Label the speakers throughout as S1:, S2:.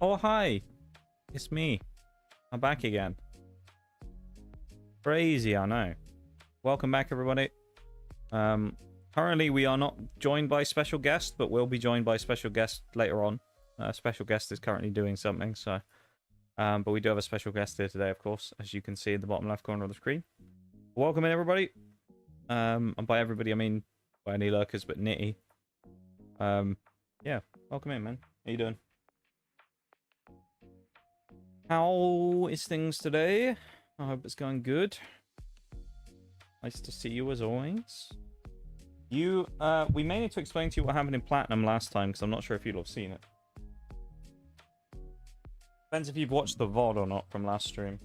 S1: Oh, hi. It's me. I'm back again. Crazy, I know. Welcome back, everybody. Currently, we are not joined by special guest, but we'll be joined by special guest later on. Special guest is currently doing something, so... but we do have a special guest here today, of course, as you can see in the bottom left corner of the screen. Welcome in, everybody. And by everybody, I mean by any lurkers, but Nitty. Yeah, welcome in, man. How you doing? How is things today? I hope it's going good. Nice to see you as always. We may need to explain to you what happened in Platinum last time, because I'm not sure if you'll have seen it. Depends if you've watched the VOD or not from last stream.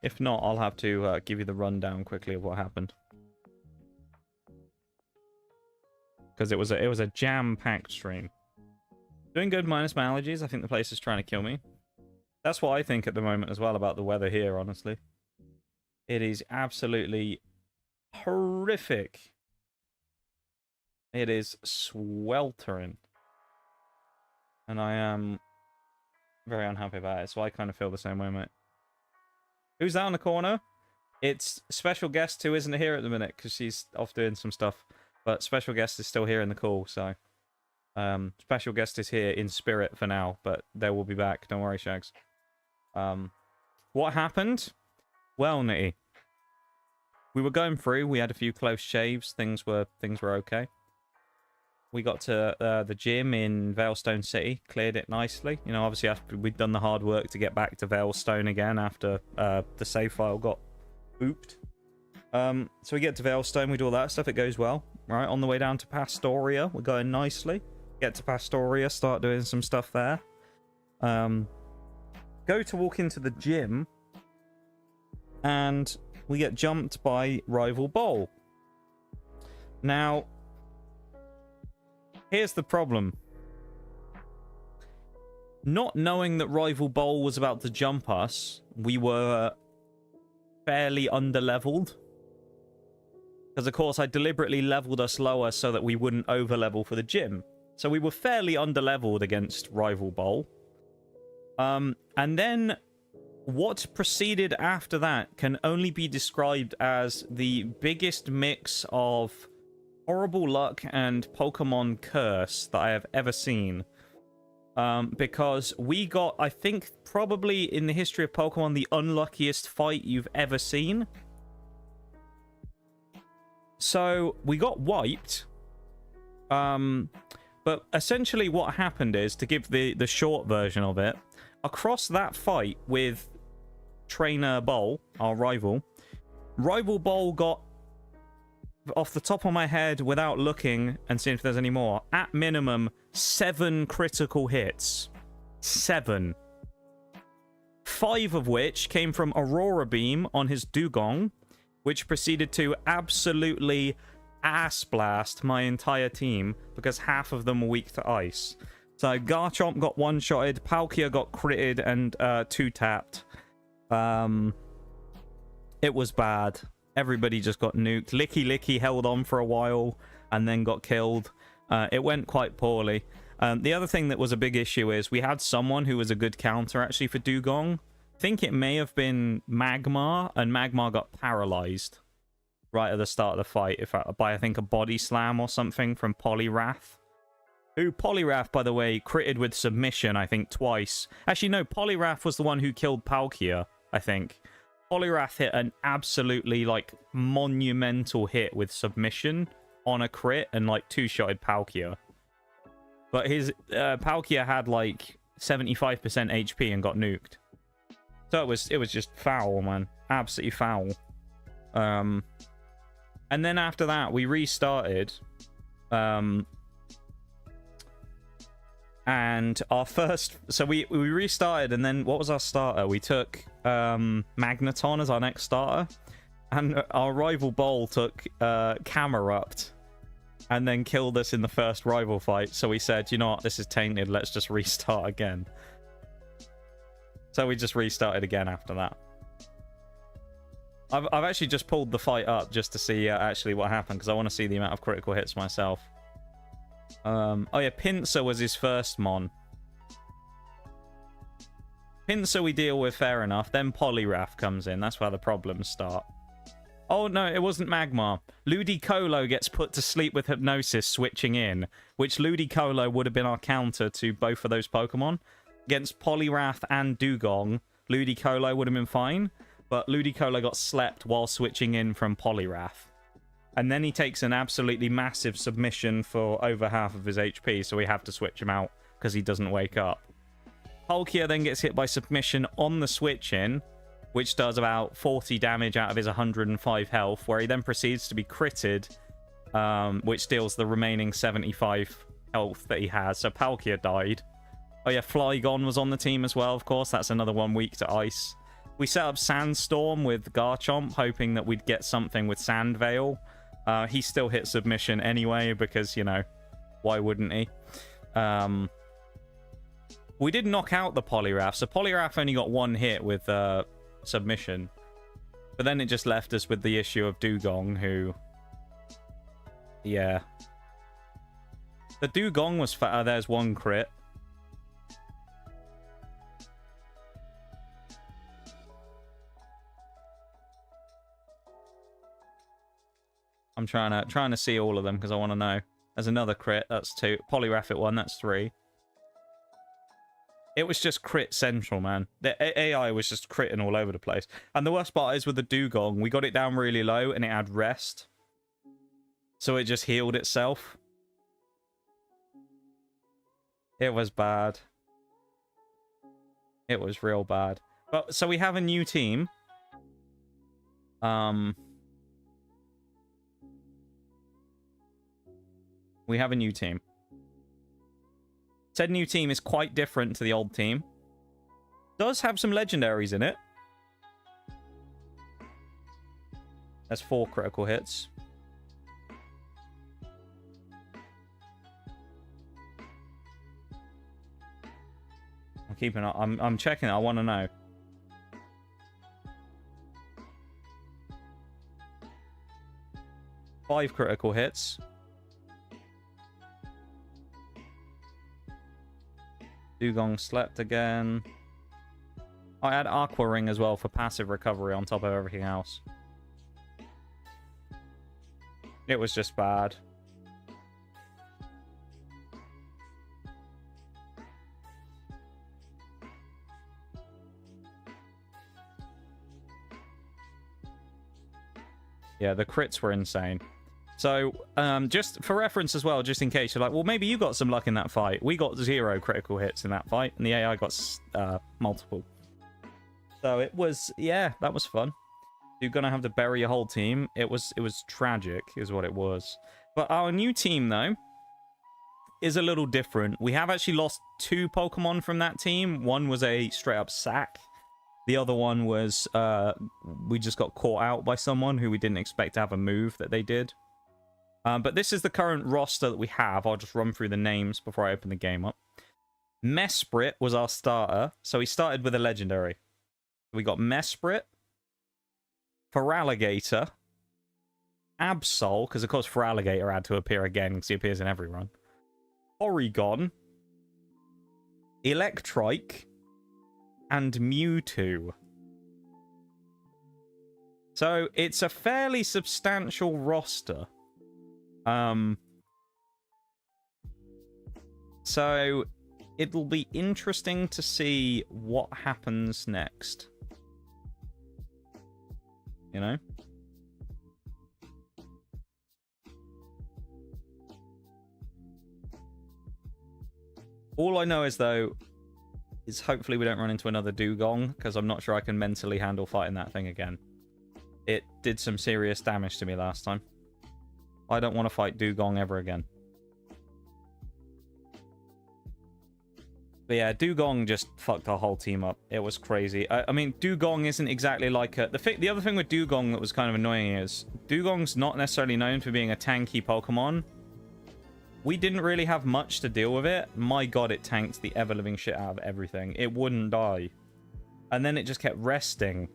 S1: If not, I'll have to give you the rundown quickly of what happened. Because it was a jam-packed stream. Doing good minus my allergies. I think the place is trying to kill me. That's what I think at the moment as well about the weather here, honestly. It is absolutely horrific. It is sweltering. And I am very unhappy about it, so I kind of feel the same way, mate. Who's that on the corner? It's special guest who isn't here at the minute, because she's off doing some stuff. But special guest is still here in the call, so... special guest is here in spirit for now, but they will be back. Don't worry, Shags. What happened? Well, Nitty. We were going through. We had a few close shaves. Things were okay. We got to the gym in Veilstone City, cleared it nicely. You know, obviously after we'd done the hard work to get back to Veilstone again after the save file got booped. So we get to Veilstone, we do all that stuff, it goes well. Right, on the way down to Pastoria, we're going nicely. Get to Pastoria, start doing some stuff there. Go to walk into the gym, and we get jumped by Rival Bowl. Now, here's the problem. Not knowing that Rival Bowl was about to jump us, we were fairly underleveled. Because, of course, I deliberately leveled us lower so that we wouldn't overlevel for the gym. So we were fairly underleveled against Rival Bowl. And then what proceeded after that can only be described as the biggest mix of horrible luck and Pokemon curse that I have ever seen. Because we got, I think, probably in the history of Pokemon, the unluckiest fight you've ever seen. So we got wiped. But essentially what happened is, to give the short version of it, across that fight with Trainer Bowl, our rival Bowl got, off the top of my head, without looking and seeing if there's any more, at minimum 7 critical hits. 7. 5 of which came from Aurora Beam on his Dugong, which proceeded to absolutely ass blast my entire team because half of them were weak to ice. So Garchomp got one-shotted, Palkia got critted and 2-tapped. It was bad. Everybody just got nuked. Licky held on for a while and then got killed. It went quite poorly. The other thing that was a big issue is we had someone who was a good counter actually for Dugong. I think it may have been Magmar, and Magmar got paralyzed right at the start of the fight by, I think, a body slam or something from Poliwrath. Who, Poliwrath, by the way, critted with submission, I think, twice. Actually, no, Poliwrath was the one who killed Palkia, I think. Poliwrath hit an absolutely, like, monumental hit with submission on a crit and, like, 2-shotted Palkia. But his Palkia had, like, 75% HP and got nuked. So it was just foul, man. Absolutely foul. And then after that, we restarted. And our first... So we restarted, and then what was our starter? We took Magneton as our next starter. And our rival Bowl took Camerupt. And then killed us in the first rival fight. So we said, you know what, this is tainted. Let's just restart again. So we just restarted again after that. I've actually just pulled the fight up just to see actually what happened, because I want to see the amount of critical hits myself. Oh yeah, Pinsir was his first mon. Pinsir we deal with, fair enough. Then Poliwrath comes in. That's where the problems start. Oh no, it wasn't Magmar. Ludicolo gets put to sleep with hypnosis switching in, which Ludicolo would have been our counter to both of those Pokemon. Against Poliwrath and Dugong, Ludicolo would have been fine, but Ludicolo got slept while switching in from Poliwrath. And then he takes an absolutely massive submission for over half of his HP, so we have to switch him out because he doesn't wake up. Palkia then gets hit by submission on the switch-in, which does about 40 damage out of his 105 health, where he then proceeds to be critted, which deals the remaining 75 health that he has. So Palkia died. Oh yeah, Flygon was on the team as well, of course. That's another one weak to ice. We set up Sandstorm with Garchomp, hoping that we'd get something with Sand Veil. He still hit submission anyway, because, you know, why wouldn't he? We did knock out the Poliwrath, so Poliwrath only got one hit with submission. But then it just left us with the issue of Dugong, who... Yeah. The Dugong was... there's one crit. I'm trying to see all of them because I want to know. There's another crit. That's 2. Poliwrath at 1. That's 3. It was just crit central, man. The AI was just critting all over the place. And the worst part is with the dugong, we got it down really low and it had rest. So it just healed itself. It was bad. It was real bad. But so we have a new team. We have a new team. Said new team is quite different to the old team. Does have some legendaries in it. That's 4 critical hits. I'm keeping up. I'm checking it. I want to know. Five critical hits. Dugong slept again. I had Aqua Ring as well for passive recovery on top of everything else. It was just bad. Yeah, the crits were insane. So, just for reference as well, just in case you're like, well, maybe you got some luck in that fight. We got 0 critical hits in that fight, and the AI got multiple. So it was, yeah, that was fun. You're gonna have to bury your whole team. It was tragic, is what it was. But our new team, though, is a little different. We have actually lost 2 Pokemon from that team. One was a straight-up sack. The other one was, we just got caught out by someone who we didn't expect to have a move that they did. But this is the current roster that we have. I'll just run through the names before I open the game up. Mesprit was our starter. So he started with a legendary. We got Mesprit, Feraligatr, Absol, because of course Feraligatr had to appear again because he appears in every run. Porygon, Electrike, and Mewtwo. So it's a fairly substantial roster. So it'll be interesting to see what happens next. You know? All I know is, though, is hopefully we don't run into another dugong, because I'm not sure I can mentally handle fighting that thing again. It did some serious damage to me last time. I don't want to fight dugong ever again. But yeah, dugong just fucked our whole team up. It was crazy. I mean, dugong isn't exactly like a... The other thing with dugong that was kind of annoying is dugong's not necessarily known for being a tanky Pokemon. We didn't really have much to deal with it. My god, it tanked the ever-living shit out of everything. It wouldn't die. And then it just kept resting.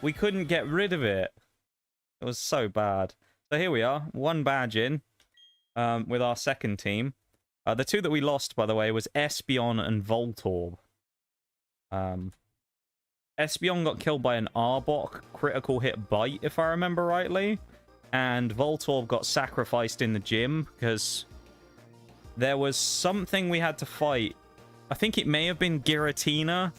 S1: We couldn't get rid of it. It was so bad. So here we are, 1 badge in with our second team. The 2 that we lost, by the way, was Espeon and Voltorb. Espeon got killed by an Arbok critical hit bite, if I remember rightly. And Voltorb got sacrificed in the gym because there was something we had to fight. I think it may have been Giratina.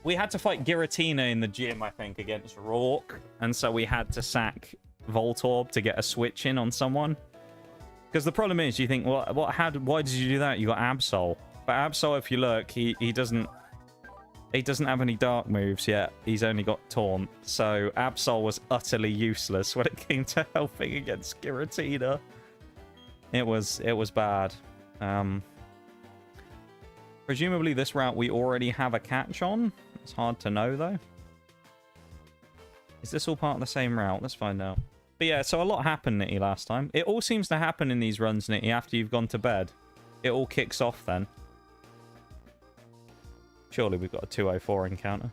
S1: We had to fight Giratina in the gym, I think, against Rourke. And so we had to sack Voltorb to get a switch in on someone. Because the problem is, you think, well, why did you do that? You got Absol. But Absol, if you look, he doesn't have any dark moves yet. He's only got Taunt. So Absol was utterly useless when it came to helping against Giratina. It was bad. Presumably this route we already have a catch on. It's hard to know, though. Is this all part of the same route? Let's find out. But yeah, so a lot happened, Nitty, last time. It all seems to happen in these runs, Nitty, after you've gone to bed. It all kicks off then. Surely we've got a 204 encounter.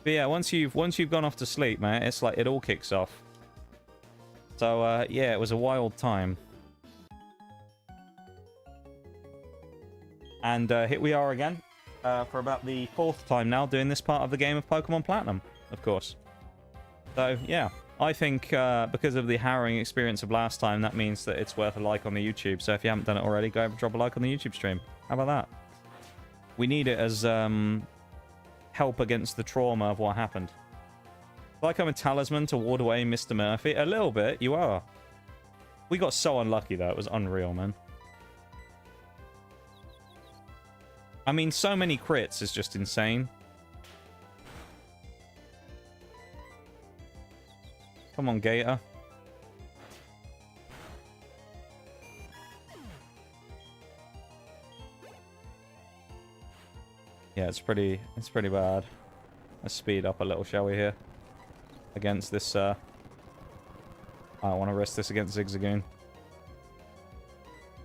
S1: But yeah, once you've gone off to sleep, man, it's like it all kicks off. So yeah, it was a wild time. And here we are again for about the 4th time now doing this part of the game of Pokemon Platinum, of course. So yeah. I think because of the harrowing experience of last time, that means that it's worth a like on the YouTube. So if you haven't done it already, go over and drop a like on the YouTube stream. How about that? We need it as help against the trauma of what happened. Like I'm a talisman to ward away Mr. Murphy. A little bit, you are. We got so unlucky, though. It was unreal, man. I mean, so many crits is just insane. Come on, Gator. Yeah, it's pretty bad. Let's speed up a little, shall we, here? Against this, I don't want to risk this against Zigzagoon.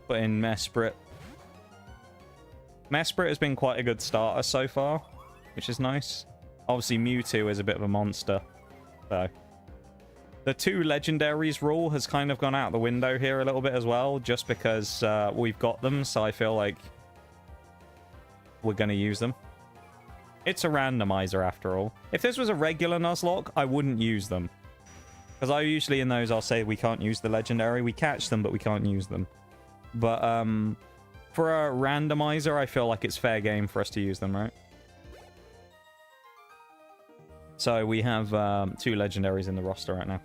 S1: Put in Mesprit. Mesprit has been quite a good starter so far, which is nice. Obviously, Mewtwo is a bit of a monster, so... The 2 legendaries rule has kind of gone out the window here a little bit as well, just because we've got them, so I feel like we're going to use them. It's a randomizer after all. If this was a regular Nuzlocke, I wouldn't use them. Because I usually in those, I'll say we can't use the legendary. We catch them, but we can't use them. But for a randomizer, I feel like it's fair game for us to use them, right? So we have 2 legendaries in the roster right now.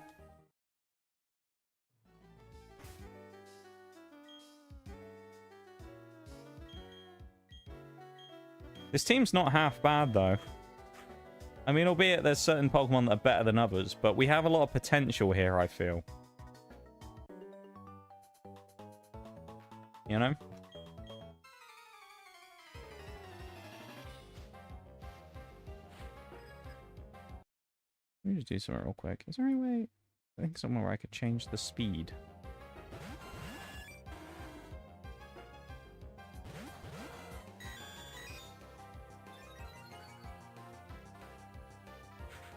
S1: This team's not half bad, though. I mean, albeit there's certain Pokemon that are better than others, but we have a lot of potential here, I feel. You know? Let me just do something real quick. Is there any way... I think somewhere where I could change the speed.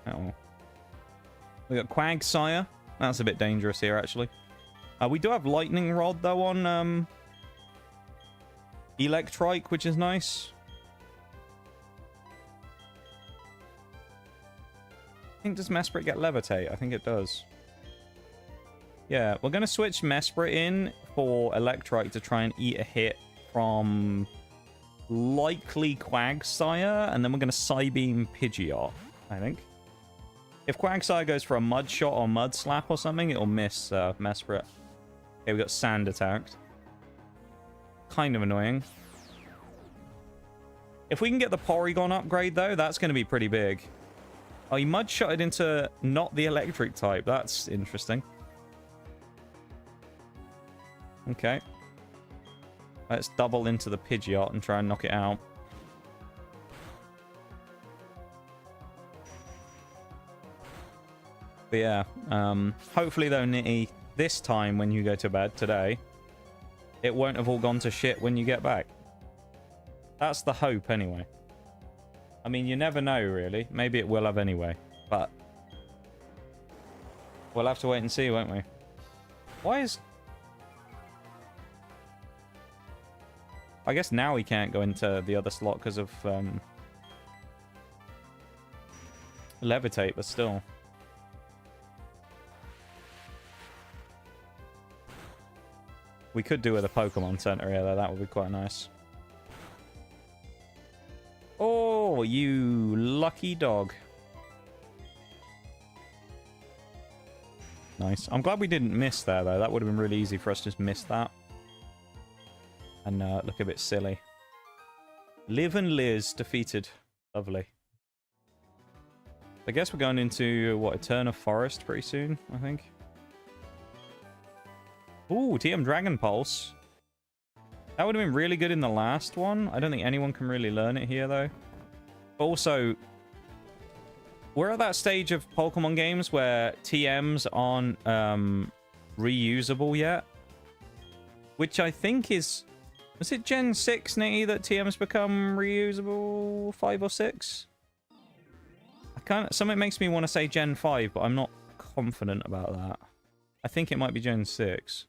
S1: Oh. We got Quagsire. That's a bit dangerous here, actually. We do have Lightning Rod, though, on Electrike, which is nice. I think, does Mesprit get Levitate? I think it does. Yeah, we're going to switch Mesprit in for Electrike to try and eat a hit from likely Quagsire, and then we're going to Psybeam Pidgeot, I think. If Quagsire goes for a Mud Shot or Mud Slap or something, it'll miss Mesprit. Okay, we got Sand attacked. Kind of annoying. If we can get the Porygon upgrade, though, that's going to be pretty big. Oh, he Mud Shotted into not the electric type. That's interesting. Okay. Let's double into the Pidgeot and try and knock it out. But yeah, hopefully though, Nitty, this time when you go to bed today, it won't have all gone to shit when you get back. That's the hope anyway. I mean, you never know really. Maybe it will have anyway, but we'll have to wait and see, won't we? Why is... I guess now he can't go into the other slot because of Levitate, but still. We could do with a Pokemon Center here, though. That would be quite nice. Oh, you lucky dog. Nice. I'm glad we didn't miss there, though. That would have been really easy for us to just miss that. And look a bit silly. Liv and Liz defeated. Lovely. I guess we're going into, what, Eterna Forest pretty soon, I think. Ooh, TM Dragon Pulse. That would have been really good in the last one. I don't think anyone can really learn it here, though. Also, we're at that stage of Pokemon games where TMs aren't reusable yet. Which I think is... Was it Gen 6, Nitty, that TMs become reusable? 5 or 6? Something makes me want to say Gen 5, but I'm not confident about that. I think it might be Gen 6.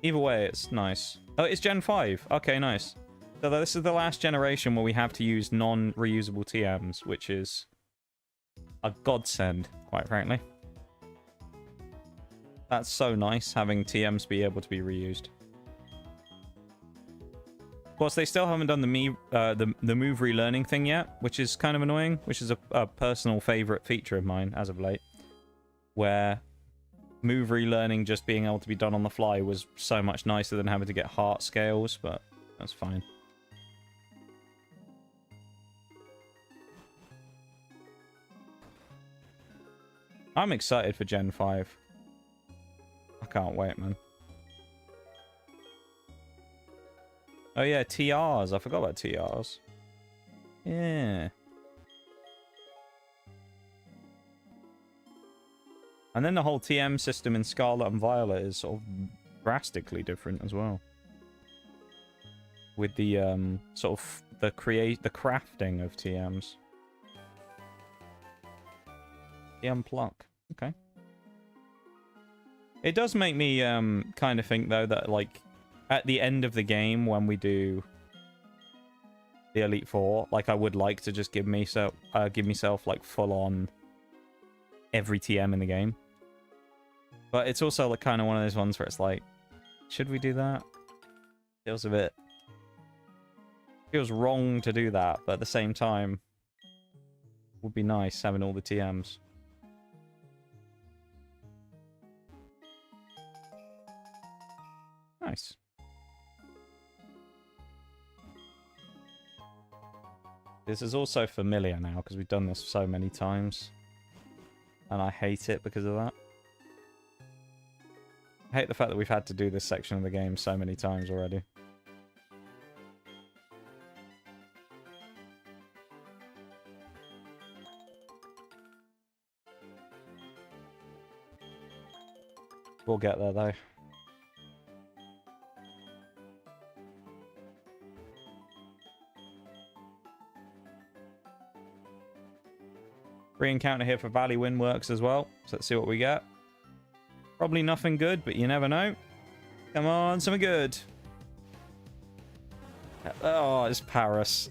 S1: Either way, it's nice. Oh, it's Gen 5. Okay, nice. So this is the last generation where we have to use non-reusable TMs, which is a godsend, quite frankly. That's so nice, having TMs be able to be reused. Of course, they still haven't done the move relearning thing yet, which is kind of annoying, which is a personal favorite feature of mine as of late, where move relearning just being able to be done on the fly was so much nicer than having to get heart scales, but that's fine. I'm excited for Gen 5. I can't wait, man. Oh yeah, TRs. I forgot about TRs. Yeah. And then the whole TM system in Scarlet and Violet is sort of drastically different as well. With the sort of the crafting of TMs. TM pluck. Okay. It does make me kind of think though that like at the end of the game when we do the Elite Four, like I would like to just give myself like full on every TM in the game. But it's also like kind of one of those ones where it's like, should we do that? Feels a bit... feels wrong to do that, but at the same time, would be nice having all the TMs. Nice. This is also familiar now, because we've done this so many times. And I hate it because of that. I hate the fact that we've had to do this section of the game so many times already. We'll get there, though. Free encounter here for Valley Windworks as well. So let's see what we get. Probably nothing good, but you never know. Come on, something good. Oh, it's Paris.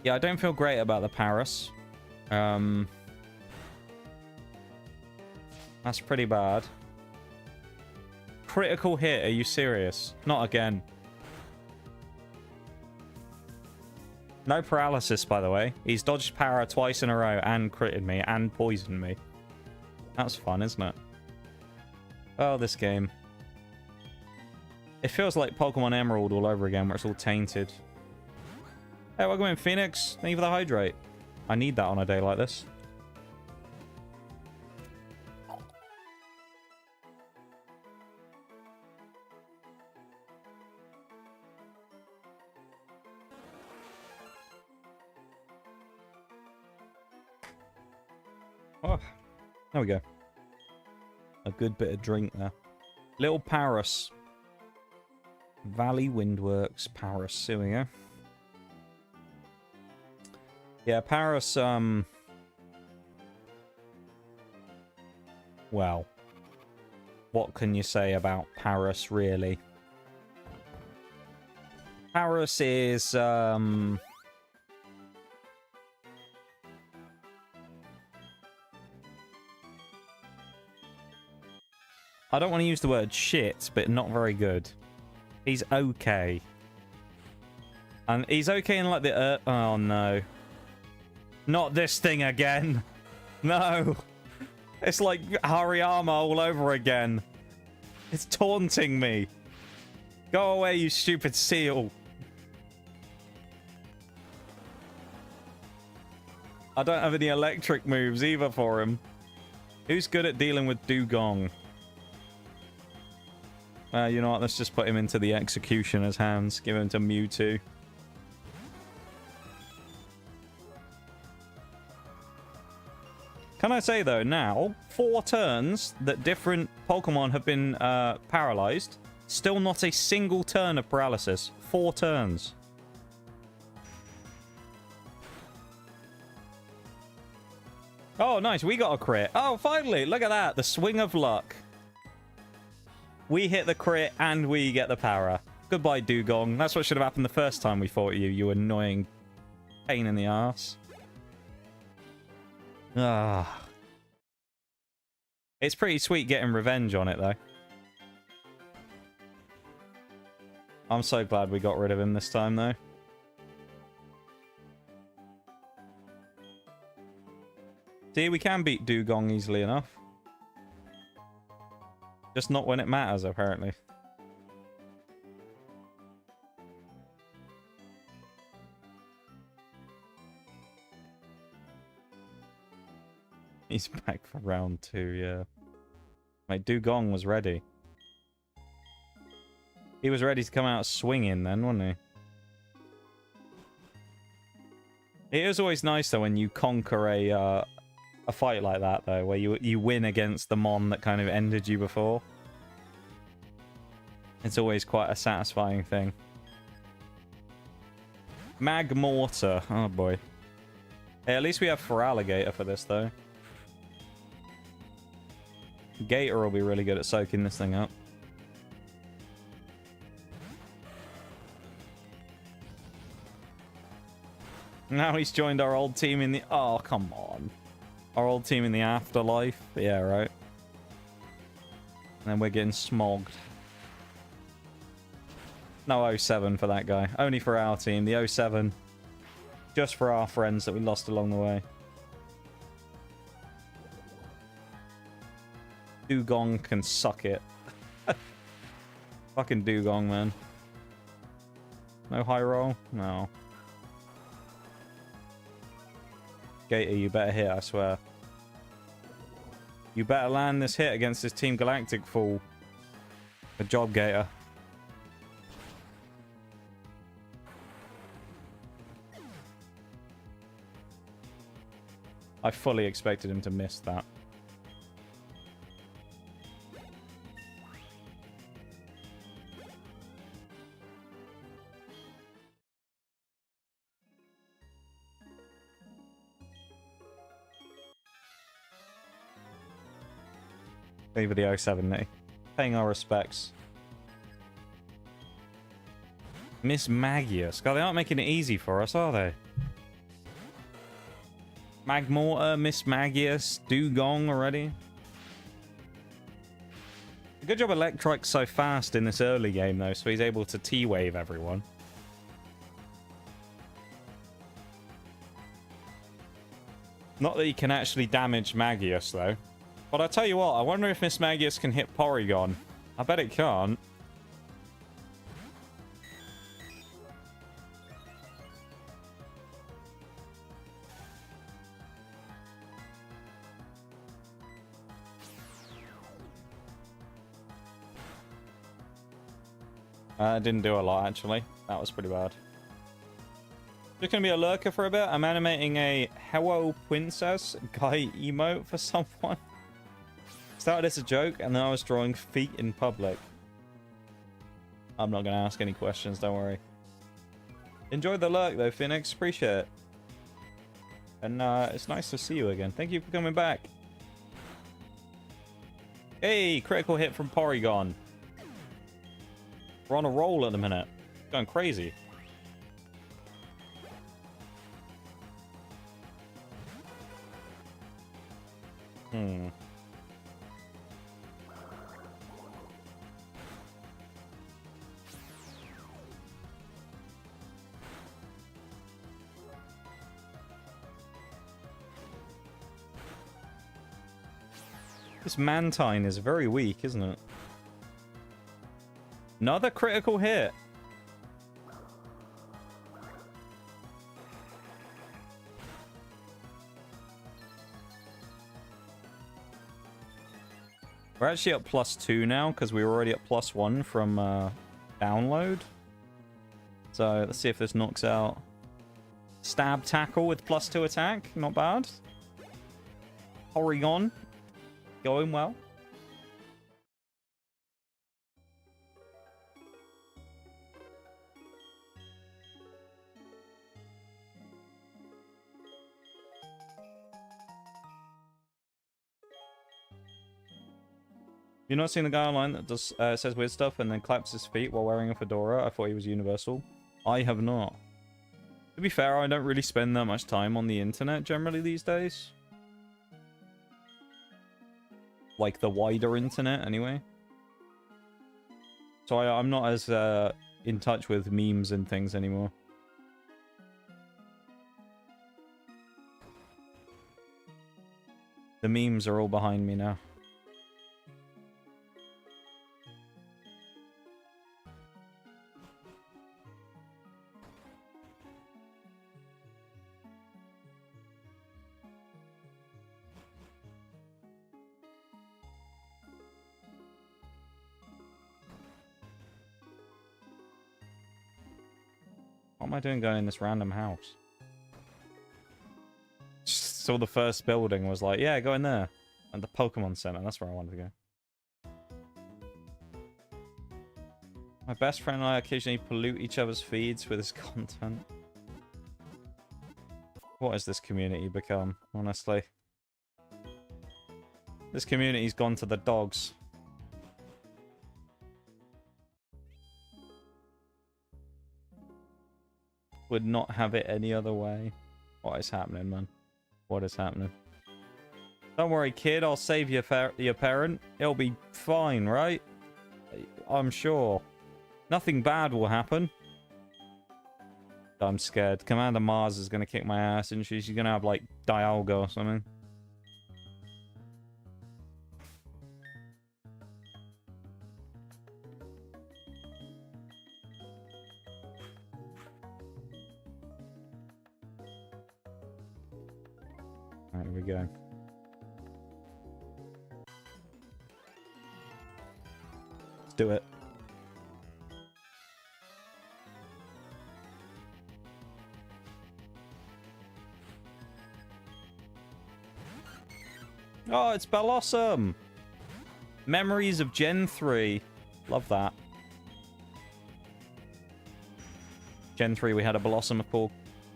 S1: Yeah, I don't feel great about the Paris. That's pretty bad. Critical hit, are you serious? Not again. No paralysis, by the way. He's dodged para twice in a row and critted me and poisoned me. That's fun, isn't it? Oh, this game. It feels like Pokemon Emerald all over again, where it's all tainted. Hey, welcome in, Phoenix. Thank you for the hydrate. I need that on a day like this. Oh, there we go. A good bit of drink there. Little Paris. Valley Windworks, Paris. Here we go. Yeah, Paris, well, what can you say about Paris, really? Paris is, I don't want to use the word shit, but not very good. He's okay. And he's okay in like the... oh, no. Not this thing again. No. It's like Hariyama all over again. It's taunting me. Go away, you stupid seal. I don't have any electric moves either for him. Who's good at dealing with Dugong? You know what? Let's just put him into the Executioner's hands. Give him to Mewtwo. Can I say, though, now, 4 turns that different Pokemon have been paralyzed. Still not a single turn of paralysis. 4 turns. Oh, nice. We got a crit. Oh, finally. Look at that. The swing of luck. We hit the crit and we get the para. Goodbye, Dugong. That's what should have happened the first time we fought you, you annoying pain in the ass. Ah. It's pretty sweet getting revenge on it, though. I'm so glad we got rid of him this time, though. See, we can beat Dugong easily enough. Just not when it matters, apparently. He's back for round 2, yeah. Mate, Dugong was ready. He was ready to come out swinging then, wasn't he? It is always nice, though, when you conquer a fight like that, though, where you win against the mon that kind of ended you before. It's always quite a satisfying thing. Magmortar. Oh, boy. Hey, at least we have Feraligatr for this, though. Gator will be really good at soaking this thing up. Now he's joined our old team in the... Oh, come on. Our old team in the afterlife. Yeah, right. And we're getting smogged. No 07 for that guy. Only for our team. The 07. Just for our friends that we lost along the way. Dugong can suck it. Fucking Dugong, man. No high roll? No. Gator, you better hit, I swear. You better land this hit against this Team Galactic fool. Good job, Gator. I fully expected him to miss that. Over the 07, eh? Paying our respects. Miss Magius. God, they aren't making it easy for us, are they? Magmortar, Miss Magius, Dugong already. Good job Electrike's so fast in this early game, though, so he's able to T-Wave everyone. Not that he can actually damage Magius, though. But I tell you what, I wonder if Miss Magius can hit Porygon. I bet it can't. Didn't do a lot, actually. That was pretty bad. Just gonna be a lurker for a bit. I'm animating a Hello Princess guy emote for someone. Started as a joke, and then I was drawing feet in public. I'm not going to ask any questions, don't worry. Enjoy the lurk, though, Phoenix. Appreciate it. And it's nice to see you again. Thank you for coming back. Hey, critical hit from Porygon. We're on a roll at the minute. Going crazy. This Mantine is very weak, isn't it? Another critical hit. We're actually at +2 now because we were already at +1 from download. So let's see if this knocks out. Stab tackle with +2 attack. Not bad. Porygon. Going well. You're not seeing the guy online that does says weird stuff and then claps his feet while wearing a fedora? I thought he was universal. I have not. To be fair, I don't really spend that much time on the internet generally these days. Like the wider internet, anyway. So I'm not as in touch with memes and things anymore. The memes are all behind me now. What am I doing going in this random house? Just saw the first building, was like, yeah, go in there. And the Pokemon Center, that's where I wanted to go. My best friend and I occasionally pollute each other's feeds with his content. What has this community become, honestly? This community's gone to the dogs. Would not have it any other way. What is happening, man? What is happening? Don't worry, kid. I'll save your parent. It'll be fine, right? I'm sure. Nothing bad will happen. I'm scared. Commander Mars is going to kick my ass, and she's going to have, like, Dialga or something. Right, here we go. Let's do it. Oh, it's Bellossom! Memories of Gen 3. Love that. Gen 3, we had a Bellossom,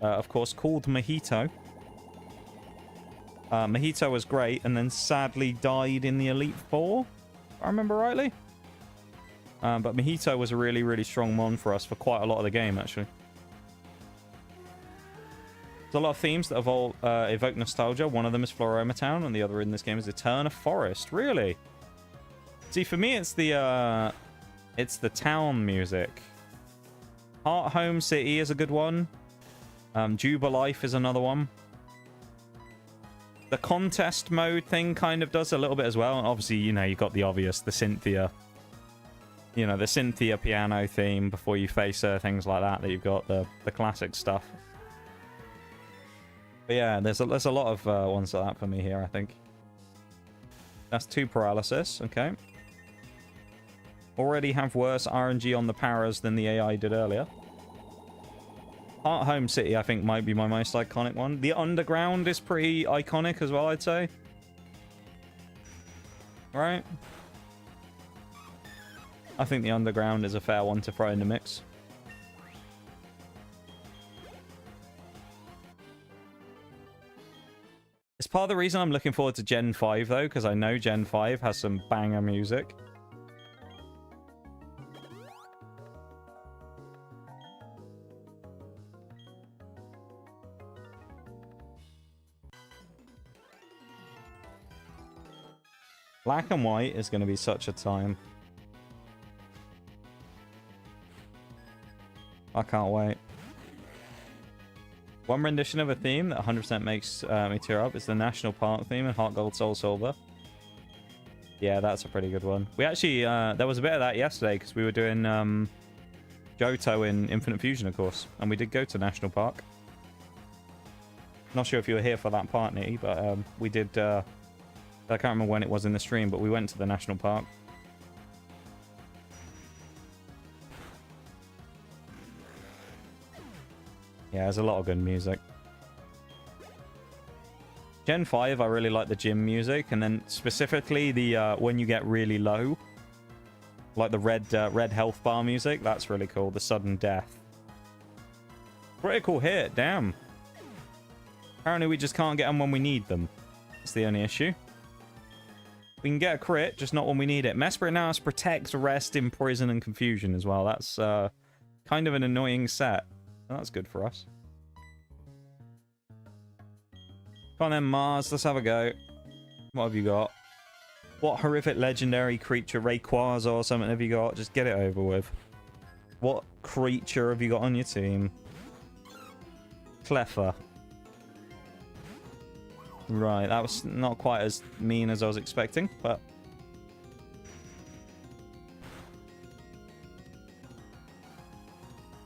S1: of course, called Mojito. Mojito was great, and then sadly died in the Elite Four, if I remember rightly. But Mojito was a really, really strong mon for us for quite a lot of the game, actually. There's a lot of themes that evoke nostalgia. One of them is Floroma Town, and the other in this game is Eterna Forest. Really? See, for me, it's the town music. Heart Home City is a good one. Juba Life is another one. The contest mode thing kind of does a little bit as well. And obviously, you know, you've got the obvious, the Cynthia. You know, the Cynthia piano theme before you face her, things like that. That you've got the classic stuff. But yeah, there's a lot of ones like that for me here, I think. That's 2 paralysis, okay. Already have worse RNG on the paras than the AI did earlier. Heart Home City, I think, might be my most iconic one. The Underground is pretty iconic as well, I'd say. Right? I think the Underground is a fair one to throw in the mix. It's part of the reason I'm looking forward to Gen 5, though, because I know Gen 5 has some banger music. Black and White is going to be such a time. I can't wait. One rendition of a theme that 100% makes me tear up is the National Park theme in Heart Gold Soul Silver. Yeah, that's a pretty good one. We actually, there was a bit of that yesterday because we were doing Johto in Infinite Fusion, of course. And we did go to National Park. Not sure if you were here for that part, Nitty, but we did... I can't remember when it was in the stream, but we went to the National Park. Yeah, there's a lot of good music. Gen 5, I really like the gym music, and then specifically the when you get really low, like the red health bar music. That's really cool. The sudden death. Critical hit, damn. Apparently we just can't get them when we need them. That's the only issue. We can get a crit, just not when we need it. Mesprit now has Protect, Rest, Imprison, and Confusion as well. That's kind of an annoying set. That's good for us. Come on then, Mars. Let's have a go. What have you got? What horrific legendary creature, Rayquaza or something, have you got? Just get it over with. What creature have you got on your team? Cleffa. Right, that was not quite as mean as I was expecting, but...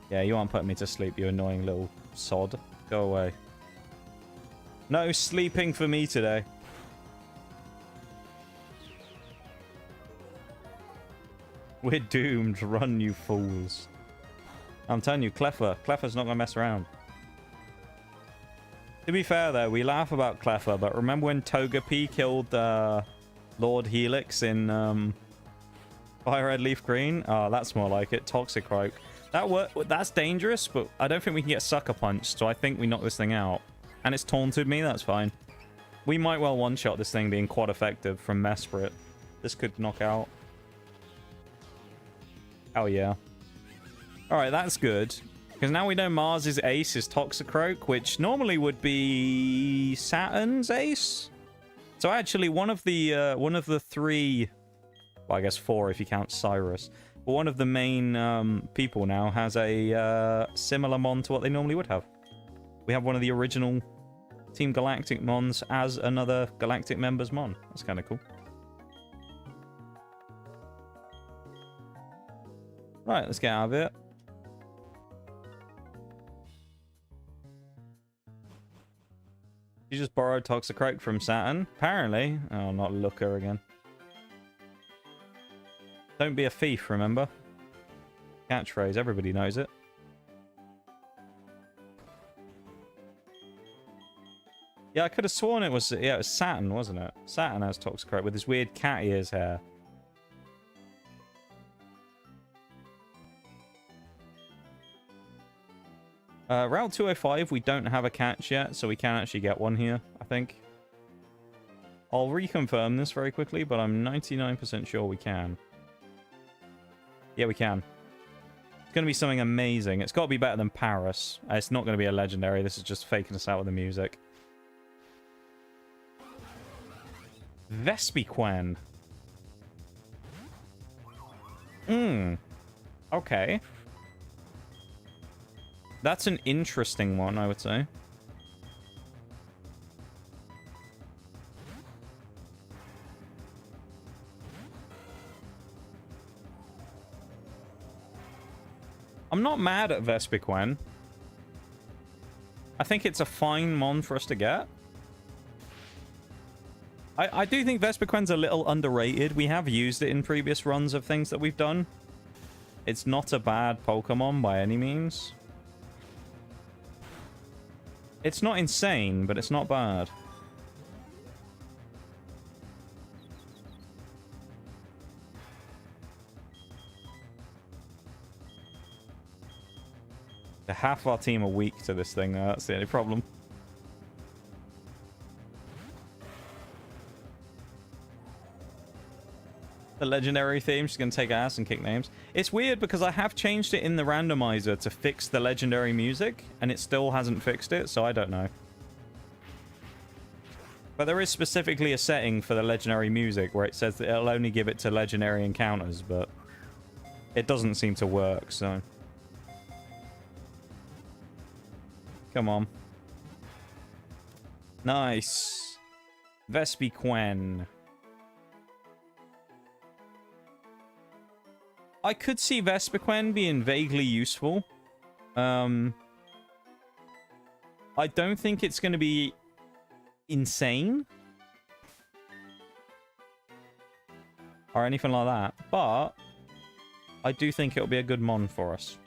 S1: Yeah, you aren't putting me to sleep, you annoying little sod. Go away. No sleeping for me today. We're doomed. Run, you fools. I'm telling you, Cleffa's not going to mess around. To be fair, though, we laugh about Cleffa, but remember when Togepi killed Lord Helix in Fire Red Leaf Green? Oh, that's more like it. Toxicroak. That's dangerous, but I don't think we can get Sucker Punched, so I think we knock this thing out. And it's taunted me, that's fine. We might well one-shot this thing being quad effective from Mesprit. This could knock out. Oh, yeah. Alright, that's good. Because now we know Mars's ace is Toxicroak, which normally would be Saturn's ace. So actually, one of the three... Well, I guess four if you count Cyrus. But one of the main people now has a similar mon to what they normally would have. We have one of the original Team Galactic mons as another Galactic member's mon. That's kind of cool. Right, let's get out of it. You just borrowed Toxicroak from Saturn? Apparently. Oh, not Looker again. Don't be a thief, remember? Catchphrase, everybody knows it. Yeah, I could have sworn it was Saturn, wasn't it? Saturn has Toxicroak with his weird cat ears hair. Route 205, we don't have a catch yet, so we can actually get one here, I think. I'll reconfirm this very quickly, but I'm 99% sure we can. Yeah, we can. It's going to be something amazing. It's got to be better than Paris. It's not going to be a legendary. This is just faking us out with the music. Vespiquen. Okay. That's an interesting one, I would say. I'm not mad at Vespiquen. I think it's a fine mon for us to get. I do think Vespiquen's a little underrated. We have used it in previous runs of things that we've done. It's not a bad Pokemon by any means. It's not insane, but it's not bad. Half of our team are weak to this thing, though. That's the only problem. The legendary theme is going to take ass and kick names. It's weird because I have changed it in the randomizer to fix the legendary music, and it still hasn't fixed it, so I don't know. But there is specifically a setting for the legendary music where it says that it'll only give it to legendary encounters, but it doesn't seem to work, so... Come on. Nice. Vespiquen. I could see Vespiquen being vaguely useful. I don't think it's going to be insane. Or anything like that. But I do think it'll be a good mon for us.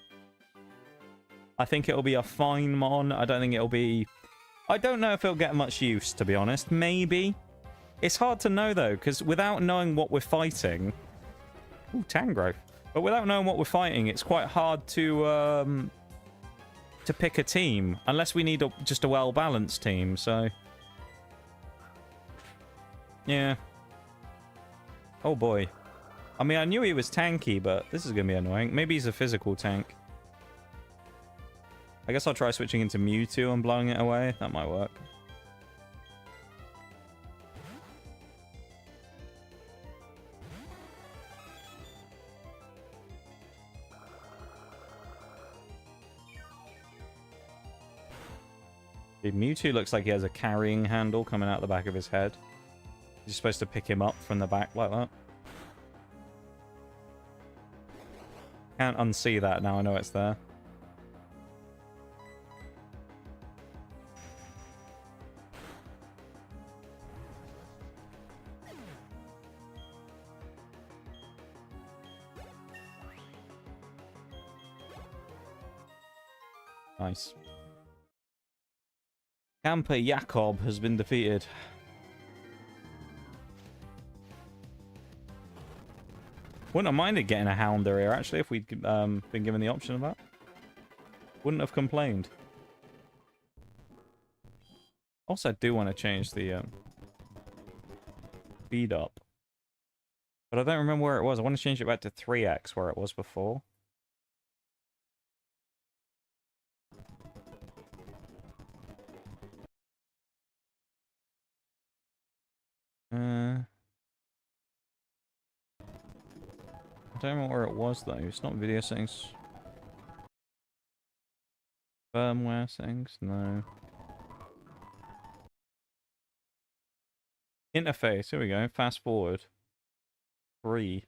S1: I think it'll be a fine mon. I don't think it'll be... I don't know if it'll get much use, to be honest. Maybe. It's hard to know, though, because without knowing what we're fighting... Ooh, Tangrowth. But without knowing what we're fighting, it's quite hard to pick a team. Unless we need just a well-balanced team, so... Yeah. Oh boy. I mean, I knew he was tanky, but this is going to be annoying. Maybe he's a physical tank. I guess I'll try switching into Mewtwo and blowing it away. That might work. Dude, Mewtwo looks like he has a carrying handle coming out the back of his head. You're supposed to pick him up from the back like that. Can't unsee that now I know it's there. Nice. Camper Jakob has been defeated. Wouldn't have minded getting a Hounder here, actually, if we'd been given the option of that. Wouldn't have complained. Also, I do want to change the speed up. But I don't remember where it was. I want to change it back to 3x, where it was before. I don't remember where it was though. It's not video settings. Firmware settings? No. Interface. Here we go. Fast forward. 3.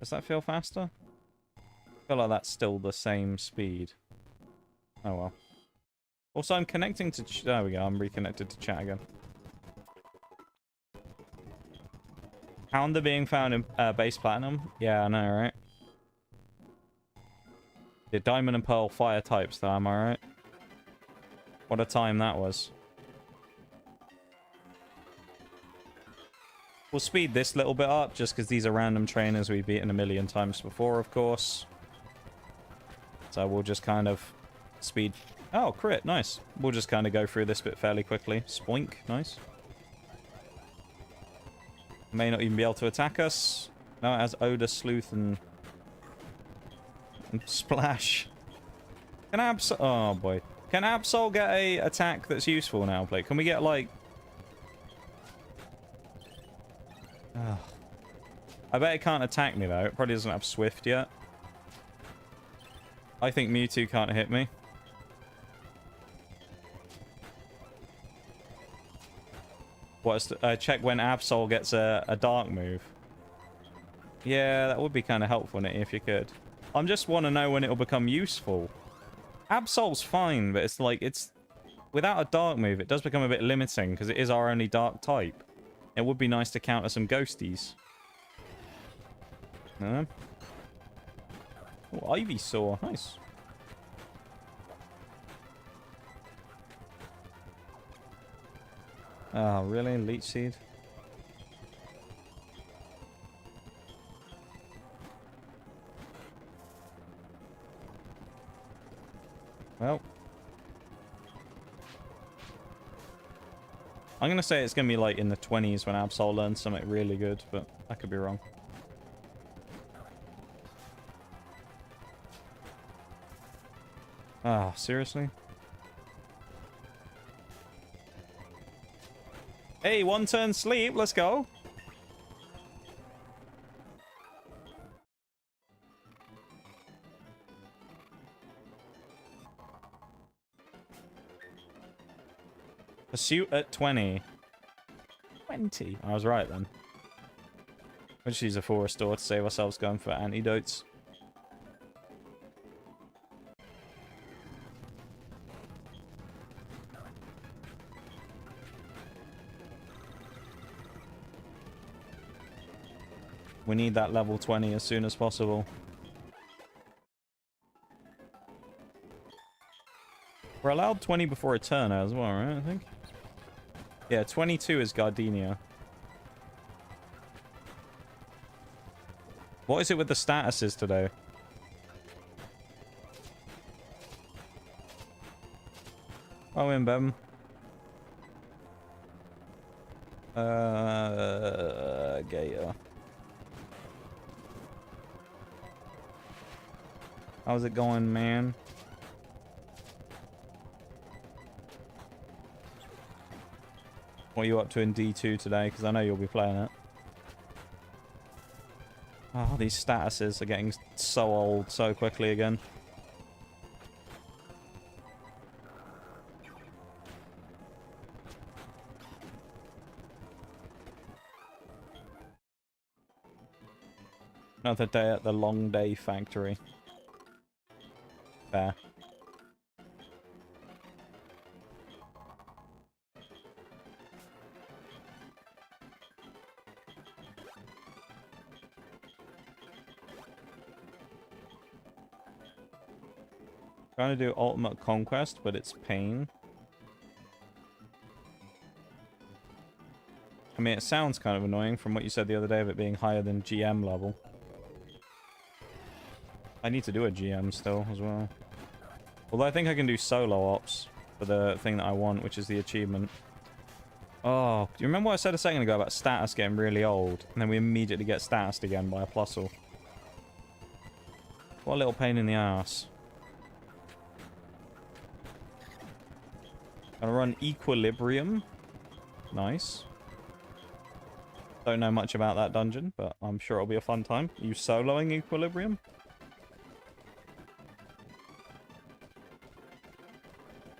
S1: Does that feel faster? I feel like that's still the same speed. Oh well. Also, I'm connecting to... There we go. I'm reconnected to chat again. Pounder being found in base platinum? Yeah, I know, right? The diamond and pearl fire types, though, am I right? What a time that was. We'll speed this little bit up, just because these are random trainers we've beaten a million times before, of course. So we'll just kind of speed... Oh, crit, nice. We'll just kind of go through this bit fairly quickly. Spoink, nice. May not even be able to attack us. No, it has Odor, Sleuth, and Splash. Can Absol... Oh, boy. Can Absol get a attack that's useful now, Blake? Can we get, like... Oh. I bet it can't attack me, though. It probably doesn't have Swift yet. I think Mewtwo can't hit me. What's check when Absol gets a dark move. Yeah, that would be kind of helpful if you could. I just want to know when it'll become useful. Absol's fine, but it's like it's without a dark move, it does become a bit limiting because it is our only dark type. It would be nice to counter some ghosties. Oh, Ivysaur, nice. Oh, really? Leech Seed? Well. I'm going to say it's going to be like in the 20s when Absol learns something really good, but I could be wrong. Ah, seriously? Hey, one turn sleep. Let's go. Pursuit at 20. 20. I was right then. We'll just use a full restore to save ourselves going for antidotes. We need that level 20 as soon as possible. We're allowed 20 before a turn as well, right? I think. Yeah, 22 is Gardenia. What is it with the statuses today? Oh, in Bem. Gator. How's it going, man? What are you up to in D2 today? Because I know you'll be playing it. Oh, these statuses are getting so old so quickly again. Another day at the long day factory. Fair. Trying to do Ultimate Conquest, but it's pain. I mean, it sounds kind of annoying from what you said the other day of it being higher than GM level. I need to do a GM still as well. Although I think I can do solo ops for the thing that I want, which is the achievement. Oh, do you remember what I said a second ago about status getting really old? And then we immediately get statused again by a plusle. What a little pain in the ass. Gonna run Equilibrium. Nice. Don't know much about that dungeon, but I'm sure it'll be a fun time. Are you soloing Equilibrium?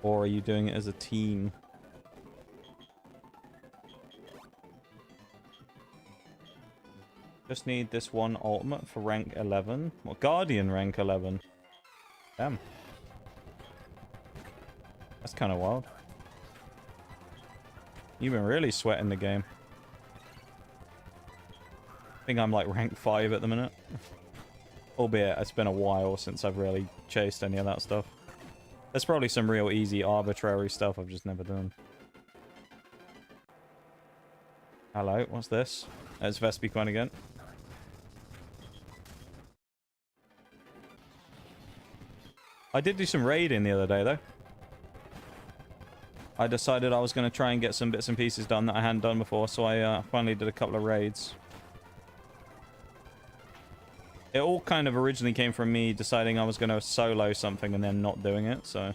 S1: Or are you doing it as a team? Just need this one ultimate for rank 11. What, Guardian rank 11? Damn. That's kind of wild. You've been really sweating the game. I think I'm like rank 5 at the minute. Albeit, it's been a while since I've really chased any of that stuff. There's probably some real easy, arbitrary stuff I've just never done. Hello, what's this? It's Vespiquen again. I did do some raiding the other day, though. I decided I was going to try and get some bits and pieces done that I hadn't done before, so I finally did a couple of raids. It all kind of originally came from me deciding I was going to solo something and then not doing it, so...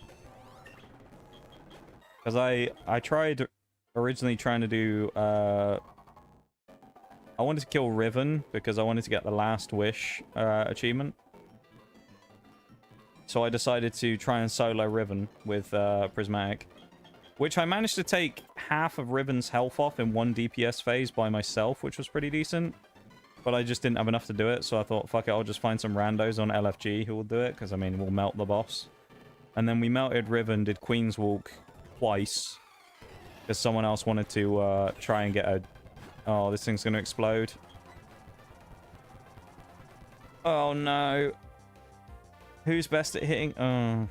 S1: Because I tried originally trying to do... I wanted to kill Riven because I wanted to get the Last Wish achievement. So I decided to try and solo Riven with Prismatic. Which I managed to take half of Riven's health off in one DPS phase by myself, which was pretty decent. But I just didn't have enough to do it, so I thought, fuck it, I'll just find some randos on LFG who will do it, because, I mean, we'll melt the boss. And then we melted Riven, did Queen's Walk twice, because someone else wanted to try and get a... Oh, this thing's going to explode. Oh, no. Who's best at hitting... Oh...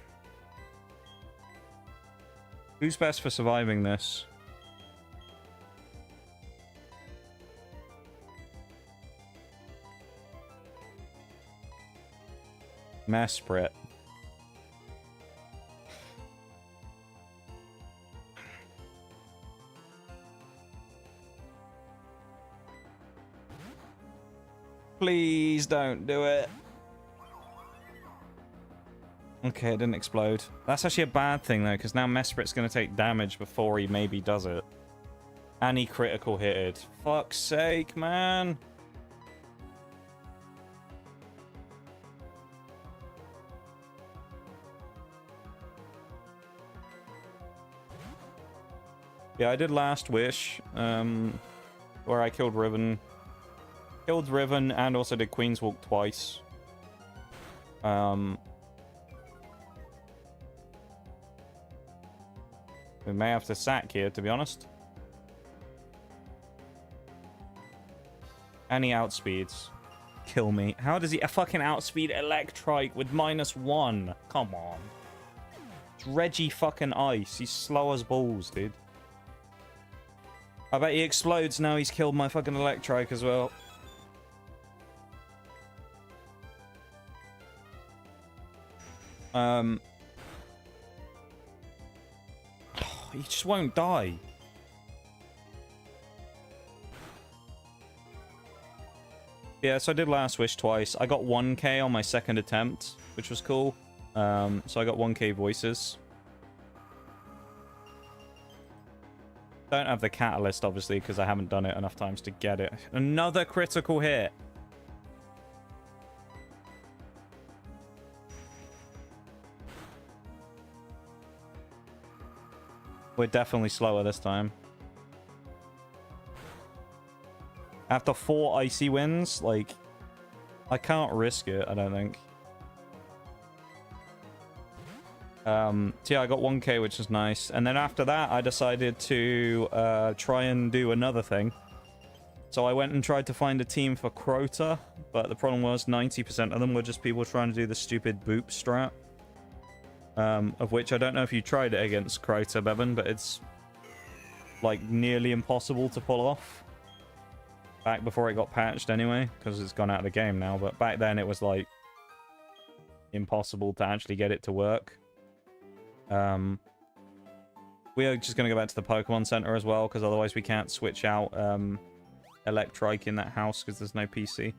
S1: Who's best for surviving this? Mesprit. Please don't do it. Okay, it didn't explode. That's actually a bad thing, though, because now Mesprit's going to take damage before he maybe does it. And he critical hitted. Fuck's sake, man. Yeah, I did Last Wish, where I killed Riven. Killed Riven and also did Queen's Walk twice. We may have to sack here, to be honest. And he outspeeds. Kill me. How does he fucking outspeed Electrike with -1? Come on. It's Reggie fucking Ice. He's slow as balls, dude. I bet he explodes now he's killed my fucking Electrike as well. he just won't die. Yeah, so I did Last Wish twice. I got 1k on my second attempt, which was cool. So I got 1k voices. Don't have the catalyst, obviously, because I haven't done it enough times to get it. Another critical hit. We're definitely slower this time. After 4 icy wins, like, I can't risk it, I don't think. So yeah, I got 1k, which is nice. And then after that, I decided to try and do another thing. So I went and tried to find a team for Crota, but the problem was 90% of them were just people trying to do the stupid boop strat. Of which I don't know if you tried it against Crota, Bevan, but it's like nearly impossible to pull off. Back before it got patched anyway, because it's gone out of the game now, but back then it was like impossible to actually get it to work. We are just going to go back to the Pokemon Center as well, because otherwise we can't switch out Electrike in that house because there's no PC.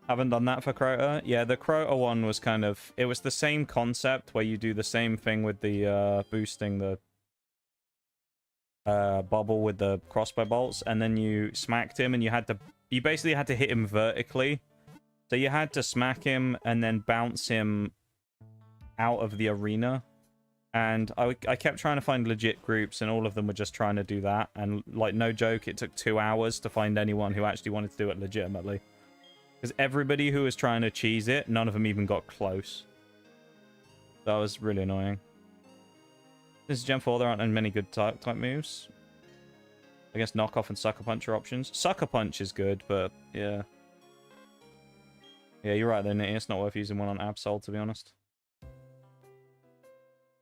S1: Haven't done that for Crota. Yeah, the Crota one was kind of... It was the same concept where you do the same thing with the boosting the bubble with the crossbow bolts, and then you smacked him and you basically had to hit him vertically. So you had to smack him and then bounce him out of the arena. And I kept trying to find legit groups, and all of them were just trying to do that. And, like, no joke, it took 2 hours to find anyone who actually wanted to do it legitimately. Because everybody who was trying to cheese it, none of them even got close. That was really annoying. This is Gen 4, there aren't many good type moves. I guess Knockoff and Sucker Punch are options. Sucker Punch is good, but yeah. Yeah, you're right there, Nitty. It's not worth using one on Absol, to be honest.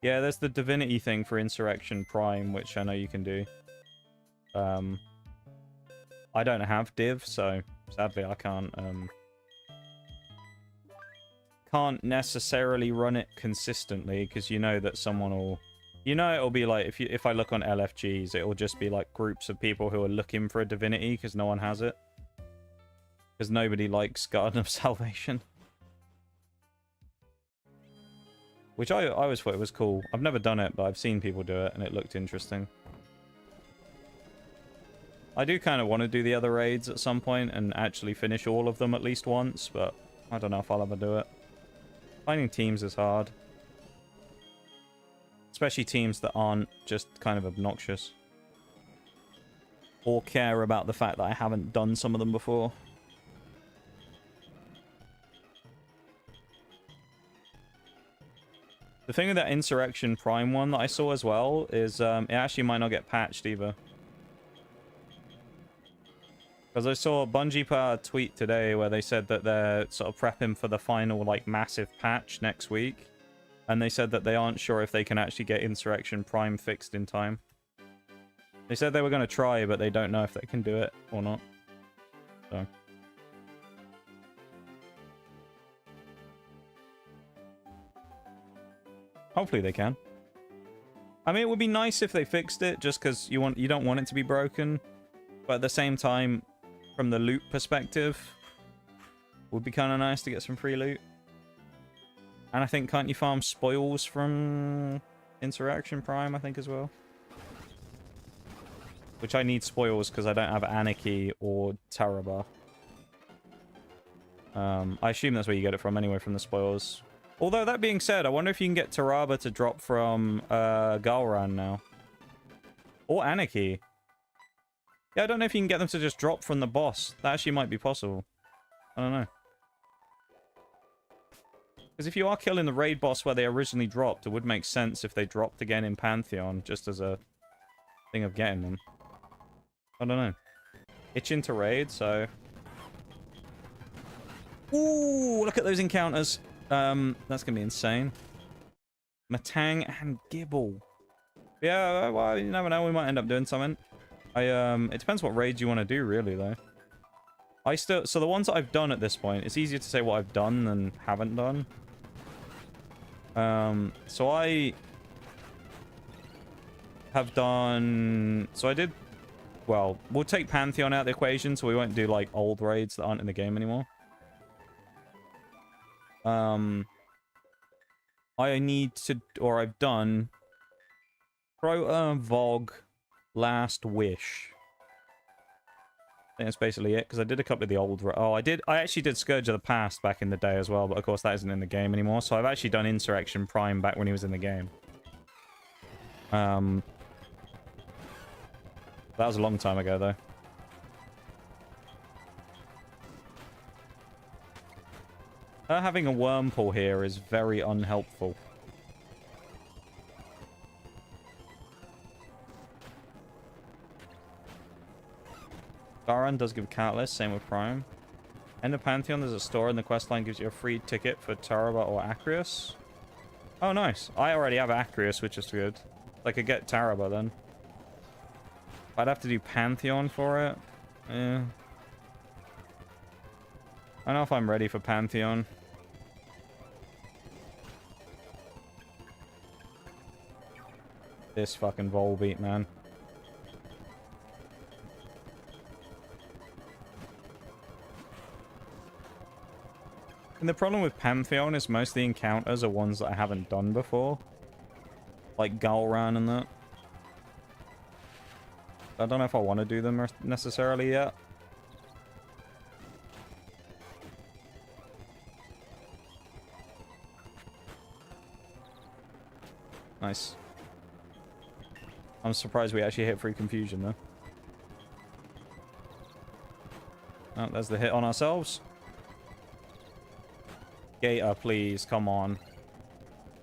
S1: Yeah, there's the Divinity thing for Insurrection Prime, which I know you can do. I don't have Div, so sadly I can't necessarily run it consistently, because you know that someone will... You know it'll be like, if I look on LFGs, it'll just be like groups of people who are looking for a Divinity, because no one has it. Because nobody likes Garden of Salvation. Which I always thought it was cool. I've never done it, but I've seen people do it, and it looked interesting. I do kind of want to do the other raids at some point and actually finish all of them at least once, but I don't know if I'll ever do it. Finding teams is hard. Especially teams that aren't just kind of obnoxious. Or care about the fact that I haven't done some of them before. The thing with that Insurrection Prime one that I saw as well is it actually might not get patched either. Because I saw Bungie put out a tweet today where they said that they're sort of prepping for the final, like, massive patch next week. And they said that they aren't sure if they can actually get Insurrection Prime fixed in time. They said they were going to try, but they don't know if they can do it or not. So... hopefully they can. I mean, it would be nice if they fixed it, just because you don't want it to be broken. But at the same time, from the loot perspective, would be kind of nice to get some free loot. And I think, can't you farm spoils from Insurrection Prime, I think, as well? Which I need spoils because I don't have Anarchy or Taraba. I assume that's where you get it from anyway, from the spoils. Although, that being said, I wonder if you can get Taraba to drop from Galran now. Or Anarchy. Yeah, I don't know if you can get them to just drop from the boss. That actually might be possible. I don't know. Because if you are killing the raid boss where they originally dropped, it would make sense if they dropped again in Pantheon, just as a thing of getting them. I don't know. Itching to raid, so... Ooh, look at those encounters. That's gonna be insane. Matang and Gibble. Yeah, well, you never know, we might end up doing something. It depends what raids you want to do, really, though. So the ones that I've done at this point, it's easier to say what I've done than haven't done. So I have done... So I did... Well, we'll take Pantheon out of the equation, so we won't do, like, old raids that aren't in the game anymore. I need to... Or I've done... Crota, Vogue, Last Wish. I think that's basically it, because I did a couple of the old... Oh, I actually did Scourge of the Past back in the day as well, but of course that isn't in the game anymore. So I've actually done Insurrection Prime back when he was in the game. That was a long time ago, though. Having a worm pool here is very unhelpful. Garan does give a catalyst, same with Prime. End of Pantheon, there's a store and the questline gives you a free ticket for Taraba or Acrius. Oh, nice. I already have Acrius, which is good. I could get Taraba then. I'd have to do Pantheon for it. Yeah. I don't know if I'm ready for Pantheon. This fucking Volbeat, man. And the problem with Pantheon is most of the encounters are ones that I haven't done before. Like Galran and that. I don't know if I want to do them necessarily yet. Nice. I'm surprised we actually hit free confusion though. Oh, there's the hit on ourselves. Gator, please, come on.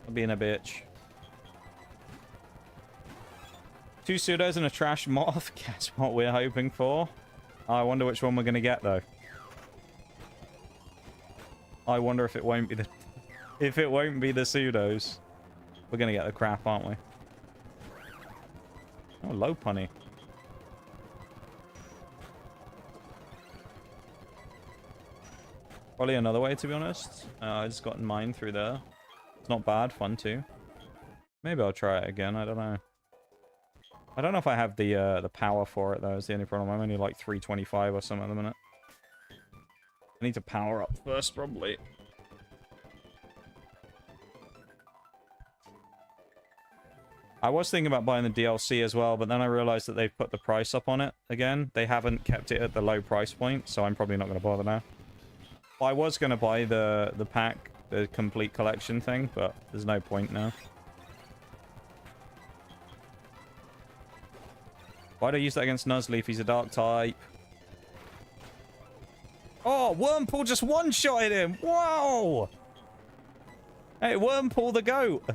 S1: I'm being a bitch. 2 pseudos and a trash moth. Guess what we're hoping for? I wonder which one we're gonna get though. I wonder if it won't be the pseudos. We're gonna get the crap, aren't we? Oh, low punny. Probably another way, to be honest. I just got mine through there. It's not bad, fun too. Maybe I'll try it again, I don't know. I don't know if I have the power for it though, is the only problem. I'm only like 325 or something at the minute. I need to power up first, probably. I was thinking about buying the DLC as well, but then I realized that they've put the price up on it again. They haven't kept it at the low price point, so I'm probably not going to bother now. I was going to buy the pack, the complete collection thing, but there's no point now. Why'd I use that against Nuzleaf? He's a dark type. Oh, Wormpool just one-shotted him! Wow! Hey, Wormpool the goat!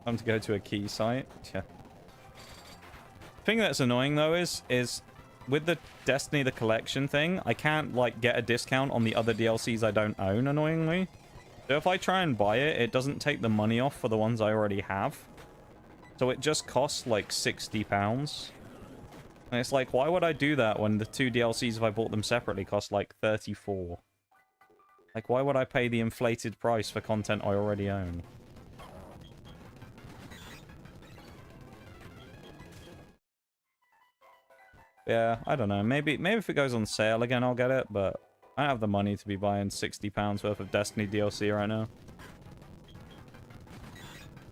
S1: Time to go to a key site. Yeah. Thing that's annoying though is with the Destiny the Collection thing, I can't like get a discount on the other DLCs I don't own, annoyingly. So if I try and buy it, it doesn't take the money off for the ones I already have. So it just costs like £60. And it's like, why would I do that when the 2 DLCs, if I bought them separately, cost like 34? Like, why would I pay the inflated price for content I already own? Yeah, I don't know. Maybe if it goes on sale again, I'll get it, but I don't have the money to be buying £60 worth of Destiny DLC right now.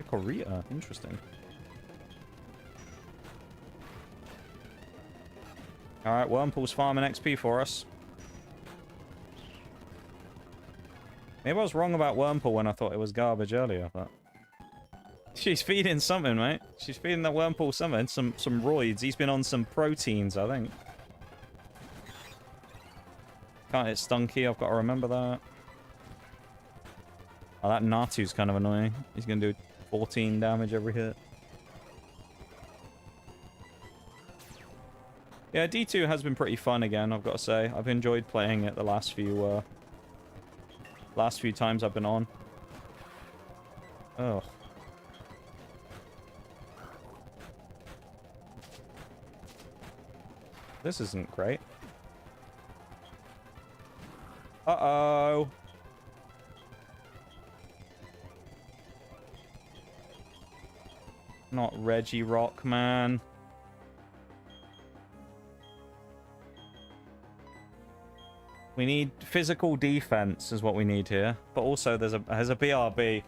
S1: Korea, interesting. Alright, Wormpool's farming XP for us. Maybe I was wrong about Wormpool when I thought it was garbage earlier, but... She's feeding something, mate. She's feeding that Wormpool something. Some roids. He's been on some proteins, I think. Can't hit Stunky. I've got to remember that. Oh, that Natu's kind of annoying. He's going to do 14 damage every hit. Yeah, D2 has been pretty fun again, I've got to say. I've enjoyed playing it the last few times I've been on. Oh. This isn't great. Uh-oh. Not Reggie Rock, man. We need physical defense is what we need here. But also there's a BRB.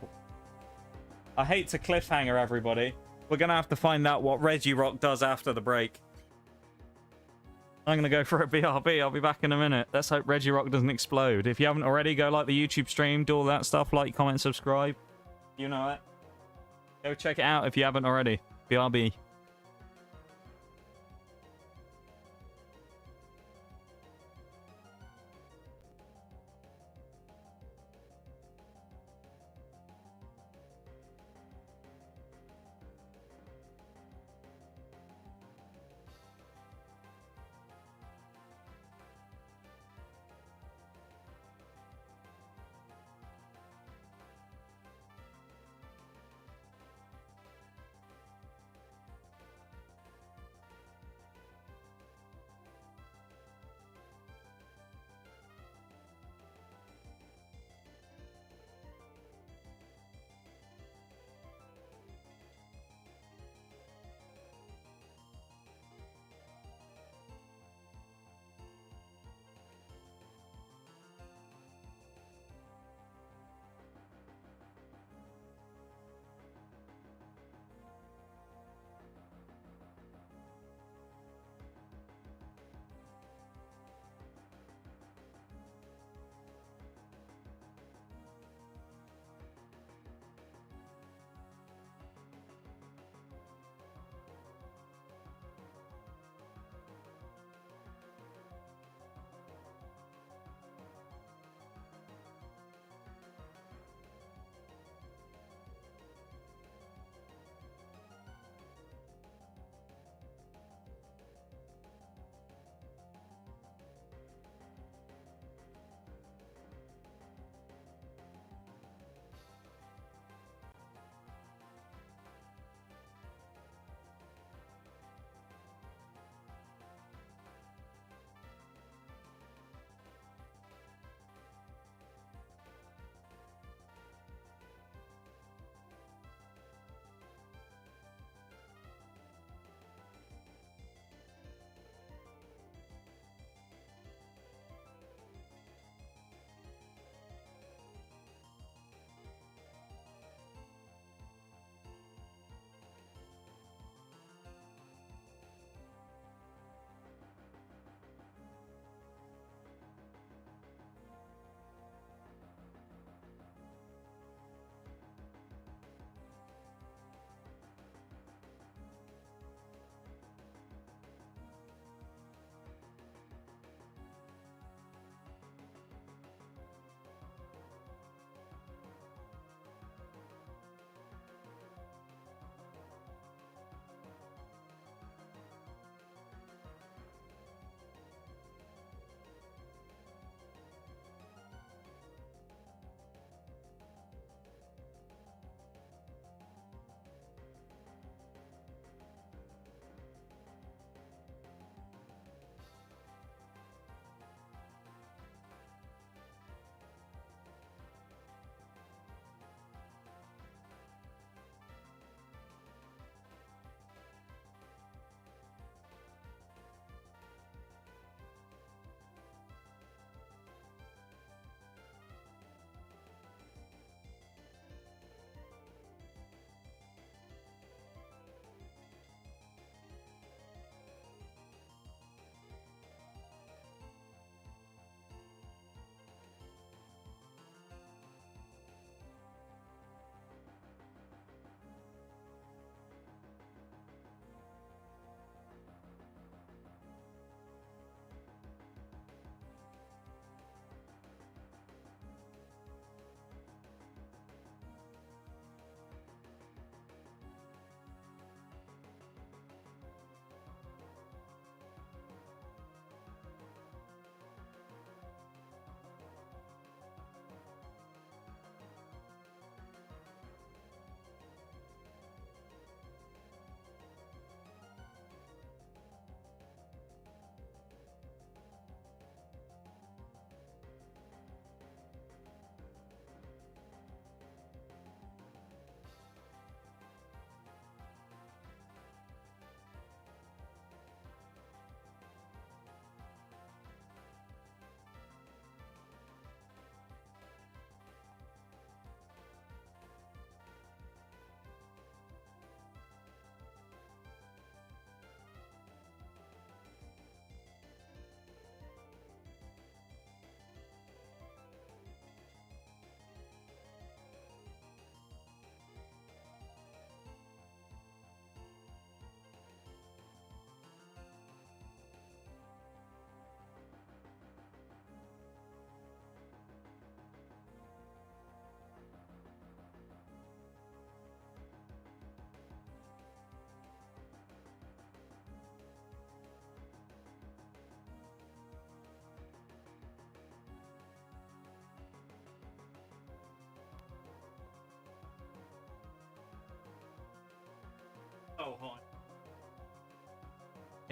S1: I hate to cliffhanger everybody. We're going to have to find out what Reggie Rock does after the break. I'm going to go for a BRB. I'll be back in a minute. Let's hope Reggie Rock doesn't explode. If you haven't already, go like the YouTube stream, do all that stuff, like, comment, subscribe. You know it. Go check it out if you haven't already. BRB.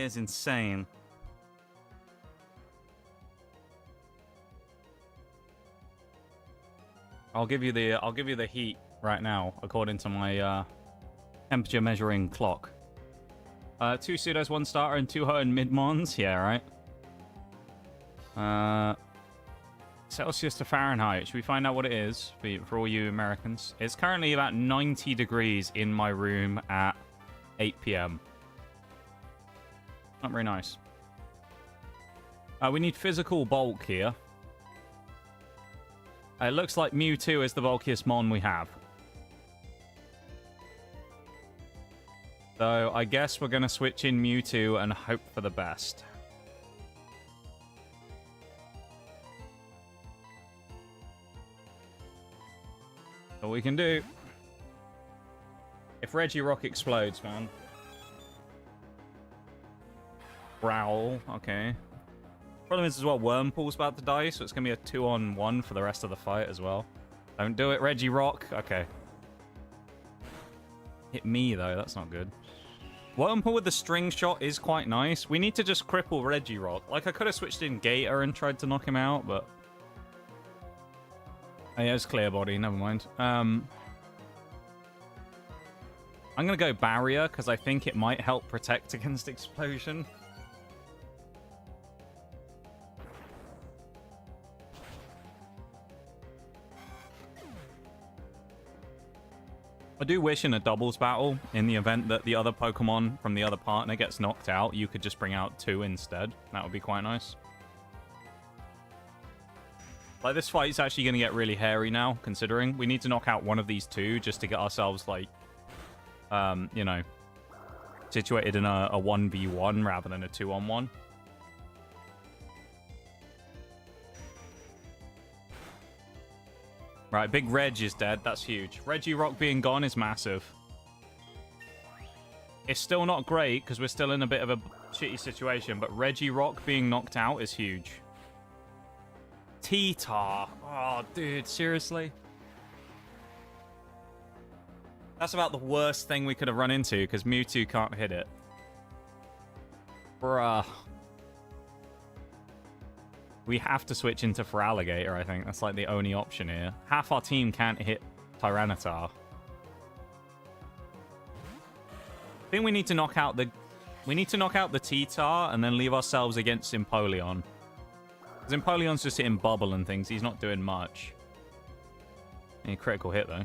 S1: It is insane. I'll give you the heat right now, according to my temperature measuring clock. 2 pseudos, 1 starter, and 2 hot and mid-mons. Yeah, right. Celsius to Fahrenheit. Should we find out what it is for all you Americans? It's currently about 90 degrees in my room at 8 p.m. Not very nice. We need physical bulk here. It looks like Mewtwo is the bulkiest mon we have. So I guess we're going to switch in Mewtwo and hope for the best. What we can do. If Regirock explodes, man. Growl, okay. Problem is as well, Wurmple's about to die, so it's going to be a 2-on-1 for the rest of the fight as well. Don't do it, Regirock. Okay. Hit me, though. That's not good. Wurmple with the string shot is quite nice. We need to just cripple Regirock. Like, I could have switched in Gator and tried to knock him out, but... Oh, yeah, it's Clear Body. Never mind. I'm going to go Barrier, because I think it might help protect against Explosion. I do wish in a doubles battle, in the event that the other Pokemon from the other partner gets knocked out, you could just bring out 2 instead. That would be quite nice. Like, this fight's actually going to get really hairy now, considering we need to knock out one of these 2 just to get ourselves, like, you know, situated in a 1v1 rather than a 2-on-1. Right, Big Reg is dead. That's huge. Regirock being gone is massive. It's still not great because we're still in a bit of a shitty situation, but Regirock being knocked out is huge. T-Tar. Oh, dude, seriously? That's about the worst thing we could have run into because Mewtwo can't hit it. Bruh. We have to switch into Feraligatr, I think. That's like the only option here. Half our team can't hit Tyranitar. I think we need to knock out the... We need to knock out the T-Tar and then leave ourselves against Empoleon. Because Empoleon's just hitting Bubble and things. He's not doing much. A critical hit, though.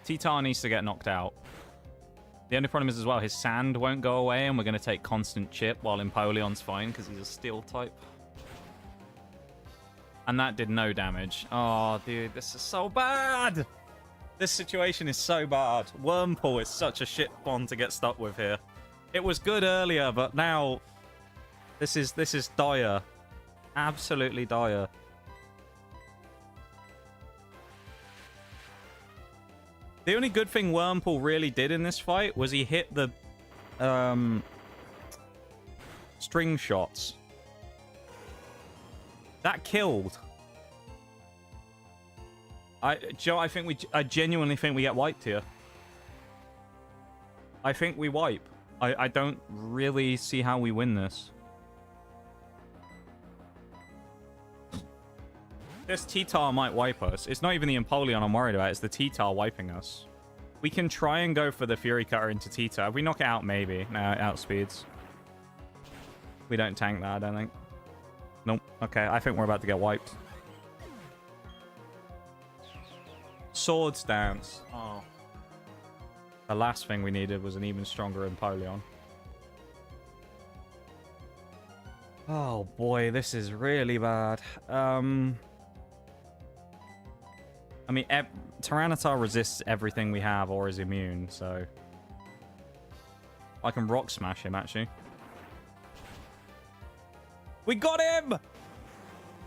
S1: T-Tar needs to get knocked out. The only problem is, as well, his Sand won't go away, and we're going to take constant chip while Empoleon's fine because he's a Steel type. And that did no damage. Oh, dude, this is so bad. This situation is so bad. Wurmple is such a shit one to get stuck with here. It was good earlier, but now this is dire. Absolutely dire. The only good thing Wurmple really did in this fight was he hit the string shots. That killed. Joe, I genuinely think we get wiped here. I think we wipe. I don't really see how we win this. This T-Tar might wipe us. It's not even the Empoleon I'm worried about. It's the T-Tar wiping us. We can try and go for the Fury Cutter into T-Tar. If we knock it out, maybe. No, it outspeeds. We don't tank that, I don't think. Nope. Okay, I think we're about to get wiped. Swords Dance. Oh. The last thing we needed was an even stronger Empoleon. Oh boy, this is really bad. I mean, Tyranitar resists everything we have or is immune, so... I can Rock Smash him, actually. We got him!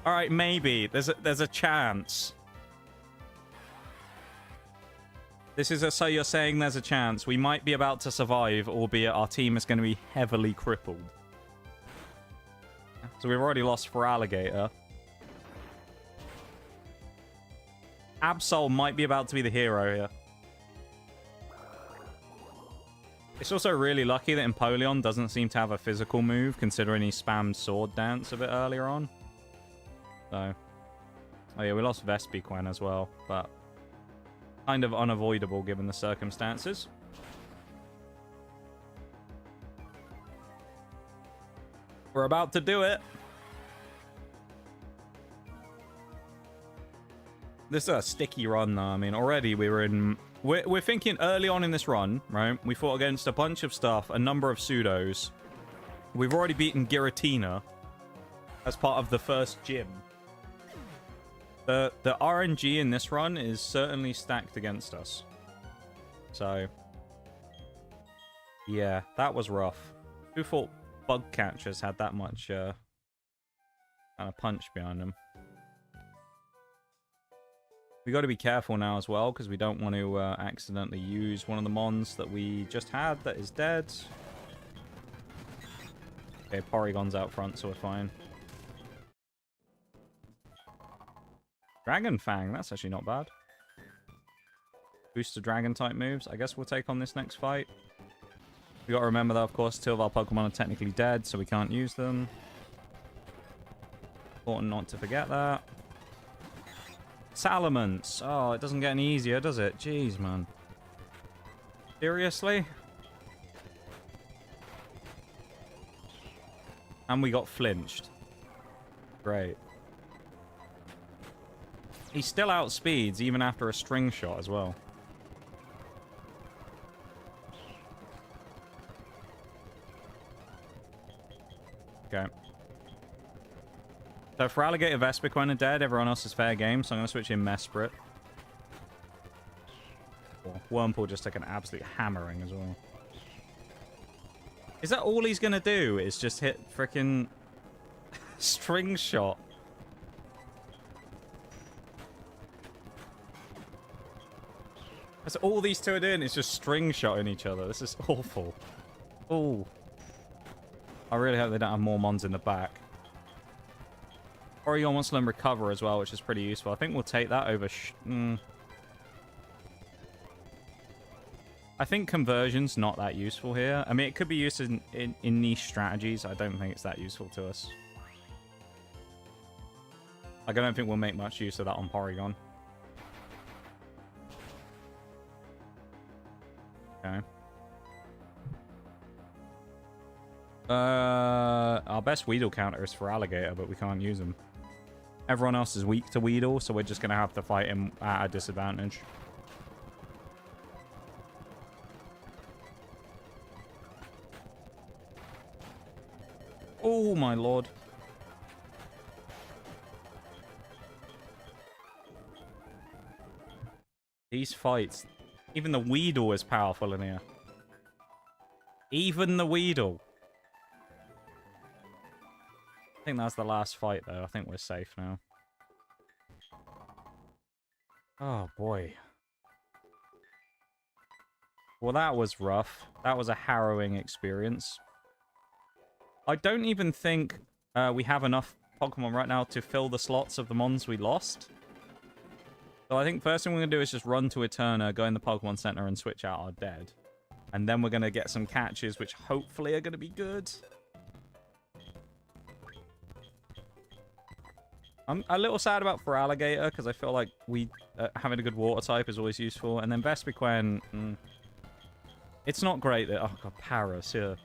S1: Alright, maybe. There's a chance. So you're saying there's a chance. We might be about to survive, albeit our team is going to be heavily crippled. So we've already lost Feraligatr. Absol might be about to be the hero here. It's also really lucky that Empoleon doesn't seem to have a physical move, considering he spammed Sword Dance a bit earlier on. So, oh yeah, we lost Vespiquen as well, but kind of unavoidable given the circumstances. We're about to do it. This is a sticky run, though. I mean, already we were in... We're thinking early on in this run, right? We fought against a bunch of stuff, a number of pseudos. We've already beaten Giratina as part of the first gym. The RNG in this run is certainly stacked against us. So, yeah, that was rough. Who thought bug catchers had that much kind of punch behind them? We got to be careful now as well, because we don't want to accidentally use one of the mons that we just had that is dead. Okay, Porygon's out front, so we're fine. Dragon Fang, that's actually not bad. Boost to Dragon type moves. I guess we'll take on this next fight. We got to remember that, of course, two of our Pokemon are technically dead, so we can't use them. Important not to forget that. Salamence. Oh, it doesn't get any easier, does it? Jeez, man. Seriously? And we got flinched. Great. He still outspeeds even after a string shot as well. Okay. So for Alligator Vespiquen are dead, everyone else is fair game, so I'm going to switch in Mesprit. Oh, Wurmple just took an absolute hammering as well. Is that all he's going to do? Is just hit frickin' string shot? That's all these two are doing, is just string shotting each other. This is awful. Oh. I really hope they don't have more mons in the back. Porygon wants to learn Recover as well, which is pretty useful. I think we'll take that over... I think Conversion's not that useful here. I mean, it could be used in niche strategies. I don't think it's that useful to us. Like, I don't think we'll make much use of that on Porygon. Okay. Our best Weedle counter is for Alligator, but we can't use him. Everyone else is weak to Weedle, so we're just going to have to fight him at a disadvantage. Oh, my lord. These fights... Even the Weedle is powerful in here. Even the Weedle. I think that's the last fight, though. I think we're safe now. Oh, boy. Well, that was rough. That was a harrowing experience. I don't even think we have enough Pokemon right now to fill the slots of the mons we lost. So I think first thing we're going to do is just run to Eterna, go in the Pokemon Center, and switch out our dead. And then we're going to get some catches, which hopefully are going to be good. I'm a little sad about for Alligator, because I feel like having a good water type is always useful. And then Vespiquen, it's not great that... Oh, God, Paris, yeah.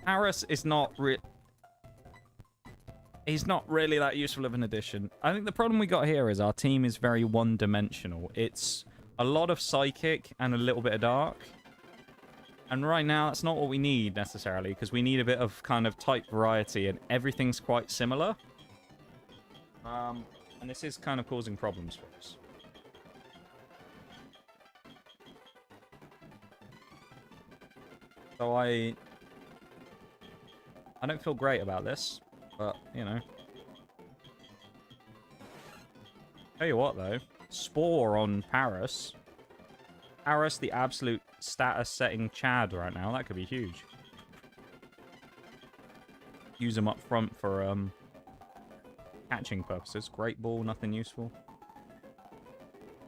S1: Paris is not... He's not really that useful of an addition. I think the problem we got here is our team is very one-dimensional. It's a lot of Psychic and a little bit of Dark. And right now, that's not what we need, necessarily, because we need a bit of kind of type variety, and everything's quite similar. And this is kind of causing problems for us. So I don't feel great about this. But, you know. Tell you what, though. Spore on Paris. Paris, the absolute status-setting Chad right now. That could be huge. Use them up front for catching purposes. Great Ball, nothing useful.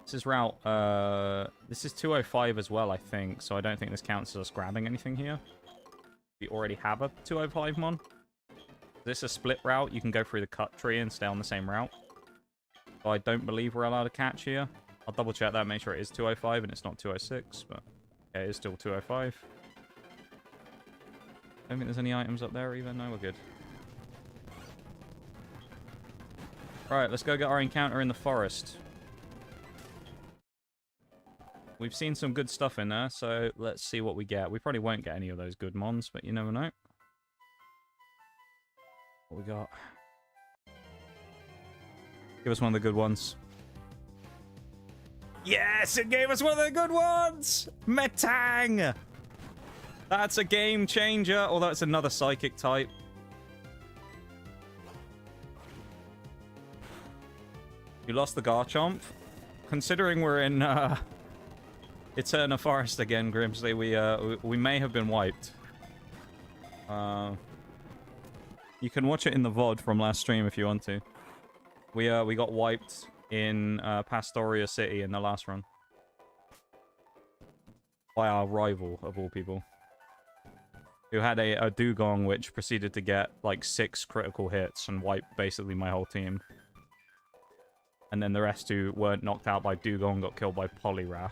S1: This is route, this is 205 as well, I think, so I don't think this counts as us grabbing anything here. We already have a 205 mon. This is a split route. You can go through the cut tree and stay on the same route. So I don't believe we're allowed to catch here. I'll double check that, make sure it is 205 and it's not 206, but yeah, it is still 205. Don't think there's any items up there either. No, we're good. Right, let's go get our encounter in the forest. We've seen some good stuff in there, so let's see what we get. We probably won't get any of those good mons, but you never know. What we got? Give us one of the good ones. Yes, it gave us one of the good ones! Metang! That's a game changer, although it's another psychic type. You lost the Garchomp. Considering we're in Eterna Forest again, Grimsley, we may have been wiped. You can watch it in the VOD from last stream if you want to. We got wiped in Pastoria City in the last run. By our rival, of all people. Who had a Dugong which proceeded to get like 6 critical hits and wipe basically my whole team. And then the rest who weren't knocked out by Dugong got killed by Poliwrath.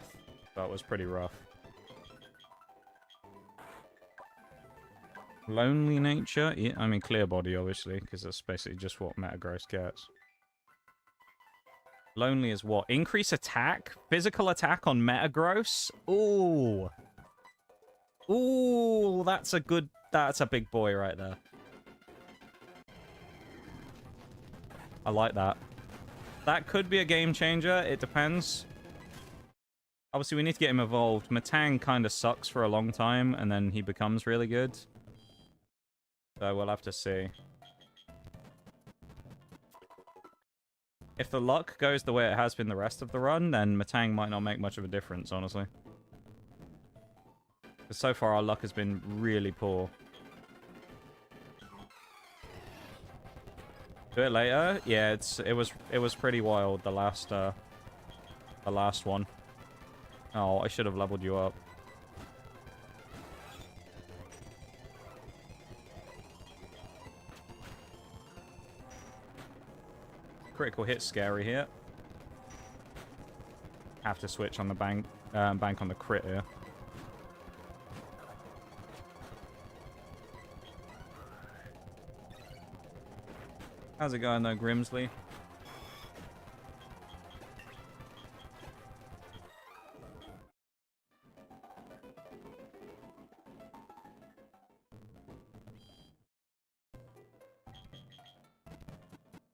S1: That was pretty rough. Lonely nature? Yeah, I mean clear body obviously, because that's basically just what Metagross gets. Lonely is what? Increase attack? Physical attack on Metagross? Ooh. Ooh, that's a big boy right there. I like that. That could be a game changer. It depends. Obviously, we need to get him evolved. Metang kind of sucks for a long time, and then he becomes really good. So we'll have to see. If the luck goes the way it has been the rest of the run, then Metang might not make much of a difference, honestly. Because so far, our luck has been really poor. Do it later? Yeah, it was pretty wild, the last one. Oh, I should have leveled you up. Critical hit scary here. Have to switch on the bank on the crit here. How's it going though, Grimsley?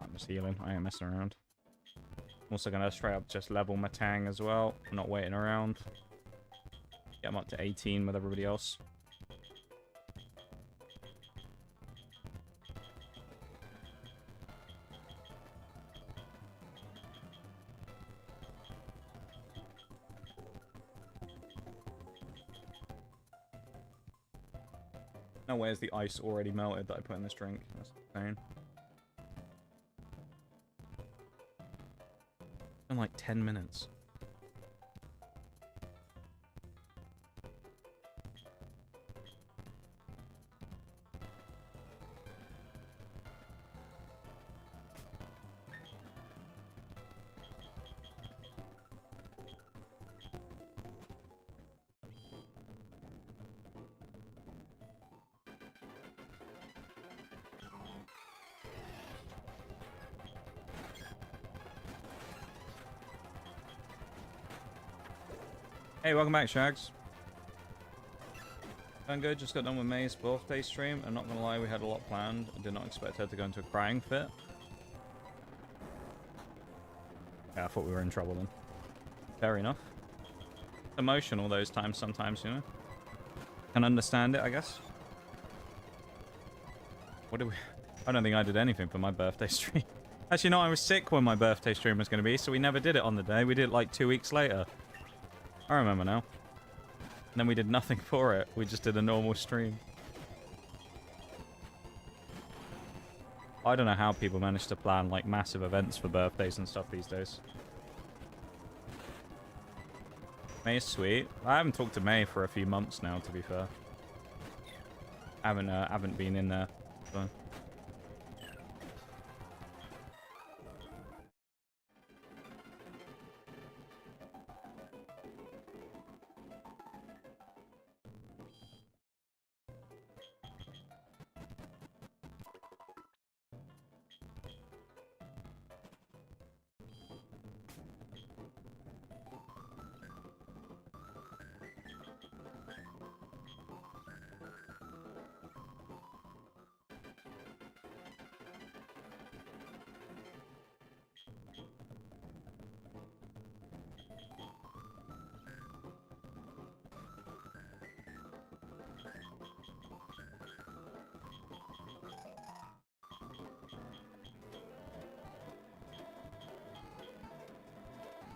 S1: I'm just healing. I ain't messing around. I'm also gonna straight up just level Metang as well. I'm not waiting around. Get him up to 18 with everybody else. No way is the ice already melted that I put in this drink. That's insane. In like 10 minutes. Hey, welcome back, Shags. Doing good, just got done with May's birthday stream. I'm not gonna lie, we had a lot planned. I did not expect her to go into a crying fit. Yeah, I thought we were in trouble then. Fair enough. Emotional those times sometimes, you know? Can understand it, I guess. What did we... I don't think I did anything for my birthday stream. Actually, no, I was sick when my birthday stream was going to be, so we never did it on the day. We did it like 2 weeks later. I remember now. And then we did nothing for it. We just did a normal stream. I don't know how people manage to plan like massive events for birthdays and stuff these days. May is sweet. I haven't talked to May for a few months now, to be fair. I haven't been in there. So.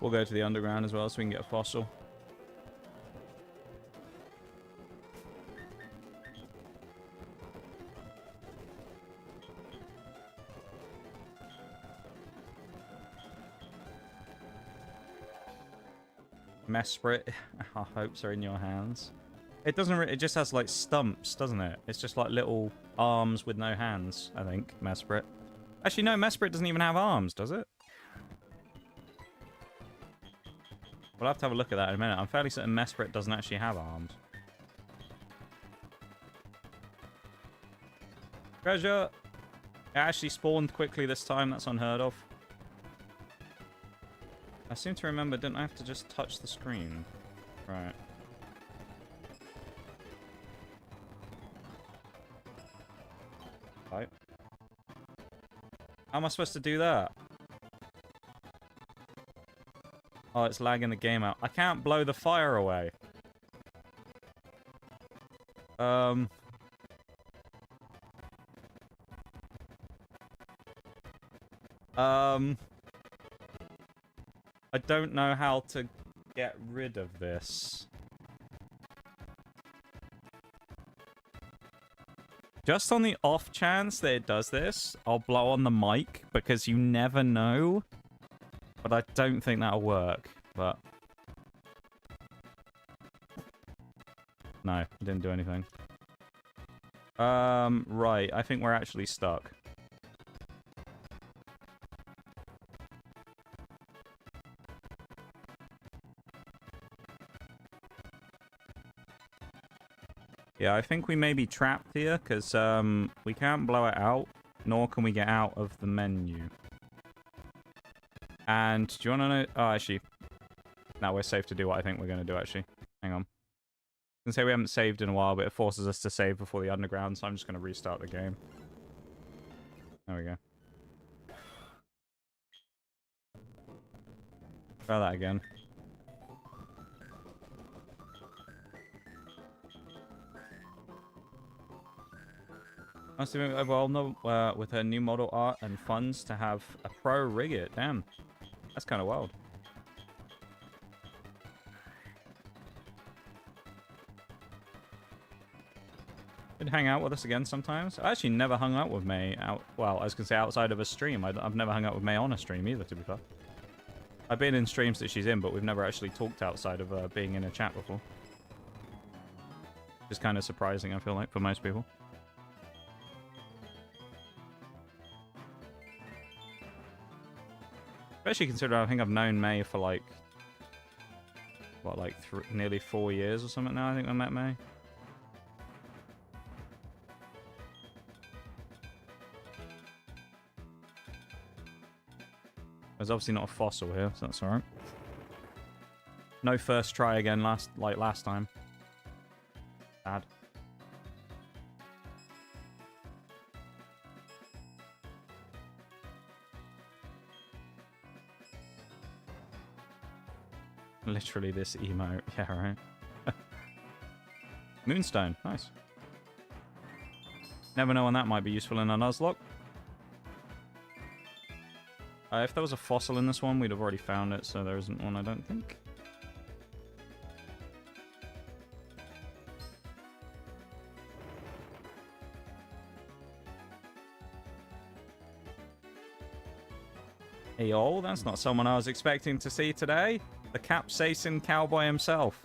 S1: We'll go to the underground as well so we can get a fossil. Mesprit, our hopes are in your hands. It doesn't. It just has like stumps, doesn't it? It's just like little arms with no hands. I think Mesprit. Actually, no. Mesprit doesn't even have arms, does it? We'll have to have a look at that in a minute. I'm fairly certain Mesprit doesn't actually have arms. Treasure! It actually spawned quickly this time. That's unheard of. I seem to remember, didn't I have to just touch the screen? Right. Right. How am I supposed to do that? Oh, it's lagging the game out. I can't blow the fire away. I don't know how to get rid of this. Just on the off chance that it does this, I'll blow on the mic because you never know. But I don't think that'll work. But no, it didn't do anything. Right. I think we're actually stuck. Yeah, I think we may be trapped here because we can't blow it out, nor can we get out of the menu. And do you want to know? Oh, actually, now we're safe to do what I think we're going to do, actually. Hang on. I can say we haven't saved in a while, but it forces us to save before the underground, so I'm just going to restart the game. There we go. Try that again. Must have been overwhelmed with her new model art and funds to have a pro rig it. Damn. That's kind of wild. Could hang out with us again sometimes. I actually never hung out with May well, I was going to say outside of a stream. I've never hung out with May on a stream either, to be fair. I've been in streams that she's in, but we've never actually talked outside of being in a chat before. Which is kind of surprising, I feel like, for most people. Especially considering I think I've known May for like, what, like nearly 4 years or something now, I think I met May. There's obviously not a fossil here, so that's alright. No first try again last time. Bad. Literally this emote. Yeah, right. Moonstone. Nice. Never know when that might be useful in a Nuzlocke. If there was a fossil in this one, we'd have already found it, so there isn't one, I don't think. Hey, yo, that's not someone I was expecting to see today. The capsaicin cowboy himself.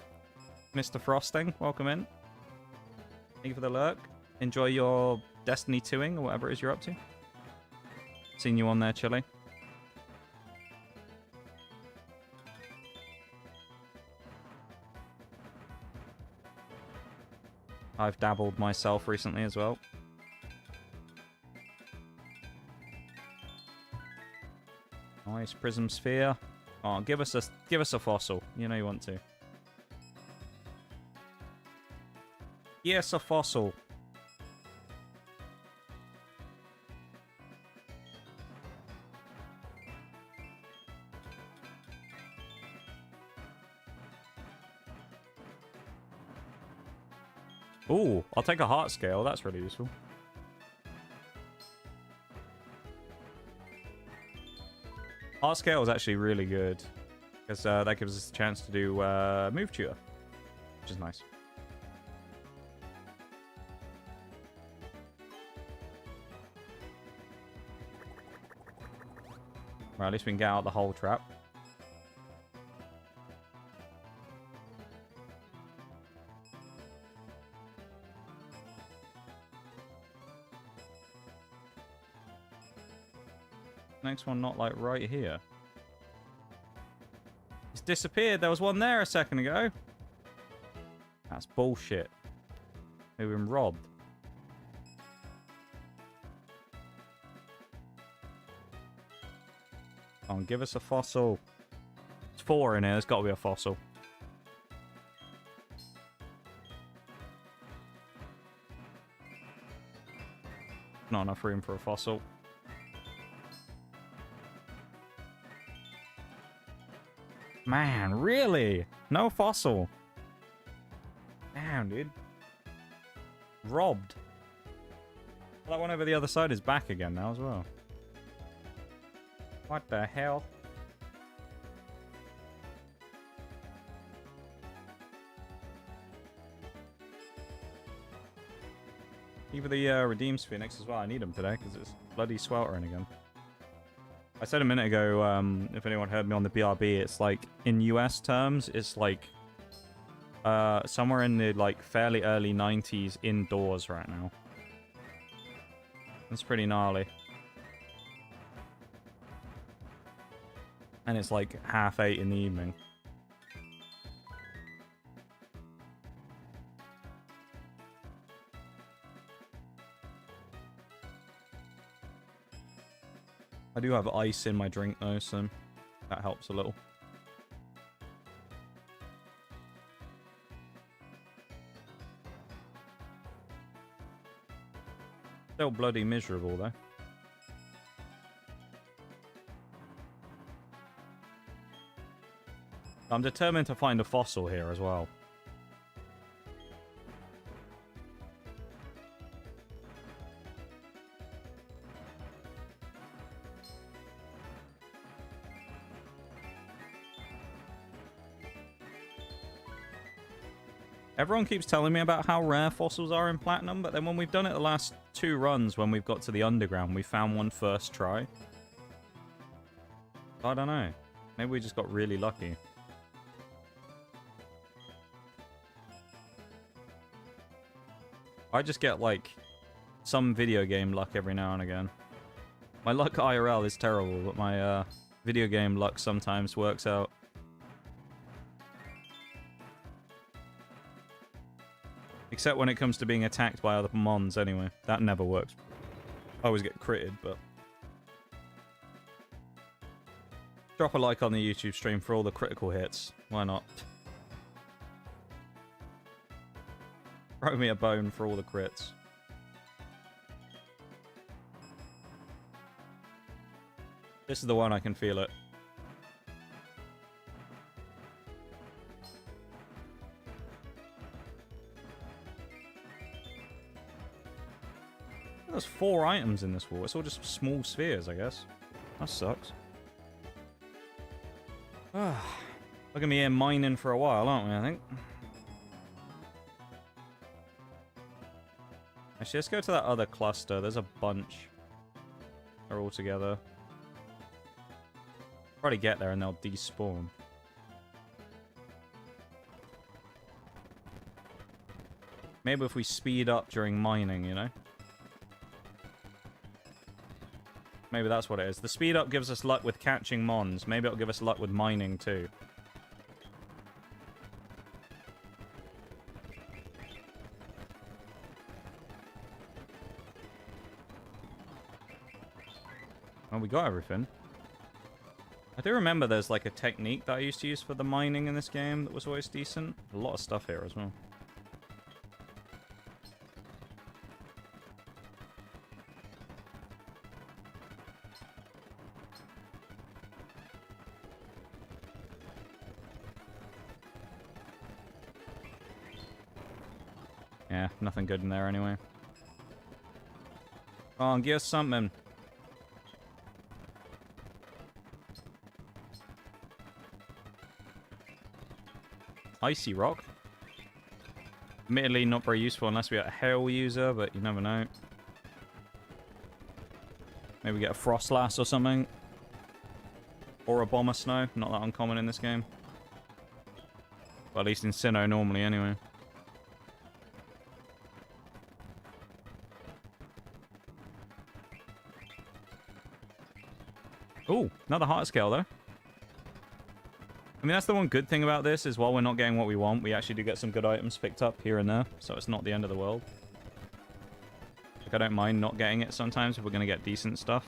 S1: Mr. Frosting, welcome in. Thank you for the lurk. Enjoy your Destiny 2ing or whatever it is you're up to. Seen you on there, Chili. I've dabbled myself recently as well. Nice prism sphere. Oh, give us a fossil. You know you want to. Yes, a fossil. Ooh, I'll take a heart scale. That's really useful. Heart scale is actually really good because that gives us a chance to do move tutor, which is nice. Right, at least we can get out the hole trap. Next one not like right here. It's disappeared. There was one there a second ago. That's bullshit. We've been robbed. Come on, give us a fossil. There's 4 in here. There's got to be a fossil. Not enough room for a fossil. Man, really? No fossil? Damn, dude. Robbed. That one over the other side is back again now as well. What the hell? Even the Redeems Phoenix as well. I need them today because it's bloody sweltering again. I said a minute ago, if anyone heard me on the BRB, it's like, in US terms, it's like somewhere in the like fairly early 90s indoors right now. That's pretty gnarly. And it's like 8:30 in the evening. I do have ice in my drink though, so that helps a little. Still bloody miserable though. I'm determined to find a fossil here as well. Everyone keeps telling me about how rare fossils are in Platinum, but then when we've done it the last 2 runs, when we've got to the Underground, we found one first try. I don't know. Maybe we just got really lucky. I just get, like, some video game luck every now and again. My luck IRL is terrible, but my video game luck sometimes works out. Except when it comes to being attacked by other mons, anyway. That never works. I always get critted, but... Drop a like on the YouTube stream for all the critical hits. Why not? Throw me a bone for all the crits. This is the one I can feel it. There's 4 items in this wall. It's all just small spheres, I guess. That sucks. We're gonna be here mining for a while, aren't we, I think? Actually, let's go to that other cluster. There's a bunch. They're all together. Probably get there and they'll despawn. Maybe if we speed up during mining, you know? Maybe that's what it is. The speed up gives us luck with catching mons. Maybe it'll give us luck with mining too. Well, we got everything. I do remember there's like a technique that I used to use for the mining in this game that was always decent. A lot of stuff here as well. Yeah, nothing good in there anyway. Come on, give us something. Icy rock. Admittedly, not very useful unless we get a hail user, but you never know. Maybe get a frost lass or something. Or a bomber snow. Not that uncommon in this game. Well, at least in Sinnoh normally anyway. Ooh, another heart scale though. I mean, that's the one good thing about this, is while we're not getting what we want, we actually do get some good items picked up here and there, so it's not the end of the world. Like, I don't mind not getting it sometimes if we're going to get decent stuff.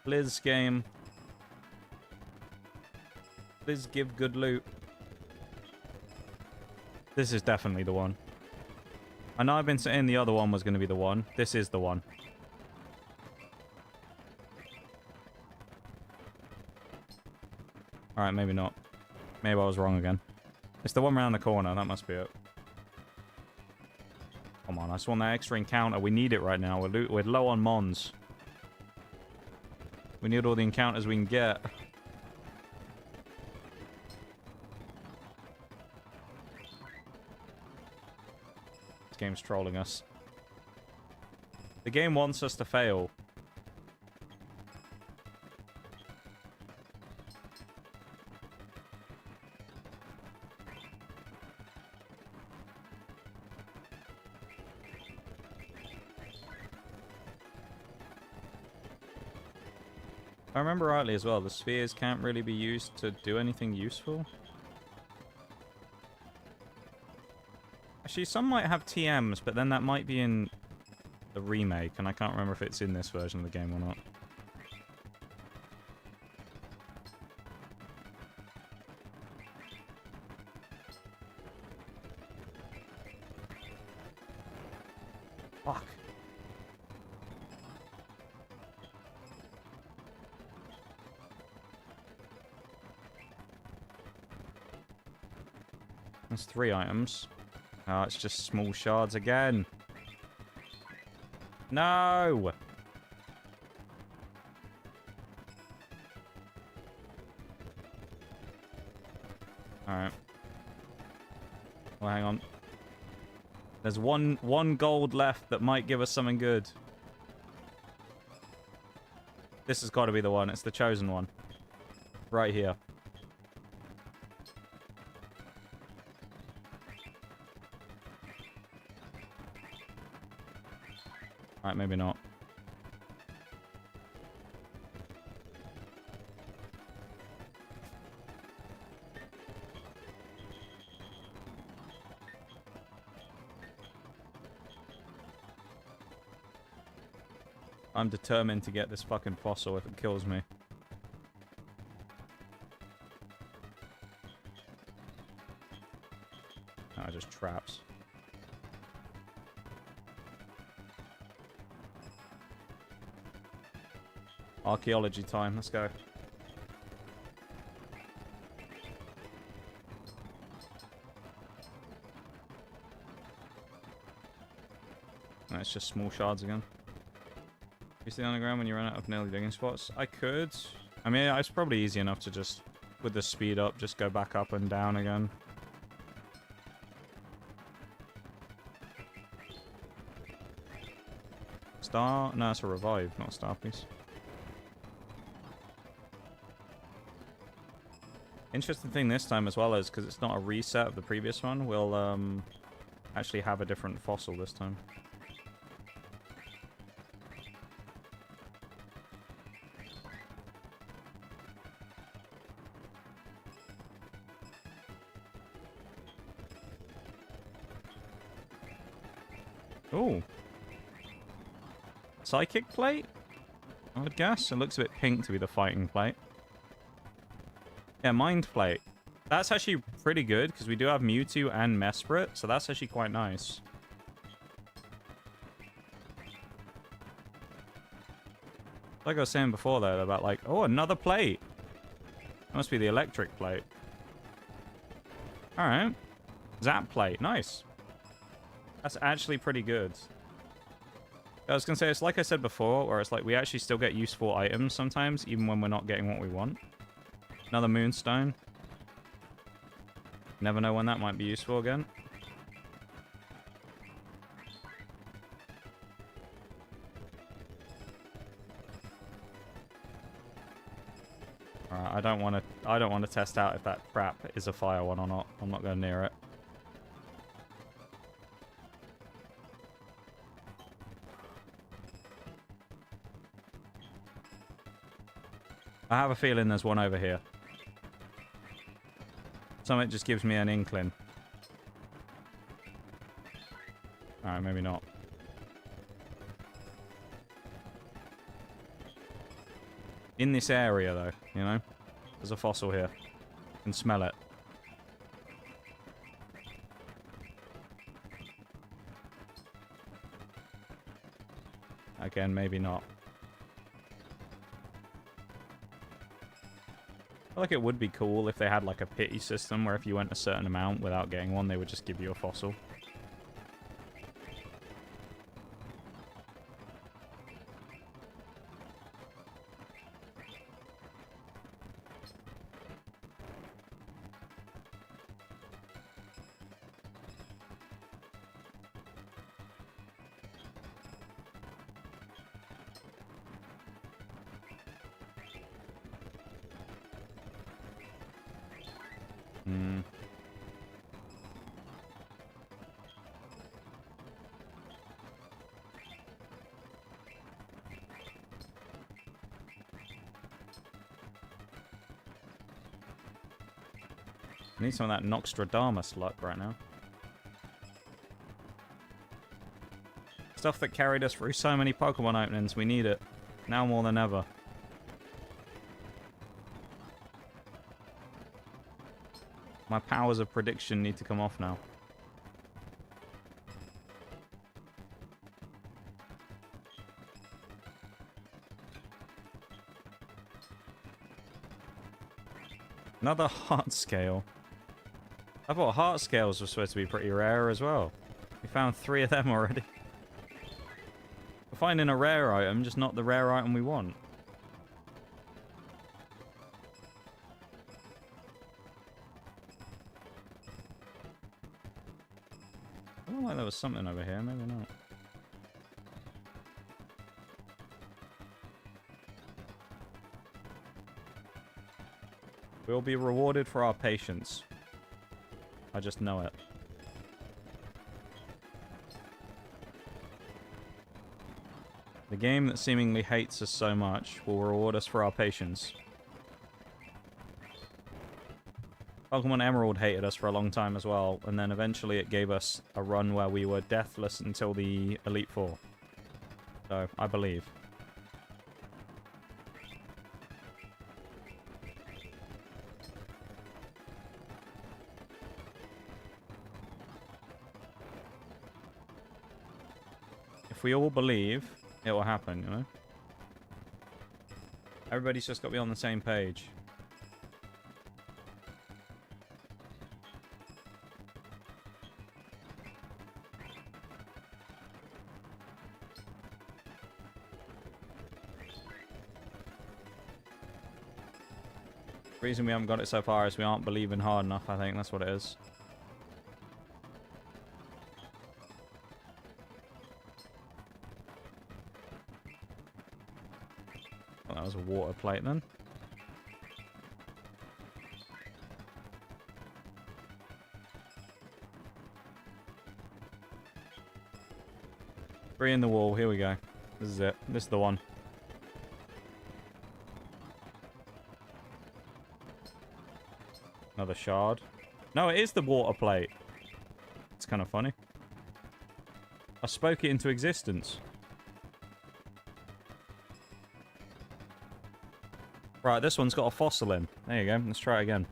S1: Please, game. Please give good loot. This is definitely the one. I know I've been saying the other one was going to be the one. This is the one. Alright, maybe not. Maybe I was wrong again. It's the one around the corner. That must be it. Come on, I just want that extra encounter. We need it right now. We're low on mons. We need all the encounters we can get. This game's trolling us. The game wants us to fail. If I remember rightly as well, the spheres can't really be used to do anything useful. Actually, some might have TMs, but then that might be in the remake, and I can't remember if it's in this version of the game or not. Fuck. That's 3 items. Oh, it's just small shards again. No! Alright. Well, hang on. There's one gold left that might give us something good. This has got to be the one. It's the chosen one. Right here. Alright, maybe not. I'm determined to get this fucking fossil if it kills me. Ah, just traps. Archaeology time, let's go. No, it's just small shards again. You stay on the ground when you run out of nearly digging spots? I could. I mean, it's probably easy enough to just, with the speed up, just go back up and down again. star? No, it's a revive, not a star piece. Interesting thing this time as well is, because it's not a reset of the previous one, we'll actually have a different fossil this time. Ooh. Psychic plate? I would guess. It looks a bit pink to be the fighting plate. Yeah, mind plate. That's actually pretty good, because we do have Mewtwo and Mesprit, so that's actually quite nice. Like I was saying before, though, about like, oh, another plate. That must be the electric plate. Alright. Zap plate. Nice. That's actually pretty good. I was going to say, it's like I said before, where it's like we actually still get useful items sometimes, even when we're not getting what we want. Another moonstone. Never know when that might be useful again. Alright, I don't want to test out if that crap is a fire one or not. I'm not going near it. I have a feeling there's one over here. Something just gives me an inkling. Alright, maybe not. In this area, though, you know? There's a fossil here. You can smell it. Again, maybe not. I feel like it would be cool if they had like a pity system where if you went a certain amount without getting one, they would just give you a fossil. I need some of that Nostradamus luck right now. Stuff that carried us through so many Pokemon openings, we need it. Now more than ever. My powers of prediction need to come off now. Another heart scale. I thought heart scales were supposed to be pretty rare as well. We found 3 of them already. We're finding a rare item, just not the rare item we want. I feel like there was something over here, maybe not. We'll be rewarded for our patience. I just know it. The game that seemingly hates us so much will reward us for our patience. Pokemon Emerald hated us for a long time as well, and then eventually it gave us a run where we were deathless until the Elite Four. So, I believe. If we all believe, it will happen, you know? Everybody's just got to be on the same page. The reason we haven't got it so far is we aren't believing hard enough, I think that's what it is. plate then. Three in the wall. Here we go. This is it. This is the one. Another shard. No, it is the water plate. It's kind of funny. I spoke it into existence. Right, this one's got a fossil in. There you go. Let's try it again.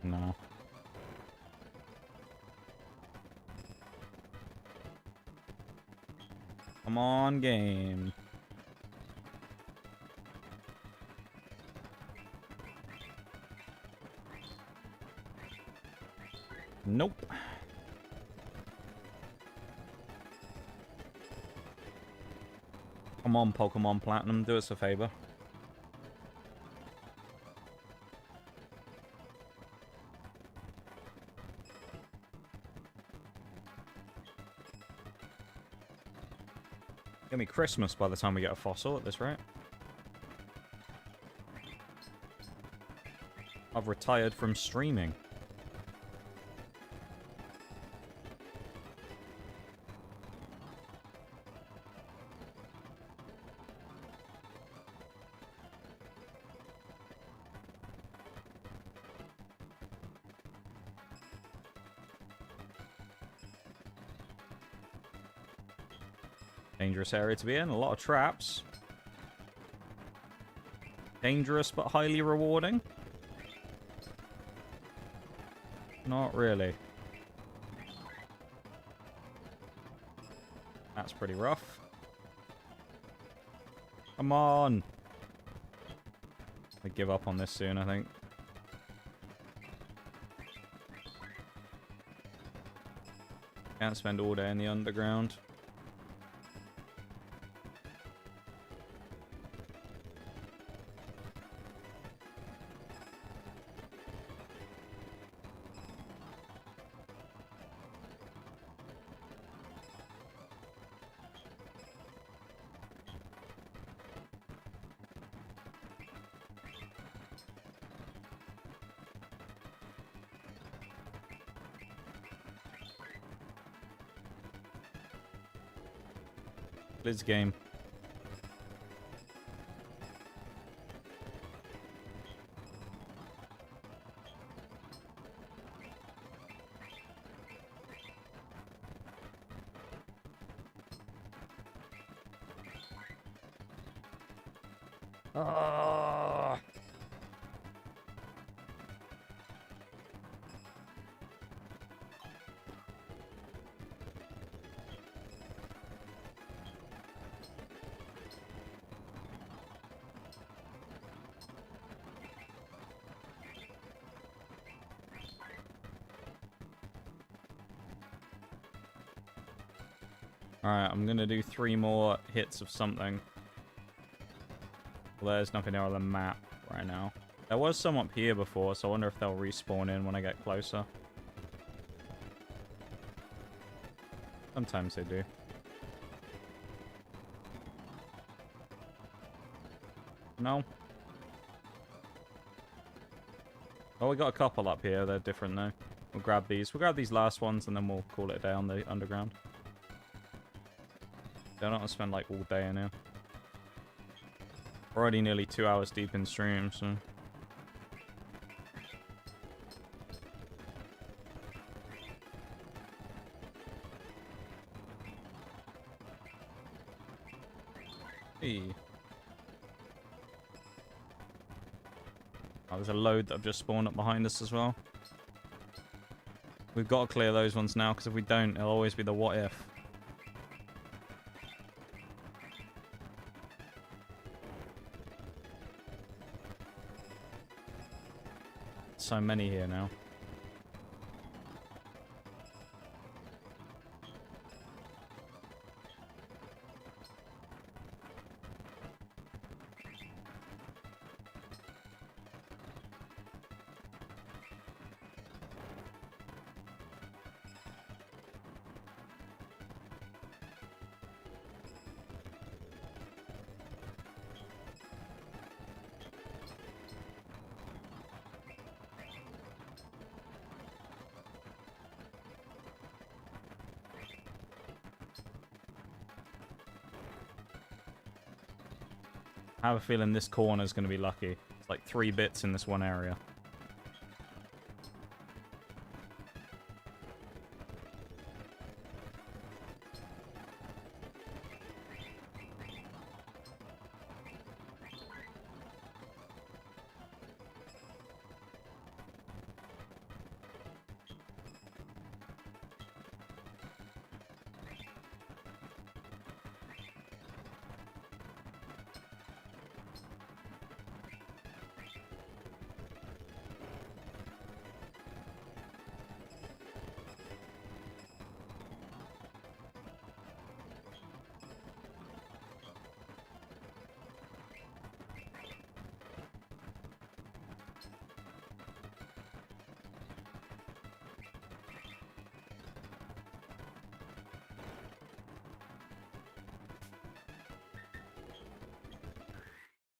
S1: No. Come on, game. Nope. Come on, Pokemon Platinum, do us a favor. Gonna be Christmas by the time we get a fossil at this rate. I've retired from streaming. Dangerous area to be in. A lot of traps. Dangerous but highly rewarding. Not really. That's pretty rough. Come on. I give up on this soon, I think. Can't spend all day in the underground. Blizz game. Ah. Alright, I'm gonna do 3 more hits of something. Well, there's nothing there on the map right now. There was some up here before, so I wonder if they'll respawn in when I get closer. Sometimes they do. No? Oh, we got a couple up here. They're different though. We'll grab these. We'll grab these last ones and then we'll call it a day on the underground. Don't want to spend like all day in here. We're already nearly 2 hours deep in stream, so... Hey. Oh, there's a load that have just spawned up behind us as well. We've got to clear those ones now, because if we don't, it'll always be the what if. So many here now. I have a feeling this corner is going to be lucky. It's like 3 bits in this one area.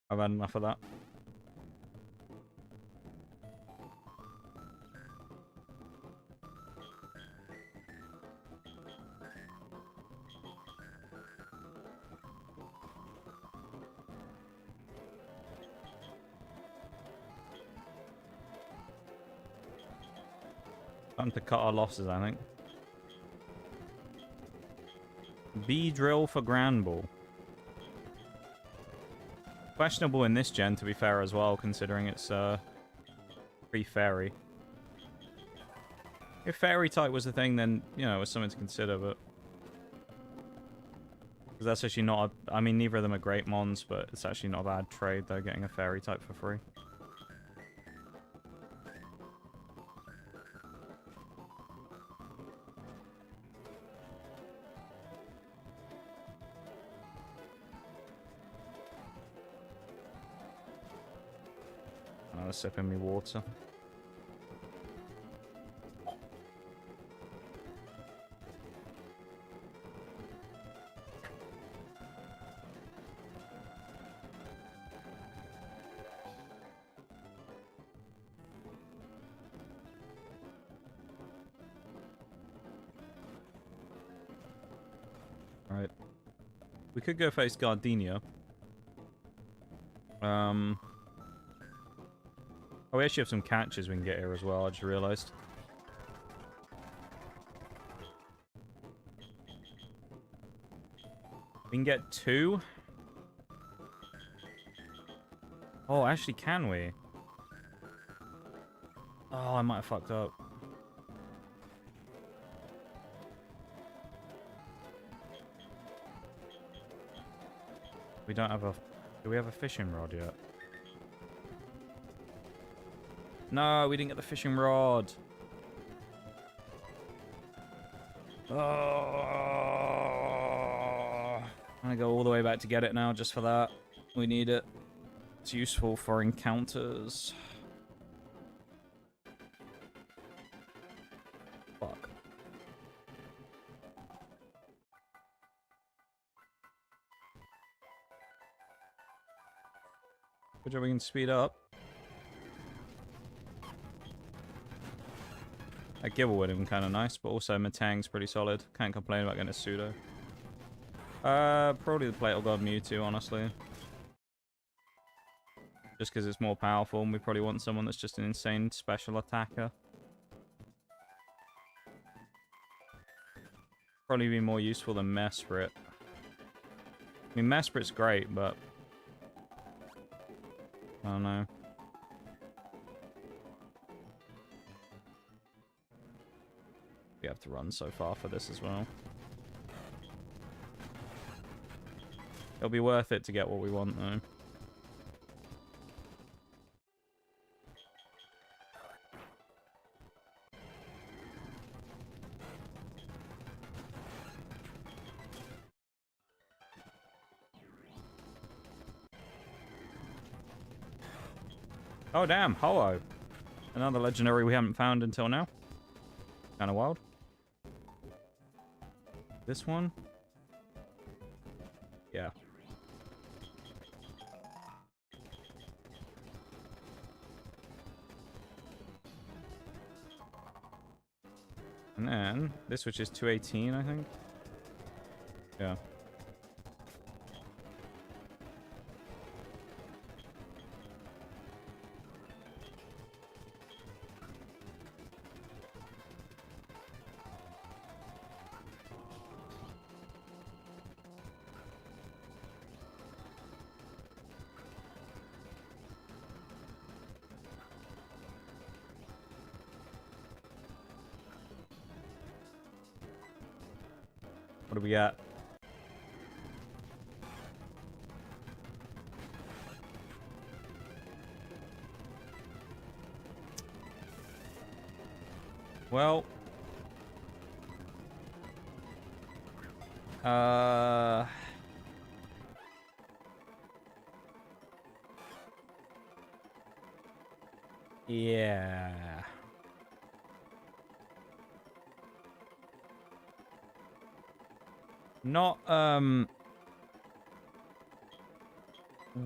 S1: I've had enough of that. Time to cut our losses, I think. B drill for Granbull. Questionable in this gen, to be fair, as well, considering it's pre-fairy. If fairy type was the thing, then, you know, it was something to consider, but... Because that's actually not a... I mean, neither of them are great mons, but it's actually not a bad trade, though, getting a fairy type for free. Another sip in me water. Right. We could go face Gardenia. Oh, we actually have some catches we can get here as well, I just realised. We can get 2. Oh, actually, can we? Oh, I might have fucked up. We don't have a... Do we have a fishing rod yet? No, we didn't get the fishing rod. Oh, I'm gonna go all the way back to get it now just for that. We need it. It's useful for encounters. Fuck. Good job we can speed up. That Gibble would have been kind of nice, but also Matang's pretty solid. Can't complain about getting a pseudo. Probably the Platal God Mewtwo, honestly. Just because it's more powerful, and we probably want someone that's just an insane special attacker. Probably be more useful than Mesprit. I mean, Mesprit's great, but... I don't know. We have to run so far for this as well. It'll be worth it to get what we want, though. Oh, damn. Ho-Oh. Another legendary we haven't found until now. Kind of wild. This one? Yeah. And then, this which is 218, I think. Yeah. What are we at? Well, yeah. Not,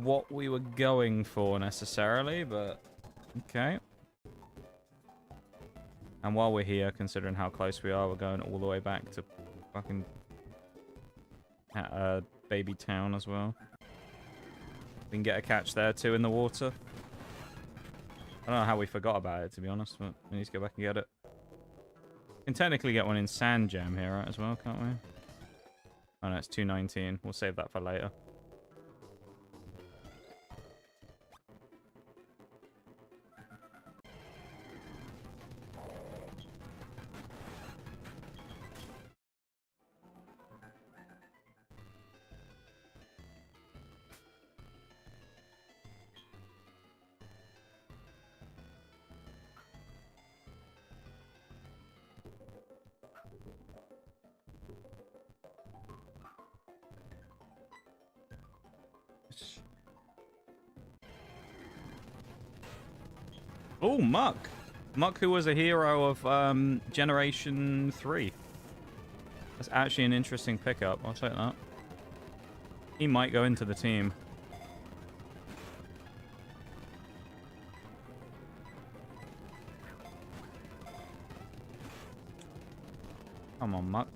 S1: what we were going for necessarily, but okay. And while we're here, considering how close we are, we're going all the way back to fucking baby town as well. We can get a catch there too in the water. I don't know how we forgot about it, to be honest, but we need to go back and get it. We can technically get one in Sand Gem here, right, as well, can't we? Oh no, it's 219. We'll save that for later. Oh, Muck! Muck, who was a hero of Generation 3. That's actually an interesting pickup. I'll take that. He might go into the team. Come on, Muck.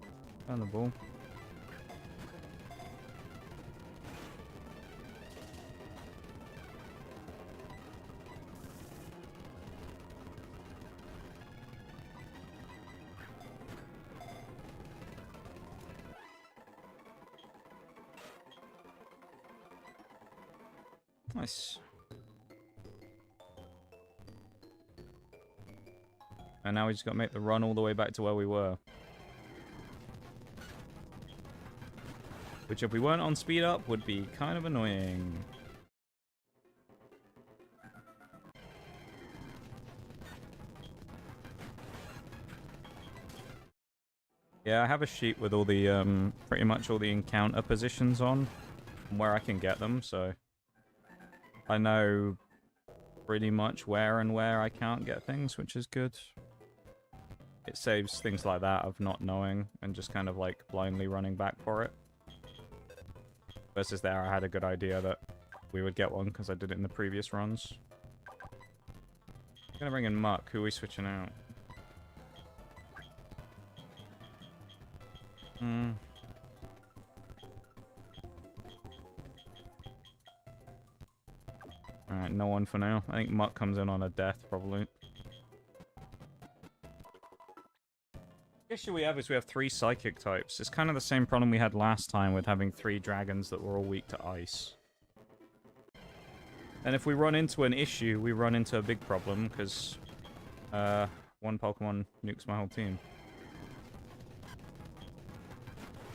S1: Turn the ball. Nice. And now we just got to make the run all the way back to where we were. Which, if we weren't on speed up, would be kind of annoying. Yeah, I have a sheet with all the, pretty much all the encounter positions on, and where I can get them, so I know pretty much where I can't get things, which is good. It saves things like that of not knowing and just kind of like blindly running back for it. Versus there, I had a good idea that we would get one because I did it in the previous runs. I'm gonna bring in Muck. Who are we switching out? Alright, no one for now. I think Muck comes in on a death, probably. The issue we have is we have 3 psychic types. It's kind of the same problem we had last time with having 3 dragons that were all weak to ice. And if we run into an issue, we run into a big problem, because one Pokemon nukes my whole team.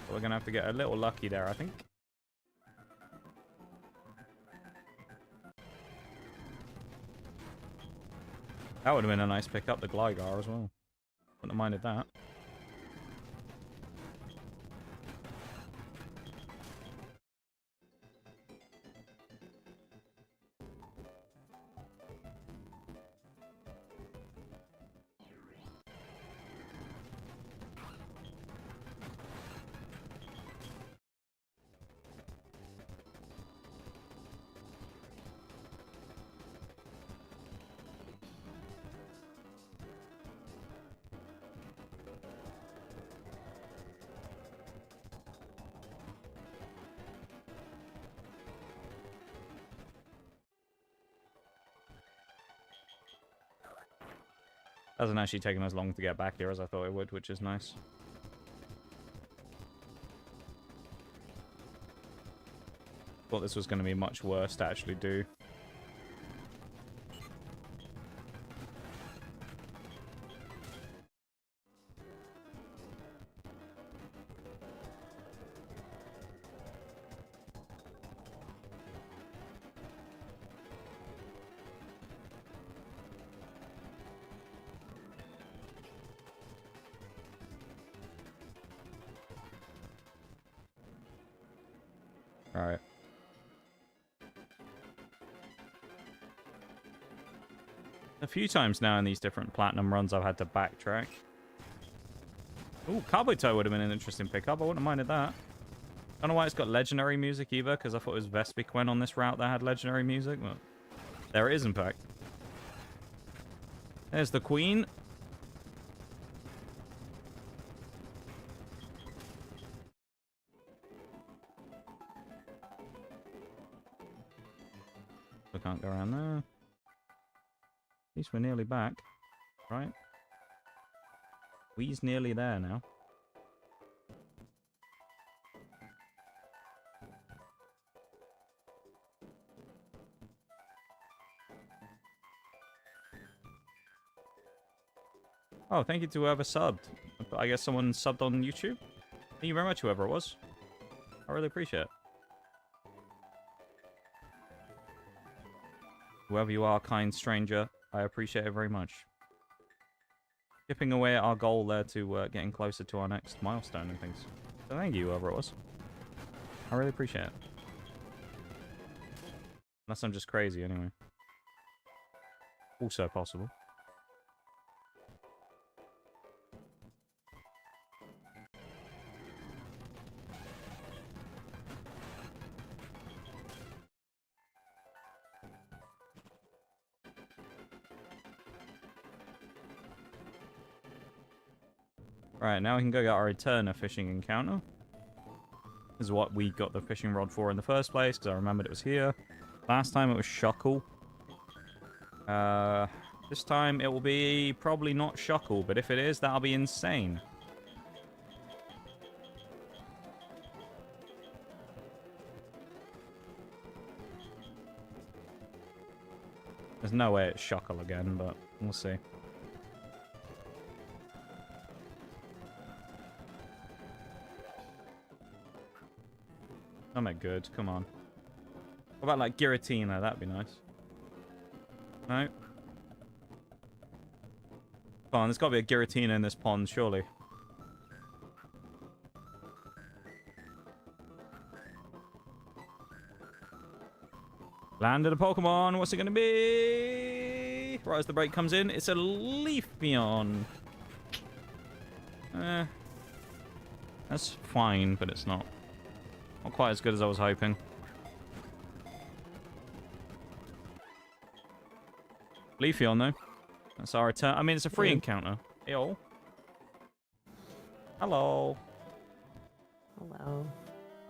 S1: So we're going to have to get a little lucky there, I think. That would have been a nice pickup, the Gligar as well. Wouldn't have minded that. Hasn't actually taken as long to get back here as I thought it would, which is nice. Thought this was going to be much worse to actually do. Alright. A few times now in these different platinum runs I've had to backtrack. Ooh, Cowboy Toe would have been an interesting pickup. I wouldn't have minded that. I don't know why it's got legendary music either, because I thought it was Vespiquen on this route that had legendary music, but there it is, in fact. There's the Queen. I can't go around there. At least we're nearly back, right? We's nearly there now. Oh, thank you to whoever subbed. I guess someone subbed on YouTube. Thank you very much, whoever it was. I really appreciate it. Whoever you are, kind stranger, I appreciate it very much. Chipping away at our goal there to getting closer to our next milestone and things. So thank you, whoever it was. I really appreciate it. Unless I'm just crazy, anyway. Also possible. Right, now we can go get our Eterna fishing encounter. This is what we got the fishing rod for in the first place, because I remembered it was here. Last time it was Shuckle. This time it will be probably not Shuckle, but if it is, that'll be insane. There's no way it's Shuckle again, but we'll see. I'm good. Come on. What about, like, Giratina? That'd be nice. No? Come on, there's got to be a Giratina in this pond, surely. Landed a Pokemon. What's it going to be? Right as the break comes in, it's a Leafeon. That's fine, but it's not. Not quite as good as I was hoping. Leafeon, though. That's our return. I mean, it's a free encounter. Ew. Hello.
S2: Hello.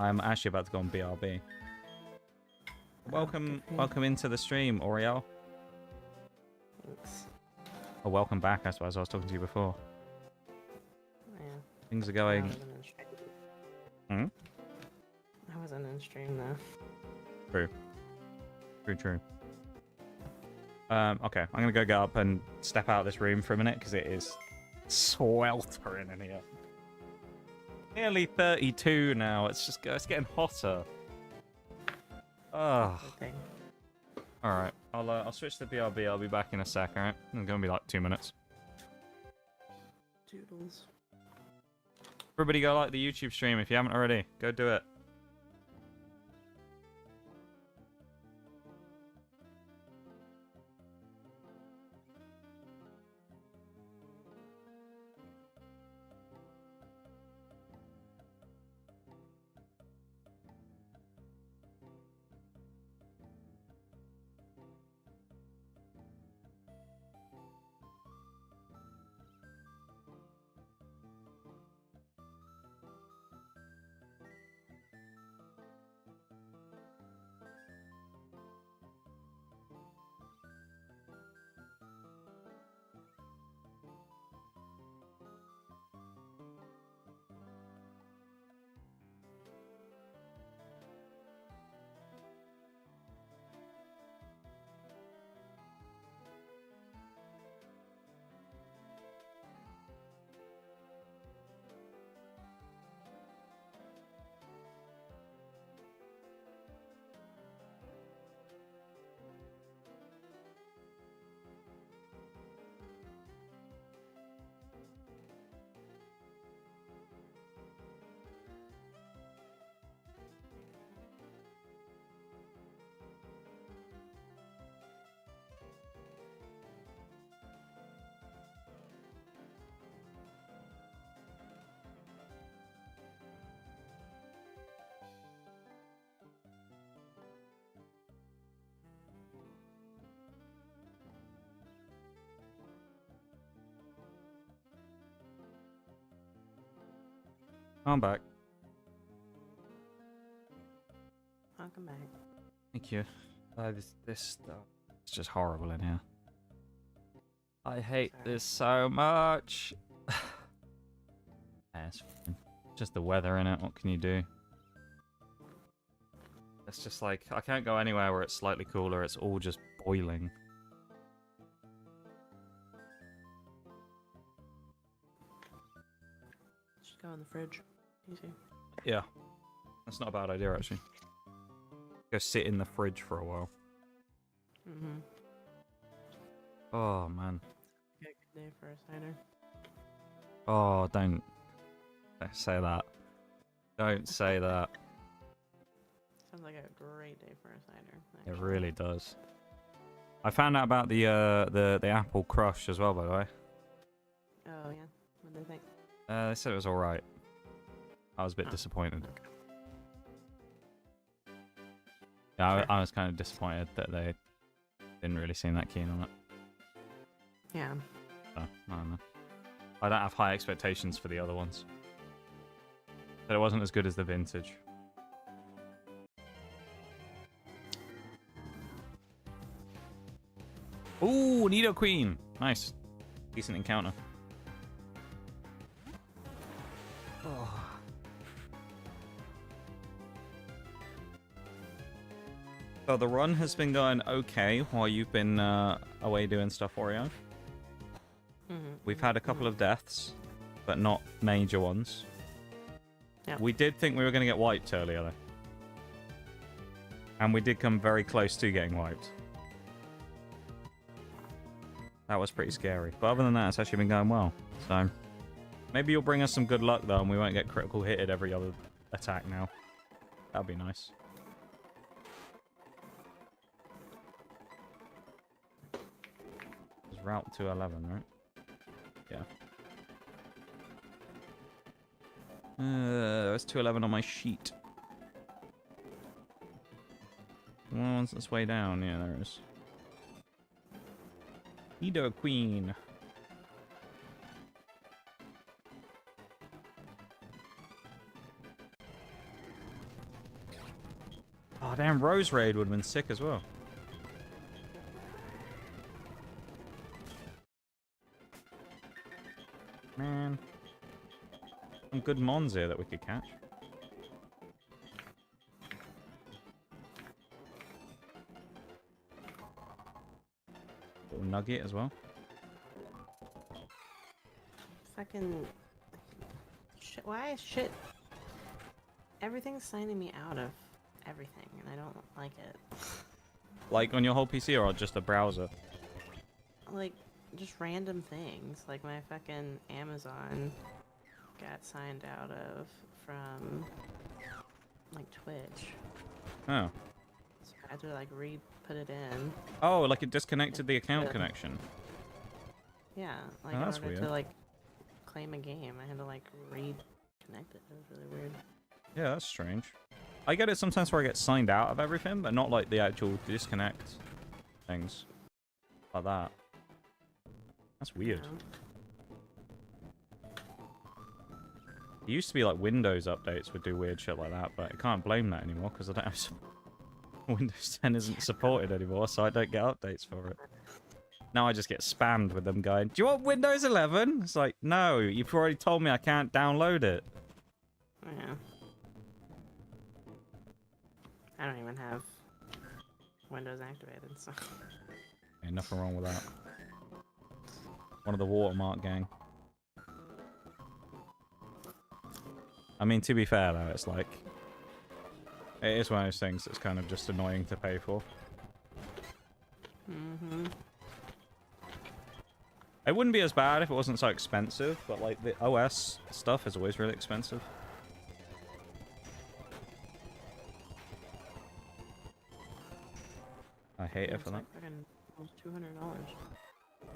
S1: I'm actually about to go on BRB. Welcome into the stream, Oriel.
S2: Thanks.
S1: Oh, welcome back, I suppose. I was talking to you before.
S2: Yeah.
S1: Things are going...
S2: I wasn't in stream, though.
S1: True. True. Okay, I'm gonna go get up and step out of this room for a minute, because it is sweltering in here. Nearly 32 now. It's getting hotter. Ugh.
S2: Okay.
S1: Alright, I'll switch to BRB. I'll be back in a sec, alright? It's gonna be like 2 minutes.
S2: Doodles.
S1: Everybody go like the YouTube stream if you haven't already. Go do it. I'm back.
S2: I'll come back.
S1: Thank you. This stuff. It's just horrible in here. I hate this so much. Yeah, it's fine. Just the weather in it. What can you do? It's just like, I can't go anywhere where it's slightly cooler. It's all just boiling.
S2: Just go in the fridge. Easy.
S1: Yeah. That's not a bad idea, actually. Go sit in the fridge for a while.
S2: Mm-hmm.
S1: Oh, man.
S2: Yeah, good day for a cider.
S1: Oh, don't say that. Don't say that.
S2: Sounds like a great day for a cider.
S1: It
S2: Actually.
S1: really does. I found out about the apple crush as well, by the way.
S2: Oh yeah. What do they think?
S1: They said it was alright. I was a bit disappointed. Yeah,
S2: Sure.
S1: I was kind of disappointed that they didn't really seem that keen on it.
S2: Yeah.
S1: So, I don't know. I don't have high expectations for the other ones. But it wasn't as good as the vintage. Ooh, Nido Queen! Nice. Decent encounter. Oh. So the run has been going okay while you've been away doing stuff, Oreo.
S2: Mm-hmm.
S1: We've had a couple of deaths, but not major ones.
S2: Yeah.
S1: We did think we were going to get wiped earlier, though. And we did come very close to getting wiped. That was pretty scary. But other than that, it's actually been going well. So, maybe you'll bring us some good luck, though, and we won't get critical hitted every other attack now. That'd be nice. It's Route 211, right? Yeah. There's 211 on my sheet. Well, once it's way down, yeah, there it is. Nido Queen. Oh, damn, Rose Raid would have been sick as well. Man. Some good mons here that we could catch. Little nugget as well.
S2: Fucking shit. Why is shit? Everything's signing me out of everything, and I don't like it.
S1: Like on your whole PC or just the browser?
S2: Like, just random things. Like my fucking Amazon got signed out of from like Twitch.
S1: Oh.
S2: So I had to like re-put it in.
S1: Oh, like it disconnected the account connection.
S2: Yeah, like
S1: Oh,
S2: in
S1: that's
S2: order
S1: weird.
S2: to like claim a game, I had to like reconnect it. It was really weird.
S1: Yeah, that's strange. I get it sometimes where I get signed out of everything, but not like the actual disconnect things. Like that. That's weird.
S2: You know?
S1: It used to be like Windows updates would do weird shit like that, but I can't blame that anymore because I don't have Windows 10 isn't supported anymore, so I don't get updates for it. Now I just get spammed with them going, do you want Windows 11? It's like, no, you've already told me I can't download it.
S2: Yeah. I don't even have Windows activated, so.
S1: Ain't nothing wrong with that. One of the watermark gang. I mean, to be fair though, it's like... It is one of those things that's kind of just annoying to pay for.
S2: Mm-hmm.
S1: It wouldn't be as bad if it wasn't so expensive, but like the OS stuff is always really expensive. I hate it for that.
S2: Like fucking almost $200.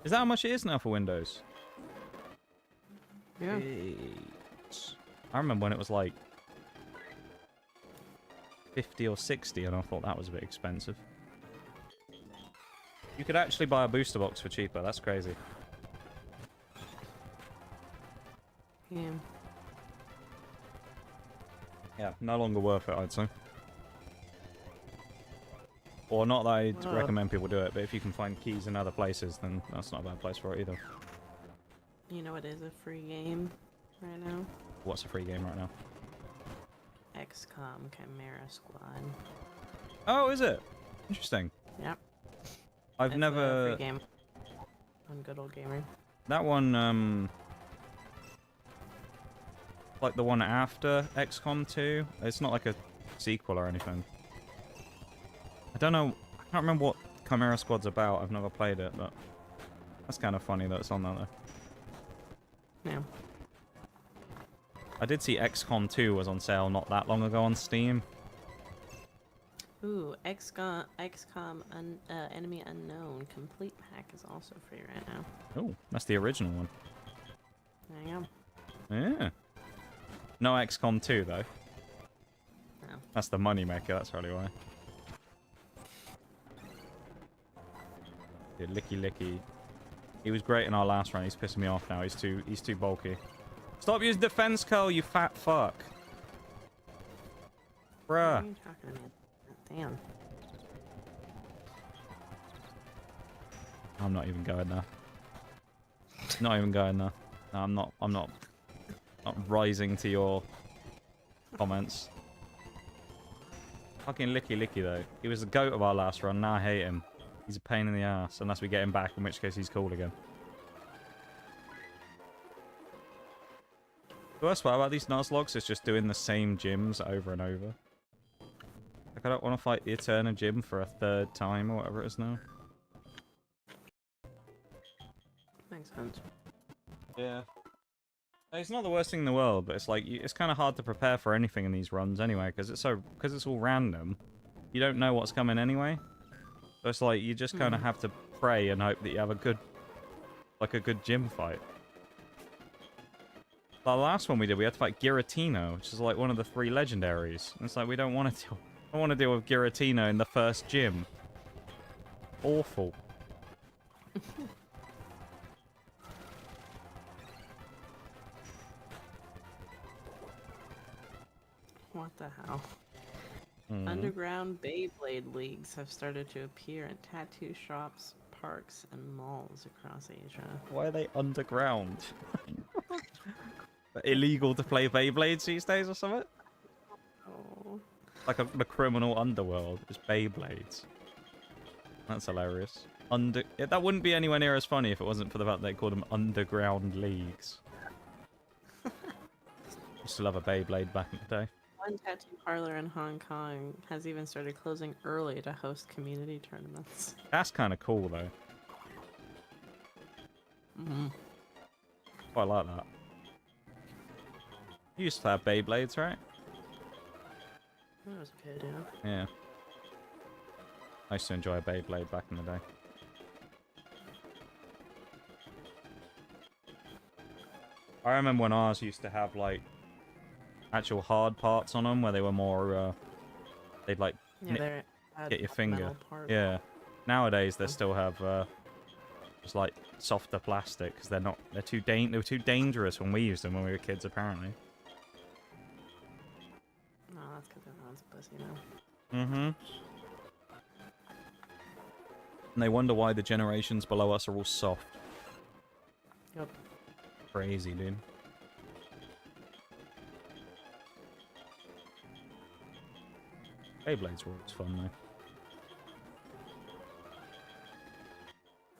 S1: Is that how much it is now for Windows?
S2: Yeah.
S1: I remember when it was like 50 or 60 and I thought that was a bit expensive. You could actually buy a booster box for cheaper, that's crazy.
S2: Yeah.
S1: Yeah, no longer worth it, I'd say. Or not that I'd
S2: Whoa.
S1: recommend people do it, but if you can find keys in other places, then that's not a bad place for it either.
S2: You know it is a free game right now?
S1: What's a free game right now?
S2: XCOM Chimera Squad.
S1: Oh, is it? Interesting.
S2: Yep.
S1: I've
S2: It's
S1: never...
S2: a free game on Good Old Gamer.
S1: That one, like the one after XCOM 2, it's not like a sequel or anything. I don't know, I can't remember what Chimera Squad's about, I've never played it, but that's kind of funny that it's on there though.
S2: Yeah.
S1: I did see XCOM 2 was on sale not that long ago on Steam.
S2: Ooh, XCOM Enemy Unknown Complete Pack is also free right now.
S1: Oh, that's the original one.
S2: There you go.
S1: Yeah. No XCOM 2 though.
S2: No.
S1: That's the money maker, that's probably why. Yeah, Licky Licky. He was great in our last run. He's pissing me off now. He's too bulky. Stop using defense curl, you fat fuck.
S2: What
S1: Bruh.
S2: are you talking about? Damn.
S1: I'm not even going there. Not even going there. No, I'm not rising to your comments. Fucking Licky Licky though. He was the goat of our last run. Now I hate him. He's a pain in the ass unless we get him back, in which case he's cool again. The worst part about these Nuzlogs is just doing the same gyms over and over. Like, I don't want to fight the Eterna gym for a third time or whatever it is now.
S2: Makes sense.
S1: Yeah. It's not the worst thing in the world, but it's like, it's kind of hard to prepare for anything in these runs anyway, because it's all random. You don't know what's coming anyway. So it's like, you just kind of have to pray and hope that you have a good gym fight. The last one we did, we had to fight Giratina, which is like one of the 3 legendaries. And it's like, we don't want to deal with Giratina in the first gym. Awful.
S2: What the hell?
S1: Mm.
S2: Underground Beyblade leagues have started to appear in tattoo shops, parks, and malls across Asia.
S1: Why are they underground? Illegal to play Beyblades these days or something?
S2: Oh.
S1: Like the criminal underworld is Beyblades. That's hilarious. That wouldn't be anywhere near as funny if it wasn't for the fact they called them underground leagues. Used to love a Beyblade back in the day.
S2: One tattoo parlor in Hong Kong has even started closing early to host community tournaments.
S1: That's kind of cool though.
S2: Mm-hmm.
S1: Quite like that. You used to have Beyblades, right?
S2: That was a good idea.
S1: Yeah. I used to enjoy a Beyblade back in the day. I remember when ours used to have like actual hard parts on them where they were more they'd like get your finger. Yeah. Nowadays they still have just like softer plastic because they were too dangerous when we used them when we were kids apparently.
S2: No, that's because everyone's a pussy now.
S1: Mm-hmm. And they wonder why the generations below us are all soft.
S2: Yep.
S1: Crazy, dude. Beyblades were always fun,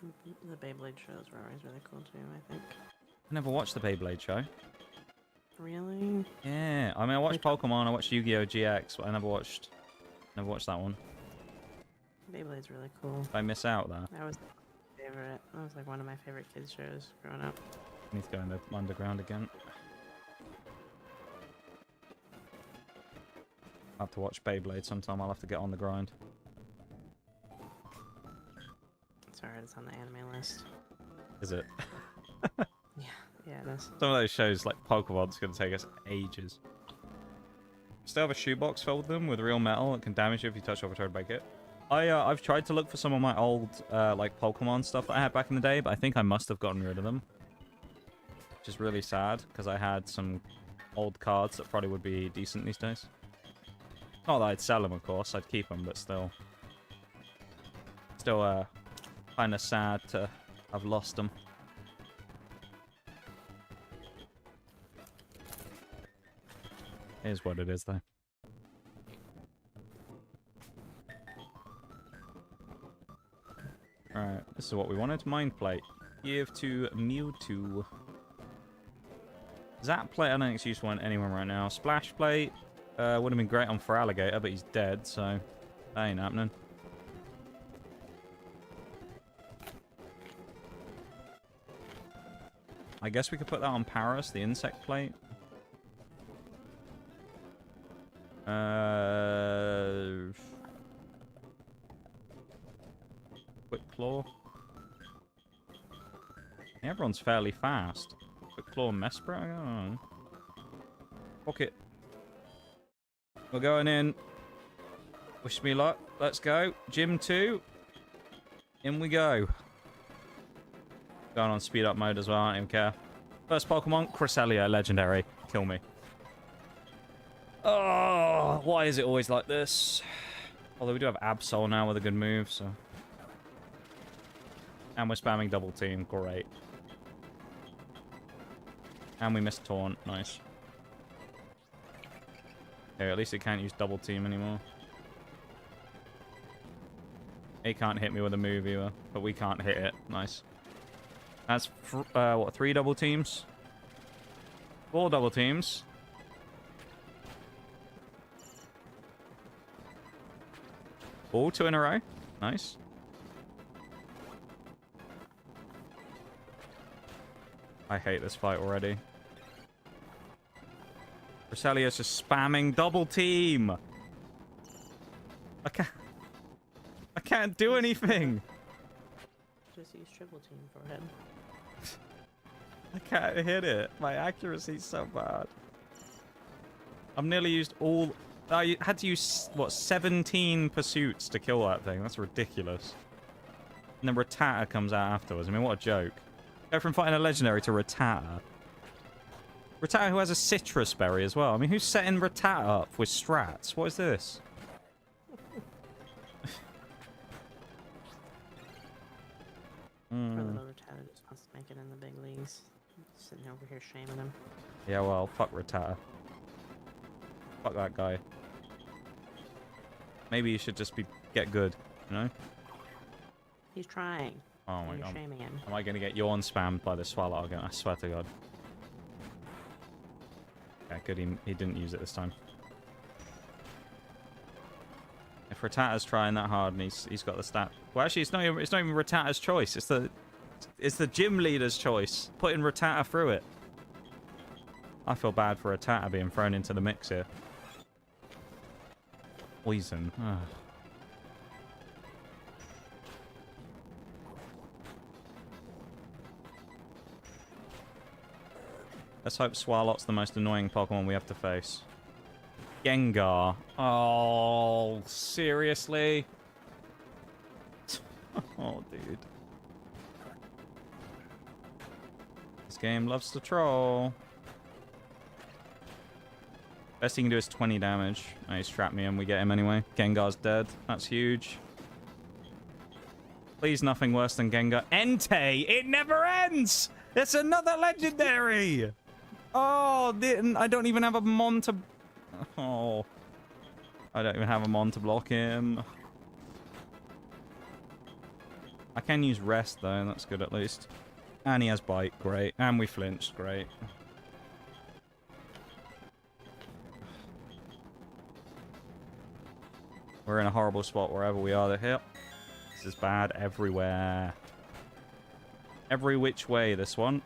S1: though.
S2: The Beyblade shows were always really cool too, I think.
S1: I never watched the Beyblade show.
S2: Really?
S1: Yeah, I mean, I watched Pokemon, I watched Yu-Gi-Oh! GX, but I never watched that one.
S2: Beyblade's really cool.
S1: Did I miss out there?
S2: That was my favorite. That was like one of my favorite kids shows growing up.
S1: I need to go in the underground again. I'll have to watch Beyblade sometime. I'll have to get on the grind.
S2: It's alright, it's on the anime list.
S1: Is it?
S2: Yeah, it is.
S1: Some of those shows, like Pokemon's going to take us ages. Still have a shoebox filled with them with real metal that can damage you if you touch or try to break it. I've tried to look for some of my old like Pokemon stuff that I had back in the day, but I think I must have gotten rid of them. Which is really sad, because I had some old cards that probably would be decent these days. Not that I'd sell them, of course. I'd keep them, but still. Still, kind of sad to have lost them. Here's what it is, though. Alright, this is what we wanted. Mind Plate. Give to Mewtwo. Zap Plate, I don't think it's useful on anyone right now. Splash Plate would have been great on for Alligator, but he's dead, so that ain't happening. I guess we could put that on Paris, the Insect Plate. Quick Claw. Everyone's fairly fast. Quick Claw Mesprit? I don't know. Pocket. We're going in. Wish me luck. Let's go. Gym 2. In we go. Going on speed up mode as well. I don't even care. First Pokemon, Cresselia, legendary. Kill me. Oh, why is it always like this? Although we do have Absol now with a good move, so. And we're spamming double team. Great. And we missed Taunt. Nice. Okay, at least it can't use double team anymore. He can't hit me with a move either, but we can't hit it. Nice. That's, what, 3 double teams? 4 double teams. All 2 in a row. Nice. I hate this fight already. Cresselia's just spamming double team. I can't do anything.
S2: Just use triple team for him.
S1: I can't hit it. My accuracy's so bad. I've nearly used all... I had to use, what, 17 pursuits to kill that thing. That's ridiculous. And then Rattata comes out afterwards. I mean, what a joke. Go from fighting a legendary to Rattata. Rattata who has a citrus berry as well. I mean, who's setting Rattata up with strats? What is this?
S2: Poor little Rattata just wants to make it in the big leagues. Sitting over here shaming him.
S1: Yeah, well, fuck Rattata. Fuck that guy. Maybe you should just get good, you know?
S2: He's trying.
S1: Oh my
S2: You're
S1: god.
S2: shaming him.
S1: Am I going to get yawn spammed by the Swallow again? I swear to god. Yeah, good. He didn't use it this time. If Rattata's trying that hard and he's got the stat... Well, actually, it's not even Rattata's choice. It's the gym leader's choice. Putting Rattata through it. I feel bad for Rattata being thrown into the mix here. Poison. Ugh. Let's hope Swalot's the most annoying Pokemon we have to face. Gengar. Oh, seriously? Oh, dude. This game loves to troll. Best he can do is 20 damage. Oh, he's trapped me and we get him anyway. Gengar's dead. That's huge. Please nothing worse than Gengar. Entei! It never ends! It's another legendary! Oh, I don't even have a Mon to... Oh. I don't even have a Mon to block him. I can use Rest, though. That's good, at least. And he has Bite. Great. And we flinched. Great. We're in a horrible spot wherever we are. Here. This is bad everywhere. Every which way, this one.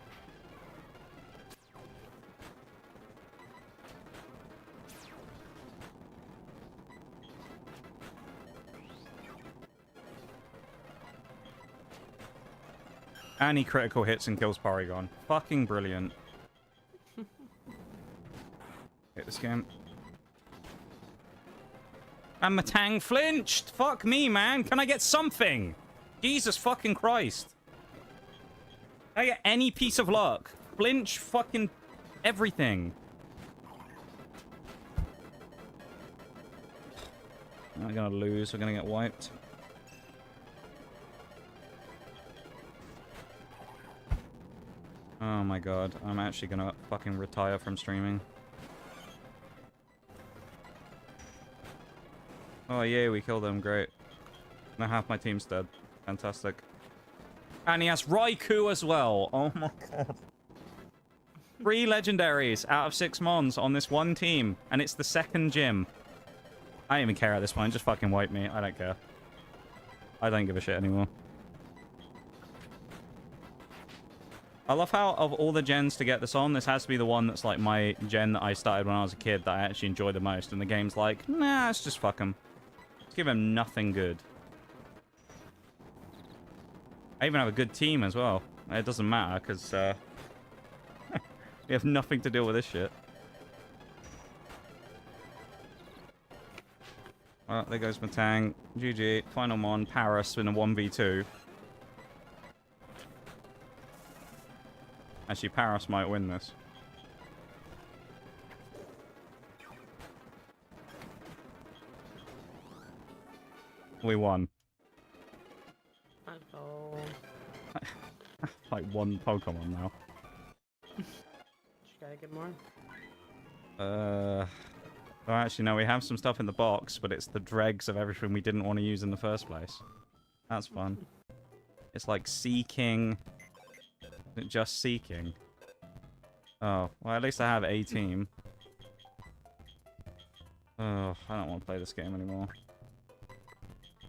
S1: And he critical hits and kills Porygon. Fucking brilliant. Hit this game. And Matang flinched! Fuck me, man! Can I get something? Jesus fucking Christ. Can I get any piece of luck? Flinch fucking everything. We're gonna lose. We're gonna get wiped. Oh my god. I'm actually gonna fucking retire from streaming. Oh yeah, we killed them. Great. Now half my team's dead. Fantastic. And he has Raikou as well. Oh my god. 3 legendaries out of 6 mons on this one team. And it's the second gym. I don't even care at this point. Just fucking wipe me. I don't care. I don't give a shit anymore. I love how, of all the gens to get this on, this has to be the one that's like my gen that I started when I was a kid that I actually enjoy the most. And the game's like, nah, let's just fuck him. Let's give him nothing good. I even have a good team as well. It doesn't matter, because we have nothing to deal with this shit. Well, there goes my tank. GG. Final mon. Paris in a 1v2. Actually, Paris might win this. We won.
S2: Let's go.
S1: Like one Pokemon now.
S2: You gotta get more?
S1: Well, actually, no, we have some stuff in the box, but it's the dregs of everything we didn't want to use in the first place. That's fun. It's like seeking. Just seeking. Oh, well, at least I have a team. Oh, I don't want to play this game anymore.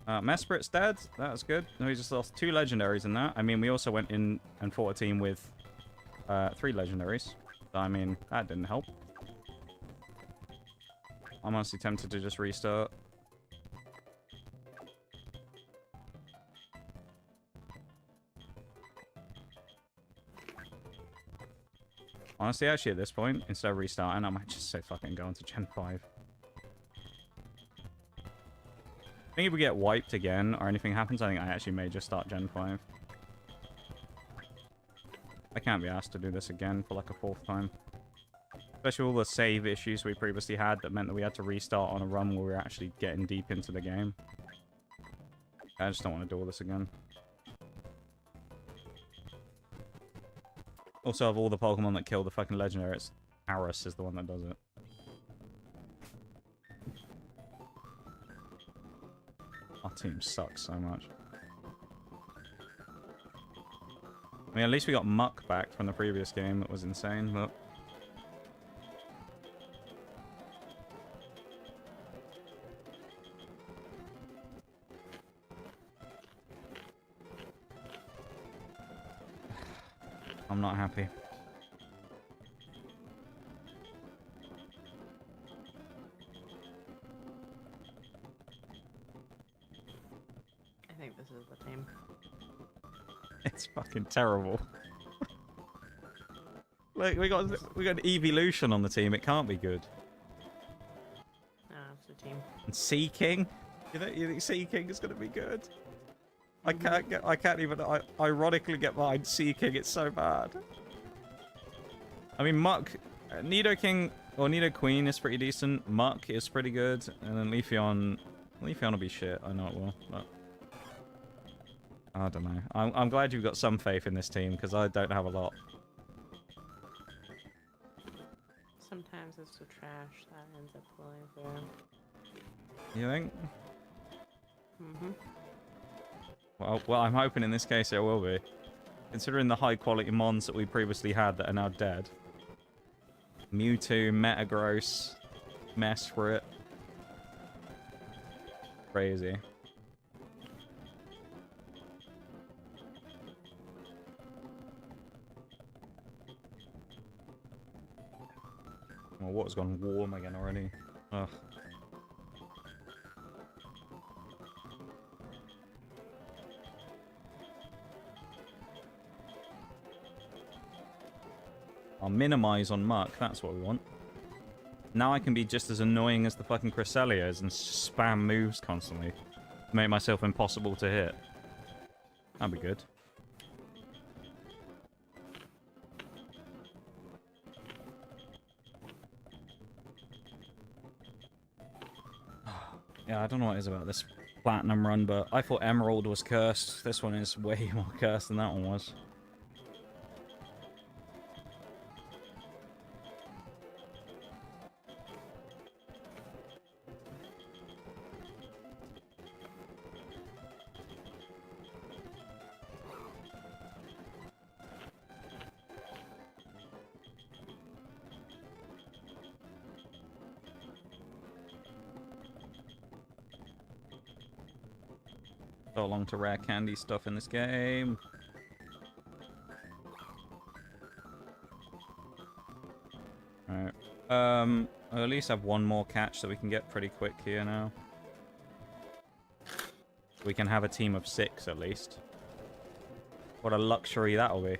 S1: Mesprit's dead. That was good. We just lost 2 legendaries in that. I mean, we also went in and fought a team with 3 legendaries. So, I mean, that didn't help. I'm honestly tempted to just restart. Honestly, actually, at this point, instead of restarting, I might just say fucking go into Gen 5. I think if we get wiped again or anything happens, I think I actually may just start Gen 5. I can't be asked to do this again for like a 4th time. Especially all the save issues we previously had that meant that we had to restart on a run where we were actually getting deep into the game. I just don't want to do all this again. Also, of all the Pokemon that kill the fucking legendary, it's Paris is the one that does it. Our team sucks so much. I mean, at least we got Muck back from the previous game. That was insane, but... I'm not happy.
S2: I think this is the team.
S1: It's fucking terrible. Look, we got an evolution on the team. It can't be good.
S2: No, it's the team.
S1: And Seeking? You think Seeking is gonna be good? I can't even ironically get behind Seeking. It's so bad. I mean, Muck, Nidoking or Nidoqueen is pretty decent. Muck is pretty good, and then Leafeon will be shit. I know it will, but I don't know. I'm glad you've got some faith in this team because I don't have a lot.
S2: Sometimes it's the trash that ends up pulling through.
S1: You think?
S2: Mm-hmm.
S1: Well, I'm hoping in this case it will be. Considering the high quality mons that we previously had that are now dead. Mewtwo, Metagross, Mesprit. Crazy. Oh, water's gone warm again already. Ugh. I'll minimize on Muck, that's what we want. Now I can be just as annoying as the fucking Cresselias and spam moves constantly. To make myself impossible to hit. That'd be good. Yeah, I don't know what it is about this platinum run, but I thought Emerald was cursed. This one is way more cursed than that one was. So long to rare candy stuff in this game. Alright. I'll at least have one more catch that we can get pretty quick here now. We can have a team of 6 at least. What a luxury that'll be.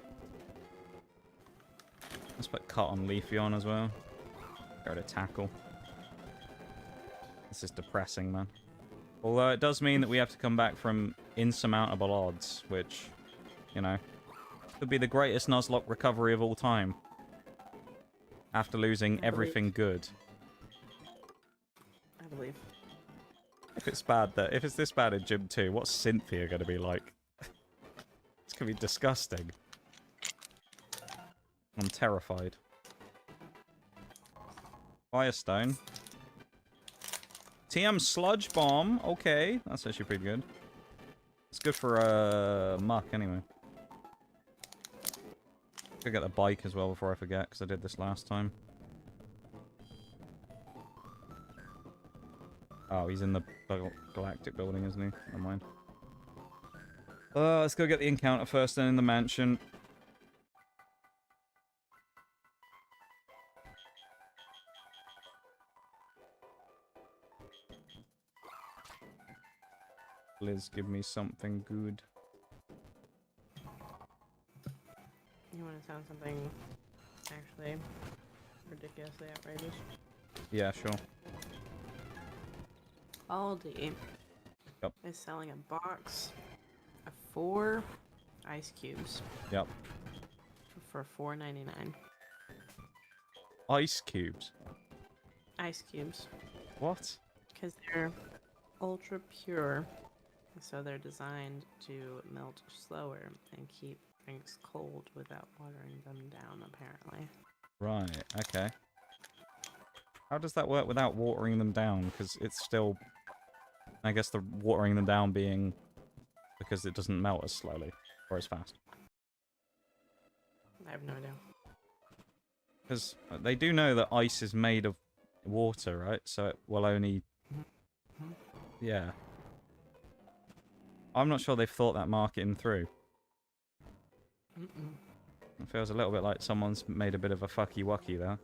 S1: Let's put Cut on Leafy on as well. Go to tackle. This is depressing, man. Although it does mean that we have to come back from insurmountable odds, which, you know, could be the greatest Nuzlocke recovery of all time. After losing everything good.
S2: I believe.
S1: If it's bad, if it's this bad in Gym 2, what's Cynthia going to be like? It's going to be disgusting. I'm terrified. Firestone. TM Sludge Bomb. Okay, that's actually pretty good. It's good for muck anyway. Gotta get the bike as well before I forget, because I did this last time. Oh, he's in the Galactic building, isn't he? Never mind. Let's go get the encounter first, then in the mansion. Liz, give me something good.
S2: You want to sound something actually ridiculously outrageous?
S1: Yeah, sure.
S2: Aldi is selling a box of 4 ice cubes.
S1: Yep.
S2: For $4.99.
S1: Ice cubes?
S2: Ice cubes.
S1: What?
S2: Because they're ultra pure. So they're designed to melt slower and keep drinks cold without watering them down, apparently.
S1: Right, okay. How does that work without watering them down? Because it's still... I guess the watering them down being... because it doesn't melt as slowly, or as fast.
S2: I have no idea.
S1: Because they do know that ice is made of water, right? So it will only... Yeah. I'm not sure they've thought that marketing through. It feels a little bit like someone's made a bit of a fucky-wucky there.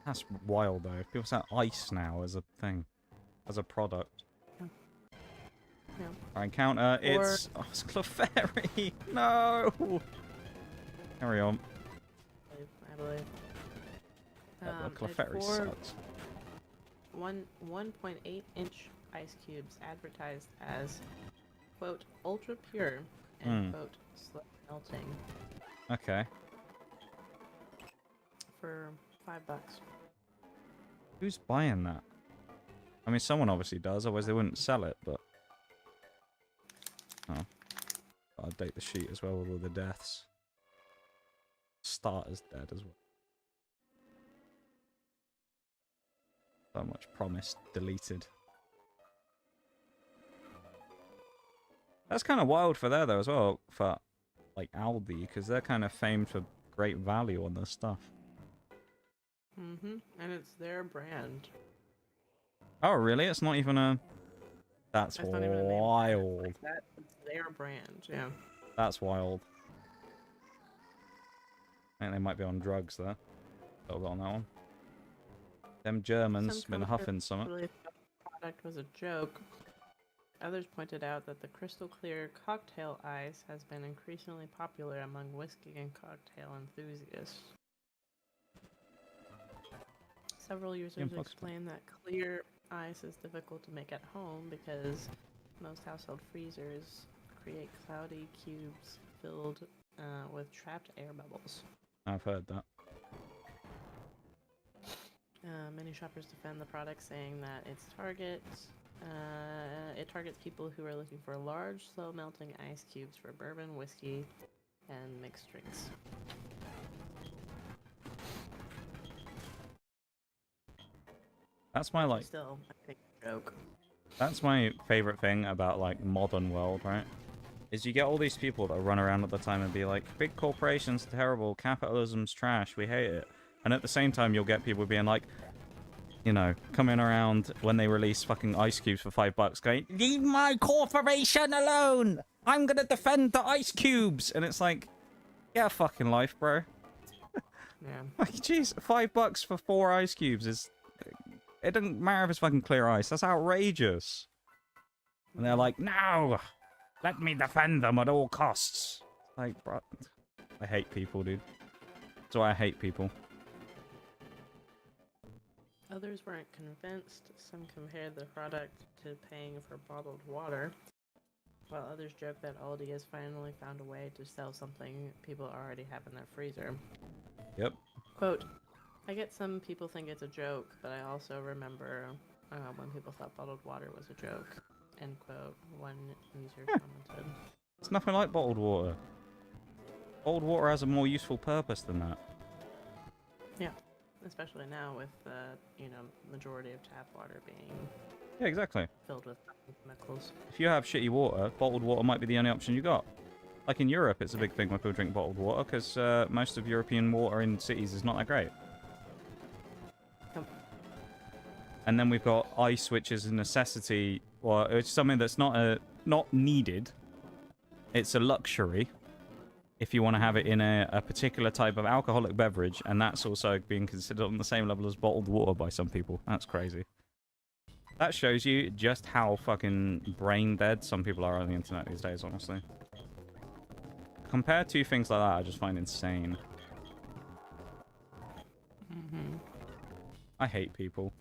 S1: That's wild, though. People say ice now as a thing. As a product.
S2: Yeah.
S1: Our encounter, it's... Oh, it's Clefairy! No! Carry on.
S2: I believe.
S1: Clefairy sucks.
S2: 1.8 inch ice cubes advertised as, quote, ultra pure and, quote, slow melting.
S1: Okay.
S2: For $5.
S1: Who's buying that? I mean, someone obviously does, otherwise they wouldn't sell it, but... Oh. I'll update the sheet as well with all the deaths. Starter's dead as well. So much promised, deleted. That's kind of wild for there, though, as well, for, like, Aldi, because they're kind of famed for great value on their stuff.
S2: And it's their brand.
S1: Oh, really? It's not even a... That's
S2: Not even a name
S1: wild.
S2: like that. It's their brand, yeah.
S1: That's wild. I think they might be on drugs there. A little bit on that one. Them Germans been huffing something.
S2: The product was a joke. Others pointed out that the crystal clear cocktail ice has been increasingly popular among whiskey and cocktail enthusiasts. Several users explained that clear ice is difficult to make at home because most household freezers create cloudy cubes filled with trapped air bubbles.
S1: I've heard that.
S2: Many Many shoppers defend the product, saying that it targets people who are looking for large, slow-melting ice cubes for bourbon, whiskey, and mixed drinks.
S1: That's my like.
S2: Still, I think joke.
S1: That's my favorite thing about like modern world, right? Is you get all these people that run around at the time and be like, big corporations are terrible, capitalism's trash, we hate it. And at the same time, you'll get people being like, you know, coming around when they release fucking ice cubes for $5 going, leave my corporation alone! I'm gonna defend the ice cubes! And it's like, get a fucking life, bro.
S2: Yeah.
S1: Like, jeez, $5 for 4 ice cubes is... It doesn't matter if it's fucking clear ice. That's outrageous. And they're like, no! Let me defend them at all costs. Like, bro... I hate people, dude. That's why I hate people.
S2: Others weren't convinced. Some compared the product to paying for bottled water, while others joke that Aldi has finally found a way to sell something people already have in their freezer.
S1: Yep.
S2: Quote, I get some people think it's a joke, but I also remember when people thought bottled water was a joke. End quote. One user commented.
S1: It's nothing like bottled water. Bottled water has a more useful purpose than that.
S2: Yeah. Especially now with the, majority of tap water being
S1: Yeah, exactly.
S2: filled with chemicals.
S1: If you have shitty water, bottled water might be the only option you got. Like in Europe, it's a big thing when people drink bottled water, because most of European water in cities is not that great.
S2: Yep.
S1: And then we've got ice, which is a necessity, or it's something that's not needed. It's a luxury. If you want to have it in a particular type of alcoholic beverage, and that's also being considered on the same level as bottled water by some people. That's crazy. That shows you just how fucking brain dead some people are on the internet these days, honestly. Compared to things like that, I just find insane.
S2: Mm-hmm.
S1: I hate people.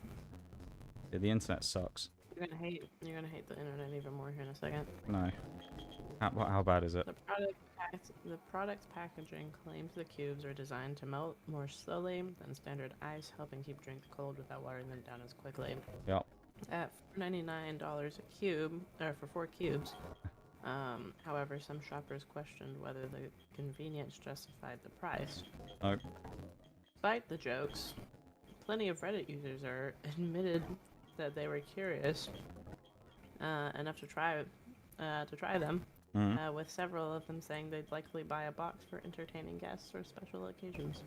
S1: Yeah, the internet sucks.
S2: You're gonna hate the internet even more here in a second.
S1: No. How bad is it?
S2: The product's packaging claims the cubes are designed to melt more slowly than standard ice, helping keep drinks cold without watering them down as quickly.
S1: Yep.
S2: At $99 a cube, or for 4 cubes. However, some shoppers questioned whether the convenience justified the price.
S1: Nope.
S2: Despite the jokes, plenty of Reddit users are admitted that they were curious enough to try them. With several of them saying they'd likely buy a box for entertaining guests or special occasions.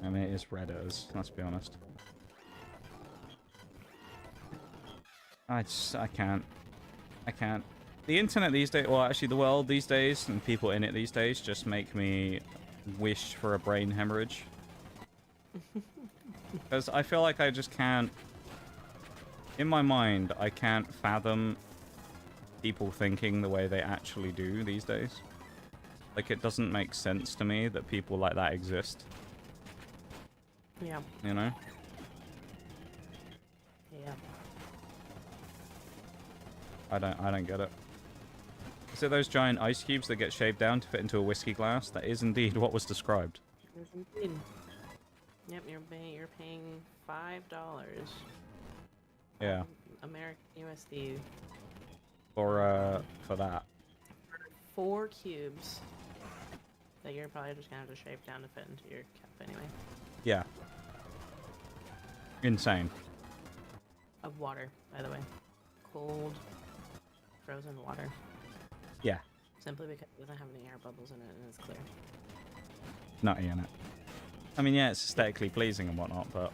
S1: I mean, it is Redditors, let's be honest. I can't. The internet these days, well, actually the world these days, and people in it these days, just make me wish for a brain hemorrhage. Because I feel like I just can't... In my mind, I can't fathom people thinking the way they actually do these days. Like, it doesn't make sense to me that people like that exist.
S2: Yeah.
S1: You know?
S2: Yeah.
S1: I don't get it. Is it those giant ice cubes that get shaved down to fit into a whiskey glass? That is indeed what was described.
S2: Yes, indeed. Yep, you're paying $5.
S1: Yeah.
S2: American USD.
S1: For that.
S2: 4 cubes that you're probably just gonna have to shave down to fit into your cup anyway.
S1: Yeah. Insane.
S2: Of water, by the way. Cold, frozen water.
S1: Yeah.
S2: Simply because it doesn't have any air bubbles in it and it's clear.
S1: Nutty in it. I mean, yeah, it's aesthetically pleasing and whatnot, but...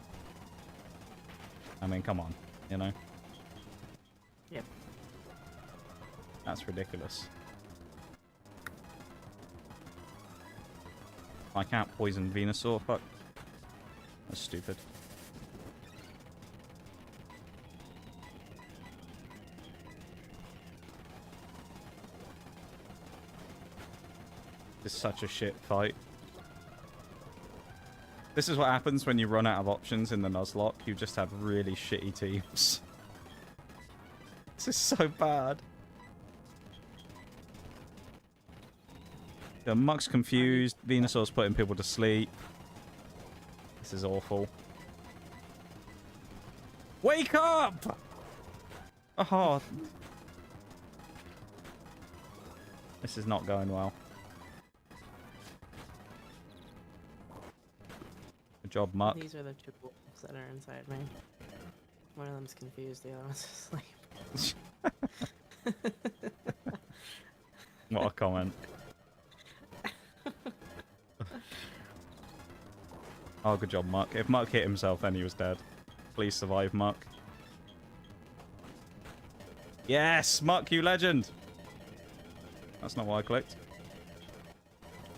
S1: I mean, come on, you know?
S2: Yep.
S1: That's ridiculous. I can't poison Venusaur, fuck. That's stupid. It's such a shit fight. This is what happens when you run out of options in the Nuzlocke. You just have really shitty teams. This is so bad. The Muck's confused. Venusaur's putting people to sleep. This is awful. Wake up! Oh. This is not going well. Good job, Muck.
S2: These are the two wolves that are inside me. One of them's confused, the other one's asleep.
S1: What a comment. Oh, good job, Muck. If Muck hit himself, then he was dead. Please survive, Muck. Yes, Muck, you legend. That's not what I clicked.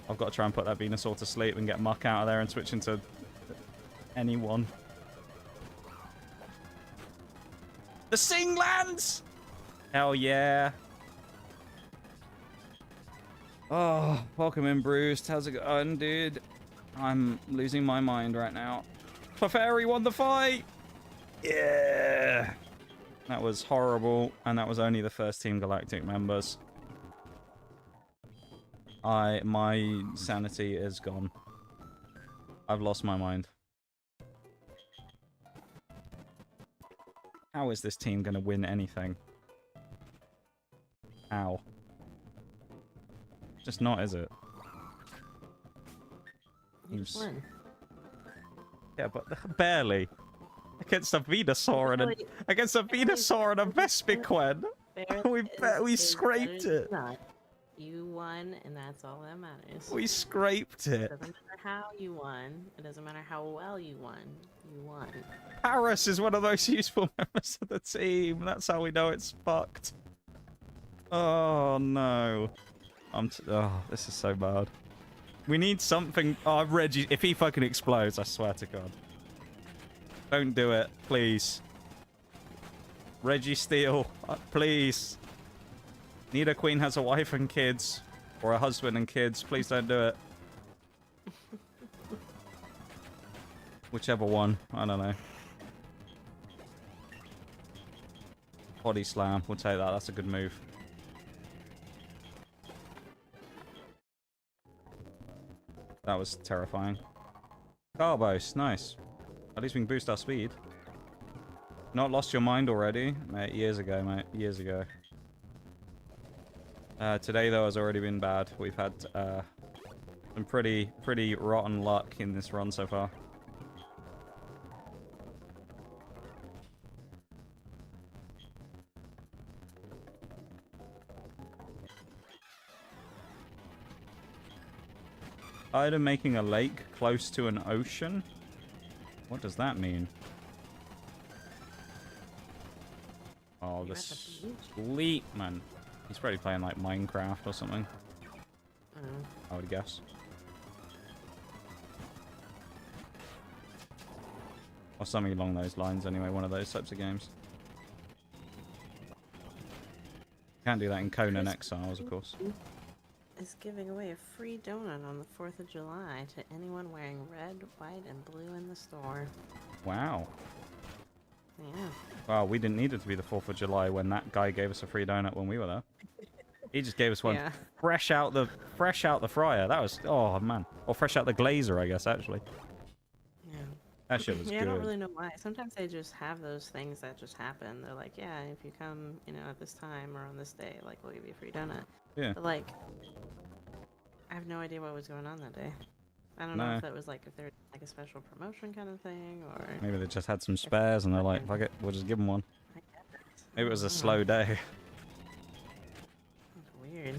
S1: I've got to try and put that Venusaur to sleep and get Muck out of there and switch into anyone. The Sing lands! Hell yeah. Oh, welcome in, Bruce. How's it going, dude? I'm losing my mind right now. Clefairy won the fight! Yeah! That was horrible, and that was only the first Team Galactic members. My sanity is gone. I've lost my mind. How is this team going to win anything? How? Just not, is it?
S2: Won.
S1: Yeah, but barely. Against a Venusaur and a Vespiquen. We scraped it.
S2: You won, and that's all that matters.
S1: We scraped it.
S2: It doesn't matter how you won. It doesn't matter how well you won. You won.
S1: Paris is one of those useful members of the team. That's how we know it's fucked. Oh no. Oh, this is so bad. We need something. Oh, Reggie, if he fucking explodes, I swear to God. Don't do it, please. Reggie Steele, please. Nido Queen has a wife and kids. Or a husband and kids. Please don't do it. Whichever one. I don't know. Body slam. We'll take that. That's a good move. That was terrifying. Carbos. Nice. At least we can boost our speed. Not lost your mind already? Mate, years ago, mate. Years ago. Today, though, has already been bad. We've had some pretty rotten luck in this run so far. Item making a lake close to an ocean? What does that mean? Oh, this sweet, man. He's probably playing like Minecraft or something. I would guess. Or something along those lines anyway, one of those types of games. Can't do that in Conan Exiles, of course.
S2: Is giving away a free donut on the 4th of July to anyone wearing red, white, and blue in the store.
S1: Wow.
S2: Yeah.
S1: Wow, we didn't need it to be the 4th of July when that guy gave us a free donut when we were there. He just gave us one fresh out the fryer. That was, oh man. Or fresh out the glazer, I guess, actually.
S2: Yeah.
S1: That shit was good.
S2: I don't really know why. Sometimes they just have those things that just happen. They're like, yeah, if you come, you know, at this time or on this day, like, we'll give you a free donut.
S1: Yeah.
S2: But, like, I have no idea what was going on that day. I don't know if that was, like, if there was, like, a special promotion kind of thing, or...
S1: Maybe they just had some spares and they're like, fuck it, we'll just give them one. Maybe it was a slow day.
S2: That's weird.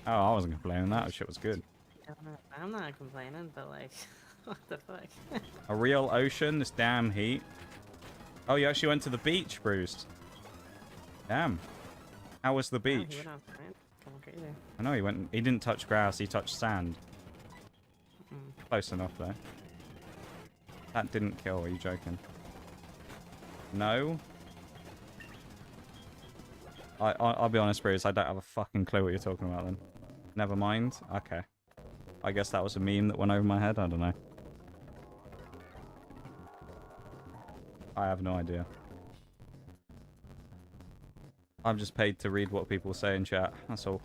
S1: Oh, I wasn't complaining. That shit was good.
S2: I'm not complaining, but, like, what the fuck?
S1: A real ocean, this damn heat. Oh, you actually went to the beach, Bruce. Damn. How was the beach?
S2: He went outside. Kind of crazy.
S1: I know, he didn't touch grass, he touched sand. Close enough, though. That didn't kill, are you joking? No? I'll be honest, Bruce, I don't have a fucking clue what you're talking about, then. Never mind? Okay. I guess that was a meme that went over my head, I don't know. I have no idea. I'm just paid to read what people say in chat, that's all.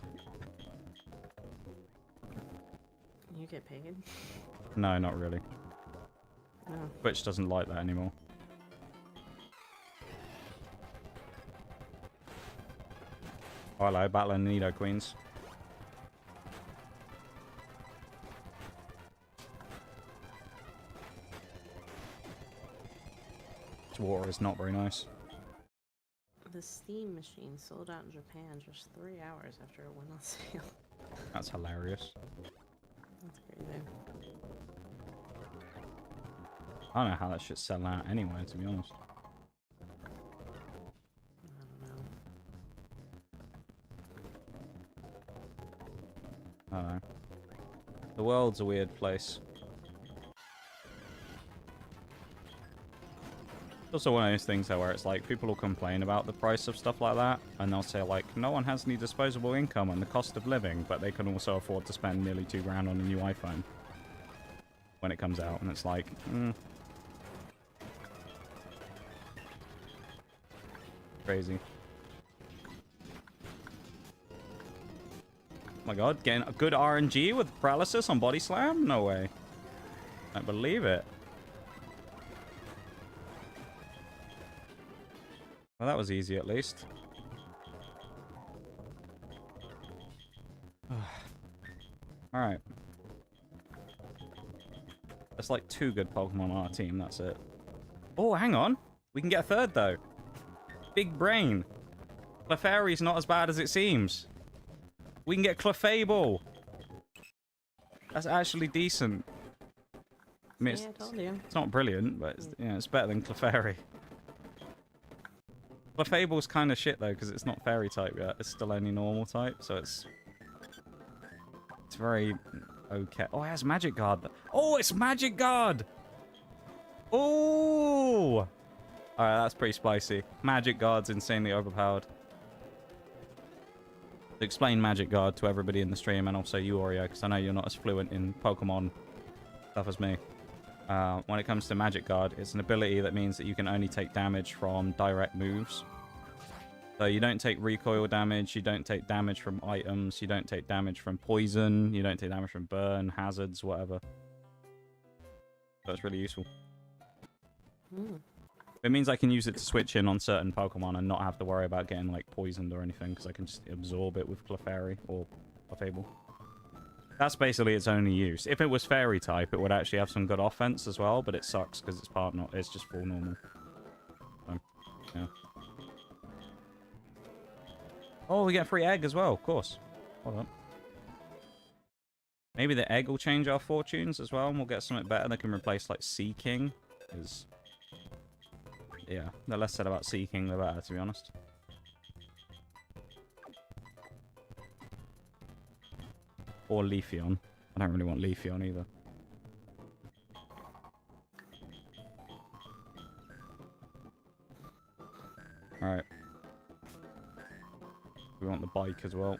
S2: get paid?
S1: No, not really.
S2: No.
S1: Twitch doesn't like that anymore. Oh, hello, battling Nido Queens. This water is not very nice.
S2: The steam machine sold out in Japan just 3 hours after it went on sale.
S1: That's hilarious.
S2: That's crazy.
S1: I don't know how that shit's selling out anyway, to be honest.
S2: I don't know.
S1: I don't know. The world's a weird place. It's also one of those things though where it's like people will complain about the price of stuff like that and they'll say like no one has any disposable income and the cost of living, but they can also afford to spend nearly $2 grand on a new iPhone when it comes out, and it's like crazy. Oh my god, getting a good RNG with paralysis on body slam? No way. I believe it. Well, that was easy at least. Alright. There's like 2 good Pokemon on our team, that's it. Oh, hang on. We can get a third, though. Big brain. Clefairy's not as bad as it seems. We can get Clefable. That's actually decent. I mean,
S2: See, I told you.
S1: it's not brilliant, but it's, it's better than Clefairy. Clefable's kind of shit though, because it's not fairy type yet. It's still only normal type, so it's very okay. Oh, it has Magic Guard. Oh, it's Magic Guard! Oh! Alright, that's pretty spicy. Magic Guard's insanely overpowered. To explain Magic Guard to everybody in the stream, and also you, Oreo, because I know you're not as fluent in Pokemon stuff as me. When it comes to Magic Guard, it's an ability that means that you can only take damage from direct moves. So you don't take recoil damage, you don't take damage from items, you don't take damage from poison, you don't take damage from burn, hazards, whatever. So it's really useful. It means I can use it to switch in on certain Pokemon and not have to worry about getting like poisoned or anything, because I can just absorb it with Clefairy or Clefable. That's basically its only use. If it was fairy type, it would actually have some good offense as well, but it sucks because it's just full normal. So, yeah. Oh, we get a free egg as well, of course. Hold on. Maybe the egg will change our fortunes as well, and we'll get something better that can replace like Sea King. Because, yeah, the less said about Sea King, the better, to be honest. Or Leafeon. I don't really want Leafeon either. Alright. We want the bike as well.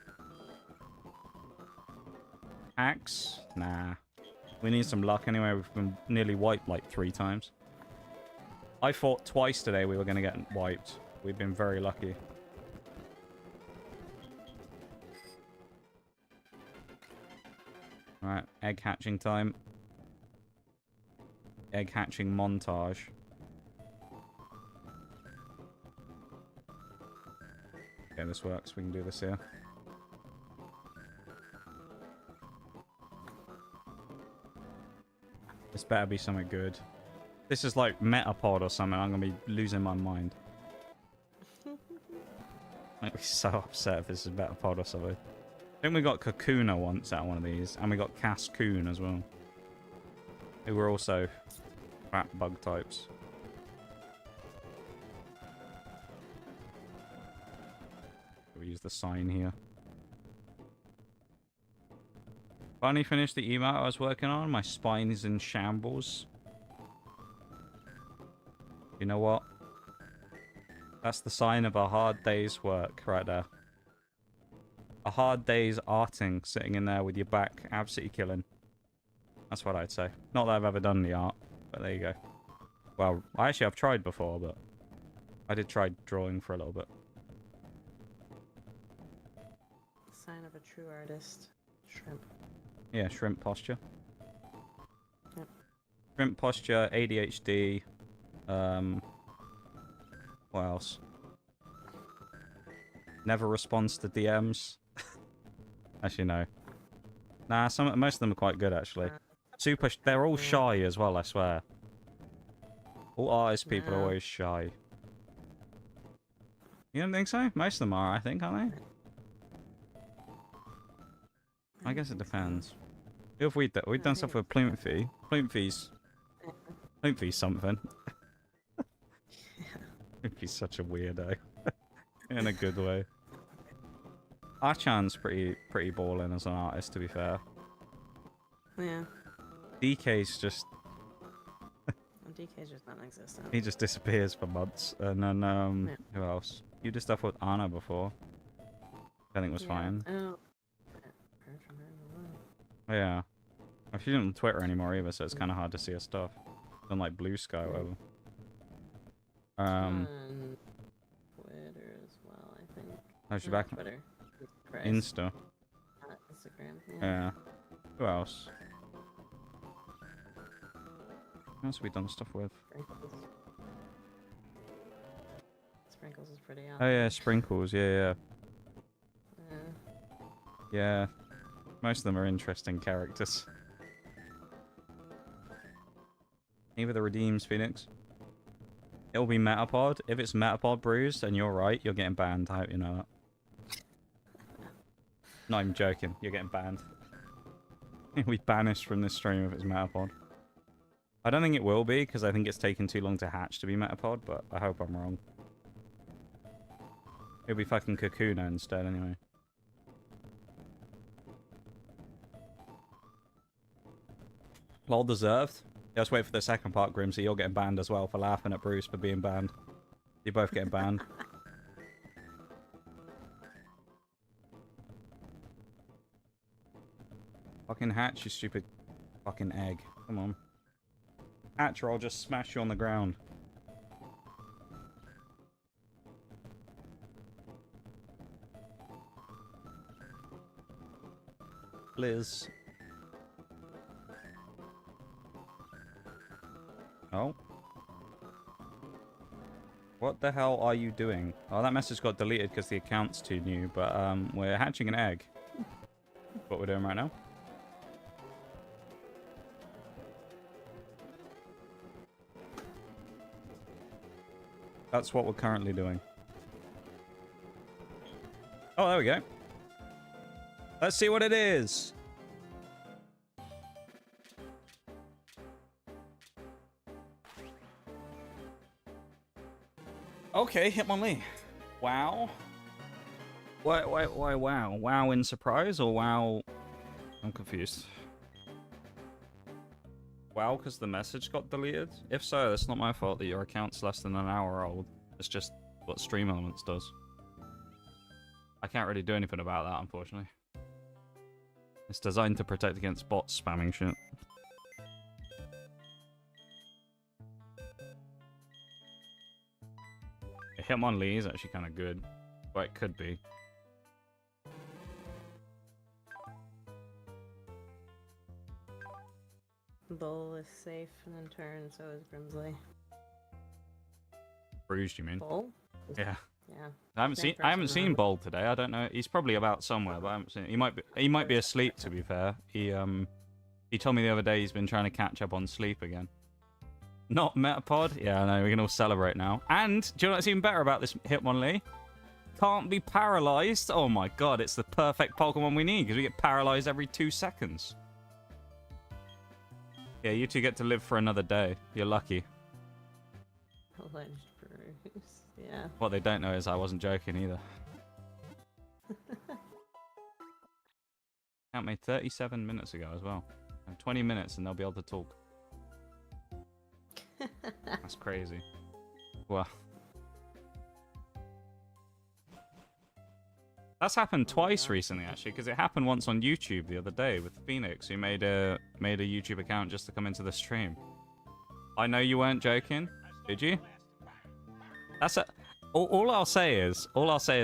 S1: Axe? Nah. We need some luck anyway. We've been nearly wiped like 3 times. I thought twice today we were going to get wiped. We've been very lucky. Alright, egg hatching time. Egg hatching montage. Okay, this works. We can do this here. This better be something good. This is like Metapod or something. I'm going to be losing my mind. I'd be so upset if this is Metapod or something. I think we got Kakuna once out of one of these, and we got Cascoon as well. Who were also crap bug types. We use the sign here. Finally finished the email I was working on. My spine is in shambles. You know what? That's the sign of a hard day's work right there. A hard day's arting, sitting in there with your back absolutely killing. That's what I'd say. Not that I've ever done the art, but there you go. Well, I've tried before, but I did try drawing for a little bit.
S2: Sign of a true artist. Shrimp.
S1: Yeah, shrimp posture. Shrimp posture, ADHD. What else? Never responds to DMs. Actually, no. Nah, most of them are quite good, actually. They're all shy as well, I swear. All artist people are always shy. You don't think so? Most of them are, I think, aren't they? I guess it depends. Who have we done? We've done stuff with Ploomfy. Ploomfy's something. Ploomfy's such a weirdo. In a good way. Archan's pretty balling as an artist, to be fair.
S2: Yeah.
S1: DK's just...
S2: DK's just non-existent.
S1: He just disappears for months. And then, who else? You did stuff with Anna before. I think was fine. Yeah. She isn't on Twitter anymore either, so it's kind of hard to see her stuff. On like Blue Sky or whatever.
S2: Twitter as well, I think.
S1: Oh, she's back.
S2: Twitter.
S1: Insta.
S2: Instagram.
S1: Yeah. Who else? Who else have we done stuff with?
S2: Sprinkles is pretty out.
S1: Oh yeah, Sprinkles. Yeah. Yeah. Most of them are interesting characters. Either the Redeems Phoenix. It'll be Metapod. If it's Metapod bruised, and you're right, you're getting banned. I hope you know that. Not even joking. You're getting banned. You'll be banished from this stream if it's Metapod. I don't think it will be, because I think it's taken too long to hatch to be Metapod, but I hope I'm wrong. It'll be fucking Kakuna instead, anyway. Well deserved. Just wait for the second part, Grimsy. You're getting banned as well for laughing at Bruce for being banned. You're both getting banned. Fucking hatch, you stupid fucking egg. Come on. Hatch or I'll just smash you on the ground. Liz. Oh. What the hell are you doing? Oh, that message got deleted because the account's too new, but we're hatching an egg. What we're doing right now. That's what we're currently doing. Oh, there we go. Let's see what it is. Okay, Hitmonlee. Wow. Why, wow? Wow in surprise or wow? I'm confused. Wow, because the message got deleted? If so, it's not my fault that your account's less than an hour old. It's just what Stream Elements does. I can't really do anything about that, unfortunately. It's designed to protect against bots spamming shit. Hitmonlee is actually kind of good. Well, it could be.
S2: Bull is safe and in turn, so is Grimsley.
S1: Bruised, you mean?
S2: Bull?
S1: Yeah.
S2: Yeah.
S1: I haven't seen Bold today. I don't know. He's probably about somewhere, but I haven't seen him. He might be asleep, to be fair. He told me the other day he's been trying to catch up on sleep again. Not Metapod? Yeah, I know, we can all celebrate now. And, do you know what's even better about this Hitmonlee? Can't be paralyzed. Oh my god, it's the perfect Pokemon we need, because we get paralyzed every 2 seconds. Yeah, you two get to live for another day. You're lucky.
S2: Alleged bruise. Yeah.
S1: What they don't know is I wasn't joking either. Count me 37 minutes ago as well. And 20 minutes and they'll be able to talk. That's crazy. Well. That's happened twice recently, actually, because it happened once on YouTube the other day with Phoenix, who made a YouTube account just to come into the stream. I know you weren't joking, did you? That's all I'll say is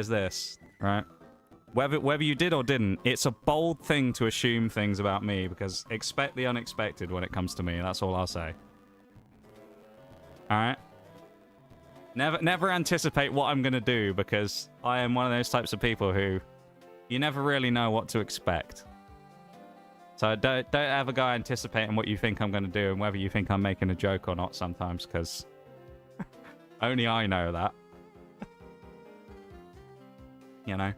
S1: this, right? Whether you did or didn't, it's a bold thing to assume things about me, because expect the unexpected when it comes to me. That's all I'll say. Alright? Never anticipate what I'm going to do, because I am one of those types of people who you never really know what to expect. So don't ever go anticipating what you think I'm going to do and whether you think I'm making a joke or not sometimes, because only I know that. You know?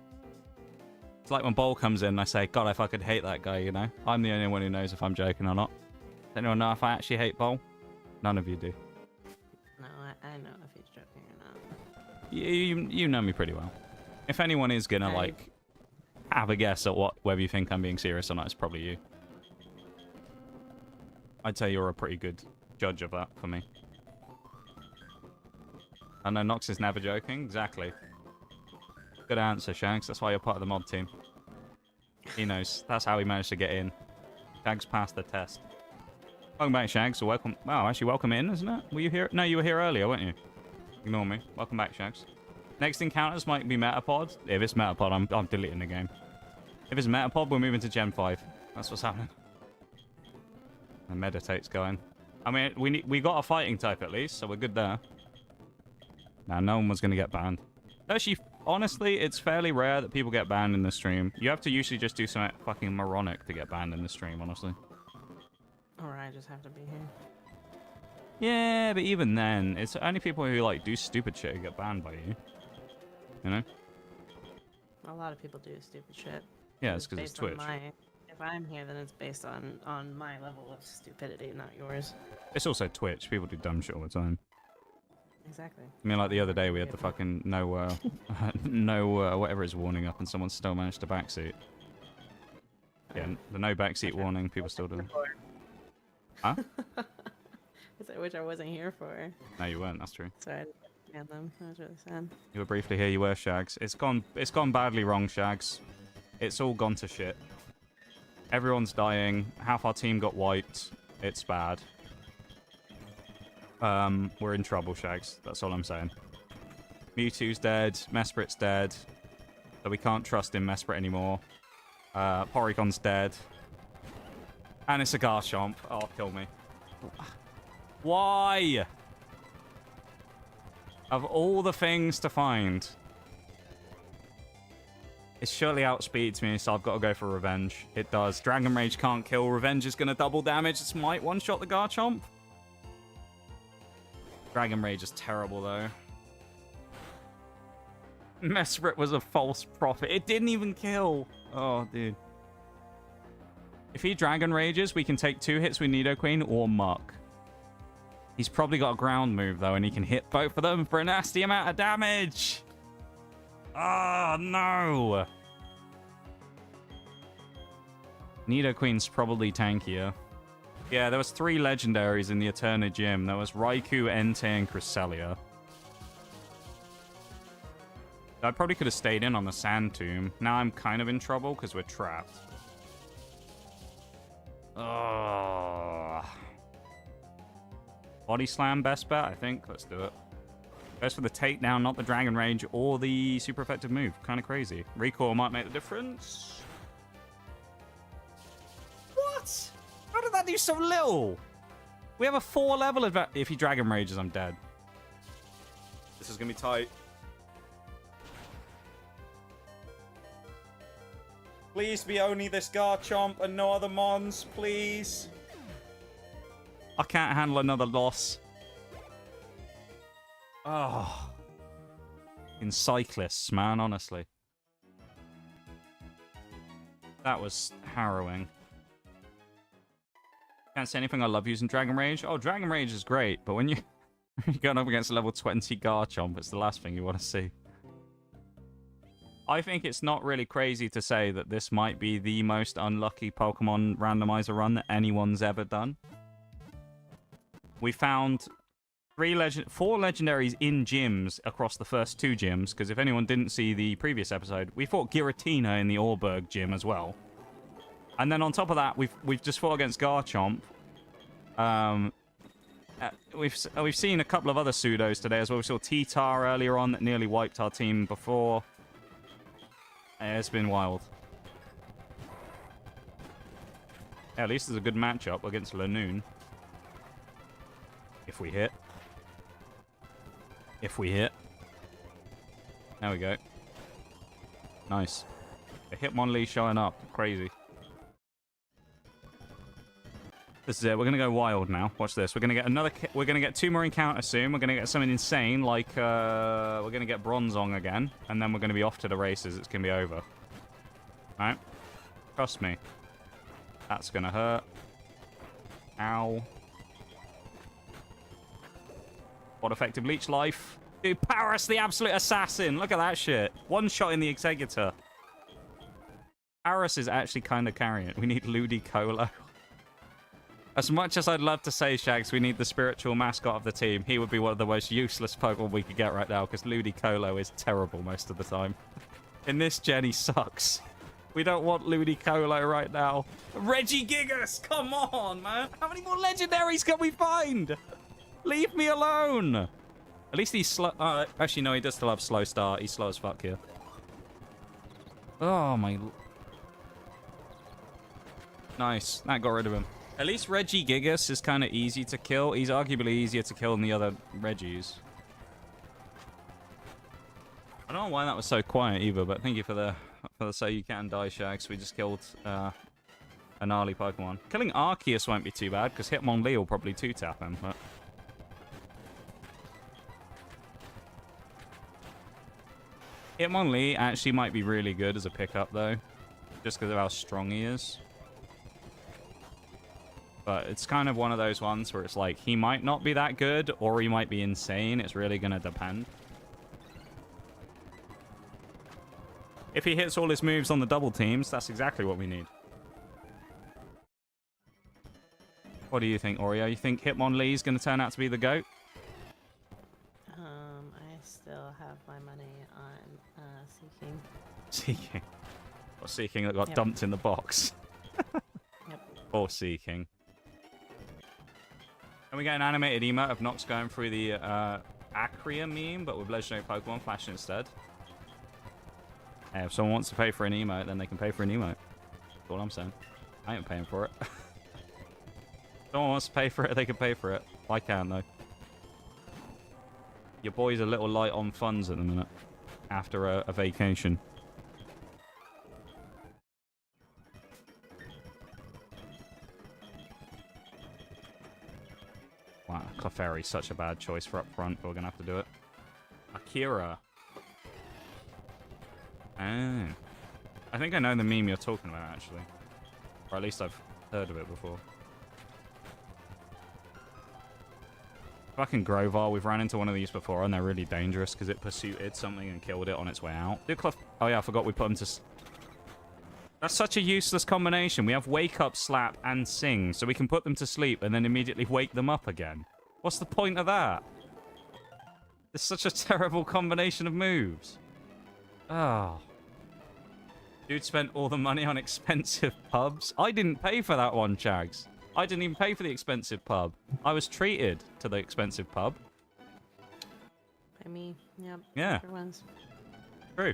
S1: It's like when Bowl comes in and I say, God, if I could hate that guy, you know? I'm the only one who knows if I'm joking or not. Does anyone know if I actually hate Bowl? None of you do.
S2: No, I know if he's joking or not.
S1: You know me pretty well. If anyone is gonna, like, have a guess at whether you think I'm being serious or not, it's probably you. I'd say you're a pretty good judge of that for me. I know Nox is never joking. Exactly. Good answer, Shanks. That's why you're part of the mod team. He knows. That's how he managed to get in. Shags passed the test. Welcome back, Shags. So welcome. Wow, actually, welcome in, isn't it? Were you here? No, you were here earlier, weren't you? Ignore me. Welcome back, Shags. Next encounters might be Metapod. If it's Metapod, I'm deleting the game. If it's Metapod, we're moving to Gen 5. That's what's happening. And Meditate's going. I mean, we got a fighting type at least, so we're good there. Now, no one was going to get banned. Actually, honestly, it's fairly rare that people get banned in the stream. You have to usually just do something fucking moronic to get banned in the stream, honestly.
S2: Or I just have to be here.
S1: Yeah, but even then, it's only people who, like, do stupid shit who get banned by you. You know?
S2: A lot of people do stupid shit.
S1: Yeah, it's because it's Twitch.
S2: If I'm here, then it's based on my level of stupidity, not yours.
S1: It's also Twitch. People do dumb shit all the time.
S2: Exactly.
S1: I mean, like the other day, we had the fucking no whatever is warning up, and someone still managed to backseat. Yeah, the no backseat warning, people still do. Huh?
S2: Which I wasn't here for.
S1: No, you weren't. That's true.
S2: So I didn't understand them. That was really sad.
S1: You were briefly here. You were, Shags. It's gone badly wrong, Shags. It's all gone to shit. Everyone's dying. Half our team got wiped. It's bad. We're in trouble, Shags. That's all I'm saying. Mewtwo's dead. Mesprit's dead. So we can't trust in Mesprit anymore. Porygon's dead. And it's a Garchomp. Oh, kill me. Why? Of all the things to find, it surely outspeeds me, so I've got to go for Revenge. It does. Dragon Rage can't kill. Revenge is going to double damage. This might one-shot the Garchomp. Dragon Rage is terrible, though. Mesprit was a false prophet. It didn't even kill. Oh, dude. If he Dragon Rages, we can take 2 hits with Nidoqueen or Muck. He's probably got a ground move, though, and he can hit both of them for a nasty amount of damage. Oh, no. Nidoqueen's probably tankier. Yeah, there was 3 legendaries in the Eterna Gym. There was Raikou, Entei, and Cresselia. I probably could have stayed in on the Sand Tomb. Now I'm kind of in trouble because we're trapped. Oh. Body Slam, best bet, I think. Let's do it. Goes for the takedown, not the Dragon Rage or the super effective move. Kind of crazy. Recoil might make the difference. What? How did that do so little? We have a 4 level advantage. If he Dragon Rages, I'm dead. This is going to be tight. Please be only this Garchomp and no other Mons, please. I can't handle another loss. Oh. In cyclists, man, honestly. That was harrowing. Can't say anything. I love using Dragon Rage. Oh, Dragon Rage is great, but when you're going up against a level 20 Garchomp, it's the last thing you want to see. I think it's not really crazy to say that this might be the most unlucky Pokemon randomizer run that anyone's ever done. We found 4 legendaries in gyms across the first 2 gyms, because if anyone didn't see the previous episode, we fought Giratina in the Orberg gym as well. And then on top of that, we've just fought against Garchomp. We've seen a couple of other pseudos today as well. We saw T-Tar earlier on that nearly wiped our team before. It's been wild. Yeah, at least there's a good matchup against Lanoon. If we hit. If we hit. There we go. Nice. The Hitmonlee showing up. Crazy. This is it. We're going to go wild now. Watch this. We're going to get another... We're going to get 2 more encounters soon. We're going to get something insane, like... we're going to get Bronzong again. And then we're going to be off to the races. It's going to be over. Alright? Trust me. That's going to hurt. Ow. What effective leech life? Dude, Paris the absolute assassin. Look at that shit. One shot in the Executor. Paris is actually kind of carrying it. We need Ludicolo. As much as I'd love to say, Shags, we need the spiritual mascot of the team, he would be one of the most useless Pokemon we could get right now, because Ludicolo is terrible most of the time. In this gen, he sucks. We don't want Ludicolo right now. Regigigas! Come on, man! How many more legendaries can we find? Leave me alone! At least he's slow. Actually, no, he does still have slow start. He's slow as fuck here. Oh, my... Nice. That got rid of him. At least Regigigas is kind of easy to kill. He's arguably easier to kill than the other Regis. I don't know why that was so quiet either, but thank you for the say you can die, Shags. We just killed a gnarly Pokemon. Killing Arceus won't be too bad, because Hitmonlee will probably 2-tap him, but... Hitmonlee actually might be really good as a pickup, though. Just because of how strong he is. But it's kind of one of those ones where it's like, he might not be that good, or he might be insane. It's really going to depend. If he hits all his moves on the double teams, that's exactly what we need. What do you think, Oreo? You think Hitmonlee is going to turn out to be the GOAT?
S2: I still have my money on Seeking.
S1: Seeking. Or Seeking that got dumped in the box.
S2: Yep.
S1: Or Seeking. And we get an animated emote of Nox going through the Acria meme, but with legendary Pokemon flashing instead. Hey, if someone wants to pay for an emote, then they can pay for an emote. That's all I'm saying. I ain't paying for it. If someone wants to pay for it, they can pay for it. I can, though. Your boy's a little light on funds at the minute. After a vacation. Wow, Clefairy's such a bad choice for up front, but we're going to have to do it. Akira. Oh. I think I know the meme you're talking about, actually. Or at least I've heard of it before. Fucking Grovar, we've ran into one of these before, and they're really dangerous because it pursued something and killed it on its way out. Oh yeah, I forgot we put him to... That's such a useless combination. We have Wake Up, Slap, and Sing, so we can put them to sleep and then immediately wake them up again. What's the point of that? It's such a terrible combination of moves. Oh. Dude spent all the money on expensive pubs. I didn't pay for that one, Chags. I didn't even pay for the expensive pub. I was treated to the expensive pub.
S2: By me, yep.
S1: Yeah.
S2: Everyone's...
S1: True.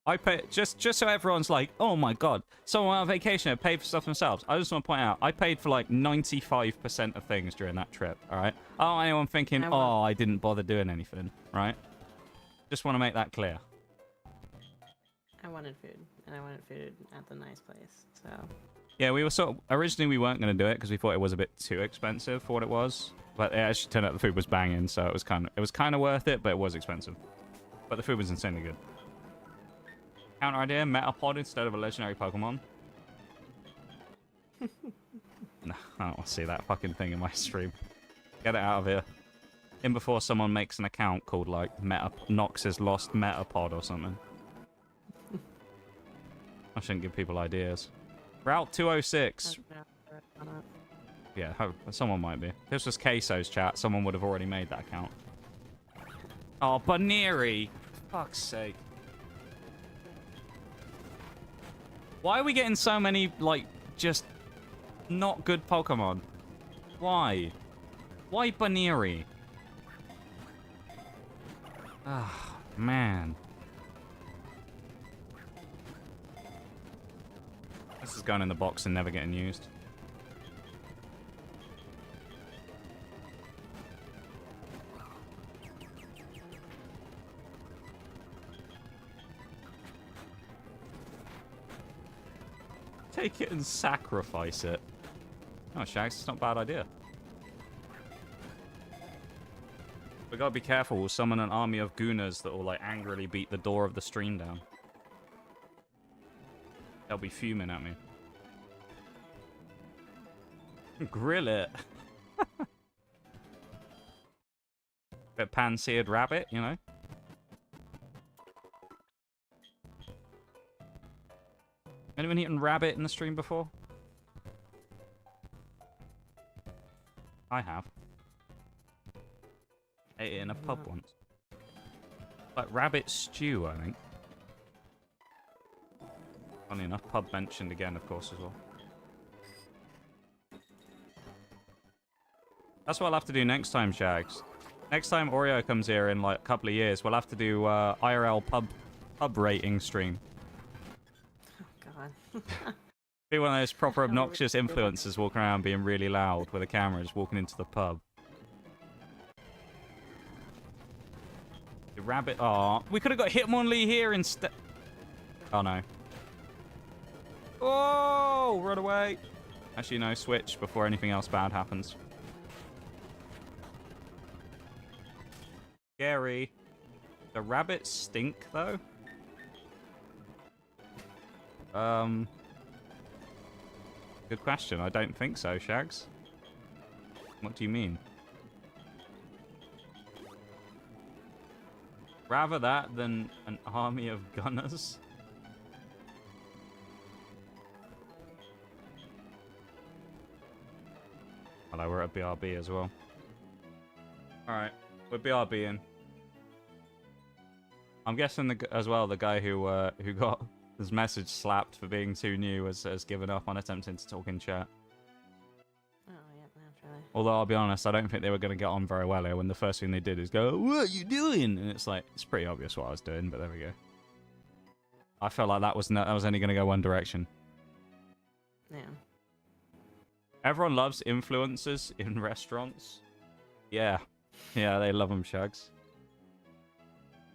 S1: I pay just so everyone's like, oh my god, someone on vacation paid for stuff themselves. I just want to point out, I paid for like 95% of things during that trip. All right. I don't want anyone thinking, oh, I didn't bother doing anything. Right. Just want to make that clear.
S2: I wanted food, and I wanted food at the nice place. So.
S1: Yeah, we were originally we weren't going to do it because we thought it was a bit too expensive for what it was. But it actually turned out the food was banging, so it was kind of worth it, but it was expensive. But the food was insanely good. Counter idea: Metapod instead of a legendary Pokemon. No, I don't want to see that fucking thing in my stream. Get it out of here. In before someone makes an account called like Nox's Lost Metapod or something. I shouldn't give people ideas. Route 206. Yeah, someone might be. If this was Queso's chat, someone would have already made that account. Oh, Baneri! Fuck's sake. Why are we getting so many, like, just not good Pokemon? Why? Why Baneri? Ah, man. This is going in the box and never getting used. Take it and sacrifice it. Oh, Shags, it's not a bad idea. We gotta be careful. We'll summon an army of gooners that will, like, angrily beat the door of the stream down. They'll be fuming at me. Grill it. Bit pan-seared rabbit, you know? Anyone eaten rabbit in the stream before? I have. Ate it in a pub once. Like rabbit stew, I think. Funny enough, pub mentioned again, of course, as well. That's what I'll have to do next time, Shags. Next time Oreo comes here in like a couple of years, we'll have to do IRL pub rating stream.
S2: Oh, God.
S1: Be one of those proper obnoxious influencers walking around being really loud with a camera just walking into the pub. The rabbit... Oh, we could have got Hitmonlee here instead. Oh, no. Oh, run away. Actually, no, switch before anything else bad happens. Scary. The rabbits stink, though? Good question. I don't think so, Shags. What do you mean? Rather that than an army of gunners? Hello, we're at BRB as well. Alright, we're BRBing. I'm guessing as well the guy who got his message slapped for being too new has given up on attempting to talk in chat.
S2: Oh, yeah, naturally.
S1: Although, I'll be honest, I don't think they were going to get on very well here when the first thing they did is go, "What are you doing?" And it's like, it's pretty obvious what I was doing, but there we go. I felt like that was only going to go one direction.
S2: Yeah.
S1: Everyone loves influencers in restaurants. Yeah. Yeah, they love them, Shags.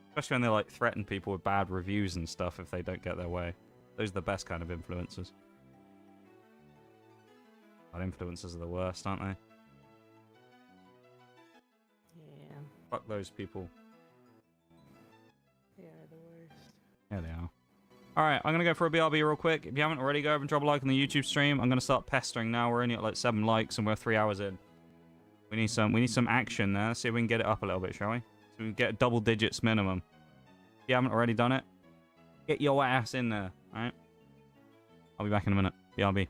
S1: Especially when they, like, threaten people with bad reviews and stuff if they don't get their way. Those are the best kind of influencers. But influencers are the worst, aren't they?
S2: Yeah.
S1: Fuck those people.
S2: They are the worst.
S1: Yeah, they are. Alright, I'm going to go for a BRB real quick. If you haven't already, go over and drop a like on the YouTube stream. I'm going to start pestering now. We're only at, like, 7 likes and we're 3 hours in. We need some action there. Let's see if we can get it up a little bit, shall we? So we can get double digits minimum. If you haven't already done it, get your ass in there, alright? I'll be back in a minute. BRB.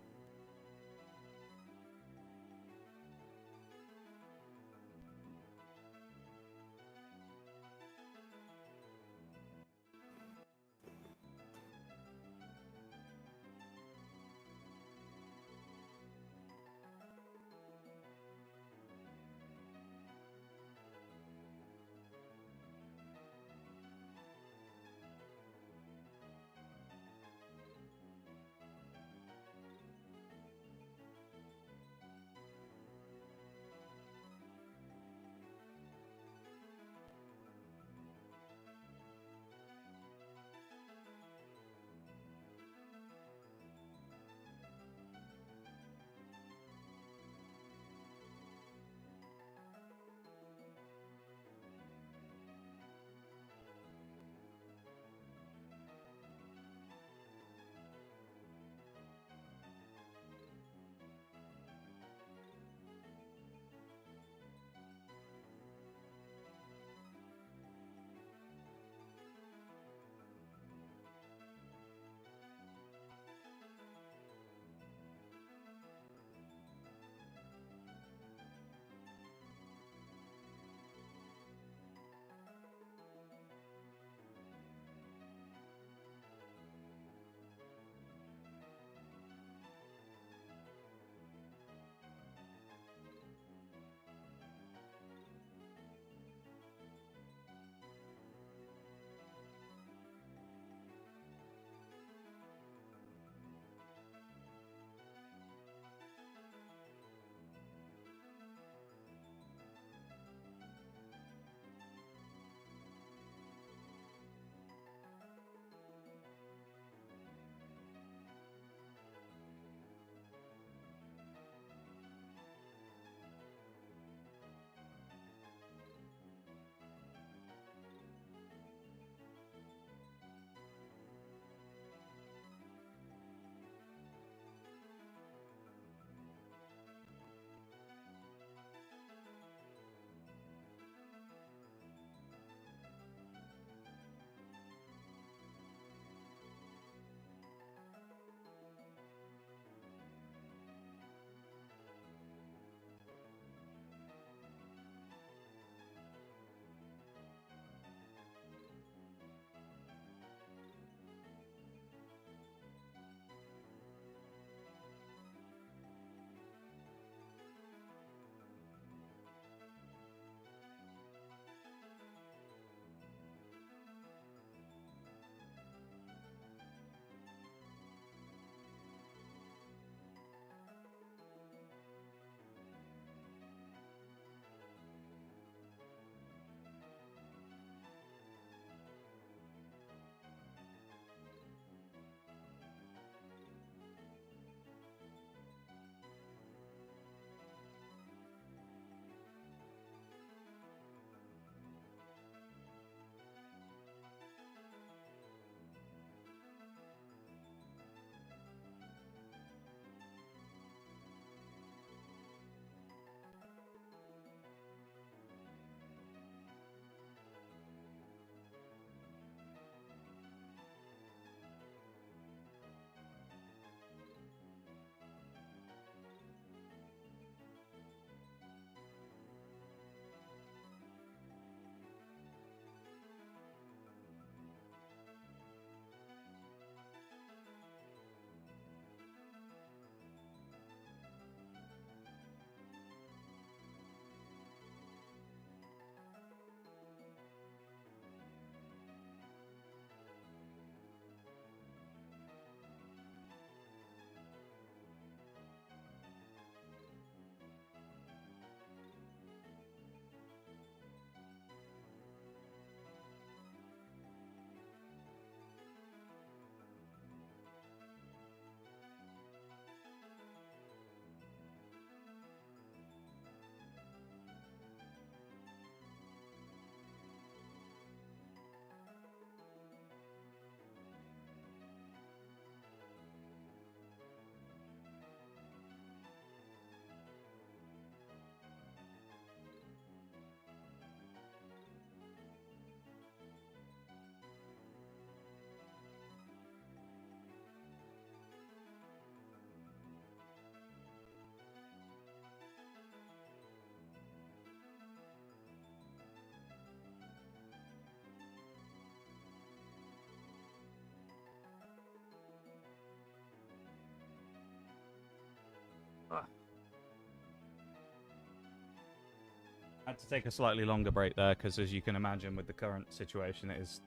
S1: I had to take a slightly longer break there because, as you can imagine, with the current situation, it is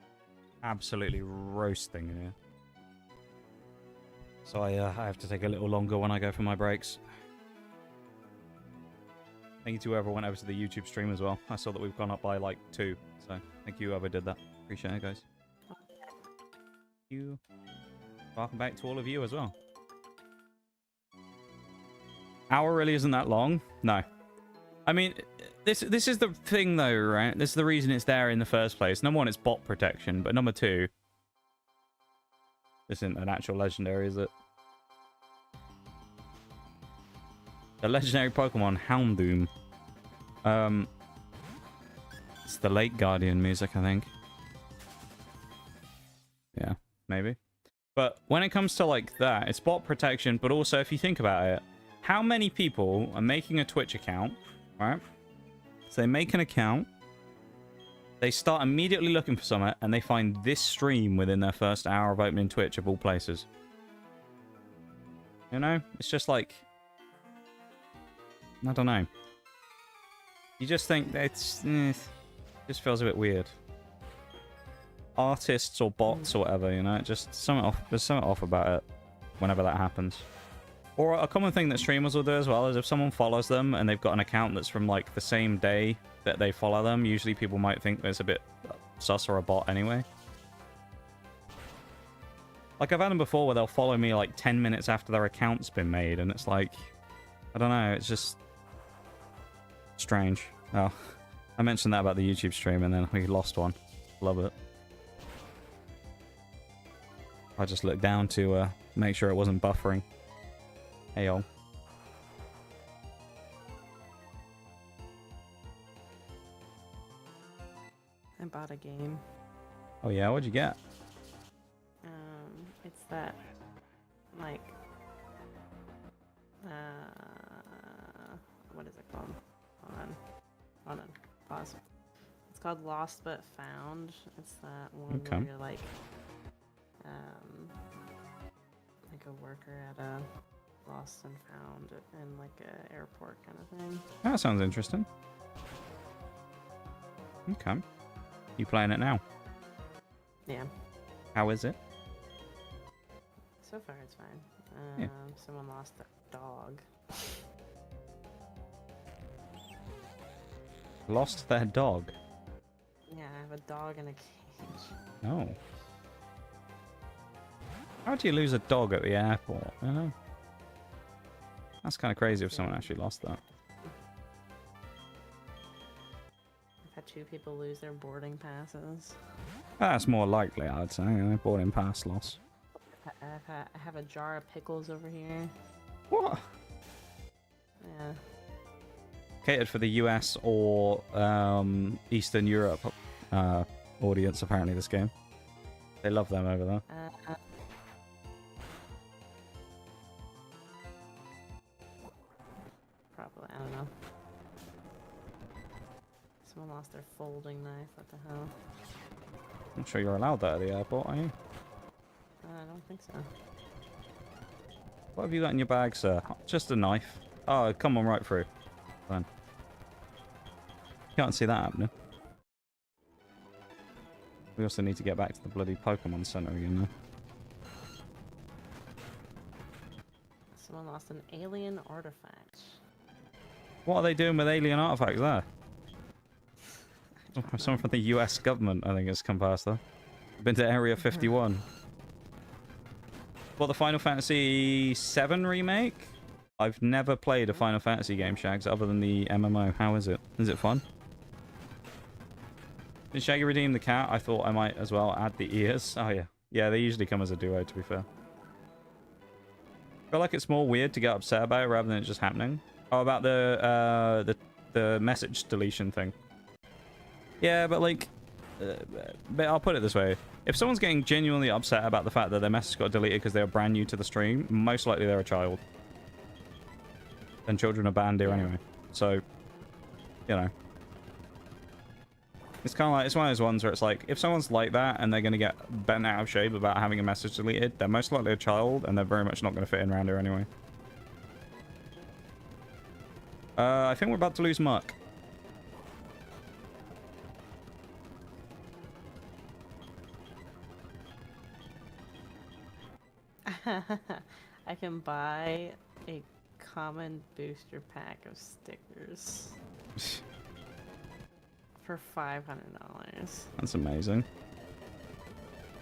S1: absolutely roasting in here. So I have to take a little longer when I go for my breaks. Thank you to whoever went over to the YouTube stream as well. I saw that we've gone up by like 2. So thank you whoever did that. Appreciate it, guys. Thank you. Welcome back to all of you as well. Hour really isn't that long. No. I mean, this is the thing though, right? This is the reason it's there in the first place. Number one, it's bot protection. But number two, this isn't an actual legendary, is it? The legendary Pokemon, Houndoom. It's the Lake Guardian music, I think. Yeah, maybe. But when it comes to like that, it's bot protection, but also if you think about it, how many people are making a Twitch account, right? So they make an account, they start immediately looking for something, and they find this stream within their first hour of opening Twitch of all places. You know? It's just like... I don't know. You just think that it's... just feels a bit weird. Artists or bots or whatever, you know? It just... there's something off about it whenever that happens. Or a common thing that streamers will do as well is if someone follows them and they've got an account that's from like the same day that they follow them, usually people might think it's a bit sus or a bot anyway. Like I've had them before where they'll follow me like 10 minutes after their account's been made, and it's like, I don't know, it's just strange. Oh, I mentioned that about the YouTube stream and then we lost one. Love it. I just looked down to make sure it wasn't buffering. Hey, y'all.
S2: I bought a game.
S1: Oh yeah, what'd you get?
S2: It's that, like, what is it called? Hold on, pause. It's called Lost But Found. It's that one where you're like a worker at a lost and found in like a airport kind of thing.
S1: That sounds interesting. Okay. You playing it now?
S2: Yeah.
S1: How is it?
S2: So far it's fine.
S1: Yeah.
S2: Someone lost their dog.
S1: Lost their dog?
S2: Yeah, I have a dog in a cage.
S1: Oh. How do you lose a dog at the airport? You know? That's kind of crazy if someone actually lost that.
S2: I've had 2 people lose their boarding passes.
S1: That's more likely, I'd say. Boarding pass loss.
S2: I have a jar of pickles over here.
S1: What?
S2: Yeah.
S1: Catered for the US or Eastern Europe audience, apparently, this game. They love them over there.
S2: Probably, I don't know. Someone lost their folding knife, what the hell?
S1: I'm sure you're allowed that at the airport, are you?
S2: I don't think so.
S1: What have you got in your bag, sir? Just a knife. Oh, come on right through. Fine. Can't see that happening. We also need to get back to the bloody Pokemon Center again, though.
S2: Someone lost an alien artifact.
S1: What are they doing with alien artifacts there? Someone from the US government, I think, has come past there. Been to Area 51. What, the Final Fantasy VII remake? I've never played a Final Fantasy game, Shags, other than the MMO. How is it? Is it fun? Did Shaggy redeem the cat? I thought I might as well add the ears. Oh, yeah. Yeah, they usually come as a duo, to be fair. I feel like it's more weird to get upset about it rather than it just happening. Oh, about the message deletion thing. Yeah, but like... but I'll put it this way. If someone's getting genuinely upset about the fact that their message got deleted because they were brand new to the stream, most likely they're a child. And children are banned here anyway. So, you know. It's kind of like, it's one of those ones where it's like, if someone's like that and they're going to get bent out of shape about having a message deleted, they're most likely a child and they're very much not going to fit in around here anyway. I think we're about to lose Muck.
S2: I can buy a common booster pack of stickers for $500.
S1: That's amazing.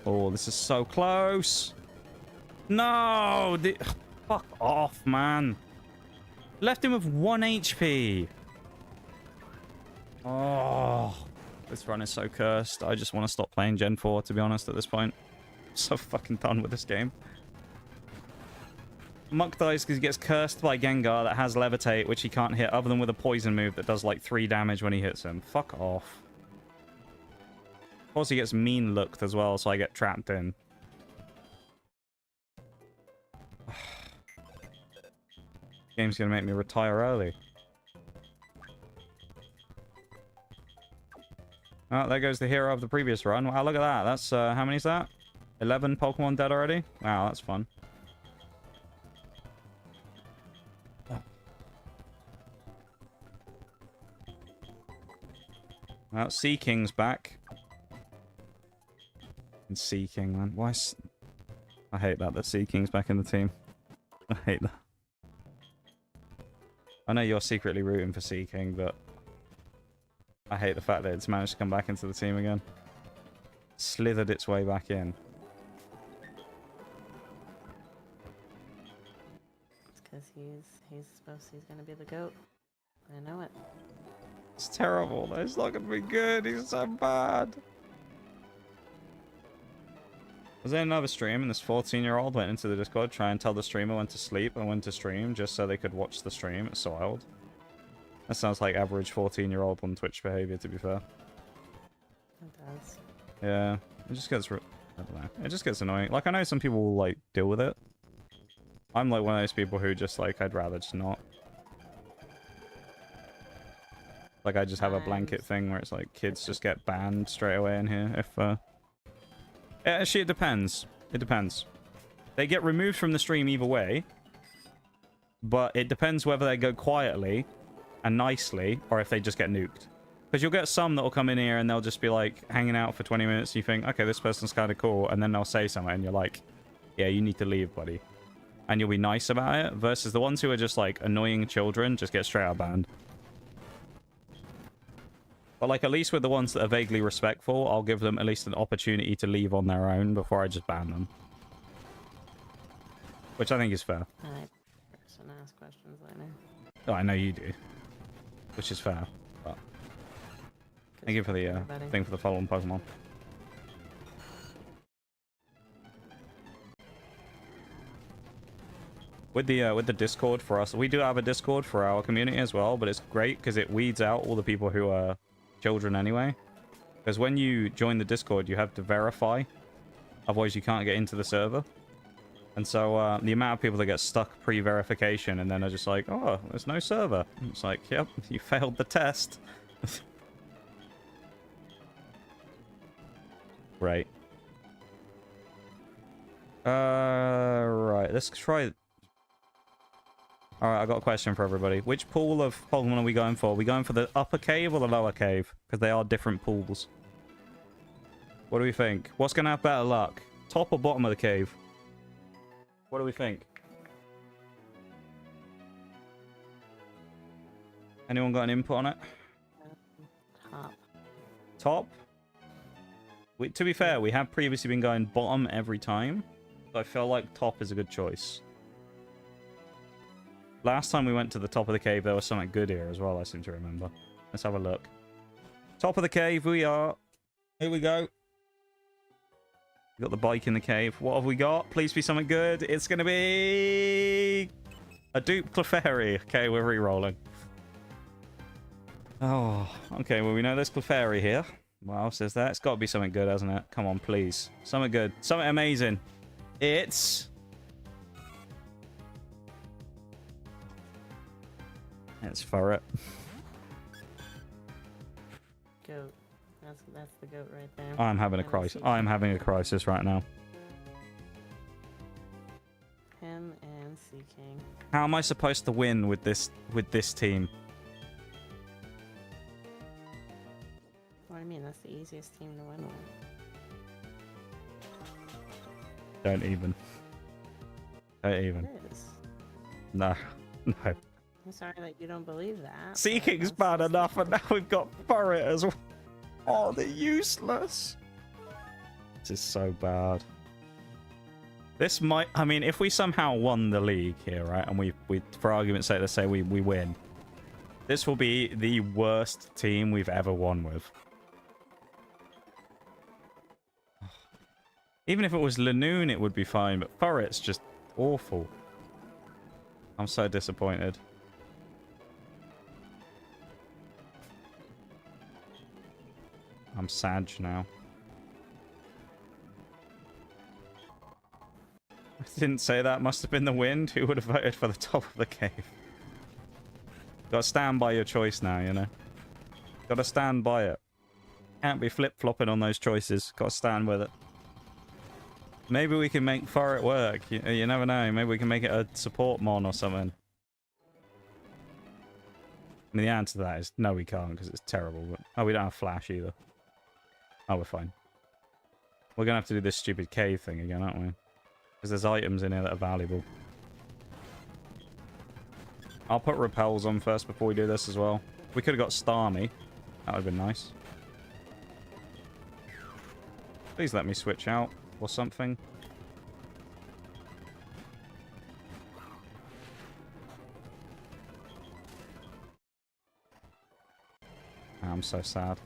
S1: Oh, this is so close. No! Fuck off, man. Left him with 1 HP. Oh, this run is so cursed. I just want to stop playing Gen 4, to be honest, at this point. I'm so fucking done with this game. Muck dies because he gets cursed by Gengar that has Levitate, which he can't hit other than with a poison move that does like 3 damage when he hits him. Fuck off. Of course, he gets mean looked as well, so I get trapped in. Game's gonna make me retire early. Oh, there goes the hero of the previous run. Wow, look at that. That's, how many is that? 11 Pokemon dead already? Wow, that's fun. Well, Sea King's back. And Sea King, man. Why? I hate that Sea King's back in the team. I hate that. I know you're secretly rooting for Sea King, but I hate the fact that it's managed to come back into the team again. Slithered its way back in.
S2: It's because he's gonna be the GOAT. I know it.
S1: It's terrible. It's not gonna be good. He's so bad. Was there another stream and this 14-year-old went into the Discord trying to tell the streamer when to sleep and when to stream just so they could watch the stream? It's so wild. That sounds like average 14-year-old on Twitch behavior, to be fair.
S2: It does.
S1: Yeah, it just gets... I don't know. It just gets annoying. Like, I know some people will, like, deal with it. I'm, like, one of those people who just, like, I'd rather just not. Like, I just have a blanket thing where it's, like, kids just get banned straight away in here if, Actually, it depends. It depends. They get removed from the stream either way. But it depends whether they go quietly and nicely or if they just get nuked. Because you'll get some that will come in here and they'll just be like hanging out for 20 minutes. You think, okay, this person's kind of cool. And then they'll say something and you're like, yeah, you need to leave, buddy. And you'll be nice about it. Versus the ones who are just like annoying children just get straight out banned. But, like, at least with the ones that are vaguely respectful, I'll give them at least an opportunity to leave on their own before I just ban them. Which I think is fair.
S2: I person ask questions later.
S1: Oh, I know you do. Which is fair. But thank you for the thing for the follow-on Pokemon. With the Discord for us, we do have a Discord for our community as well, but it's great because it weeds out all the people who are children anyway. Because when you join the Discord, you have to verify. Otherwise, you can't get into the server. And so the amount of people that get stuck pre-verification and then are just like, oh, there's no server. And it's like, yep, you failed the test. Right. Right. Let's try... Alright, I got a question for everybody. Which pool of Pokemon are we going for? Are we going for the upper cave or the lower cave? Because they are different pools. What do we think? What's going to have better luck? Top or bottom of the cave? What do we think? Anyone got an input on it?
S2: Top.
S1: Top? To be fair, we have previously been going bottom every time. So I feel like top is a good choice. Last time we went to the top of the cave, there was something good here as well, I seem to remember. Let's have a look. Top of the cave, we are. Here we go. We got the bike in the cave. What have we got? Please be something good. It's going to be... a dupe Clefairy. Okay, we're re-rolling. Oh, okay, well, we know there's Clefairy here. What else is that? It's got to be something good, hasn't it? Come on, please. Something good. Something amazing. It's... It's Ferret.
S2: Goat. That's the goat right there.
S1: I'm having a crisis. I'm having a crisis right now.
S2: Him and Sea King.
S1: How am I supposed to win with this team?
S2: What do you mean? That's the easiest team to win with.
S1: Don't even. Don't even.
S2: It is.
S1: No. No.
S2: I'm sorry that you don't believe that.
S1: Seeking's bad enough, and now we've got Furret as well. Oh, they're useless. This is so bad. This might... I mean, if we somehow won the league here, right? And we for argument's sake, let's say we win. This will be the worst team we've ever won with. Even if it was Lanoon, it would be fine, but Furret's just awful. I'm so disappointed. I'm sad now. I didn't say that. Must have been the wind. Who would have voted for the top of the cave? Gotta stand by your choice now, you know? Gotta stand by it. Can't be flip-flopping on those choices. Gotta stand with it. Maybe we can make Furret work. You never know. Maybe we can make it a support mon or something. I mean, the answer to that is no, we can't, because it's terrible. But... oh, we don't have flash either. Oh, we're fine. We're gonna have to do this stupid cave thing again, aren't we? Because there's items in here that are valuable. I'll put repels on first before we do this as well. We could have got Starmie. That would have been nice. Please let me switch out or something. I'm so sad.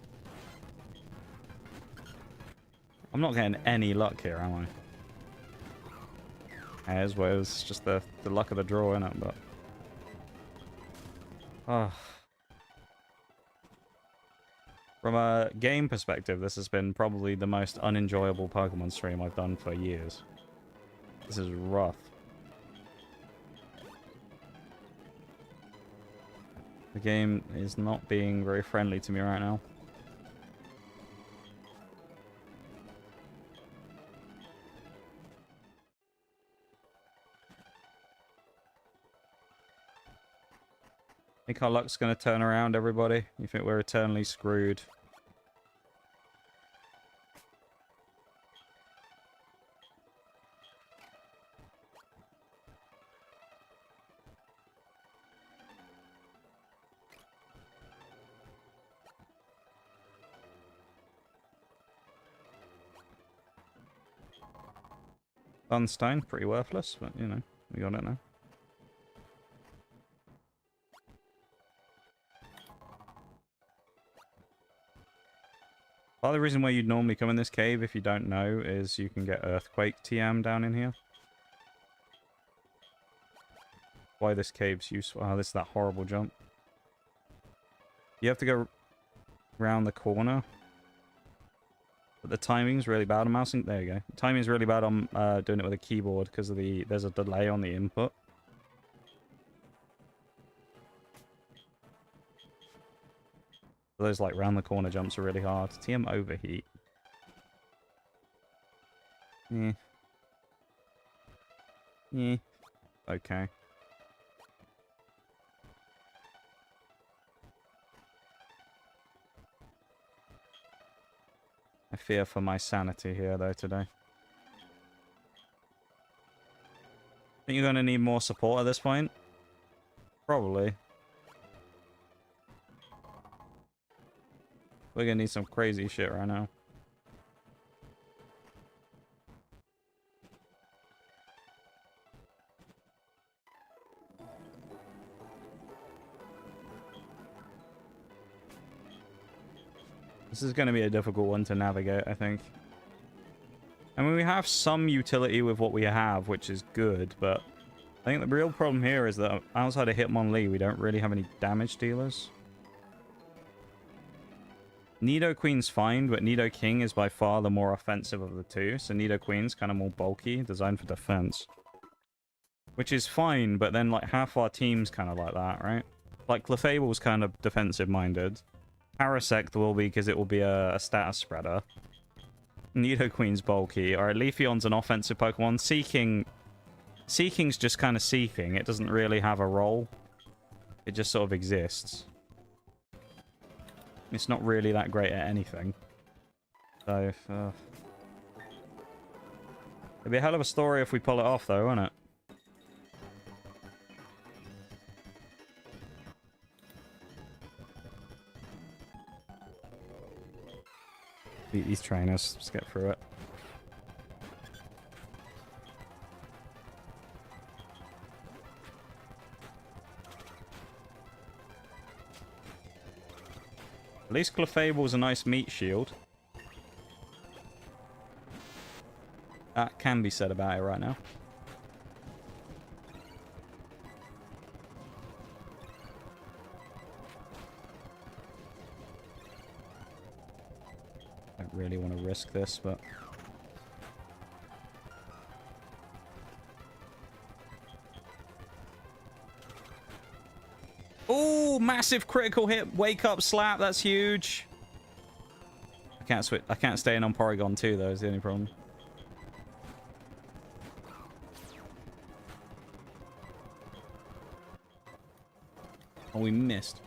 S1: I'm not getting any luck here, am I? As well, it's just the luck of the draw, innit? But oh. From a game perspective, this has been probably the most unenjoyable Pokemon stream I've done for years. This is rough. The game is not being very friendly to me right now. Think our luck's going to turn around, everybody? You think we're eternally screwed? Sunstone, pretty worthless, but you know, we got it now. Part of the reason why you'd normally come in this cave, if you don't know, is you can get Earthquake TM down in here. Why this cave's useful. Oh, this is that horrible jump. You have to go round the corner. But the timing's really bad on mousing. There you go. The timing's really bad on doing it with a keyboard because of there's a delay on the input. Those like round the corner jumps are really hard. TM overheat. Yeah. Yeah. Okay. I fear for my sanity here though today. Think you're gonna need more support at this point? Probably. We're gonna need some crazy shit right now. This is gonna be a difficult one to navigate, I think. I mean, we have some utility with what we have, which is good, but I think the real problem here is that outside of Hitmonlee, we don't really have any damage dealers. Nidoqueen's fine, but Nidoking is by far the more offensive of the two. So Nidoqueen's kind of more bulky, designed for defense. Which is fine, but then like half our team's kind of like that, right? Like Clefable's kind of defensive-minded. Parasect will be because it will be a status spreader. Nidoqueen's bulky. Alright, Leafeon's an offensive Pokemon. Seeking's just kind of seeking. It doesn't really have a role. It just sort of exists. It's not really that great at anything. So, it'd be a hell of a story if we pull it off, though, wouldn't it? Beat these trainers. Just get through it. At least Clefable's a nice meat shield. That can be said about it right now. I don't really want to risk this, but... Oh, massive critical hit. Wake up slap. That's huge. I can't switch. I can't stay in on Porygon 2, though, is the only problem. Oh, we missed.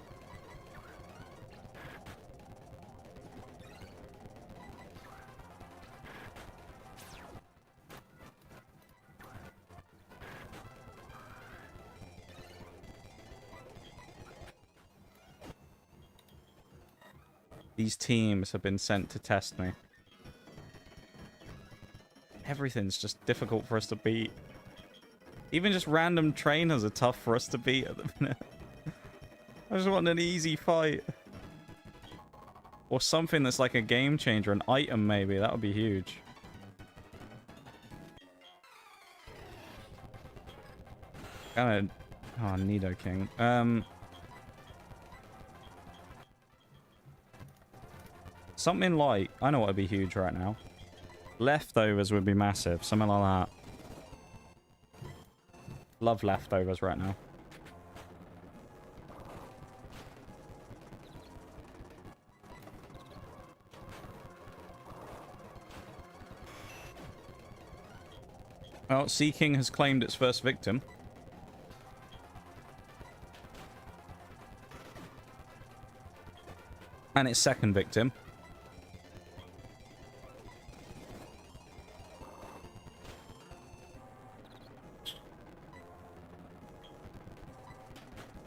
S1: These teams have been sent to test me. Everything's just difficult for us to beat. Even just random trainers are tough for us to beat at the minute. I just want an easy fight. Or something that's like a game changer, an item maybe. That would be huge. Kind of... Oh, Nidoking. Something like... I know what would be huge right now. Leftovers would be massive. Something like that. Love leftovers right now. Well, Seaking has claimed its first victim. And its second victim.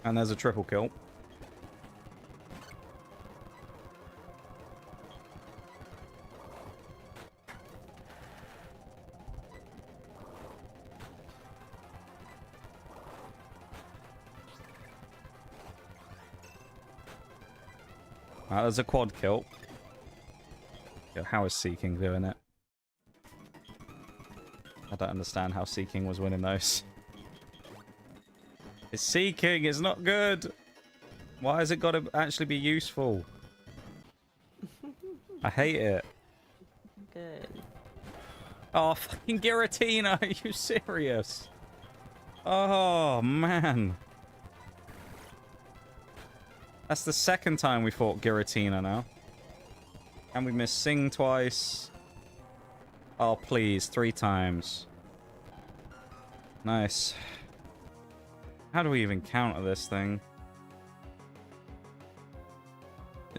S1: And there's a triple kill. There's a quad kill. Yeah, how is Seaking doing it? I don't understand how Seaking was winning those. It's Seaking, it's not good. Why has it got to actually be useful? I hate it.
S2: Good.
S1: Oh, fucking Giratina, are you serious? Oh, man. That's the second time we fought Giratina now. And we missed Sing twice. Oh, please, 3 times. Nice. How do we even counter this thing?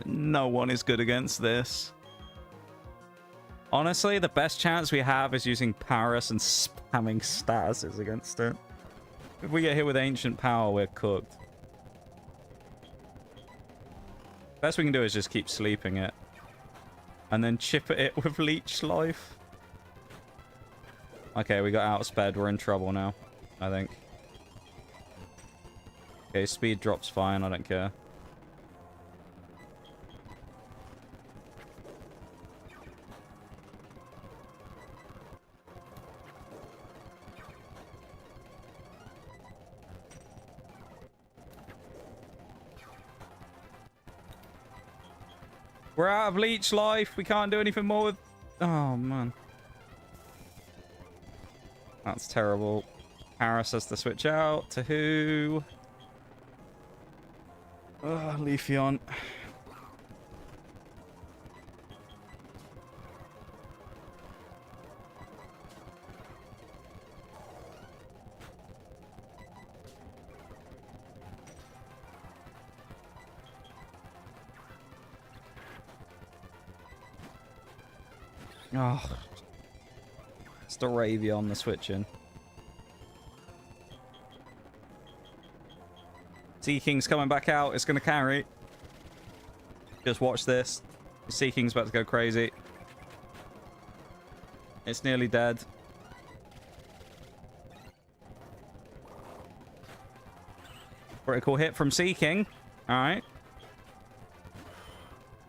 S1: No one is good against this. Honestly, the best chance we have is using Paris and spamming statuses against it. If we get hit with Ancient Power, we're cooked. Best we can do is just keep sleeping it. And then chip at it with Leech Life. Okay, we got outsped. We're in trouble now, I think. Okay, speed drop's fine. I don't care. We're out of Leech Life. We can't do anything more with... Oh, man. That's terrible. Paris has to switch out. To who? Leafeon. Oh. It's the Ravion, the switching. Seaking's coming back out. It's going to carry. Just watch this. Seaking's about to go crazy. It's nearly dead. Critical hit from Seeking. Alright.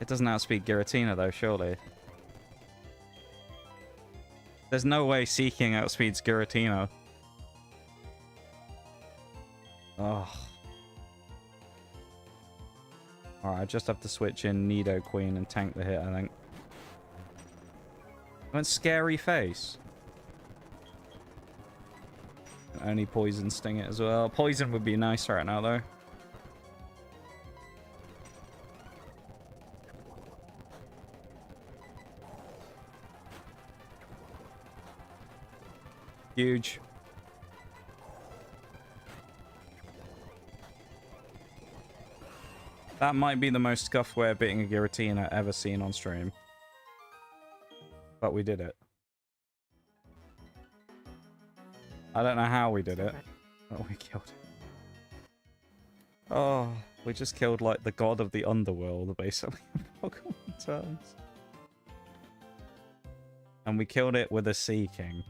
S1: It doesn't outspeed Giratina, though, surely. There's no way Seeking outspeeds Giratina. Oh. Alright, I just have to switch in Nido Queen and tank the hit, I think. Went Scary Face. Only Poison Sting it as well. Poison would be nice right now, though. Huge. That might be the most scuffed way of beating a Giratina I've ever seen on stream. But we did it. I don't know how we did it. But we killed it. Oh, we just killed like the god of the underworld, basically, in Pokemon terms. And we killed it with a Seeking.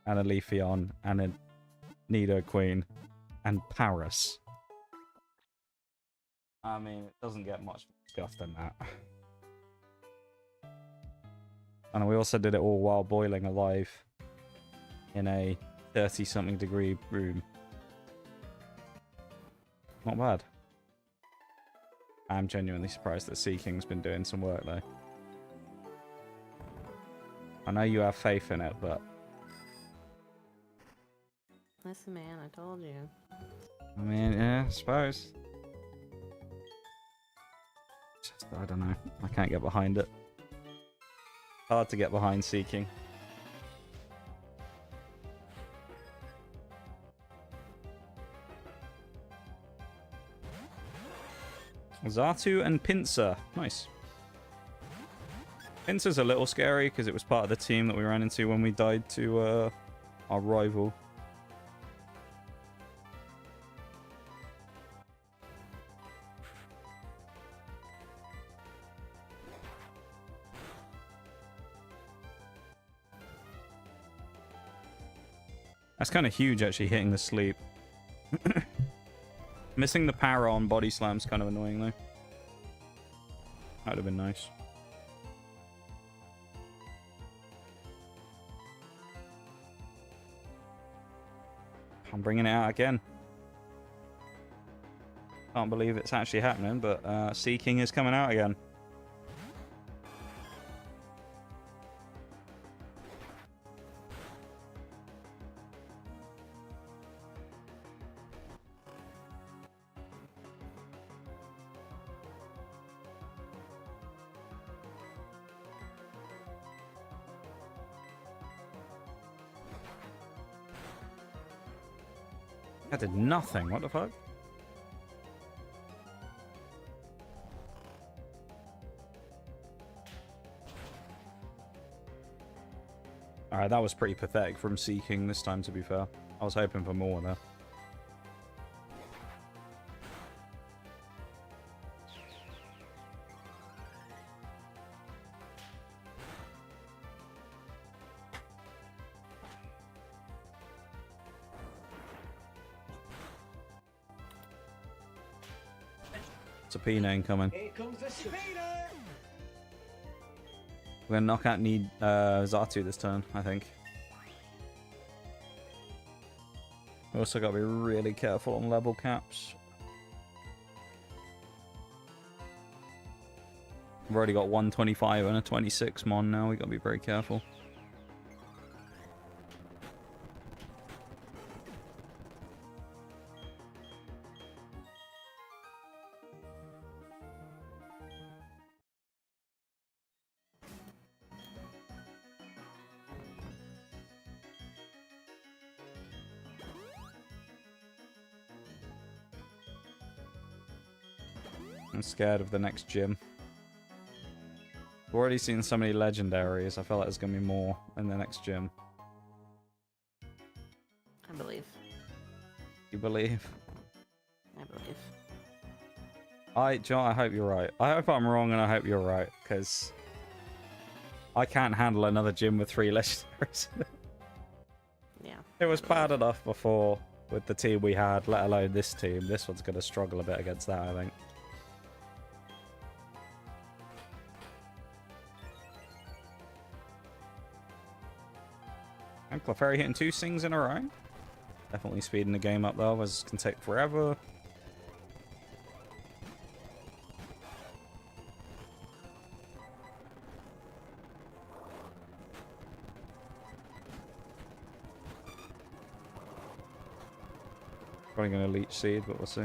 S1: And a Leafeon. And a Nidoqueen. And Paris. I mean, it doesn't get much scuff than that. And we also did it all while boiling alive. In a 30-something degree room. Not bad. I'm genuinely surprised that Seeking's been doing some work, though. I know you have faith in it, but...
S2: Listen, man, I told you.
S1: I mean, yeah, I suppose. Just, I don't know. I can't get behind it. Hard to get behind Seeking. Xatu and Pinsir. Nice. Pinsir's a little scary because it was part of the team that we ran into when we died to our rival. That's kind of huge, actually, hitting the sleep. Missing the power on Body Slam's kind of annoying, though. That would have been nice. I'm bringing it out again. Can't believe it's actually happening, but Seeking is coming out again. That did nothing. What the fuck? Alright, that was pretty pathetic from Seeking this time, to be fair. I was hoping for more there. Sapina incoming.
S3: Here comes the Sapina!
S1: We're gonna knock out Xatu this turn, I think. We also gotta be really careful on level caps. We've already got 125 and a 26 mon now, we gotta be very careful. I'm scared of the next gym. We've already seen so many legendaries. I feel like there's going to be more in the next gym.
S2: I believe.
S1: You believe?
S2: I believe.
S1: John, I hope you're right. I hope I'm wrong and I hope you're right, because I can't handle another gym with 3 legendaries.
S2: Yeah.
S1: It was bad enough before with the team we had, let alone this team. This one's going to struggle a bit against that, I think. And Clefairy hitting 2 sings in a row. Definitely speeding the game up though, as it can take forever. Probably going to leech seed, but we'll see.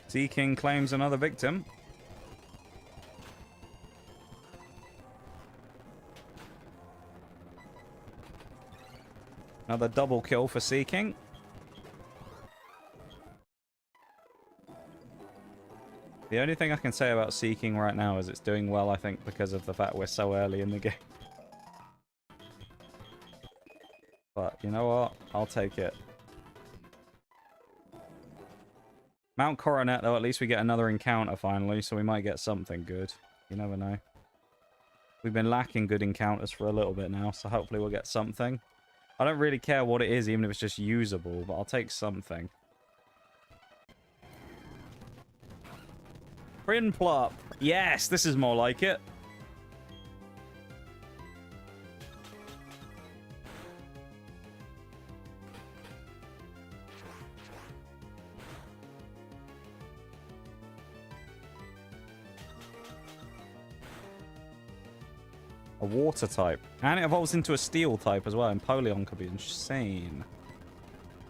S1: Sea King claims another victim. Another double kill for Sea King. The only thing I can say about Sea King right now is it's doing well, I think, because of the fact we're so early in the game. But you know what? I'll take it. Mount Coronet, though, at least we get another encounter finally, so we might get something good. You never know. We've been lacking good encounters for a little bit now, so hopefully we'll get something. I don't really care what it is, even if it's just usable, but I'll take something. Prinplup. Yes, this is more like it. A water type. And it evolves into a steel type as well, and Polion could be insane.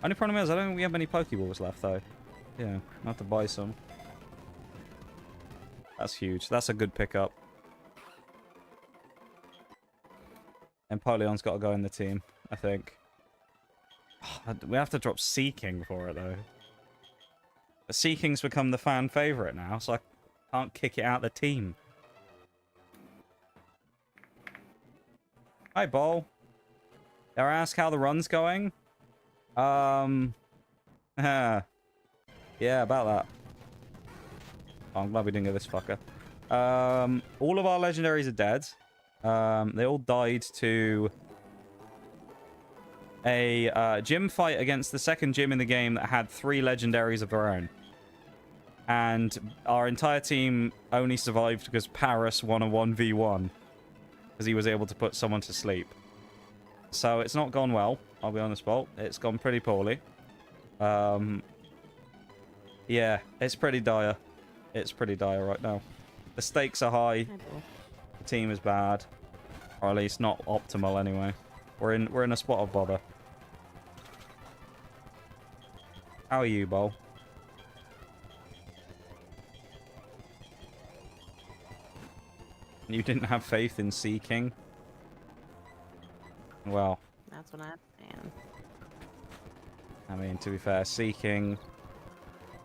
S1: Only problem is, I don't think we have any Pokeballs left, though. Yeah, I'll have to buy some. That's huge. That's a good pickup. And Polion's got to go in the team, I think. We have to drop Sea King for it, though. But Sea King's become the fan favourite now, so I can't kick it out of the team. Hi, Bol. Dare I ask how the run's going? Yeah, about that. Oh, I'm glad we didn't get this fucker. All of our legendaries are dead. They all died to a gym fight against the second gym in the game that had 3 legendaries of their own. And our entire team only survived because Paris won a 1v1. Because he was able to put someone to sleep. So it's not gone well, I'll be honest, Bolt. It's gone pretty poorly. Yeah, it's pretty dire. It's pretty dire right now. The stakes are high. The team is bad. Or at least not optimal anyway. We're in a spot of bother. How are you, Bol? You didn't have faith in Sea King? Well.
S2: That's what I'm saying.
S1: I mean, to be fair, Sea King...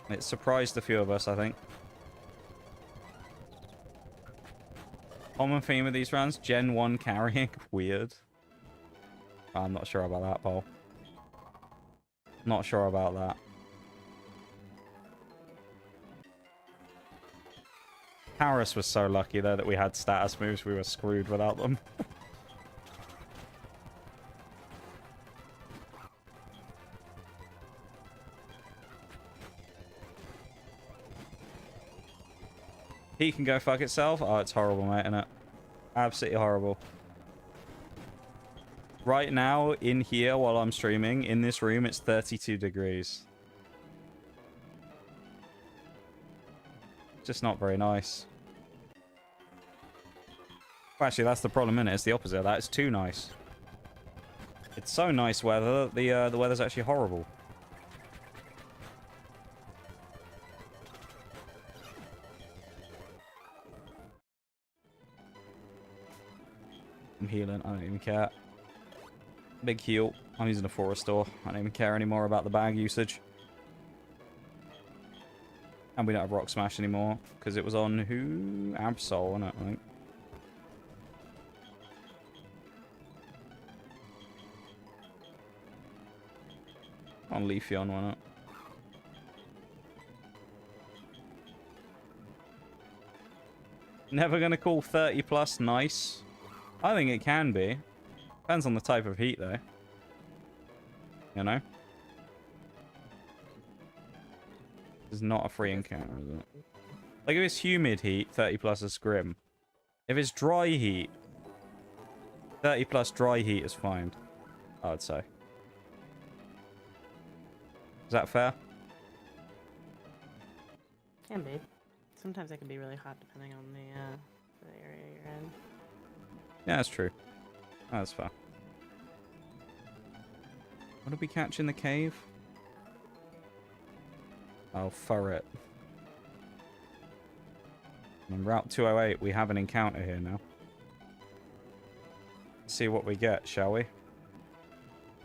S1: It surprised a few of us, I think. Common theme of these rounds, Gen 1 carrying. Weird. I'm not sure about that, Paul. Not sure about that. Paris was so lucky, though, that we had status moves. We were screwed without them. He can go fuck itself? Oh, it's horrible, mate, isn't it? Absolutely horrible. Right now, in here, while I'm streaming, in this room, it's 32 degrees. Just not very nice. Well, actually, that's the problem, isn't it? It's the opposite of that. It's too nice. It's so nice weather that the weather's actually horrible. I'm healing. I don't even care. Big heal. I'm using a forest door. I don't even care anymore about the bag usage. And we don't have Rock Smash anymore, because it was on who? Absol, wasn't it, I think. On Leafeon, why not? Never gonna call 30 plus nice. I think it can be. Depends on the type of heat, though. You know? It's not a free encounter, is it? Like, if it's humid heat, 30 plus is grim. If it's dry heat, 30 plus dry heat is fine, I would say. Is that fair?
S2: Can be. Sometimes it can be really hot depending on the area you're in.
S1: Yeah, that's true. Oh, that's fair. What did we catch in the cave? Oh, ferret. On Route 208, we have an encounter here now. Let's see what we get, shall we?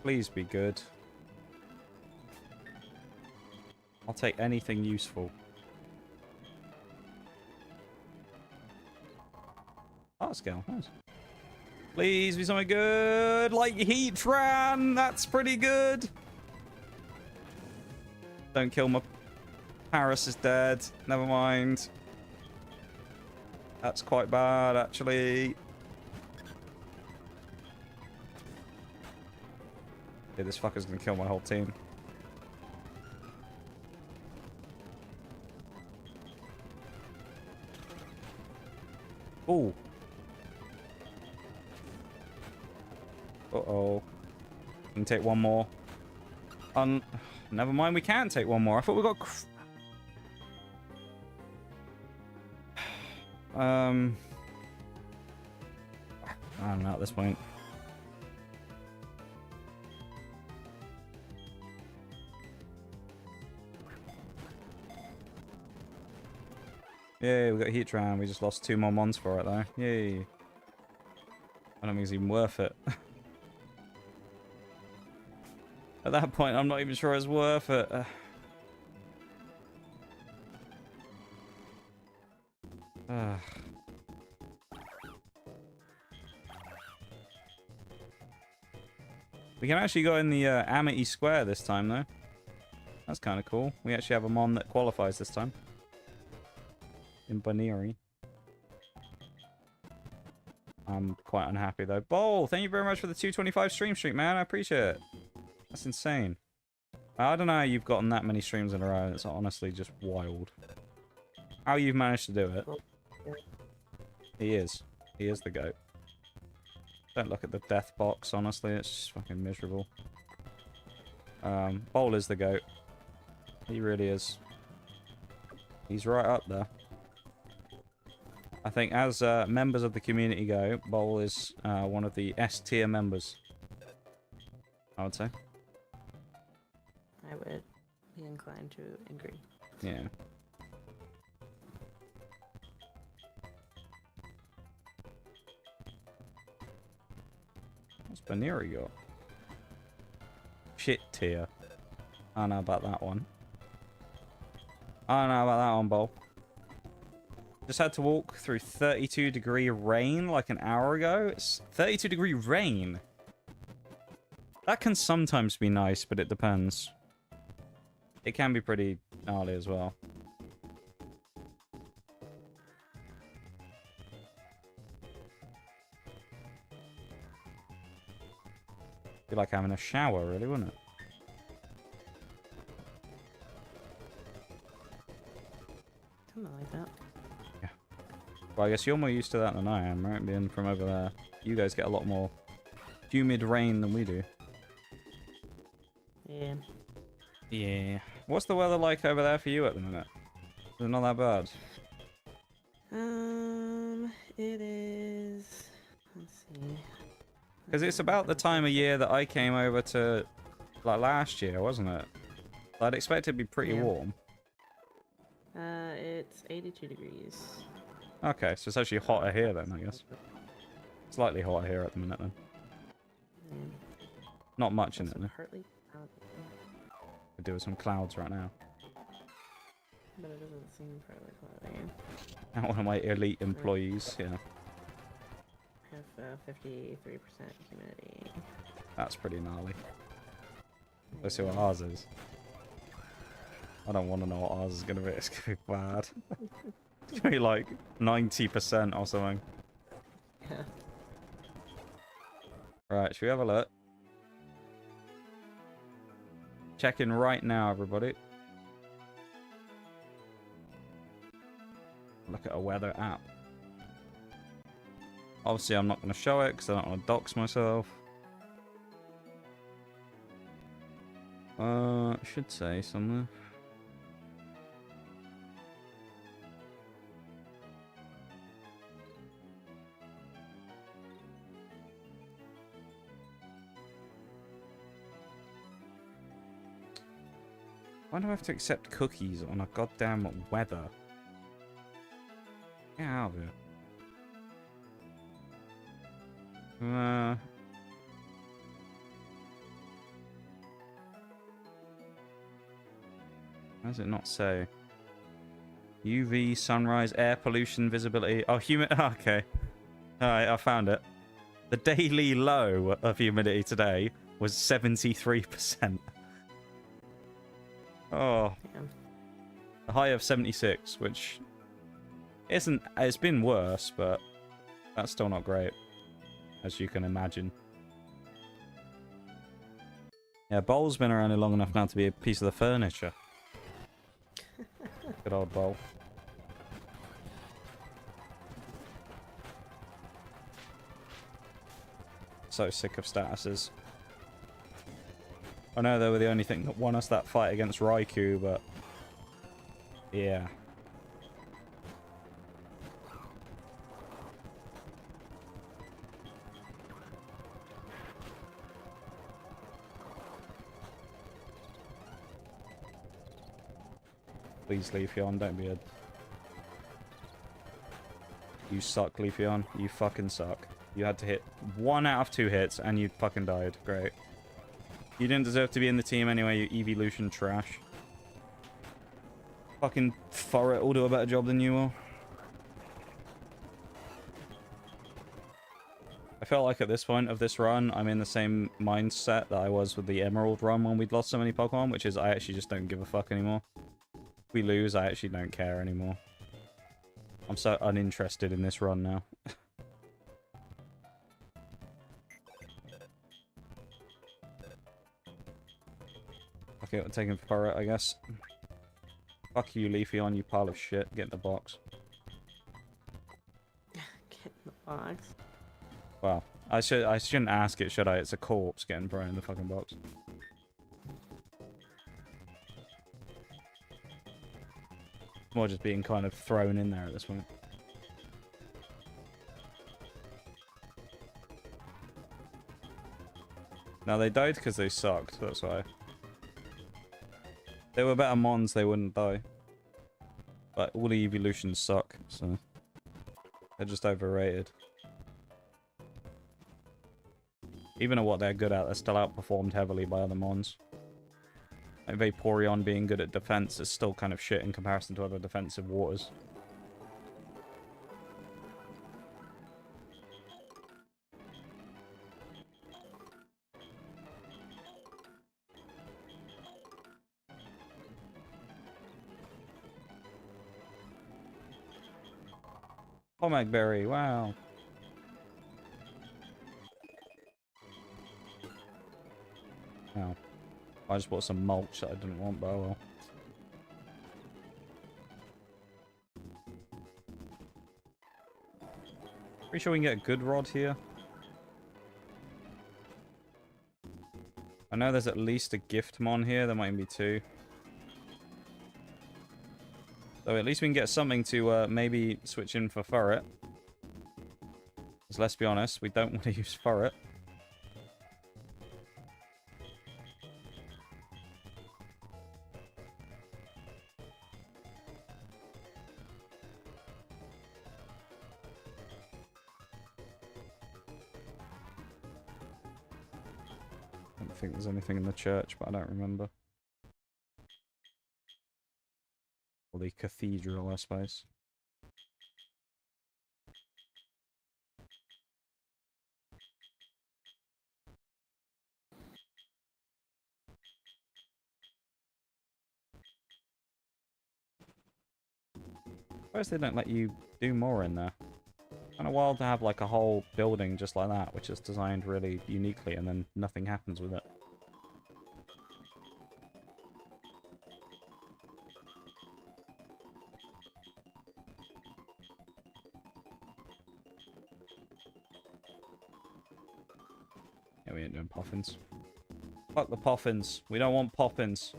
S1: Please be good. I'll take anything useful. Art scale, nice. Please be something good, like Heatran. That's pretty good. Don't kill my Paris is dead. Never mind. That's quite bad, actually. Yeah, this fucker's gonna kill my whole team. Ooh. Uh-oh. Can take one more. Never mind, we can take one more. I thought we got... I don't know at this point. Yay, we got Heatran. We just lost 2 more mons for it, though. Yay. I don't think it's even worth it. At that point, I'm not even sure it's worth it. We can actually go in the Amity Square this time, though. That's kind of cool. We actually have a mon that qualifies this time. In Baneri. I'm quite unhappy, though. Bowl, thank you very much for the 225 stream streak, man. I appreciate it. That's insane. I don't know how you've gotten that many streams in a row. It's honestly just wild. How you've managed to do it. He is. He is the GOAT. Don't look at the death box, honestly. It's just fucking miserable. Bowl is the GOAT. He really is. He's right up there. I think as members of the community go, Bowl is one of the S tier members. I would say.
S2: I would be inclined to agree.
S1: Yeah. What's Baneri got? Shit tier. I don't know about that one. I don't know about that one, Bowl. Just had to walk through 32-degree rain like an hour ago. It's 32-degree rain. That can sometimes be nice, but it depends. It can be pretty gnarly as well. Be like having a shower, really, wouldn't it?
S2: Something like that.
S1: Yeah. Well, I guess you're more used to that than I am, right? Being from over there. You guys get a lot more humid rain than we do.
S2: Yeah.
S1: Yeah. What's the weather like over there for you at the minute? Is it not that bad?
S2: It is... Let's see.
S1: Because it's about the time of year that I came over to, like, last year, wasn't it? I'd expect it to be pretty warm.
S2: It's 82 degrees.
S1: Okay, so it's actually hotter here then, I guess. Slightly hotter here at the minute then. Not much in it, though.
S2: Partly cloudy.
S1: Could do with some clouds right now.
S2: But it doesn't seem partly cloudy.
S1: Not one of my elite employees, yeah.
S2: I have 53% humidity.
S1: That's pretty gnarly. Let's see what ours is. I don't want to know what ours is gonna be. It's gonna be bad. It's gonna be like 90% or something.
S2: Yeah.
S1: Right, should we have a look? Checking right now, everybody. Look at a weather app. Obviously, I'm not going to show it because I don't want to dox myself. It should say somewhere. Why do I have to accept cookies on a goddamn weather? Get out of here. Why does it not say? UV, sunrise, air pollution, visibility. Oh, okay. Alright, I found it. The daily low of humidity today was 73%. Oh.
S2: Damn.
S1: A high of 76, which isn't... It's been worse, but that's still not great, as you can imagine. Yeah, bowl's been around long enough now to be a piece of the furniture. Good old bowl. So sick of statuses. I know they were the only thing that won us that fight against Raikou, but... Yeah. Please, Leafeon, don't be a... You suck, Leafeon. You fucking suck. You had to hit 1 out of 2 hits, and you fucking died. Great. You didn't deserve to be in the team anyway, you evolution trash. Fucking Furret will do a better job than you will. I felt like at this point of this run, I'm in the same mindset that I was with the Emerald run when we'd lost so many Pokemon, which is I actually just don't give a fuck anymore. If we lose, I actually don't care anymore. I'm so uninterested in this run now. Okay, we're taking Furret, I guess. Fuck you, Leafeon, you pile of shit. Get in the box.
S2: Get in the box.
S1: Wow. I shouldn't ask it, should I? It's a corpse getting thrown in the fucking box. More just being kind of thrown in there at this point. No, they died because they sucked, that's why. If they were better mons, they wouldn't die. But all the evolutions suck, so... They're just overrated. Even at what they're good at, they're still outperformed heavily by other mons. Like Vaporeon being good at defense is still kind of shit in comparison to other defensive waters. Omagberry, wow. Oh. I just bought some mulch that I didn't want, but oh well. Pretty sure we can get a good rod here. I know there's at least a Giftmon here, there might even be 2. So at least we can get something to maybe switch in for Furret. Because let's be honest, we don't want to use Furret. I don't think there's anything in the church, but I don't remember. Or the cathedral, I suppose. Suppose they don't let you do more in there. Kind of wild to have like a whole building just like that, which is designed really uniquely, and then nothing happens with it. Yeah, we ain't doing poffins. Fuck the poffins. We don't want poffins.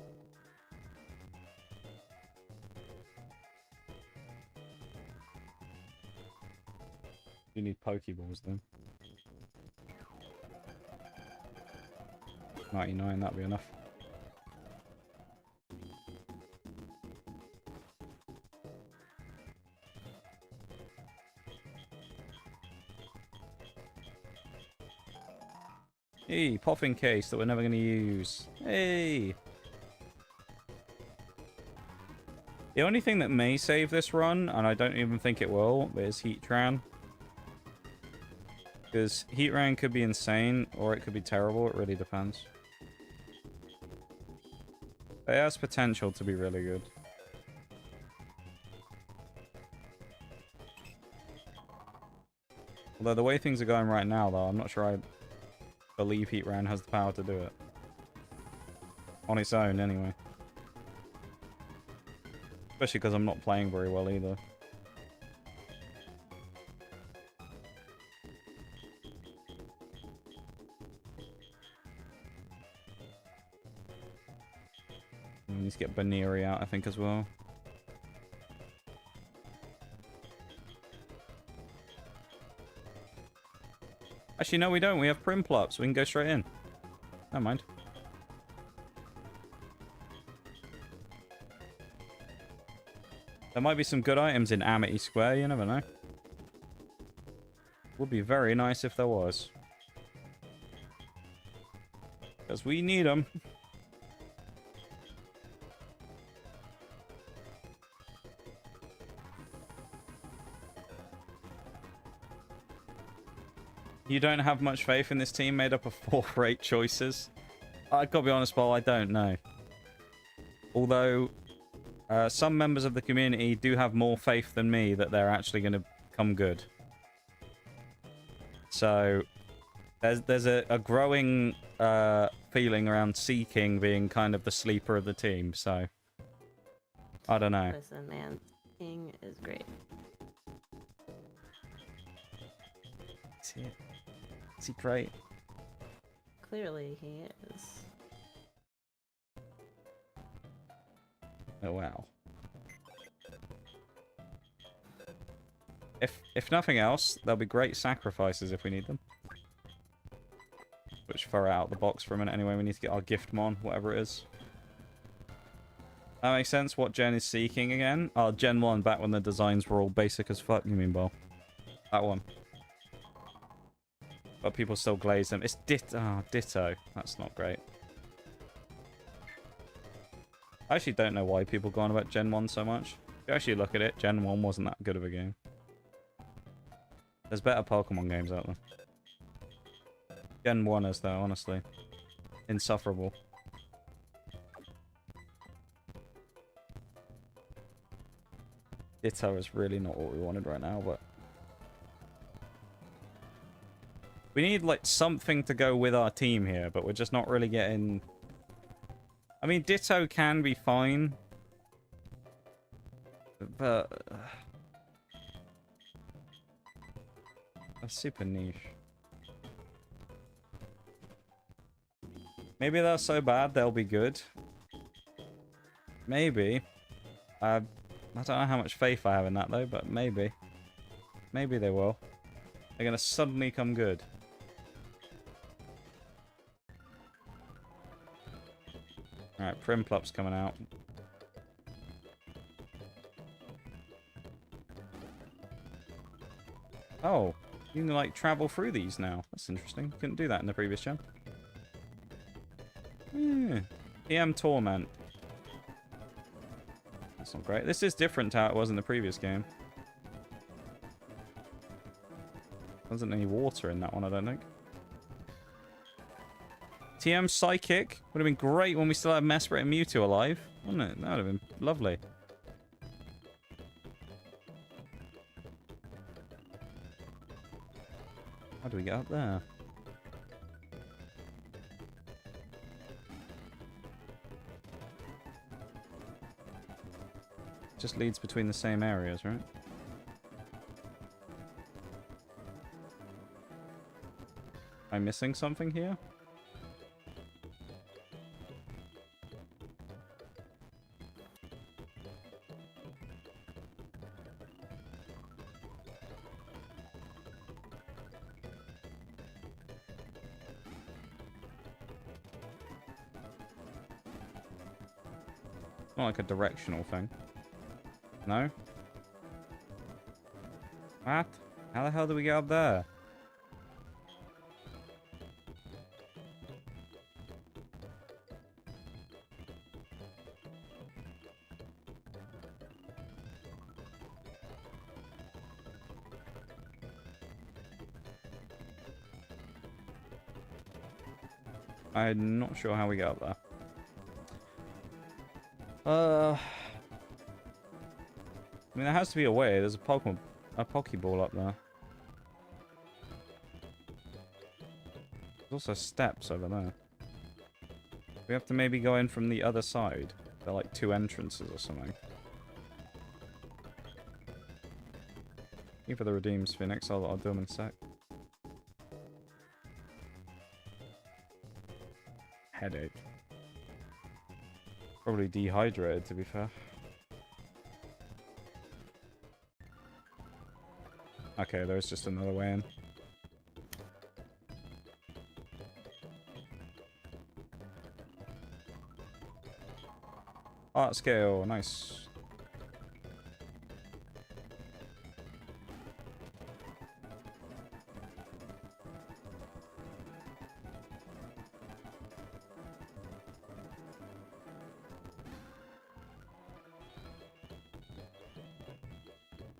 S1: You need Pokeballs then. 99, that'd be enough. Hey, poffin case that we're never going to use. Hey! The only thing that may save this run, and I don't even think it will, is Heatran. Because Heatran could be insane, or it could be terrible. It really depends. It has potential to be really good. Although the way things are going right now, though, I'm not sure I believe Heatran has the power to do it. On its own, anyway. Especially because I'm not playing very well either. We need to get Baneri out, I think, as well. Actually, no, we don't. We have Primplop, so we can go straight in. Never mind. There might be some good items in Amity Square, you never know. Would be very nice if there was. Because we need them. You don't have much faith in this team made up of 4 great choices? I gotta be honest, Paul, I don't know. Although, some members of the community do have more faith than me that they're actually going to come good. So, there's a growing feeling around Seeking being kind of the sleeper of the team, so... I don't know.
S2: Listen, man. King is great.
S1: Is he great?
S2: Clearly, he is.
S1: Oh, wow. If nothing else, there'll be great sacrifices if we need them. Which far out the box for a minute anyway. We need to get our Giftmon, whatever it is. That makes sense. What gen is Seeking again? Oh, Gen 1, back when the designs were all basic as fuck, you mean, Bob? That one. But people still glaze them. It's Ditto. That's not great. I actually don't know why people go on about Gen 1 so much. If you actually look at it, Gen 1 wasn't that good of a game. There's better Pokemon games out there. Gen 1 is, though, honestly. Insufferable. Ditto is really not what we wanted right now, but... We need, like, something to go with our team here, but we're just not really getting... I mean, Ditto can be fine. But... That's super niche. Maybe they're so bad they'll be good. Maybe. I don't know how much faith I have in that, though, but maybe. Maybe they will. They're gonna suddenly come good. Alright, Primplop's coming out. Oh, you can, like, travel through these now. That's interesting. Couldn't do that in the previous gen. Yeah. EM Torment. That's not great. This is different to how it was in the previous game. Wasn't any water in that one, I don't think. TM Psychic would have been great when we still had Mesprit and Mewtwo alive, wouldn't it? That would have been lovely. How do we get up there? Just leads between the same areas, right? Am I missing something here? Not like a directional thing. No? What? How the hell do we get up there? I'm not sure how we get up there. I mean, there has to be a way. There's a Pokeball up there. There's also steps over there. We have to maybe go in from the other side. There are like 2 entrances or something. Thank you for the redeems, Phoenix. I'll do them in a sec. Headache. Probably dehydrated, to be fair. Okay, there's just another way in. Art scale, nice.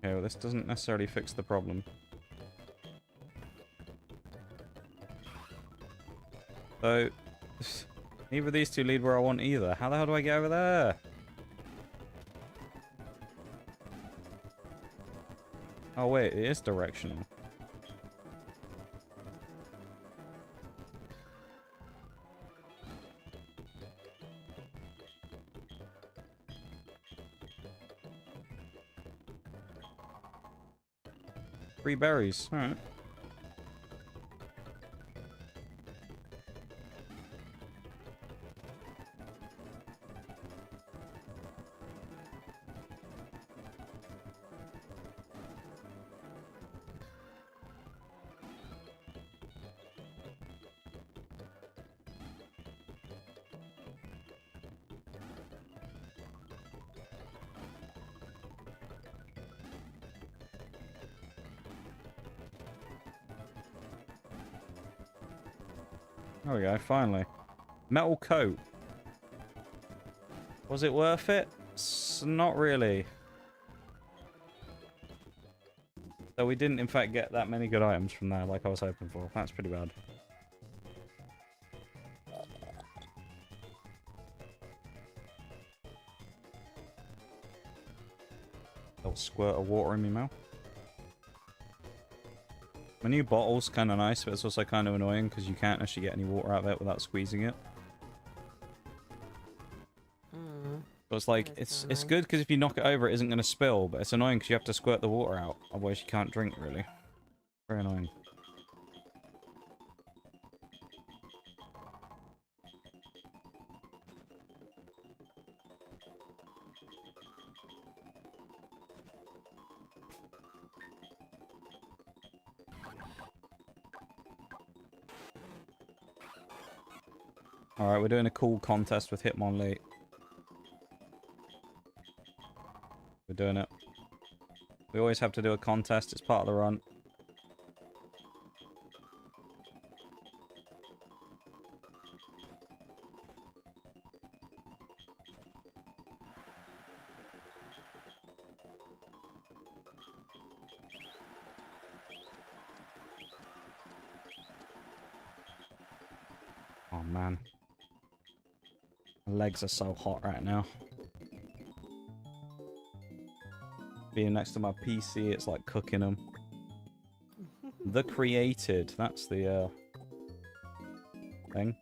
S1: Okay, well, this doesn't necessarily fix the problem. So, neither of these two lead where I want either. How the hell do I get over there? Oh wait, it is directional. Free berries, alright. There we go, finally. Metal coat. Was it worth it? Not really. So we didn't, in fact, get that many good items from there like I was hoping for. That's pretty bad. Little squirt of water in my mouth. My new bottle's kind of nice, but it's also kind of annoying because you can't actually get any water out of it without squeezing it. So it's like, it's good because if you knock it over, it isn't going to spill, but it's annoying because you have to squirt the water out. Otherwise, you can't drink, really. Very annoying. Alright, we're doing a cool contest with Hitmonlee. We're doing it. We always have to do a contest, it's part of the run. Oh man. My legs are so hot right now. Being next to my PC, it's like cooking them. The Created. That's the thing.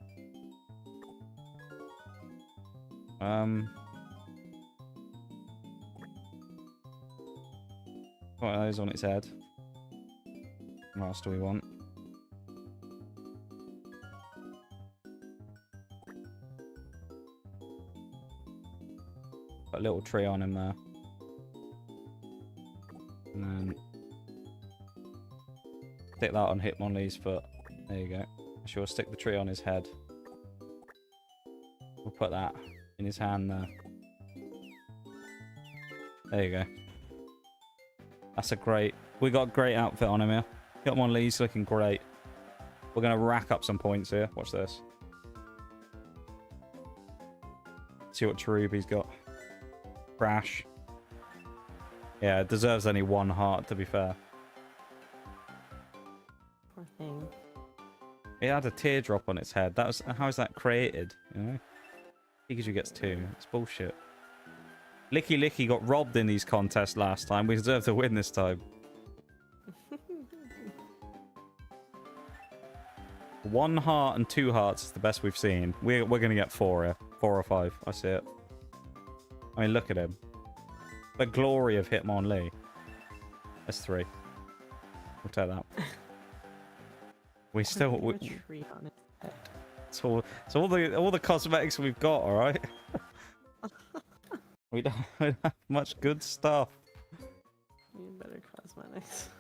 S1: What are those on its head? What else do we want? Got a little tree on him there. And then stick that on Hitmonlee's foot. There you go. Sure, stick the tree on his head. We'll put that in his hand there. There you go. That's a great... We got a great outfit on him here. Hitmonlee's looking great. We're going to rack up some points here. Watch this. See what Cherubi's got. Crash. Yeah, it deserves only 1 heart, to be fair.
S2: Poor thing.
S1: It had a teardrop on its head. That was... How is that created? You know? Pikachu gets 2. It's bullshit. Licky Licky got robbed in these contests last time. We deserve to win this time. 1 heart and 2 hearts is the best we've seen. We're going to get 4 here. 4 or 5. I see it. I mean, look at him. The glory of Hitmonlee. That's 3. We'll take that. We still...
S2: A tree on its head.
S1: It's all the cosmetics we've got, alright? We don't have much good stuff.
S2: Need better cosmetics.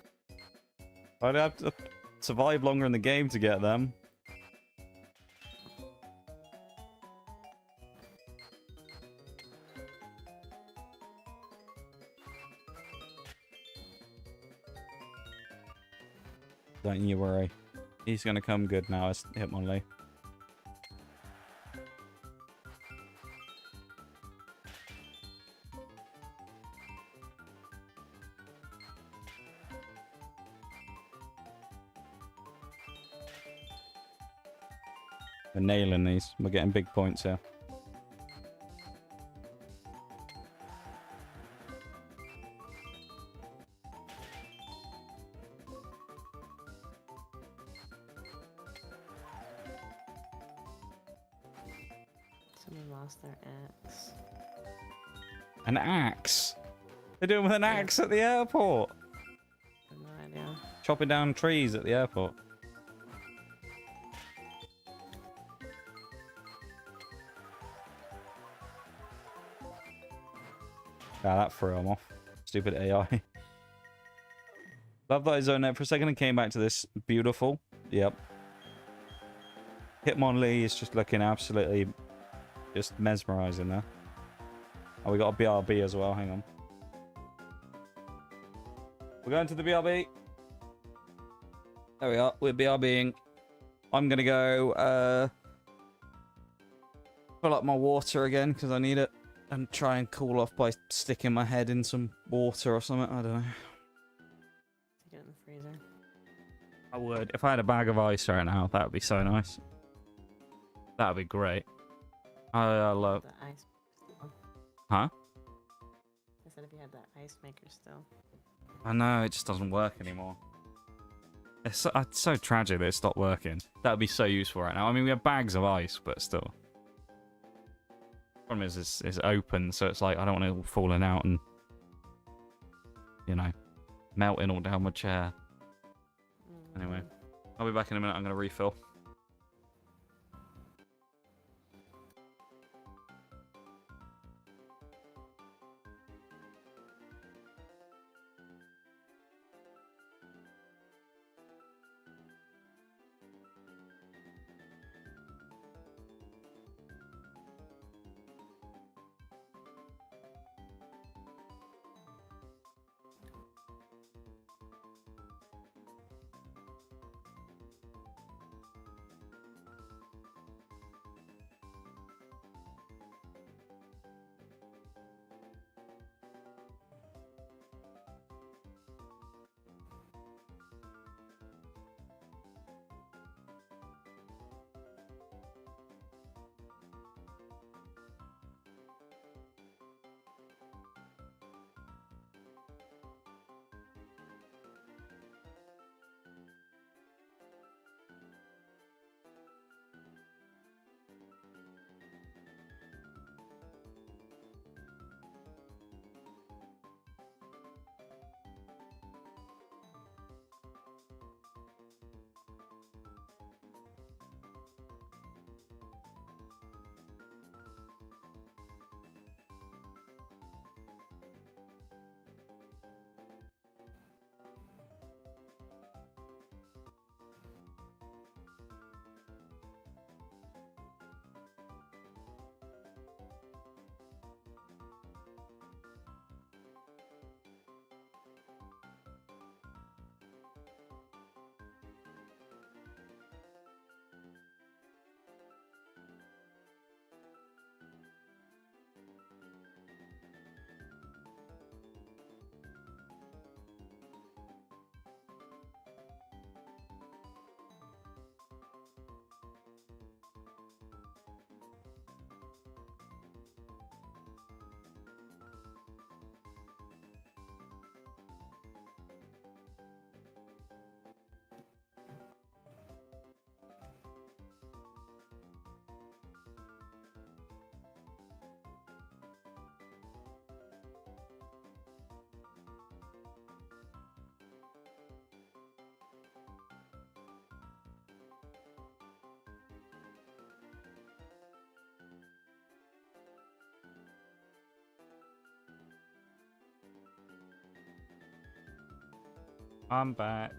S1: I'd have to survive longer in the game to get them. Don't you worry. He's gonna come good now as Hitmonlee. We're nailing these. We're getting big points here.
S2: Someone lost their axe.
S1: An axe? They're doing with an axe at the airport.
S2: I have no idea.
S1: Chopping down trees at the airport. Ah, that threw him off. Stupid AI. Love that I zoned out for a second and came back to this. Beautiful. Yep. Hitmonlee is just looking absolutely just mesmerizing there. Oh, we got a BRB as well. Hang on. We're going to the BRB. There we are. We're BRBing. I'm going to go fill up my water again because I need it. And try and cool off by sticking my head in some water or something. I don't know.
S2: Stick it in the freezer.
S1: I would. If I had a bag of ice right now, that would be so nice. That would be great. I love...
S2: The ice still.
S1: Huh?
S2: I said if you had that ice maker still.
S1: I know, it just doesn't work anymore. It's so tragic that it stopped working. That would be so useful right now. I mean, we have bags of ice, but still. Problem is, it's open, so it's like I don't want it all falling out and, you know, melting all down my chair. Anyway, I'll be back in a minute. I'm going to refill. I'm back.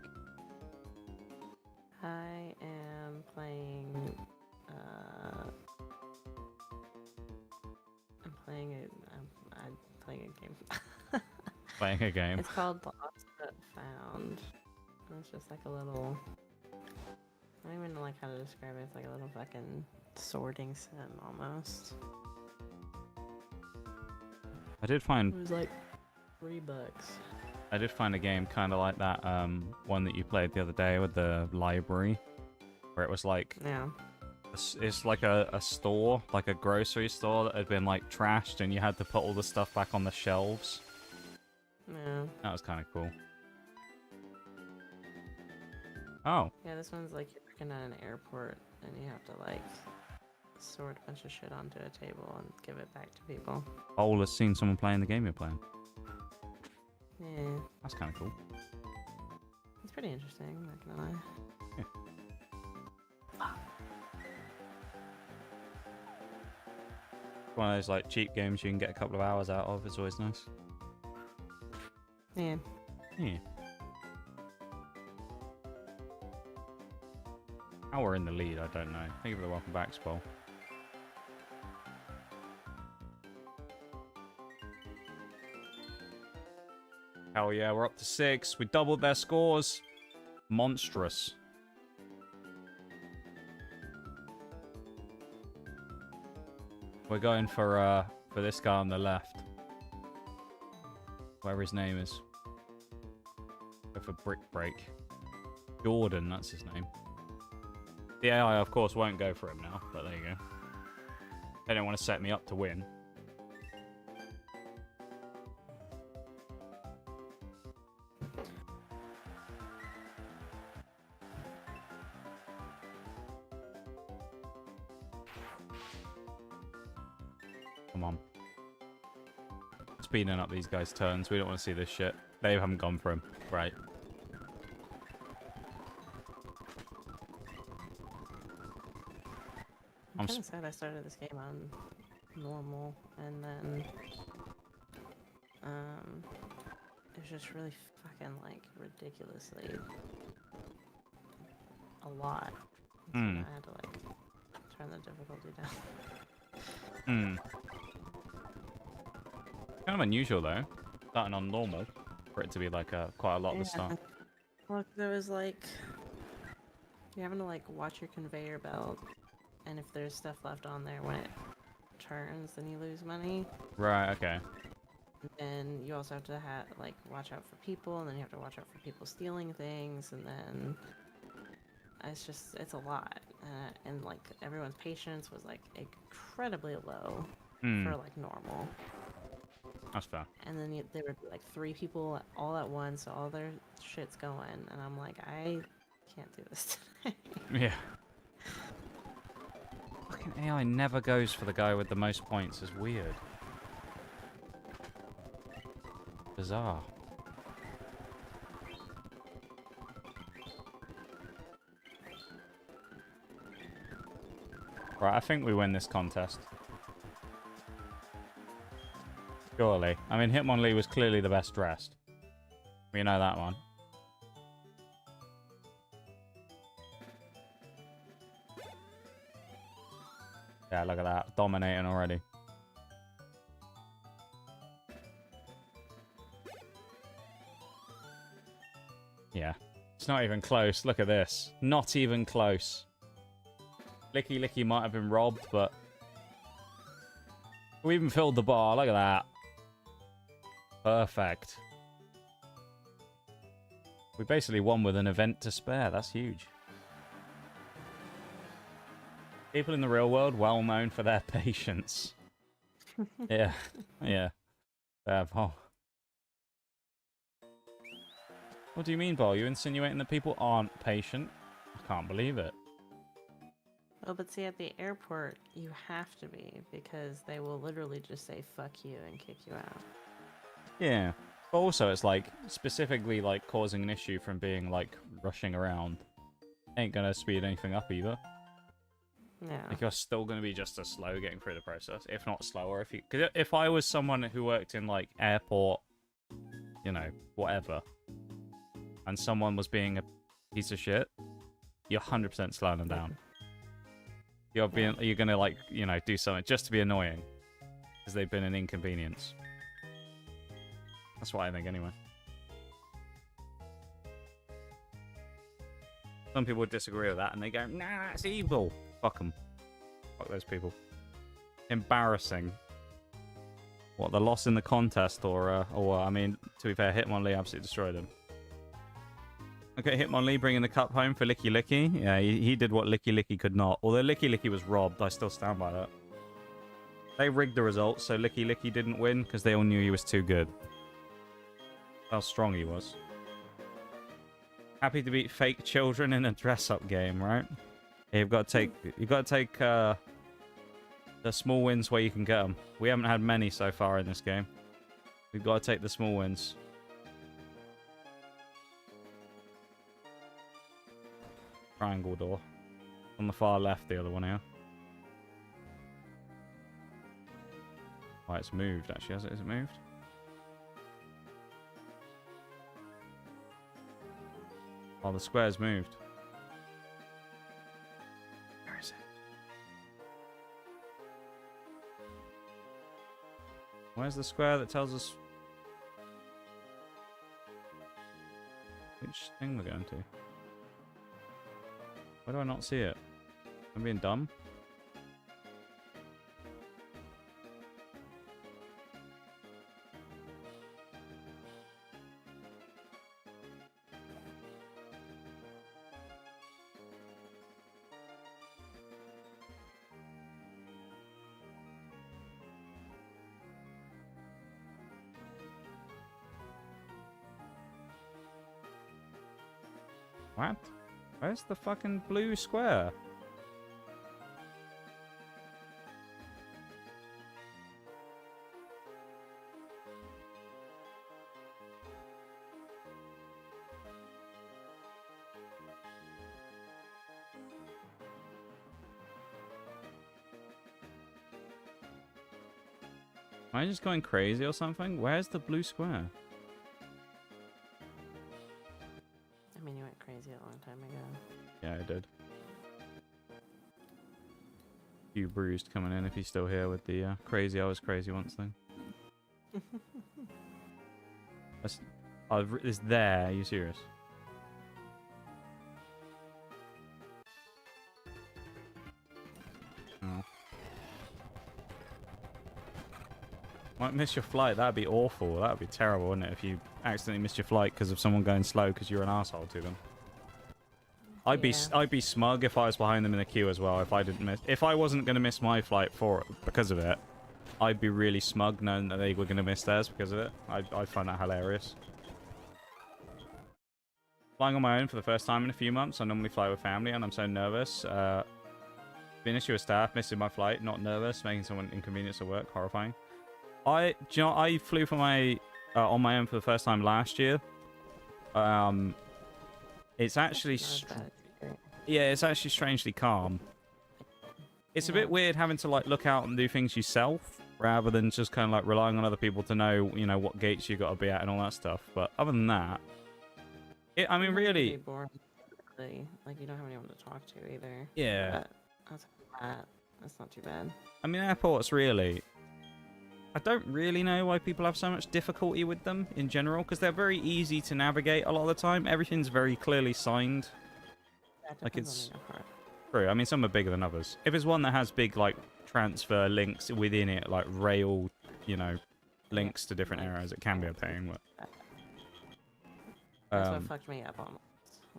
S2: I am playing. I'm playing a game.
S1: Playing a game.
S2: It's called Lost But Found. And it's just like a little. I don't even know like how to describe it. It's like a little fucking sorting sim almost.
S1: I did find
S2: It was like $3.
S1: I did find a game kind of like that one that you played the other day with the library, where it was like
S2: Yeah.
S1: it's like a store, like a grocery store that had been like trashed, and you had to put all the stuff back on the shelves.
S2: Yeah.
S1: That was kind of cool. Oh.
S2: Yeah, this one's like you're working at an airport and you have to like sort a bunch of shit onto a table and give it back to people.
S1: Owl has seen someone playing the game you're playing.
S2: Yeah.
S1: That's kind of cool.
S2: It's pretty interesting, I'm not gonna lie.
S1: Yeah. One of those like cheap games you can get a couple of hours out of. It's always nice.
S2: Yeah.
S1: Yeah. How we're in the lead, I don't know. Thank you for the welcome back, Spol. Hell yeah, we're up to 6. We doubled their scores. Monstrous. We're going for this guy on the left. Whatever his name is. Go for Brick Break. Jordan, that's his name. The AI, of course, won't go for him now, but there you go. They don't want to set me up to win. Come on. Speeding up these guys' turns. We don't want to see this shit. They haven't gone for him. Right.
S2: I'm kind of sad I started this game on normal and then it was just really fucking like ridiculously a lot. So I had to like turn the difficulty down.
S1: Kind of unusual though, starting on normal, for it to be like quite a lot at the start.
S2: Look, there was like you're having to like watch your conveyor belt, and if there's stuff left on there when it turns, then you lose money.
S1: Right. Okay.
S2: And you also have to like watch out for people, and then you have to watch out for people stealing things, and then it's a lot, and like everyone's patience was like incredibly low for like normal.
S1: That's fair.
S2: And then there would be like 3 people all at once, so all their shit's going, and I'm like, I can't do this today.
S1: Yeah. Fucking AI never goes for the guy with the most points. It's weird. Bizarre. Right, I think we win this contest. Surely. I mean, Hitmonlee was clearly the best dressed. We know that one. Yeah, look at that. Dominating already. Yeah. It's not even close. Look at this. Not even close. Licky Licky might have been robbed, but... we even filled the bar. Look at that. Perfect. We basically won with an event to spare. That's huge. People in the real world, well known for their patience. Yeah. Yeah. Bol. What do you mean, Bol? You insinuating that people aren't patient? I can't believe it.
S2: Oh, but see, at the airport, you have to be, because they will literally just say, fuck you, and kick you out.
S1: Yeah. But also, it's like, specifically, like, causing an issue from being, like, rushing around. Ain't gonna speed anything up either.
S2: Yeah.
S1: Like, you're still gonna be just as slow getting through the process, if not slower. Because if I was someone who worked in, like, airport, you know, whatever, and someone was being a piece of shit, you're 100% slowing them down. You're gonna like, you know, do something just to be annoying because they've been an inconvenience. That's what I think anyway. Some people would disagree with that and they go, nah, it's evil. Fuck them. Fuck those people. Embarrassing. What, the loss in the contest or I mean, to be fair, Hitmonlee absolutely destroyed him. Okay, Hitmonlee bringing the cup home for Licky Licky. Yeah, he did what Licky Licky could not. Although Licky Licky was robbed, I still stand by that. They rigged the results, so Licky Licky didn't win because they all knew he was too good. How strong he was. Happy to beat fake children in a dress-up game, right? Yeah, you've got to take the small wins where you can get them. We haven't had many so far in this game. We've got to take the small wins. Triangle door. On the far left, the other one here. Oh, it's moved, actually, has it? Is it moved? Oh, the square's moved. Where is it? Where's the square that tells us which thing we're going to? Why do I not see it? I'm being dumb. What? Where's the fucking blue square? Am I just going crazy or something? Where's the blue square?
S2: I mean, you went crazy a long time ago.
S1: Yeah, I did. You bruised coming in if he's still here with the crazy I was crazy once thing. It's there, are you serious? Oh. Might miss your flight, that'd be awful. That'd be terrible, wouldn't it, if you accidentally missed your flight because of someone going slow because you're an asshole to them. I'd be smug if I was behind them in the queue as well. If I wasn't going to miss my flight because of it, I'd be really smug knowing that they were going to miss theirs because of it. I'd find that hilarious. Flying on my own for the first time in a few months. I normally fly with family and I'm so nervous. Been issue with staff, missing my flight, not nervous, making someone inconvenience at work, horrifying. I flew for on my own for the first time last year. It's actually it's actually strangely calm. It's a bit weird having to like look out and do things yourself rather than just kind of like relying on other people to know, you know, what gates you got to be at and all that stuff. But other than that, I mean, really,
S2: boring. Like you don't have anyone to talk to either.
S1: Yeah.
S2: But that's not too bad.
S1: I mean, airports really. I don't really know why people have so much difficulty with them in general, because they're very easy to navigate a lot of the time. Everything's very clearly signed. Like it's true. I mean, some are bigger than others. If it's one that has big like transfer links within it, like rail, you know, links to different areas, it can be a pain. But
S2: that's what fucked me up almost.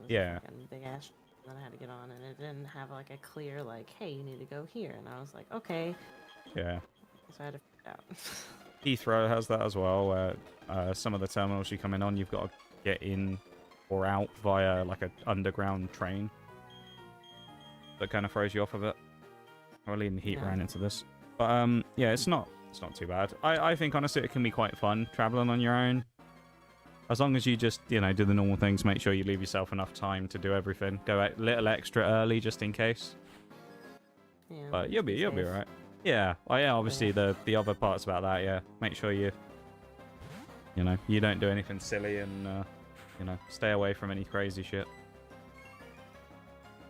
S1: Yeah.
S2: Big ass that I had to get on, and it didn't have like a clear like, hey, you need to go here, and I was like, okay.
S1: Yeah.
S2: So I had to figure it out.
S1: Heathrow has that as well, where some of the terminals you come in on, you've got to get in or out via like an underground train. That kind of throws you off a bit. Well, even Heat ran into this. But yeah, it's not too bad. I think honestly it can be quite fun traveling on your own. As long as you just, you know, do the normal things, make sure you leave yourself enough time to do everything. Go a little extra early just in case.
S2: Yeah,
S1: but you'll be alright. Yeah. Well, yeah, obviously the other parts about that, yeah. Make sure you know, you don't do anything silly and you know, stay away from any crazy shit.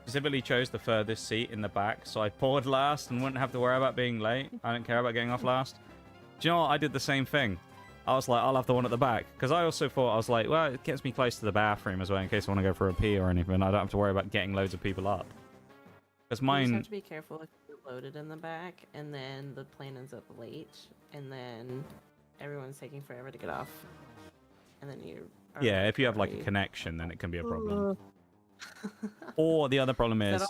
S1: Specifically chose the furthest seat in the back, so I poured last and wouldn't have to worry about being late. I don't care about getting off last. Do you know what? I did the same thing. I was like, I'll have the one at the back. Because I also thought, I was like, well, it gets me close to the bathroom as well, in case I want to go for a pee or anything. I don't have to worry about getting loads of people up. Because mine...
S2: You just have to be careful if you're loaded in the back, and then the plane ends up late, and then everyone's taking forever to get off. And then you...
S1: Yeah, if you have like a connection, then it can be a problem. Or the other problem is...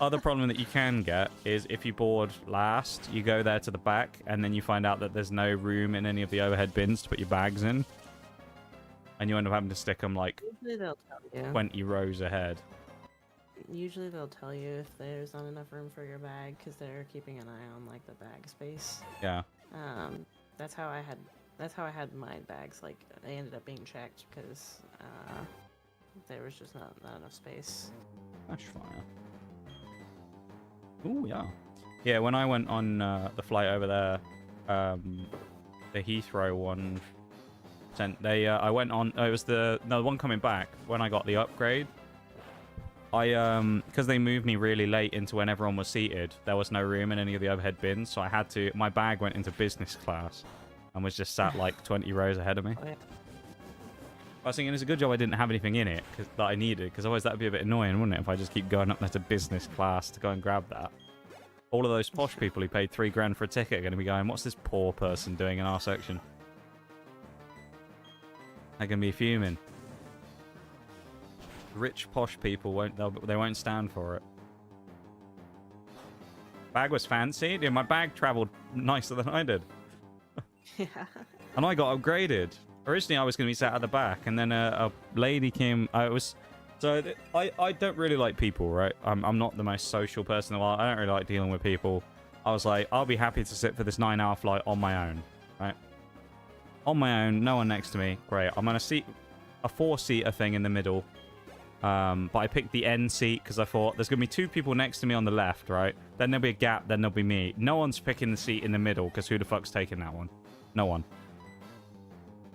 S1: Other problem that you can get is if you board last, you go there to the back, and then you find out that there's no room in any of the overhead bins to put your bags in. And you end up having to stick them like 20 rows ahead.
S2: Usually they'll tell you if there's not enough room for your bag, because they're keeping an eye on like the bag space.
S1: Yeah.
S2: That's how I had my bags. Like, they ended up being checked because there was just not enough space.
S1: That's fine. Ooh, yeah. Yeah, when I went on the flight over there, the Heathrow one, I went on, it was the one coming back, when I got the upgrade, because they moved me really late into when everyone was seated, there was no room in any of the overhead bins, so my bag went into business class, and was just sat like 20 rows ahead of me. Oh, yeah. I was thinking it's a good job I didn't have anything in it that I needed, because otherwise that would be a bit annoying, wouldn't it, if I just keep going up there to business class to go and grab that. All of those posh people who paid $3 grand for a ticket are going to be going, what's this poor person doing in our section? They're going to be fuming. Rich posh people they won't stand for it. Bag was fancy. Dude, my bag travelled nicer than I did.
S2: Yeah.
S1: And I got upgraded. Originally, I was going to be sat at the back, and then a lady came. I don't really like people, right? I'm not the most social person in the world. I don't really like dealing with people. I was like, I'll be happy to sit for this 9-hour flight on my own, right? On my own, no one next to me. Great. I'm going to seat a 4-seater thing in the middle. But I picked the end seat because I thought there's going to be 2 people next to me on the left, right? Then there'll be a gap, then there'll be me. No one's picking the seat in the middle because who the fuck's taking that one? No one.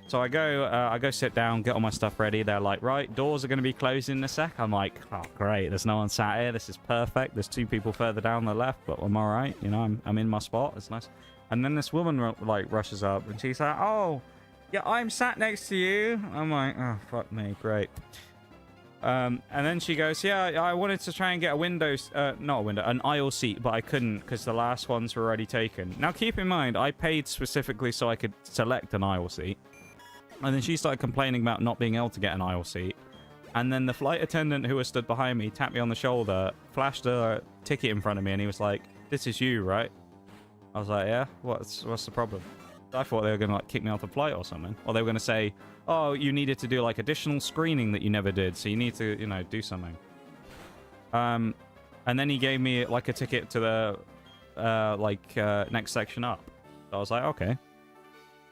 S1: So I go sit down, get all my stuff ready. They're like, right, doors are going to be closing in a sec. I'm like, oh, great. There's no one sat here. This is perfect. There's 2 people further down the left, but I'm all right. You know, I'm in my spot. It's nice. And then this woman, like, rushes up, and she's like, oh, yeah, I'm sat next to you. I'm like, oh, fuck me. Great. And then she goes, yeah, I wanted to try and get an aisle seat, but I couldn't because the last ones were already taken. Now, keep in mind, I paid specifically so I could select an aisle seat. And then she started complaining about not being able to get an aisle seat. And then the flight attendant who was stood behind me tapped me on the shoulder, flashed a ticket in front of me, and he was like, this is you, right? I was like, yeah? What's the problem? I thought they were going to like kick me off the flight or something. Or they were going to say, oh, you needed to do like additional screening that you never did, so you need to, you know, do something. And then he gave me like a ticket to the next section up. So I was like, okay,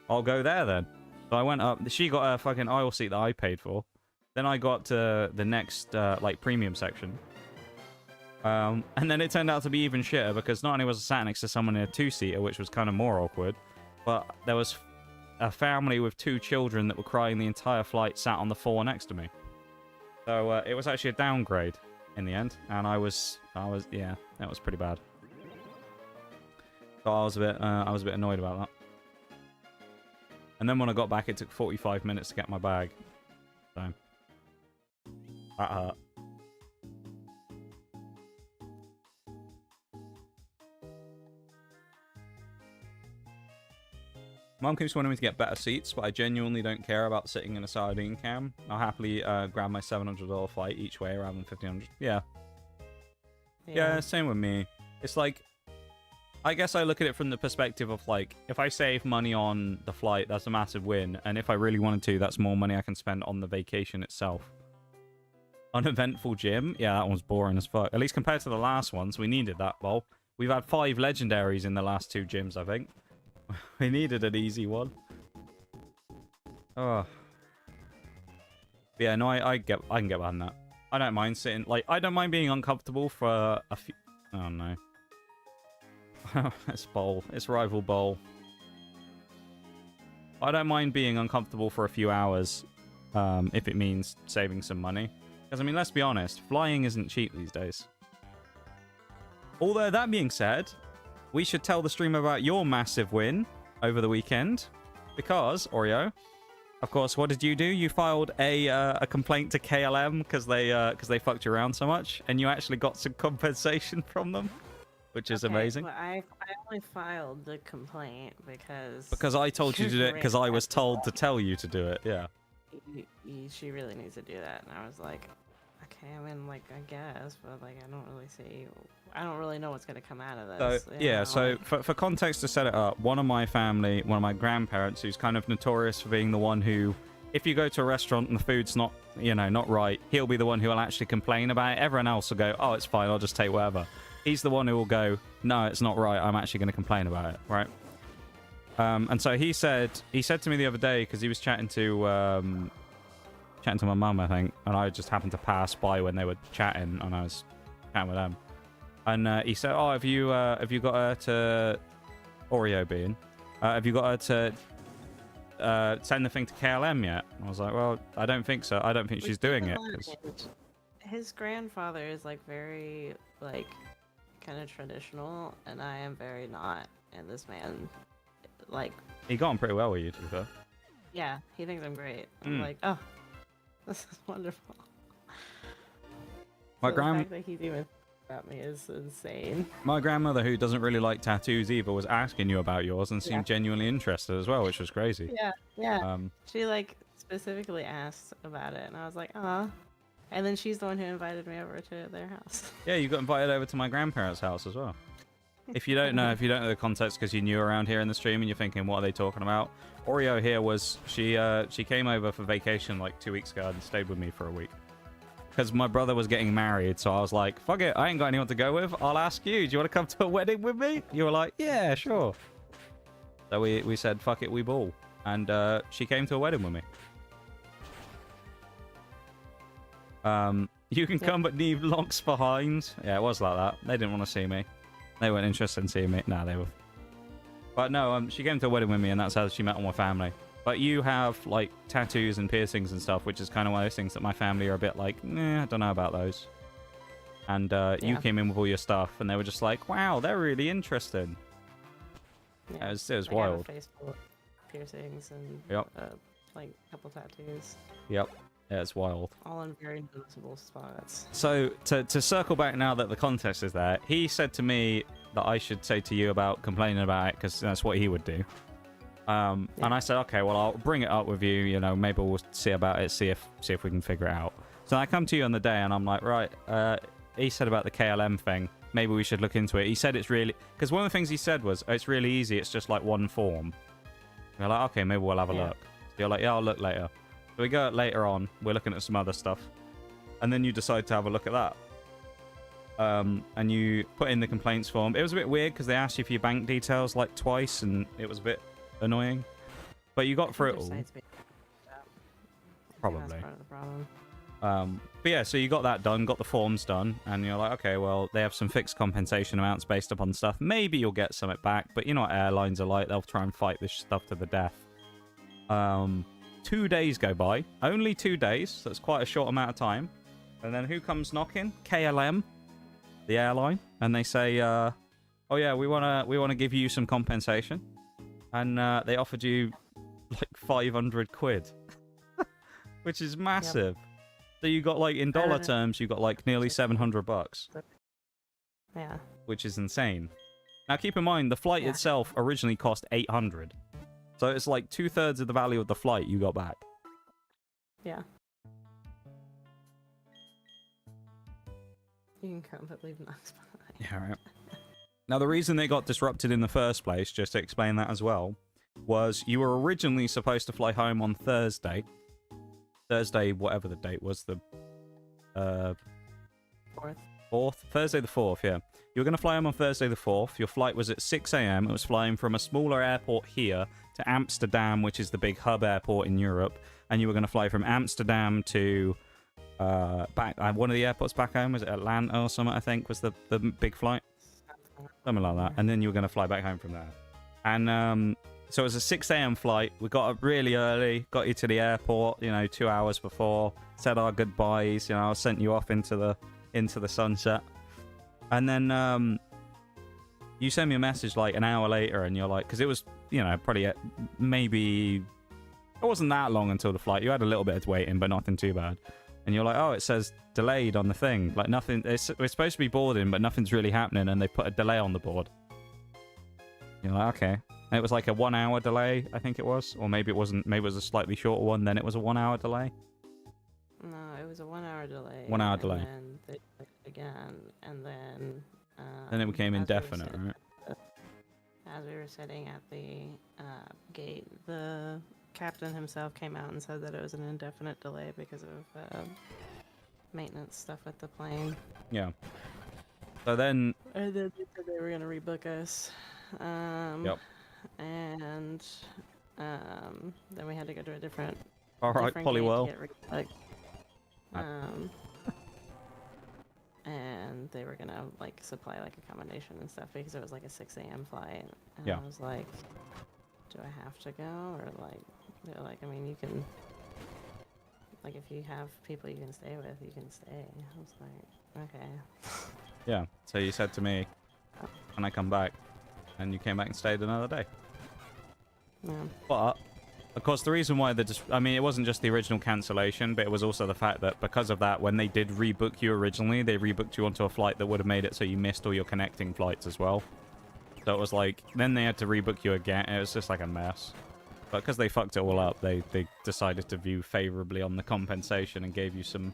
S1: I'll go there then. So I went up. She got a fucking aisle seat that I paid for. Then I got to the next like premium section. And then it turned out to be even shitter because not only was I sat next to someone in a 2-seater, which was kind of more awkward, but there was a family with 2 children that were crying the entire flight sat on the 4 next to me. So it was actually a downgrade in the end, and yeah, that was pretty bad. So I was a bit annoyed about that. And then when I got back, it took 45 minutes to get my bag. So that hurt. Mom keeps wanting me to get better seats, but I genuinely don't care about sitting in a sardine can. I'll happily grab my $700 flight each way rather than $1,500. Yeah, same with me. It's like, I guess I look at it from the perspective of like, if I save money on the flight, that's a massive win. And if I really wanted to, that's more money I can spend on the vacation itself. Uneventful gym? Yeah, that one's boring as fuck. At least compared to the last ones, we needed that, Well, we've had 5 legendaries in the last 2 gyms, I think. We needed an easy one. Oh. But yeah, no, I can get behind that. I don't mind sitting, like, I don't mind being uncomfortable for a few... Oh, no. It's bowl. It's rival bowl. I don't mind being uncomfortable for a few hours if it means saving some money. Because, I mean, let's be honest, flying isn't cheap these days. Although, that being said, we should tell the stream about your massive win over the weekend. Because, Oreo, of course, what did you do? You filed a complaint to KLM because they fucked you around so much, and you actually got some compensation from them, which is amazing.
S2: Well, I only filed the complaint because...
S1: Because I told you to do it because I was told to tell you to do it, yeah.
S2: She really needs to do that, and I was like... Okay, I mean, like, I guess, but, like, I don't really know what's going to come out of this.
S1: So, yeah, so for context to set it up, one of my grandparents, who's kind of notorious for being the one who, if you go to a restaurant and the food's not, not right, he'll be the one who will actually complain about it. Everyone else will go, oh, it's fine, I'll just take whatever. He's the one who will go, no, it's not right, I'm actually going to complain about it, right? And so he said to me the other day, because he was chatting to my mum, I think, and I just happened to pass by when they were chatting, and I was chatting with them. And he said, "Oh, have you got her to Oreo being? Have you got her to send the thing to KLM yet?" And I was like, "Well, I don't think so. I don't think she's doing it."
S2: His grandfather is like very like kind of traditional, and I am very not. And this man, like,
S1: he got on pretty well with you, to be fair.
S2: Yeah, he thinks I'm great. I'm like, oh. This is wonderful.
S1: My
S2: the fact that he's even about me is insane.
S1: My grandmother, who doesn't really like tattoos either, was asking you about yours and seemed genuinely interested as well, which was crazy.
S2: Yeah. She like specifically asked about it, and I was like, ah. And then she's the one who invited me over to their house.
S1: Yeah, you got invited over to my grandparents' house as well. If you don't know the context because you're new around here in the stream and you're thinking, what are they talking about? Oreo here was, she came over for vacation like 2 weeks ago and stayed with me for a week. Because my brother was getting married, so I was like, fuck it, I ain't got anyone to go with. I'll ask you, do you want to come to a wedding with me? You were like, yeah, sure. So we said, fuck it, we ball. And she came to a wedding with me. You can come but leave locks behind. Yeah, it was like that. They didn't want to see me. They weren't interested in seeing me. Nah, they were. But no, she came to a wedding with me, and that's how she met all my family. But you have, like, tattoos and piercings and stuff, which is kind of one of those things that my family are a bit like, I don't know about those. And you came in with all your stuff, and they were just like, wow, they're really interested.
S2: Yeah,
S1: it was wild.
S2: I have a face full of piercings and, like, a couple tattoos.
S1: Yep. Yeah, it's wild.
S2: All in very noticeable spots.
S1: So, to circle back now that the context is there, he said to me that I should say to you about complaining about it, because that's what he would do. And I said, okay, well, I'll bring it up with you, maybe we'll see about it, see if we can figure it out. So I come to you on the day, and I'm like, right, he said about the KLM thing, maybe we should look into it. He said it's really, because one of the things he said was, it's really easy, it's just like one form. You're like, okay, maybe we'll have a look. You're like, yeah, I'll look later. So we go later on, we're looking at some other stuff, and then you decide to have a look at that. And you put in the complaints form. It was a bit weird because they asked you for your bank details like twice, and it was a bit annoying. But you got through it all. Probably.
S2: That's part of the problem.
S1: But yeah, so you got that done, got the forms done, and you're like, okay, well, they have some fixed compensation amounts based upon stuff. Maybe you'll get some back, but you know what airlines are like. They'll try and fight this stuff to the death. 2 days go by. Only 2 days. So that's quite a short amount of time. And then who comes knocking? KLM, the airline. And they say, oh yeah, we wanna give you some compensation. And they offered you like 500 quid. Which is massive. Yep. So you got like, in dollar terms, you got like nearly 700 bucks.
S2: Yeah.
S1: Which is insane. Now keep in mind, the flight itself originally cost 800. So it's like 2/3 of the value of the flight you got back.
S2: Yeah. You can come but leave knocks behind.
S1: Yeah, right. Now the reason they got disrupted in the first place, just to explain that as well, was you were originally supposed to fly home on Thursday. Thursday, whatever the date was, the 4th? Thursday the 4th, yeah. You were going to fly home on Thursday the 4th. Your flight was at 6 a.m. It was flying from a smaller airport here to Amsterdam, which is the big hub airport in Europe. And you were going to fly from Amsterdam to back one of the airports back home. Was it Atlanta or something, I think, was the big flight? Something like that. And then you were going to fly back home from there. And So it was a 6 a.m. flight. We got up really early, got you to the airport, 2 hours before, said our goodbyes, sent you off into the sunset. And then you sent me a message like an hour later, and you're like, because it was, probably maybe, it wasn't that long until the flight. You had a little bit of waiting, but nothing too bad. And you're like, oh, it says delayed on the thing. Like nothing, we're supposed to be boarding, but nothing's really happening, and they put a delay on the board. You're like, okay. And it was like a 1 hour delay, I think it was. Or maybe it wasn't, maybe it was a slightly shorter one, then it was a 1 hour delay.
S2: No, it was a 1 hour delay.
S1: 1 hour delay.
S2: And then they again, and then...
S1: then it became indefinite, right?
S2: As we were sitting at the gate, the captain himself came out and said that it was an indefinite delay because of maintenance stuff with the plane.
S1: Yeah. So then...
S2: And then they said they were going to rebook us.
S1: Yep.
S2: And then we had to go to a different...
S1: All right, Polywell.
S2: And they were gonna like supply like accommodation and stuff because it was like a 6 a.m. flight. And
S1: yeah.
S2: I was like, do I have to go? Or like, they're like, I mean, you can, like, if you have people you can stay with, you can stay. I was like, okay.
S1: Yeah. So you said to me, can I come back? And you came back and stayed another day.
S2: Yeah.
S1: But of course, the reason why it wasn't just the original cancellation, but it was also the fact that because of that, when they did rebook you originally, they rebooked you onto a flight that would have made it so you missed all your connecting flights as well. So it was like, then they had to rebook you again. It was just like a mess. But because they fucked it all up, they decided to view favorably on the compensation and gave you some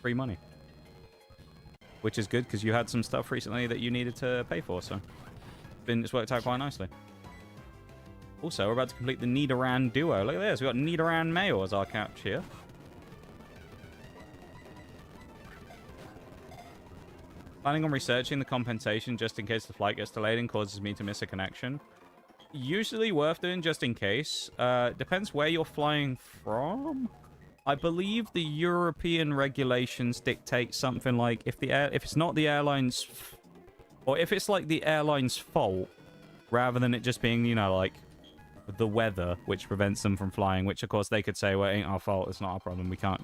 S1: free money. Which is good because you had some stuff recently that you needed to pay for, so it's worked out quite nicely. Also, we're about to complete the Nidoran duo. Look at this. We've got Nidoran male as our couch here. Planning on researching the compensation just in case the flight gets delayed and causes me to miss a connection. Usually worth doing just in case. Depends where you're flying from. I believe the European regulations dictate something like if it's not the airline's... or if it's like the airline's fault, rather than it just being, like... the weather, which prevents them from flying, which of course they could say, well, it ain't our fault, it's not our problem, we can't,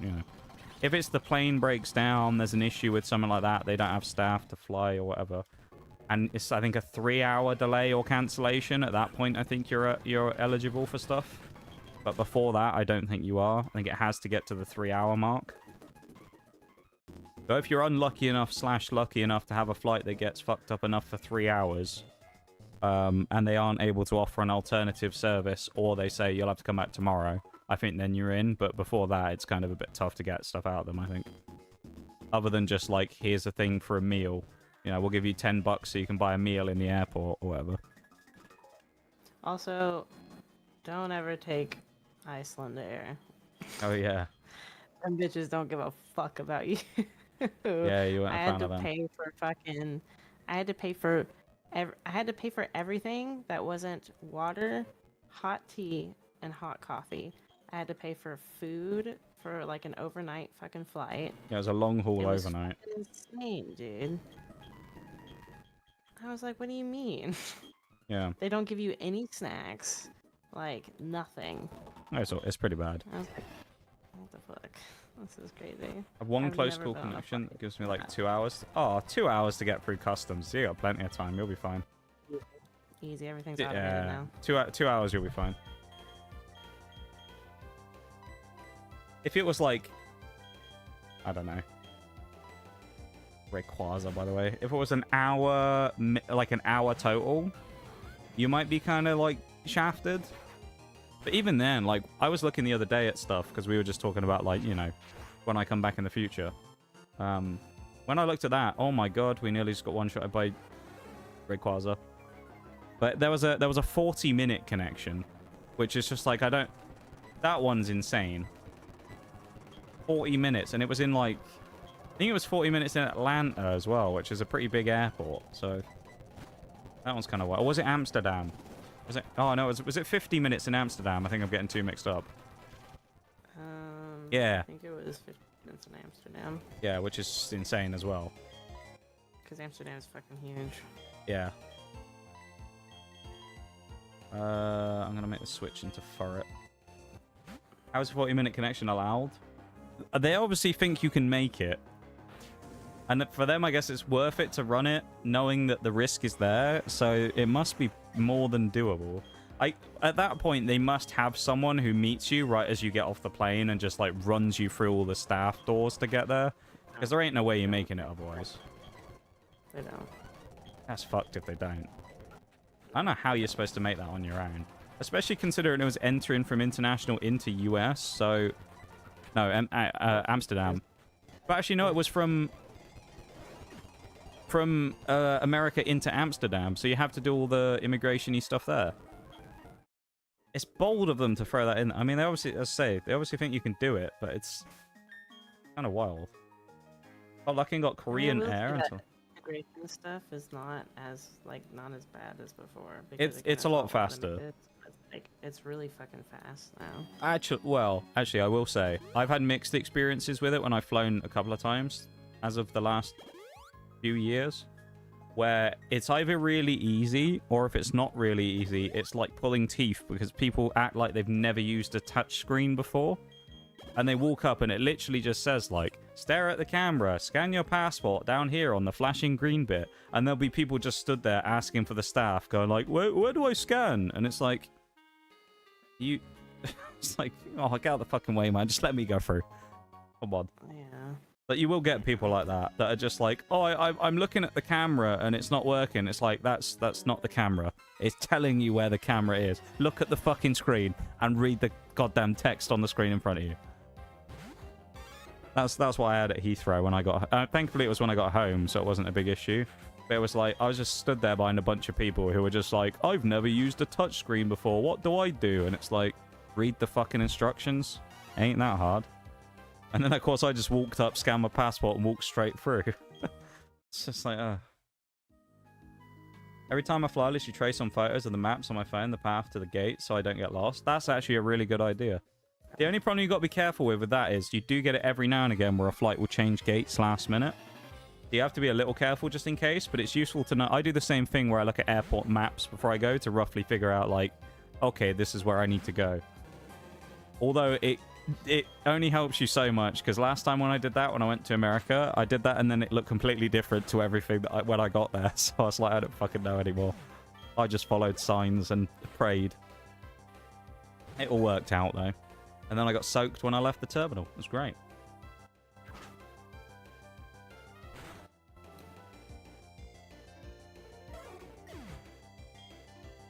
S1: If it's the plane breaks down, there's an issue with something like that, they don't have staff to fly or whatever. And it's, I think, a 3-hour delay or cancellation. At that point, I think you're eligible for stuff. But before that, I don't think you are. I think it has to get to the 3-hour mark. So if you're unlucky enough / lucky enough to have a flight that gets fucked up enough for 3 hours... and they aren't able to offer an alternative service, or they say you'll have to come back tomorrow, I think then you're in. But before that, it's kind of a bit tough to get stuff out of them, I think. Other than just like, here's a thing for a meal. We'll give you $10 so you can buy a meal in the airport or whatever.
S2: Also, don't ever take Iceland Air.
S1: Oh, yeah.
S2: Them bitches don't give a fuck about you.
S1: Yeah, you weren't a fan of them.
S2: I had to pay for everything that wasn't water, hot tea, and hot coffee. I had to pay for food for like an overnight fucking flight.
S1: Yeah, it was a long haul overnight.
S2: It was insane, dude. I was like, what do you mean?
S1: Yeah.
S2: They don't give you any snacks. Like, nothing.
S1: It's pretty bad.
S2: I was like, what the fuck? This is crazy.
S1: I have one close call connection that gives me like 2 hours. Oh, 2 hours to get through customs. You got plenty of time. You'll be fine.
S2: Easy. Everything's automated now.
S1: 2 hours, you'll be fine. If it was like... I don't know. Rayquaza, by the way. If it was an hour... like an hour total, you might be kind of like shafted. But even then, like, I was looking the other day at stuff because we were just talking about, like, when I come back in the future. When I looked at that, oh my god, we nearly just got one-shotted by Rayquaza. But there was a 40-minute connection, which is just like, that one's insane. 40 minutes, and it was in, like, I think it was 40 minutes in Atlanta as well, which is a pretty big airport, so that one's kind of wild. Or was it Amsterdam? Was it? Oh no, was it 50 minutes in Amsterdam? I think I'm getting too mixed up. Yeah.
S2: I think it was 50 minutes in Amsterdam.
S1: Yeah, which is insane as well.
S2: Because Amsterdam is fucking huge.
S1: Yeah. I'm gonna make the switch into Furret. How is a 40-minute connection allowed? They obviously think you can make it. And for them, I guess it's worth it to run it, knowing that the risk is there. So it must be more than doable. At that point, they must have someone who meets you right as you get off the plane and just, like, runs you through all the staff doors to get there. Because there ain't no way you're making it otherwise.
S2: They don't.
S1: That's fucked if they don't. I don't know how you're supposed to make that on your own. Especially considering it was entering from international into US, so... No, Amsterdam. But actually, no, it was from America into Amsterdam, so you have to do all the immigration-y stuff there. It's bold of them to throw that in. I mean, they obviously, as I say, they obviously think you can do it, but it's kind of wild. Oh, lucky got Korean Air until...
S2: Integration stuff is not as bad as before.
S1: It's a lot faster.
S2: It's really fucking fast now.
S1: Actually, I will say I've had mixed experiences with it when I've flown a couple of times, as of the last few years, where it's either really easy or if it's not really easy, it's like pulling teeth because people act like they've never used a touch screen before. And they walk up and it literally just says, like, stare at the camera, scan your passport down here on the flashing green bit. And there'll be people just stood there asking for the staff, going like, where do I scan? And it's like, it's like, oh, get out of the fucking way, man. Just let me go through. Come on.
S2: Yeah.
S1: But you will get people like that are just like, oh, I'm looking at the camera and it's not working. It's like, that's not the camera. It's telling you where the camera is. Look at the fucking screen and read the goddamn text on the screen in front of you. That's what I had at Heathrow when I got... thankfully, it was when I got home, so it wasn't a big issue. But it was like, I was just stood there behind a bunch of people who were just like, I've never used a touchscreen before. What do I do? And it's like, read the fucking instructions. Ain't that hard. And then, of course, I just walked up, scanned my passport, and walked straight through. It's just like, Every time I fly, I literally trace on photos of the maps on my phone the path to the gate so I don't get lost. That's actually a really good idea. The only problem you've got to be careful with that is you do get it every now and again where a flight will change gates last minute. You have to be a little careful just in case, but it's useful to know. I do the same thing where I look at airport maps before I go to roughly figure out, like, okay, this is where I need to go. Although it only helps you so much, because last time when I did that, when I went to America, I did that and then it looked completely different to everything when I got there. So I was like, I don't fucking know anymore. I just followed signs and prayed. It all worked out, though. And then I got soaked when I left the terminal. It was great.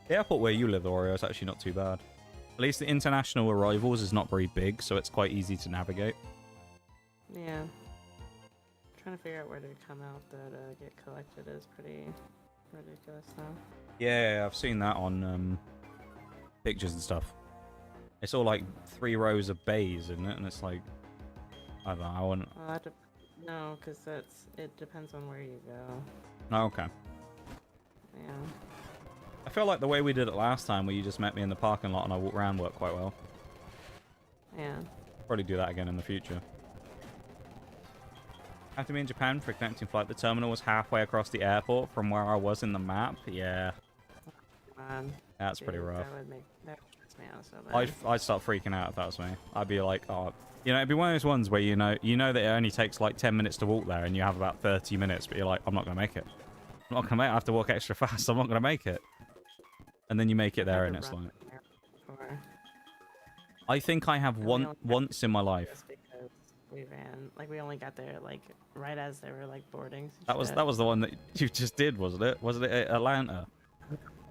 S1: The airport where you live, Oreo, is actually not too bad. At least the international arrivals is not very big, so it's quite easy to navigate.
S2: Yeah. Trying to figure out where to come out that get collected is pretty ridiculous now.
S1: Yeah, I've seen that on pictures and stuff. It's all like 3 rows of bays, isn't it? And it's like, I don't know, I wouldn't...
S2: No, because it depends on where you go.
S1: Oh, okay.
S2: Yeah.
S1: I feel like the way we did it last time, where you just met me in the parking lot and I walked around, worked quite well.
S2: Yeah.
S1: Probably do that again in the future. After me in Japan for a connecting flight, the terminal was halfway across the airport from where I was in the map. Yeah. That's pretty rough.
S2: That would make me out so bad.
S1: I'd start freaking out if that was me. I'd be like, oh, you know, it'd be one of those ones where you know that it only takes like 10 minutes to walk there, and you have about 30 minutes, but you're like, I'm not gonna make it. I'm not gonna make it. I have to walk extra fast. I'm not gonna make it. And then you make it there, and it's like, I think I have once in my life.
S2: Because we ran, like, we only got there like right as they were like boarding.
S1: That was the one that you just did, wasn't it? Wasn't it Atlanta?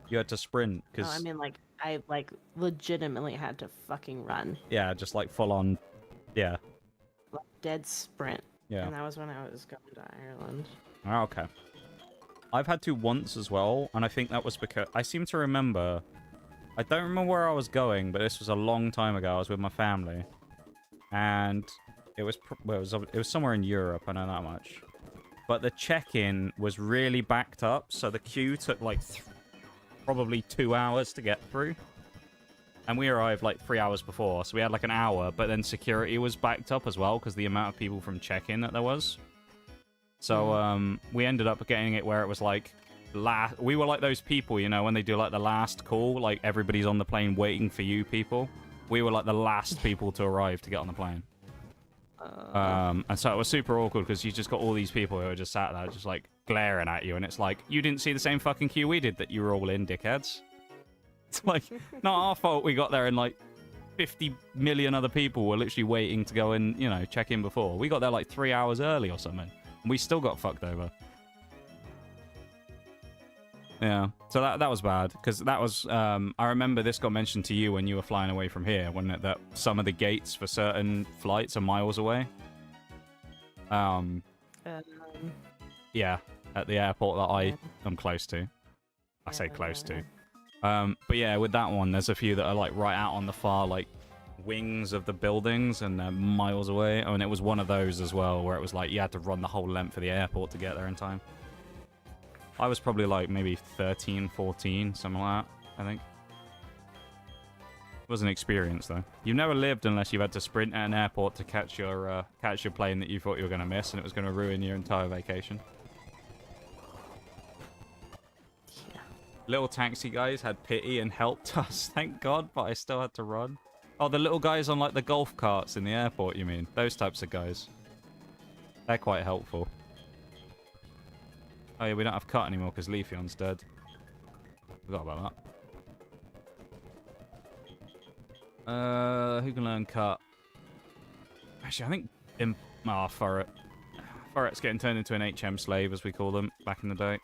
S1: You had to sprint because.
S2: No, I mean, like, I like legitimately had to fucking run.
S1: Yeah, just like full on. Yeah.
S2: Like, dead sprint.
S1: Yeah.
S2: And that was when I was going to Ireland.
S1: Oh, okay. I've had to once as well, and I think that was because I seem to remember. I don't remember where I was going, but this was a long time ago. I was with my family, and it was somewhere in Europe. I know that much. But the check-in was really backed up, so the queue took like probably 2 hours to get through. And we arrived like 3 hours before, so we had like an hour, but then security was backed up as well because the amount of people from check-in that there was. So we ended up getting it where it was like We were like those people, you know, when they do like the last call, like everybody's on the plane waiting for you people. We were like the last people to arrive to get on the plane. And so it was super awkward because you just got all these people who are just sat there just like glaring at you, and it's like, you didn't see the same fucking queue we did that you were all in, dickheads. It's like, not our fault we got there and like 50 million other people were literally waiting to go and, you know, check in before. We got there like 3 hours early or something, and we still got fucked over. Yeah, so that was bad, because that was, I remember this got mentioned to you when you were flying away from here, wasn't it, that some of the gates for certain flights are miles away? Yeah, at the airport that I am close to. I say close to. But yeah, with that one, there's a few that are like right out on the far, like, wings of the buildings, and they're miles away. Oh, and it was one of those as well, where it was like you had to run the whole length of the airport to get there in time. I was probably like maybe 13, 14, something like that, I think. It was an experience, though. You've never lived unless you've had to sprint at an airport to catch your plane that you thought you were going to miss, and it was going to ruin your entire vacation. Yeah. Little taxi guys had pity and helped us, thank God, but I still had to run. Oh, the little guys on like the golf carts in the airport, you mean? Those types of guys. They're quite helpful. Oh yeah, we don't have cut anymore because Leafeon's dead. Forgot about that. Who can learn cut? Actually, I think Furret. Furret's getting turned into an HM slave, as we call them, back in the day.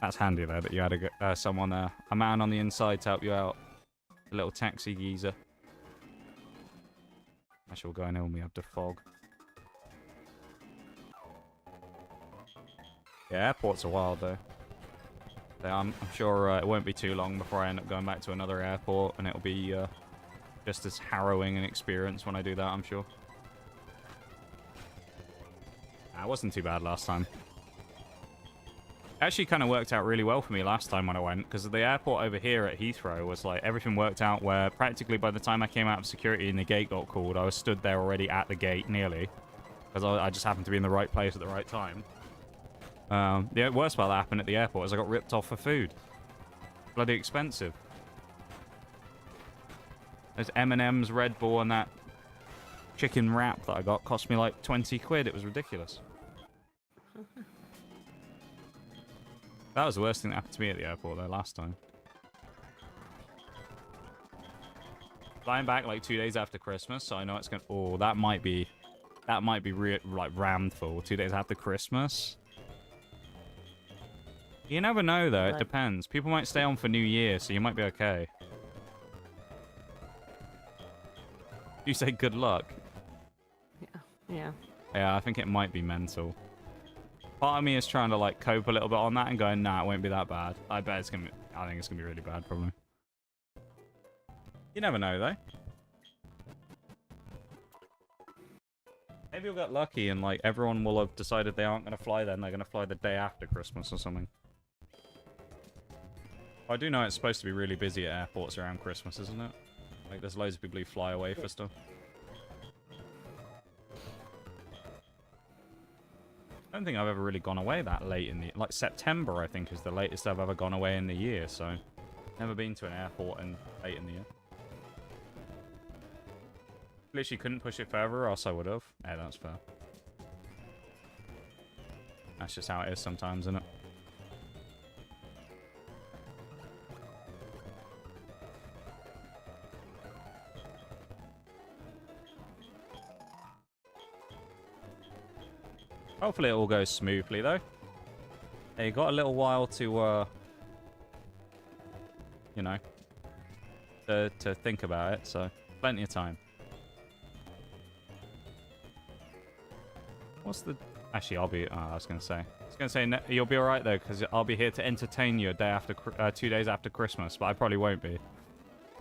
S1: That's handy though, that you had someone, a man on the inside to help you out. A little taxi geezer. Actually, we'll go in here when we have the fog. Yeah, airports are wild, though. I'm sure it won't be too long before I end up going back to another airport, and it'll be just as harrowing an experience when I do that, I'm sure. It wasn't too bad last time. It actually kind of worked out really well for me last time when I went, because the airport over here at Heathrow was like, everything worked out where practically by the time I came out of security and the gate got called, I was stood there already at the gate, nearly. Because I just happened to be in the right place at the right time. The worst part that happened at the airport is I got ripped off for food. Bloody expensive. There's M&M's, Red Bull, and that chicken wrap that I got cost me like 20 quid. It was ridiculous. That was the worst thing that happened to me at the airport, though, last time. Flying back like 2 days after Christmas, so I know it's gonna... Oh, that might be like rammed full. 2 days after Christmas. You never know, though. It depends. People might stay on for New Year, so you might be okay. You say good luck.
S2: Yeah.
S1: Yeah, I think it might be mental. Part of me is trying to like cope a little bit on that and going, nah, it won't be that bad. I think it's gonna be really bad, probably. You never know, though. Maybe you'll get lucky and like everyone will have decided they aren't gonna fly then. They're gonna fly the day after Christmas or something. I do know it's supposed to be really busy at airports around Christmas, isn't it? Like, there's loads of people who fly away for stuff. I don't think I've ever really gone away that late in the... Like, September, I think, is the latest I've ever gone away in the year, so... Never been to an airport late in the year. Literally couldn't push it further, or else I would have. Yeah, that's fair. That's just how it is sometimes, isn't it? Hopefully it all goes smoothly, though. Yeah, you got a little while to, you know, to think about it, so plenty of time. What's the... Actually, I'll be... I was going to say... you'll be alright, though, because I'll be here to entertain you 2 days after Christmas, but I probably won't be.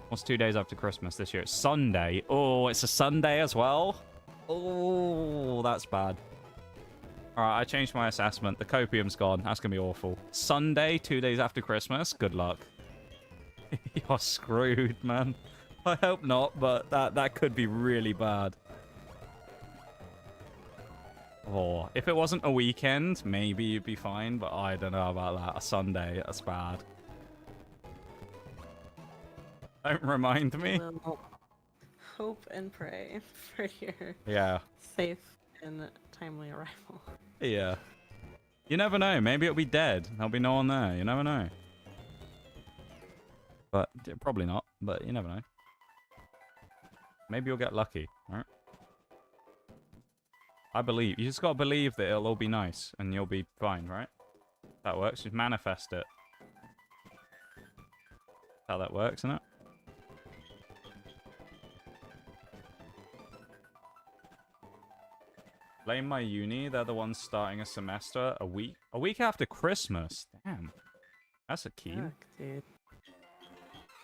S1: What's 2 days after Christmas this year? It's Sunday. Oh, it's a Sunday as well? Oh, that's bad. Alright, I changed my assessment. The copium's gone. That's going to be awful. Sunday, 2 days after Christmas? Good luck. You're screwed, man. I hope not, but that could be really bad. Or if it wasn't a weekend, maybe you'd be fine, but I don't know about that. A Sunday, that's bad. Don't remind me.
S2: We'll hope and pray for your safe and timely arrival.
S1: Yeah. You never know. Maybe it'll be dead. There'll be no one there. You never know. But probably not. But you never know. Maybe you'll get lucky. All right. I believe. You just gotta believe that it'll all be nice and you'll be fine, right? That works. Just manifest it. That's how that works, isn't it? Blame my uni. They're the ones starting a semester a week after Christmas. Damn. That's a keen.
S2: Fuck, dude.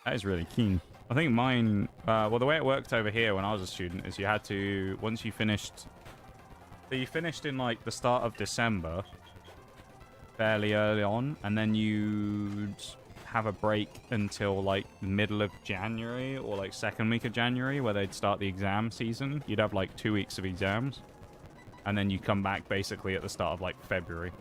S1: That is really keen. I think mine, well, the way it worked over here when I was a student is you had to, once you finished, so you finished in like the start of December, fairly early on, and then you'd have a break until like middle of January or like second week of January where they'd start the exam season. You'd have like 2 weeks of exams, and then you come back basically at the start of like February.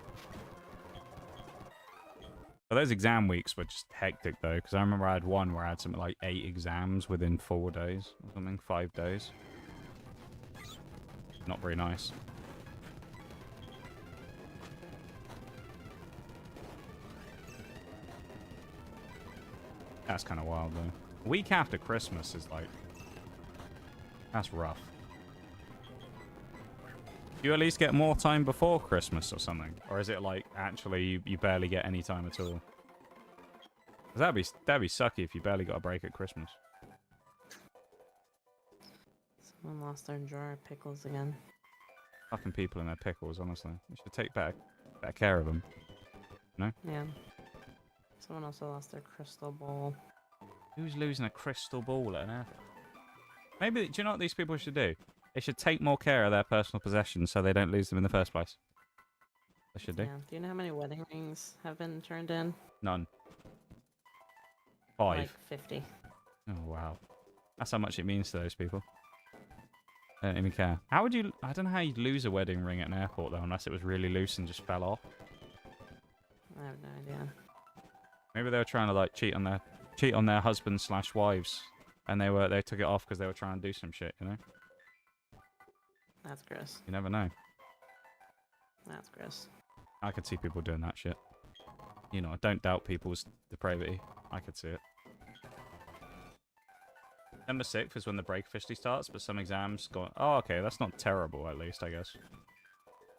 S1: But those exam weeks were just hectic, though, because I remember I had one where I had something like 8 exams within 4 days, or something, 5 days. Not very nice. That's kind of wild, though. A week after Christmas is like... That's rough. Do you at least get more time before Christmas or something? Or is it like, actually, you barely get any time at all? 'Cause that'd be sucky if you barely got a break at Christmas.
S2: Someone lost their jar of pickles again.
S1: Fucking people and their pickles, honestly. You should take better care of them. No?
S2: Yeah. Someone also lost their crystal bowl.
S1: Who's losing a crystal ball at an airport? Maybe, do you know what these people should do? They should take more care of their personal possessions so they don't lose them in the first place. They should do.
S2: Yeah. Do you know how many wedding rings have been turned in?
S1: None. 5.
S2: Like 50.
S1: Oh, wow. That's how much it means to those people. They don't even care. How would you... I don't know how you'd lose a wedding ring at an airport, though, unless it was really loose and just fell off.
S2: I have no idea.
S1: Maybe they were trying to, like, cheat on their husbands / wives. And they took it off because they were trying to do some shit, you know?
S2: That's gross.
S1: You never know.
S2: That's gross.
S1: I could see people doing that shit. You know, I don't doubt people's depravity. I could see it. December 6th is when the break officially starts, but some exams go... Oh, okay, that's not terrible, at least, I guess.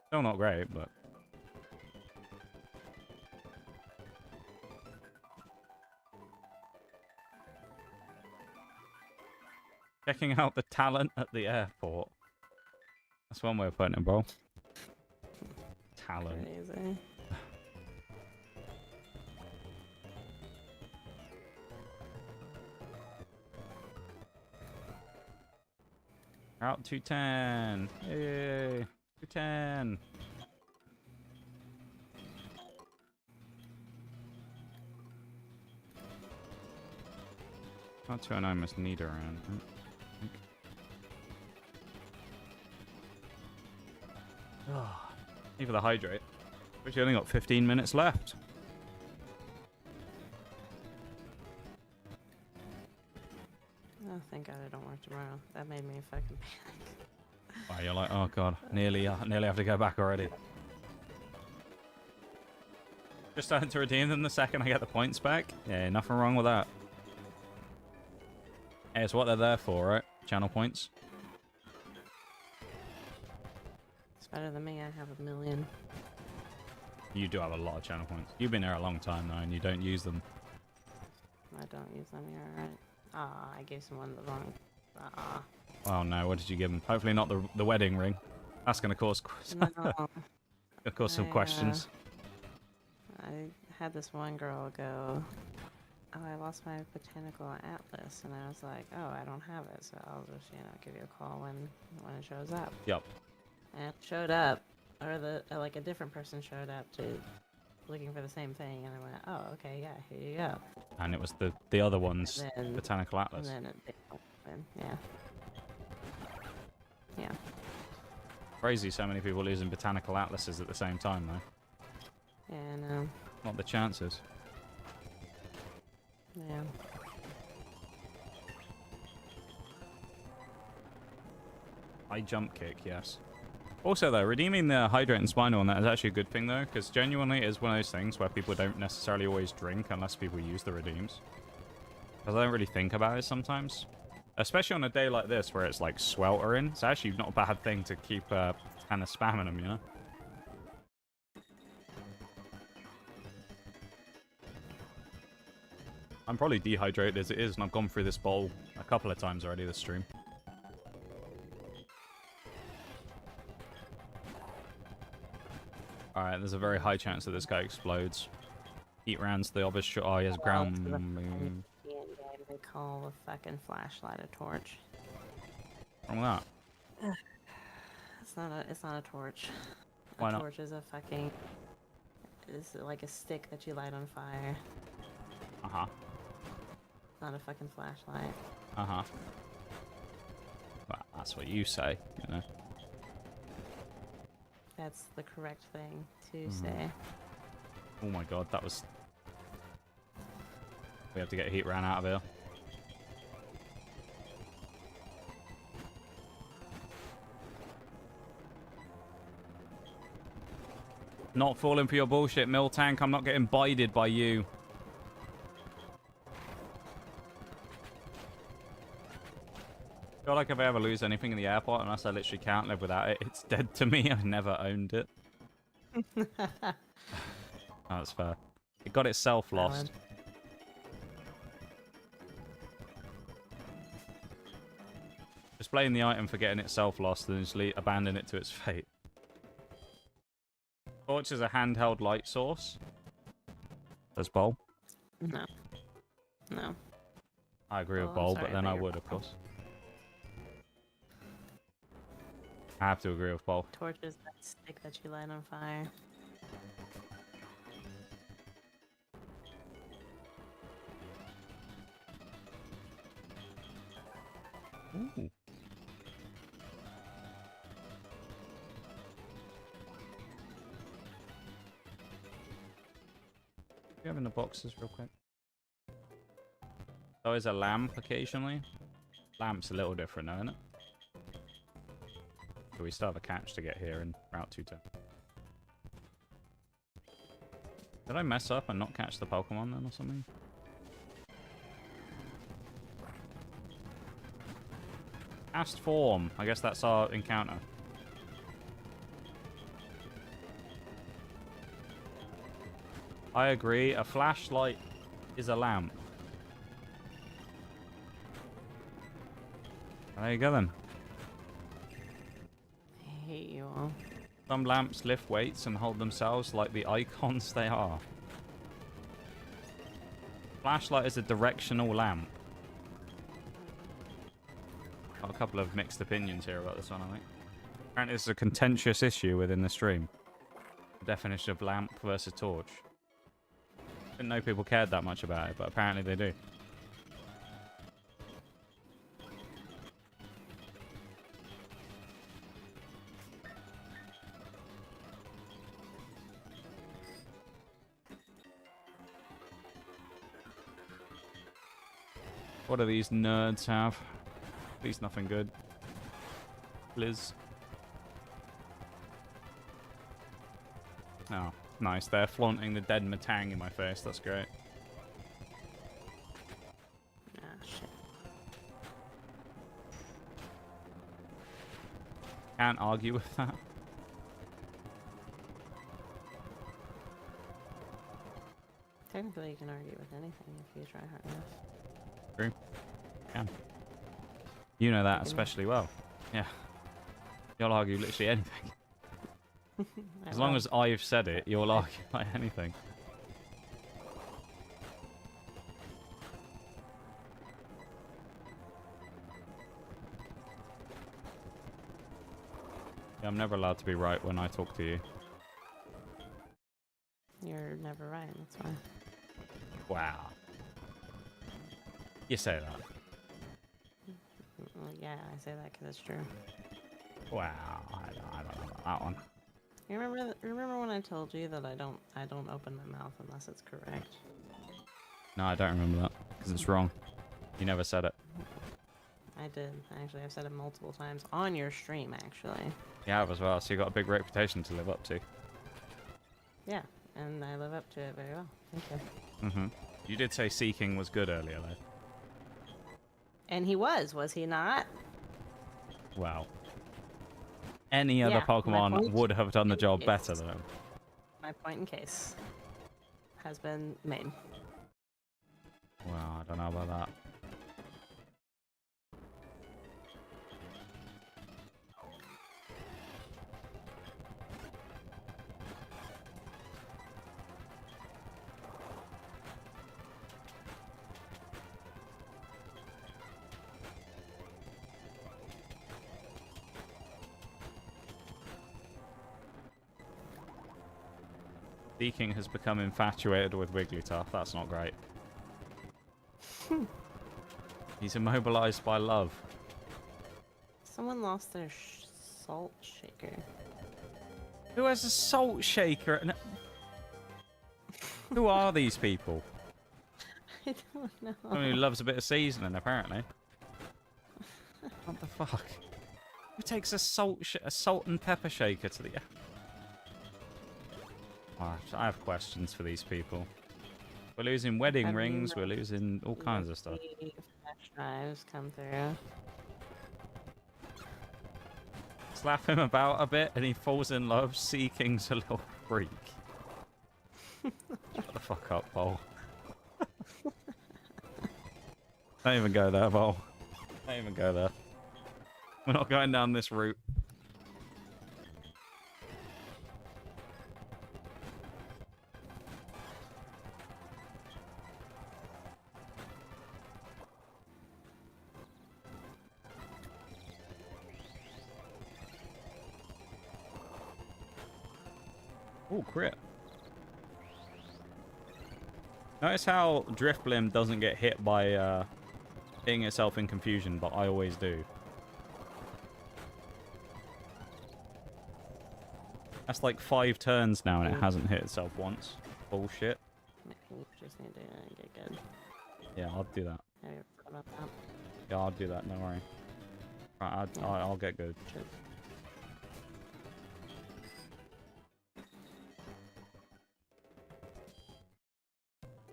S1: Still not great, but... Checking out the talent at the airport. That's one way of putting it, bro. Talent.
S2: Crazy.
S1: Route 210. Yay. 210. Route 209 must need around. Need for the hydrate. Which you only got 15 minutes left.
S2: Oh, thank God I don't work tomorrow. That made me fucking panic.
S1: Wow, you're like, oh god, nearly have to go back already. Just starting to redeem them the second I get the points back. Yeah, nothing wrong with that. Hey, it's what they're there for, right? Channel points.
S2: It's better than me. I have 1 million.
S1: You do have a lot of channel points. You've been here a long time though, and you don't use them.
S2: I don't use them here, right? Ah, I gave someone the wrong.
S1: Oh no, what did you give them? Hopefully not the wedding ring. That's gonna cause some questions.
S2: I had this one girl go, oh, I lost my botanical atlas, and I was like, oh, I don't have it, so I'll just, give you a call when it shows up.
S1: Yep.
S2: And it showed up, or like a different person showed up to looking for the same thing, and I went, oh, okay, yeah, here you go.
S1: And it was the other one's
S2: then,
S1: botanical atlas.
S2: And then it didn't open, yeah. Yeah.
S1: Crazy so many people losing botanical atlases at the same time, though.
S2: Yeah, I know.
S1: What the chances?
S2: Yeah.
S1: High jump kick, yes. Also, though, redeeming the hydrate and spinal on that is actually a good thing, though, because genuinely it is one of those things where people don't necessarily always drink unless people use the redeems. Because I don't really think about it sometimes. Especially on a day like this where it's like sweltering. It's actually not a bad thing to keep kind of spamming them, you know? I'm probably dehydrated as it is, and I've gone through this bowl a couple of times already this stream. Alright, there's a very high chance that this guy explodes. Heat rounds the obvious shot. Oh, he has ground.
S2: They call a fucking flashlight a torch.
S1: What's wrong with that?
S2: It's not a torch.
S1: Why not?
S2: A torch is a fucking... It's like a stick that you light on fire.
S1: Uh-huh.
S2: Not a fucking flashlight.
S1: Uh-huh. Well, that's what you say, you know.
S2: That's the correct thing to say.
S1: Oh my god, that was... We have to get heat ran out of here. Not falling for your bullshit, Mill Tank. I'm not getting bided by you. I feel like if I ever lose anything in the airport, unless I literally can't live without it, it's dead to me. I've never owned it. That's fair. It got itself lost. Just blame the item for getting itself lost and just abandon it to its fate. Torch is a handheld light source. Does Bowl?
S2: No. No.
S1: I agree with
S2: I'm
S1: Bowl,
S2: sorry,
S1: but then I
S2: you're
S1: would, of
S2: wrong.
S1: course. I have to agree with Bowl.
S2: Torch is that stick that you light on fire.
S1: Ooh. You have in the boxes real quick. Oh, is a lamp occasionally? Lamp's a little different, though, isn't it? So we still have a catch to get here in Route 210. Did I mess up and not catch the Pokemon then or something? Cast form. I guess that's our encounter. I agree. A flashlight is a lamp. There you go then.
S2: I hate you all.
S1: Some lamps lift weights and hold themselves like the icons they are. Flashlight is a directional lamp. Got a couple of mixed opinions here about this one, I think. Apparently this is a contentious issue within the stream. The definition of lamp versus torch. Didn't know people cared that much about it, but apparently they do. What do these nerds have? At least nothing good. Liz. Oh, nice. They're flaunting the dead Matang in my face. That's great.
S2: Ah, shit.
S1: Can't argue with that.
S2: Technically, you can argue with anything if you try hard enough.
S1: True. Can. You know that especially well. Yeah. You'll argue literally anything. As long as I've said it, you'll argue like anything. Yeah, I'm never allowed to be right when I talk to you.
S2: You're never right, that's why.
S1: Wow. You say that.
S2: Well, yeah, I say that because it's true.
S1: Wow, I don't know about that one.
S2: You remember when I told you that I don't open my mouth unless it's correct?
S1: No, I don't remember that because it's wrong. You never said it.
S2: I did. Actually, I've said it multiple times on your stream, actually.
S1: You have as well, so you got a big reputation to live up to.
S2: Yeah, and I live up to it very well. Thank you.
S1: Mm-hmm. You did say Seeking was good earlier, though.
S2: And he was he not?
S1: Wow. Any other Pokemon would have done the job better than him.
S2: My point in case has been made.
S1: Well, I don't know about that. Seeking has become infatuated with Wigglytuff. That's not great. He's immobilized by love.
S2: Someone lost their salt shaker.
S1: Who has a salt shaker? Who are these people?
S2: I don't know.
S1: Someone who loves a bit of seasoning, apparently. What the fuck? Who takes a salt and pepper shaker to the... Oh, I have questions for these people. We're losing wedding rings, we're losing all kinds of stuff.
S2: Flash drives come through.
S1: Slap him about a bit and he falls in love. Seeking's a little freak. Shut the fuck up, Vol. Don't even go there, Vol. Don't even go there. We're not going down this route. Oh, crit. Notice how Drifblim doesn't get hit by hitting itself in confusion, but I always do. That's like 5 turns now and it hasn't hit itself once. Bullshit.
S2: You just need to get good.
S1: Yeah, I'll do that.
S2: Have you thought about that?
S1: Yeah, I'll do that, don't worry. Right, I'll get good.
S2: Should.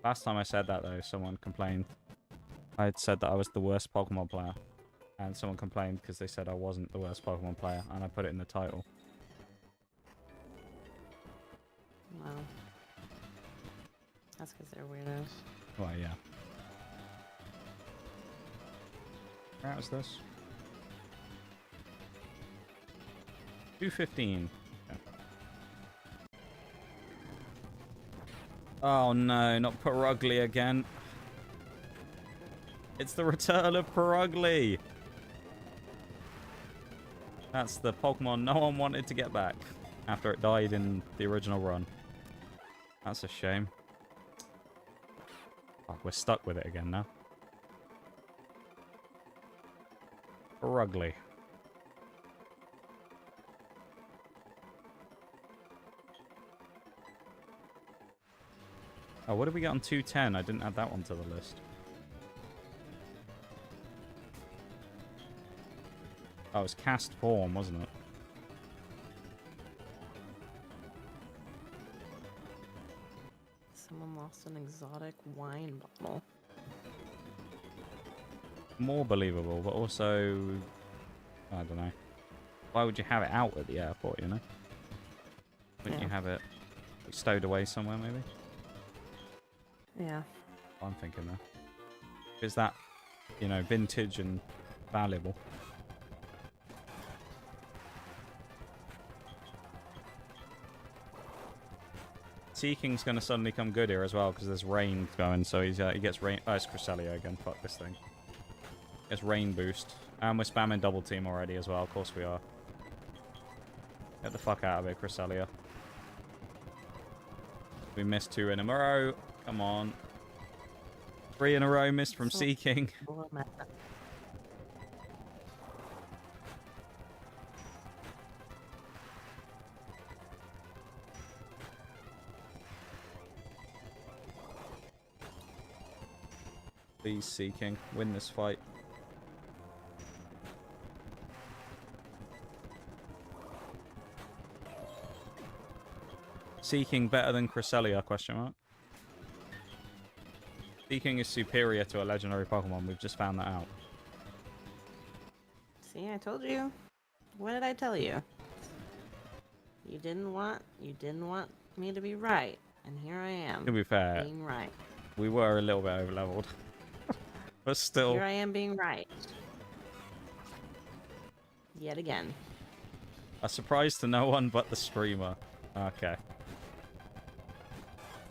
S1: Last time I said that, though, someone complained. I had said that I was the worst Pokemon player. And someone complained because they said I wasn't the worst Pokemon player. And I put it in the title.
S2: Wow. That's because they're weirdos.
S1: Well, yeah. Where was this? 215. Okay. Oh no, not Perugly again. It's the return of Perugly. That's the Pokemon no one wanted to get back after it died in the original run. That's a shame. Oh, we're stuck with it again now. Perugly. Oh, what did we get on 210? I didn't add that one to the list. Oh, it was cast form, wasn't it?
S2: Someone lost an exotic wine bottle.
S1: More believable, but also... I don't know. Why would you have it out at the airport, you know? Wouldn't you have it stowed away somewhere, maybe?
S2: Yeah.
S1: I'm thinking there. Is that, you know, vintage and valuable? Seeking's going to suddenly come good here as well because there's rain going, so he gets rain. Oh, it's Cresselia again. Fuck this thing. Gets rain boost. And we're spamming double team already as well. Of course we are. Get the fuck out of it, Cresselia. We missed 2 in a row. Come on. 3 in a row missed from Seeking. Please, Seeking. Win this fight. Seeking better than Cresselia, question mark. Seeking is superior to a legendary Pokemon. We've just found that out.
S2: See, I told you. What did I tell you? You didn't want me to be right, and here I am.
S1: To be fair,
S2: being right.
S1: We were a little bit overleveled. But still.
S2: Here I am being right. Yet again.
S1: A surprise to no one but the streamer. Okay.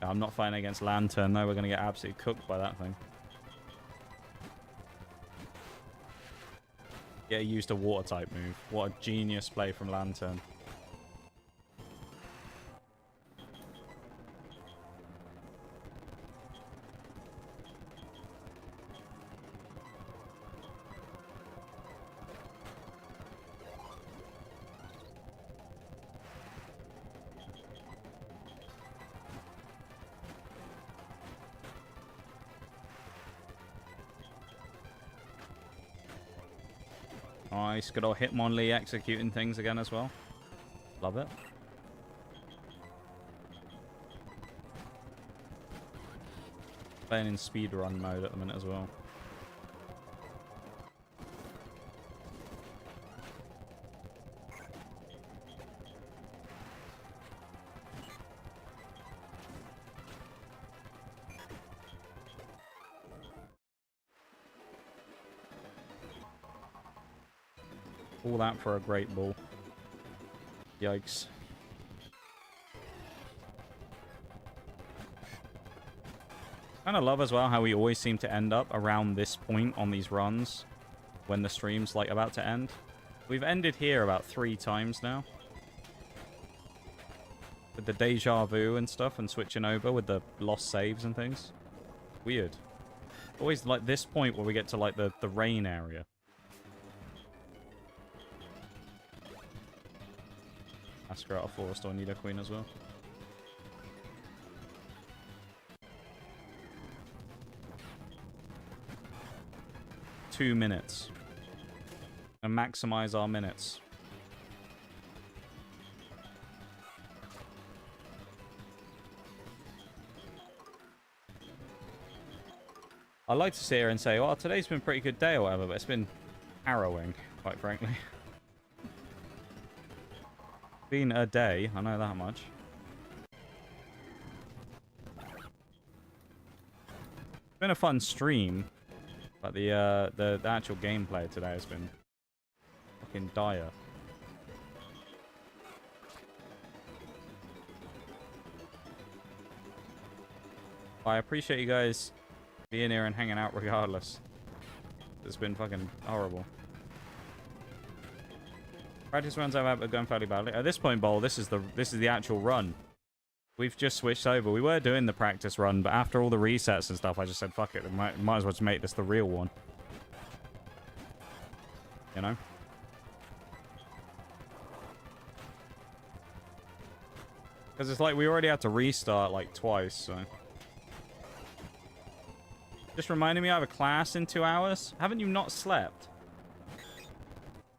S1: I'm not fighting against Lantern, though. We're going to get absolutely cooked by that thing. Yeah, he used a water type move. What a genius play from Lantern. Nice. Good old Hitmonlee executing things again as well. Love it. Playing in speedrun mode at the minute as well. All that for a great ball. Yikes. Kind of love as well how we always seem to end up around this point on these runs when the stream's like about to end. We've ended here about 3 times now. With the deja vu and stuff and switching over with the lost saves and things. Weird. Always like this point where we get to like the rain area. Ask her out of Forest or Nidoqueen as well. Two minutes. And maximize our minutes. I like to sit here and say, well, today's been a pretty good day or whatever, but it's been harrowing, quite frankly. Been a day, I know that much. It's been a fun stream, but the actual gameplay today has been fucking dire. I appreciate you guys being here and hanging out regardless. It's been fucking horrible. Practice runs are going fairly badly. At this point, Bowl, this is the actual run. We've just switched over. We were doing the practice run, but after all the resets and stuff, I just said, fuck it. Might as well just make this the real one. You know? Because it's like we already had to restart like twice, so... Just reminding me I have a class in 2 hours. Haven't you not slept?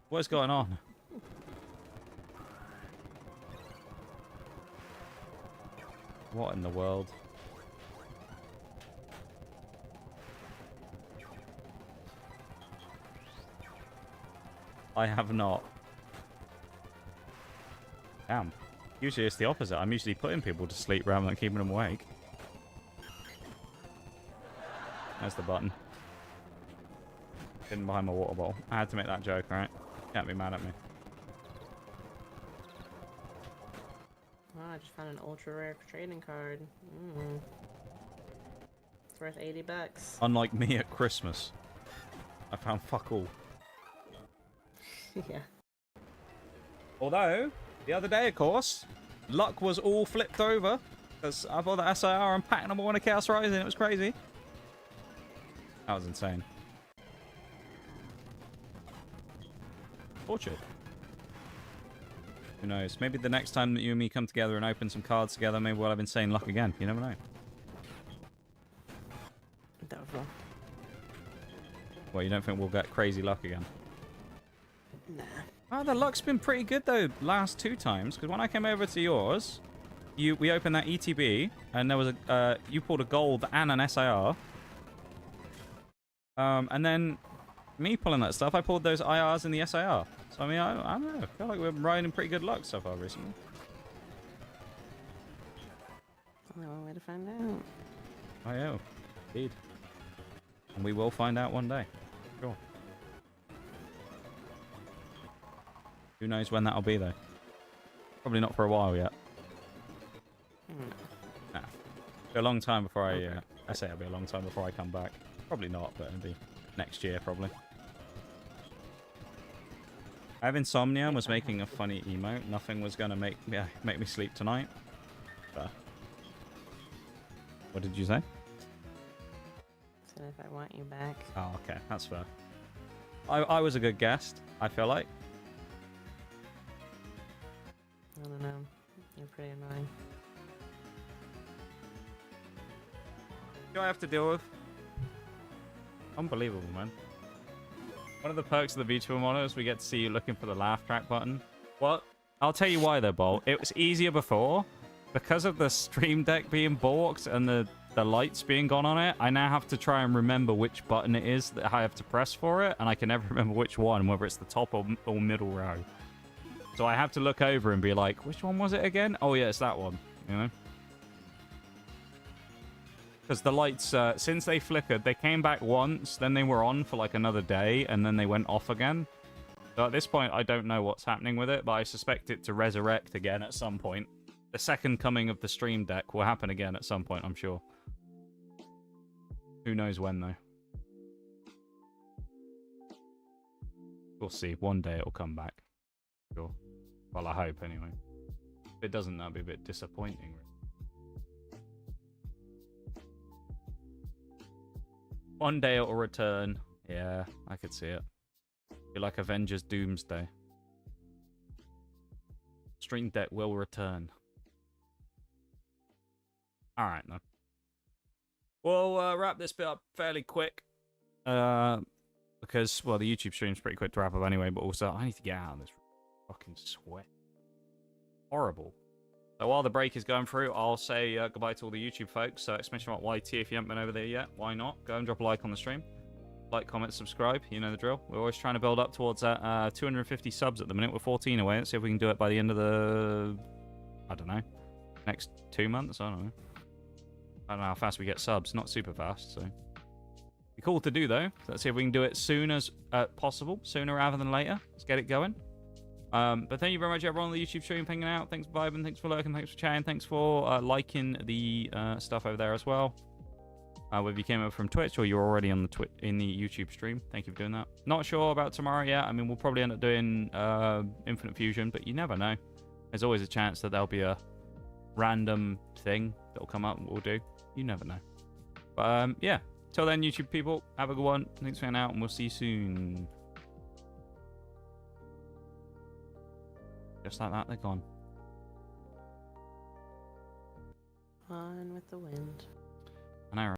S1: What is going on? What in the world? I have not. Damn. Usually it's the opposite. I'm usually putting people to sleep rather than keeping them awake. There's the button. Hidden behind my water bottle. I had to make that joke, right? Can't be mad at me.
S2: Oh, I just found an ultra rare trading card. It's worth $80.
S1: Unlike me at Christmas. I found fuck all.
S2: Yeah.
S1: Although, the other day, of course, luck was all flipped over. Because I bought the SIR and packed number 1 of Chaos Rising. It was crazy. That was insane. Orchard. Who knows? Maybe the next time that you and me come together and open some cards together, maybe we'll have insane luck again. You never know.
S2: Doubtful.
S1: Well, you don't think we'll get crazy luck again?
S2: Nah.
S1: Oh, the luck's been pretty good though last 2 times. Because when I came over to yours, we opened that ETB and there was you pulled a gold and an SIR. And then me pulling that stuff, I pulled those IRs in the SIR. So I mean, I don't know. I feel like we're riding pretty good luck so far recently.
S2: Only one way to find out.
S1: Oh yeah, indeed. And we will find out one day. Sure. Who knows when that'll be though? Probably not for a while yet. Nah. It'll be a long time before I say it'll be a long time before I come back. Probably not, but it'll be next year probably. I have insomnia and was making a funny emote. Nothing was gonna make me sleep tonight. But what did you say?
S2: Said if I want you back.
S1: Oh, okay, that's fair. I was a good guest, I feel like.
S2: I don't know. You're pretty annoying.
S1: What do I have to deal with? Unbelievable, man. One of the perks of the VTuber monitor is we get to see you looking for the laugh track button. What? I'll tell you why though, Bolt. It was easier before. Because of the stream deck being balked and the lights being gone on it, I now have to try and remember which button it is that I have to press for it, and I can never remember which one, whether it's the top or middle row. So I have to look over and be like, which one was it again? Oh yeah, it's that one, you know? Because the lights, since they flickered, they came back once, then they were on for like another day, and then they went off again. So at this point, I don't know what's happening with it, but I suspect it to resurrect again at some point. The second coming of the stream deck will happen again at some point, I'm sure. Who knows when, though. We'll see. One day it'll come back. Sure. Well, I hope, anyway. If it doesn't, that'll be a bit disappointing. One day it'll return. Yeah, I could see it. Be like Avengers Doomsday. Stream deck will return. Alright, then. We'll wrap this bit up fairly quick. Because, well, the YouTube stream's pretty quick to wrap up anyway, but also I need to get out of this fucking sweat. Horrible. So while the break is going through, I'll say goodbye to all the YouTube folks. So exclamation mark YT if you haven't been over there yet. Why not? Go and drop a like on the stream. Like, comment, subscribe. You know the drill. We're always trying to build up towards that 250 subs at the minute. We're 14 away. Let's see if we can do it by the end of the... I don't know. Next 2 months? I don't know. I don't know how fast we get subs. Not super fast, so... Be cool to do, though. So let's see if we can do it soon as possible. Sooner rather than later. Let's get it going. But thank you very much, everyone on the YouTube stream hanging out. Thanks for vibing, thanks for lurking, thanks for chatting, thanks for liking the stuff over there as well. Whether you came over from Twitch or you're already on the in the YouTube stream, thank you for doing that. Not sure about tomorrow yet. I mean, we'll probably end up doing Infinite Fusion, but you never know. There's always a chance that there'll be a random thing that'll come up and we'll do. You never know. But yeah, till then, YouTube people, have a good one. Thanks for hanging out, and we'll see you soon. Just like that, they're gone.
S2: On with the wind.
S1: And I